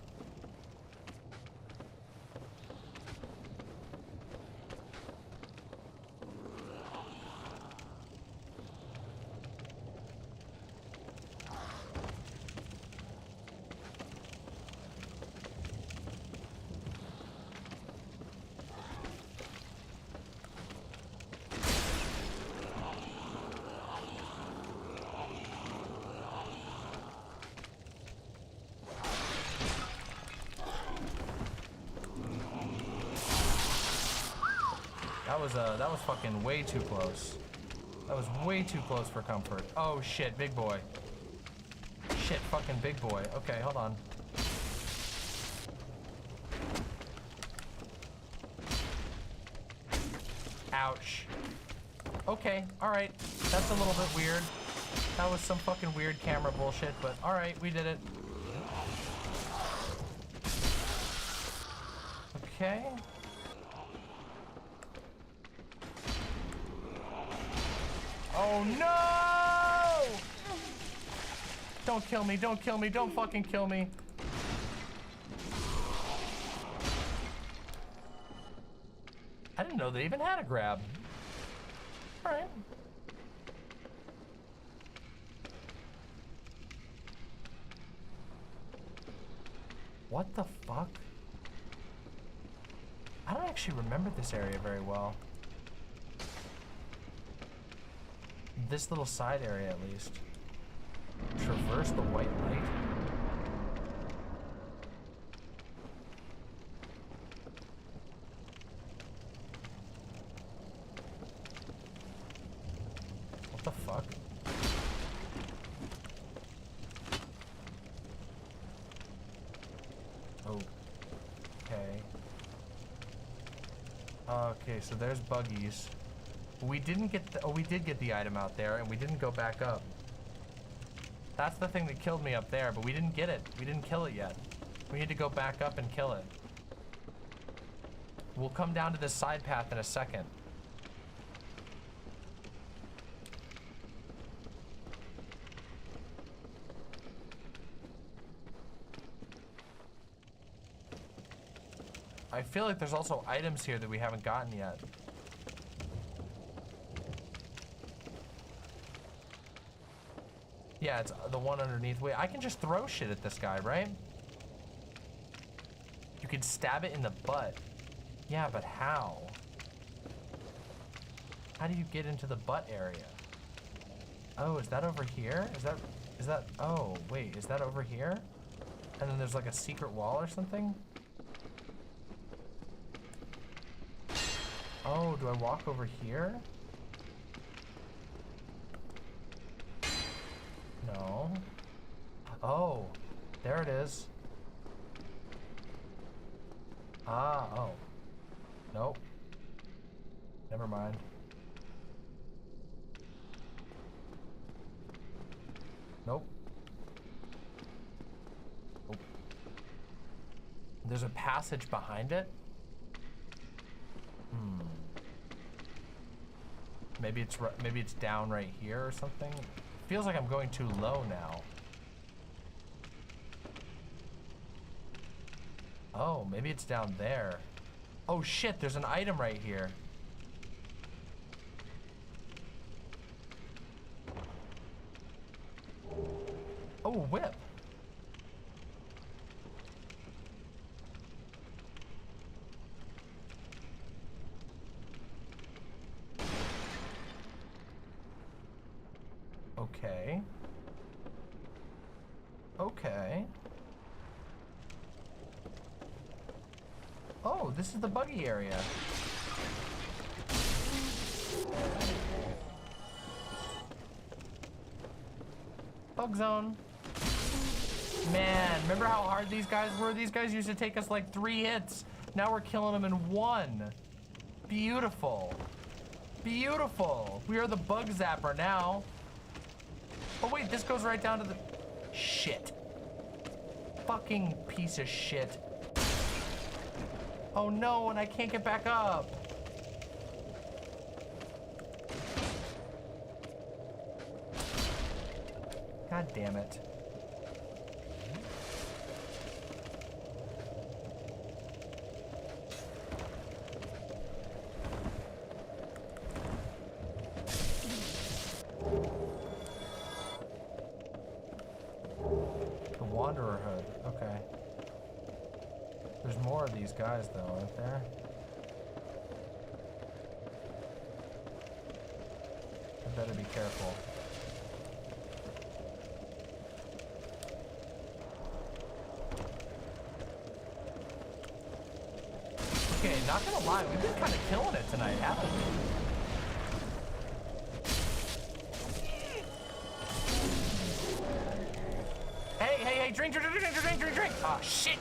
That was fucking way too close. That was way too close for comfort. Oh shit, big boy. Shit, fucking big boy. Okay, hold on. Ouch. Okay, alright. That's a little bit weird. That was some fucking weird camera bullshit, but alright, we did it. Okay. Oh no! Don't kill me, don't kill me, don't fucking kill me. I didn't know they even had a grab. Alright. What the fuck? I don't actually remember this area very well. This little side area, at least. Traverse the white light. What the fuck? Okay. Okay, so there's buggies. We didn't get the, oh, we did get the item out there, and we didn't go back up. That's the thing that killed me up there, but we didn't get it. We didn't kill it yet. We need to go back up and kill it. We'll come down to this side path in a second. I feel like there's also items here that we haven't gotten yet. Yeah, it's the one underneath. Wait, I can just throw shit at this guy, right? You can stab it in the butt. Yeah, but how? How do you get into the butt area? Oh, is that over here? Is that, oh, wait, is that over here? And then there's like a secret wall or something? Oh, do I walk over here? No. Oh, there it is. Ah, oh. Nope. Never mind. Nope. Nope. There's a passage behind it? Hmm. Maybe it's down right here or something. Feels like I'm going too low now. Oh, maybe it's down there. Oh shit, there's an item right here. Oh, whip. Okay. Okay. Oh, this is the buggy area. Bug zone. Man, remember how hard these guys were? These guys used to take us like 3 hits. Now we're killing them in 1. Beautiful. Beautiful. We are the bug zapper now. Oh wait, this goes right down to the... Shit. Fucking piece of shit. Oh no, and I can't get back up. God damn it. These guys though, aren't there? I better be careful. Okay, not gonna lie, we've been kind of killing it tonight, haven't we? Hey, drink. Oh, shit.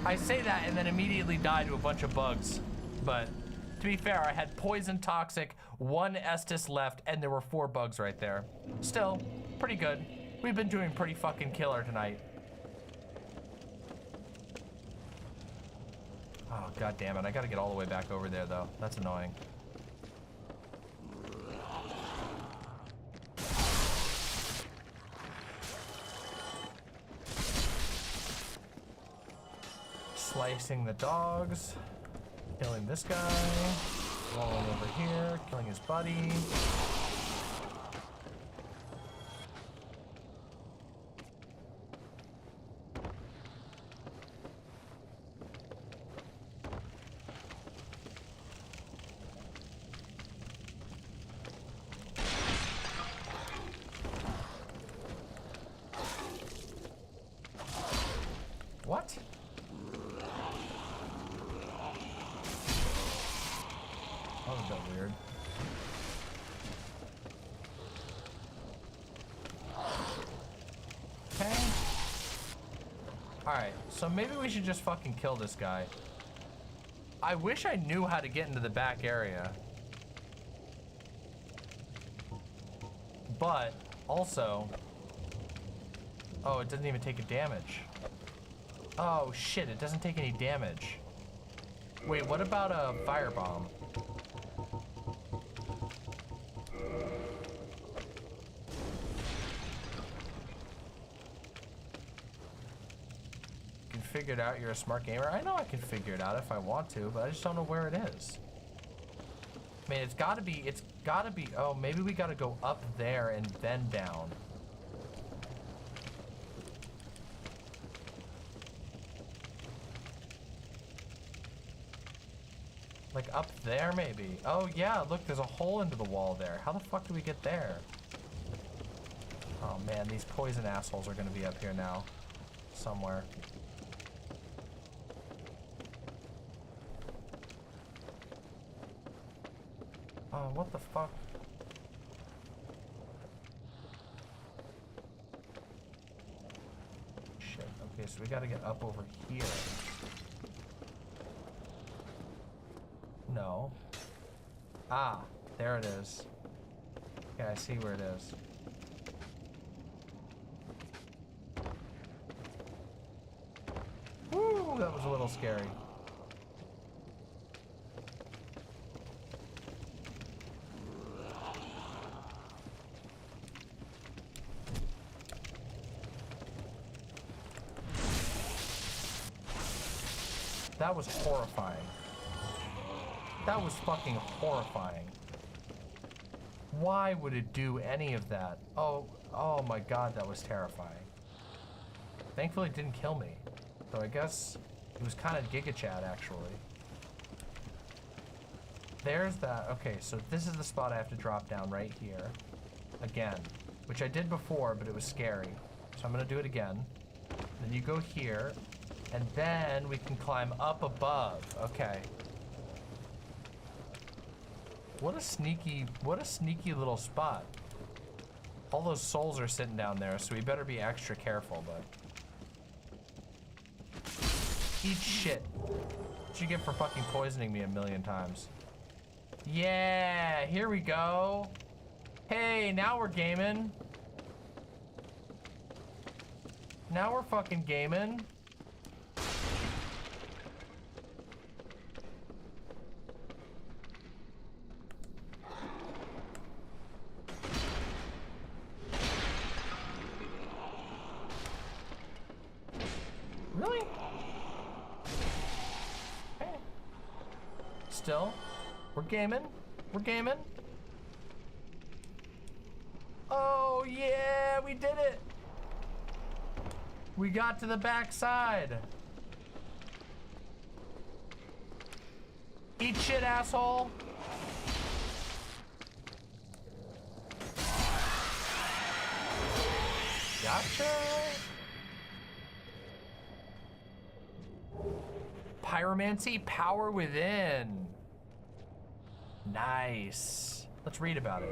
I say that and then immediately die to a bunch of bugs. But to be fair, I had poison toxic, 1 Estus left, and there were 4 bugs right there. Still, pretty good. We've been doing pretty fucking killer tonight. Oh, god damn it. I gotta get all the way back over there, though. That's annoying. Slicing the dogs. Killing this guy. Rolling over here. Killing his buddy. What? That was a bit weird. Okay. Alright, so maybe we should just fucking kill this guy. I wish I knew how to get into the back area. But, also... Oh, it doesn't even take a damage. Oh shit, it doesn't take any damage. Wait, what about a firebomb? You can figure it out, you're a smart gamer. I know I can figure it out if I want to, but I just don't know where it is. I mean, it's gotta be, oh, maybe we gotta go up there and then down. Like up there, maybe. Oh yeah, look, there's a hole into the wall there. How the fuck do we get there? Oh man, these poison assholes are gonna be up here now. Somewhere. Oh, what the fuck? Shit, okay, so we gotta get up over here. No. Ah, there it is. Okay, I see where it is. Woo, that was a little scary. That was horrifying. That was fucking horrifying. Why would it do any of that? Oh my god, that was terrifying. Thankfully it didn't kill me. So I guess it was kind of Giga Chad, actually. There's that. Okay, so this is the spot I have to drop down right here. Again. Which I did before, but it was scary. So I'm gonna do it again. Then you go here. And then we can climb up above. Okay. What a sneaky little spot. All those souls are sitting down there, so we better be extra careful, but... Eat shit. What you get for fucking poisoning me a million times? Yeah, here we go. Hey, now we're gaming. Now we're fucking gaming. Really? Hey. Still, we're gaming. We're gaming. Oh yeah, we did it. We got to the back side. Eat shit, asshole. Gotcha. Pyromancy, power within. Nice. Let's read about it.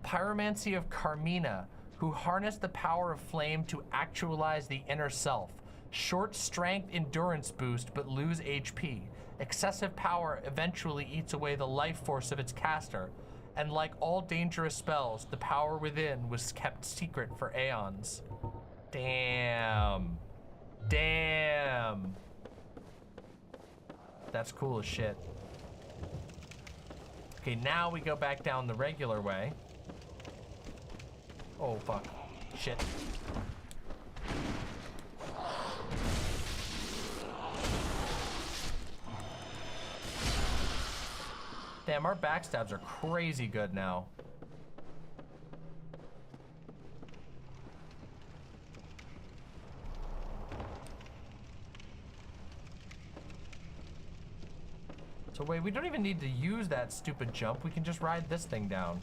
Pyromancy of Carmina, who harness the power of flame to actualize the inner self. Short strength endurance boost, but lose HP. Excessive power eventually eats away the life force of its caster. And like all dangerous spells, the power within was kept secret for aeons. Damn. Damn. That's cool as shit. Okay, now we go back down the regular way. Oh, fuck. Shit. Damn, our backstabs are crazy good now. So wait, we don't even need to use that stupid jump. We can just ride this thing down.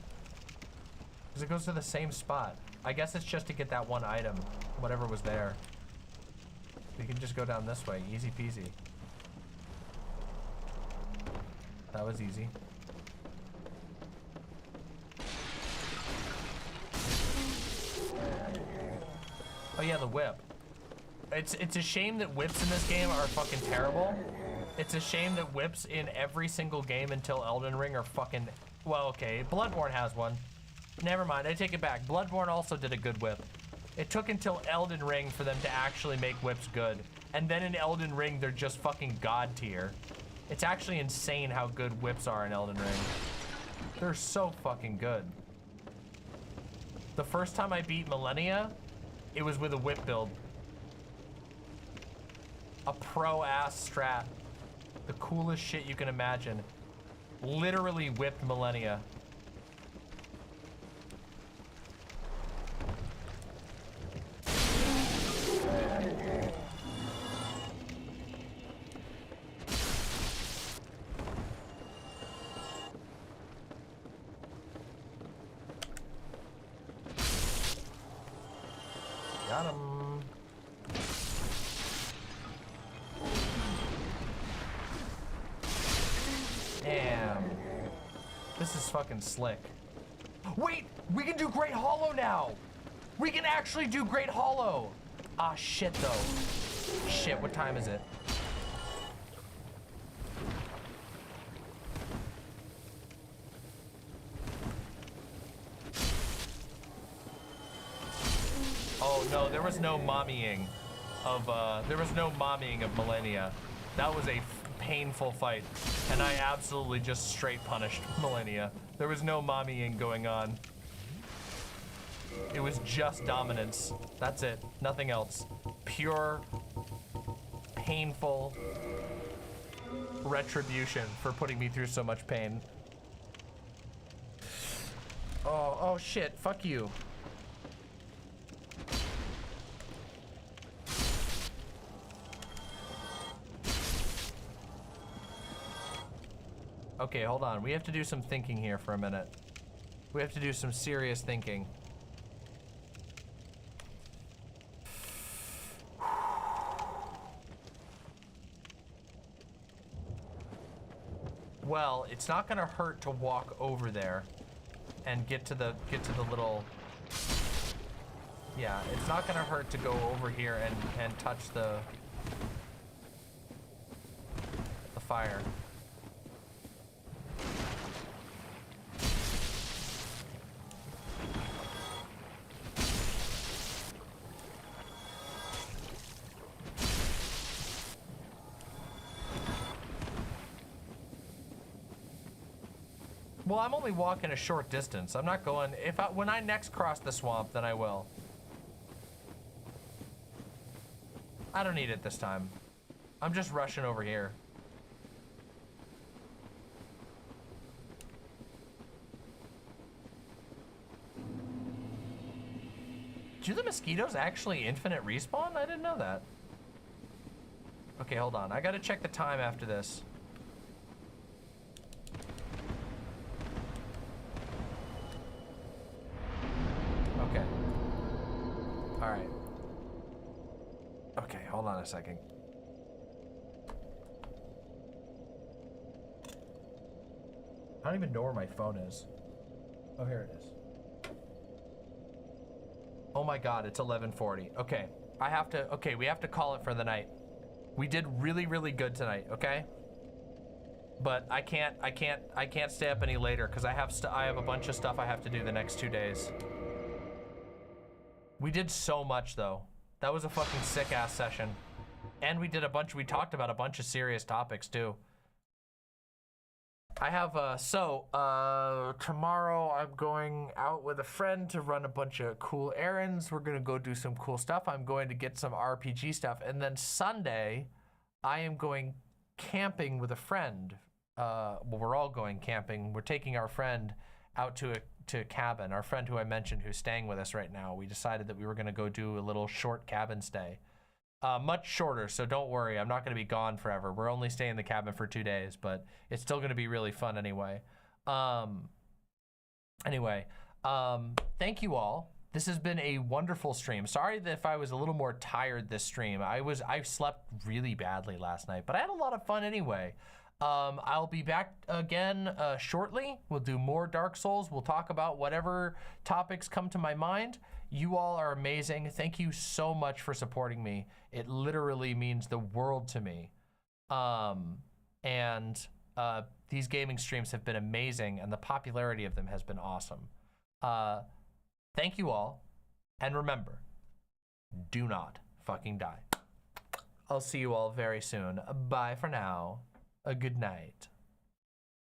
Because it goes to the same spot. I guess it's just to get that one item, whatever was there. We can just go down this way, easy peasy. That was easy. Oh yeah, the whip. It's a shame that whips in this game are fucking terrible. It's a shame that whips in every single game until Elden Ring are fucking... Well, okay, Bloodborne has one. Never mind, I take it back. Bloodborne also did a good whip. It took until Elden Ring for them to actually make whips good. And then in Elden Ring, they're just fucking god tier. It's actually insane how good whips are in Elden Ring. They're so fucking good. The first time I beat Millennia, it was with a whip build. A pro-ass strat. The coolest shit you can imagine. Literally whipped Millennia. Got him. Damn. This is fucking slick. Wait, we can do Great Hollow now. We can actually do Great Hollow. Ah, shit though. Shit, what time is it? Oh no, there was no mommying of Millennia. That was a painful fight, and I absolutely just straight punished Millennia. There was no mommying going on. It was just dominance. That's it. Nothing else. Pure, painful retribution for putting me through so much pain. Oh shit. Fuck you. Okay, hold on. We have to do some thinking here for a minute. We have to do some serious thinking. Well, it's not gonna hurt to walk over there and get to the little... Yeah, it's not gonna hurt to go over here and touch the fire. Well, I'm only walking a short distance. I'm not going... When I next cross the swamp, then I will. I don't need it this time. I'm just rushing over here. Do the mosquitoes actually infinite respawn? I didn't know that. Okay, hold on. I gotta check the time after this. Okay. All right. Okay, hold on a second. I don't even know where my phone is. Oh, here it is. Oh my God, it's 11:40. Okay, we have to call it for the night. We did really, really good tonight, okay? But I can't stay up any later because I have a bunch of stuff I have to do the next 2 days. We did so much though. That was a fucking sick ass session. And we talked about a bunch of serious topics too. I have, tomorrow I'm going out with a friend to run a bunch of cool errands. We're gonna go do some cool stuff. I'm going to get some RPG stuff. And then Sunday, I am going camping with a friend. Well, we're all going camping. We're taking our friend out to a cabin. Our friend who I mentioned who's staying with us right now. We decided that we were gonna go do a little short cabin stay. Much shorter, so don't worry. I'm not going to be gone forever. We're only staying in the cabin for 2 days, but it's still going to be really fun anyway. Thank you all. This has been a wonderful stream. Sorry that if I was a little more tired this stream. I slept really badly last night, but I had a lot of fun anyway. I'll be back again shortly. We'll do more Dark Souls. We'll talk about whatever topics come to my mind. You all are amazing. Thank you so much for supporting me. It literally means the world to me. These gaming streams have been amazing, and the popularity of them has been awesome. Thank you all, and remember, do not fucking die. I'll see you all very soon. Bye for now. A good night.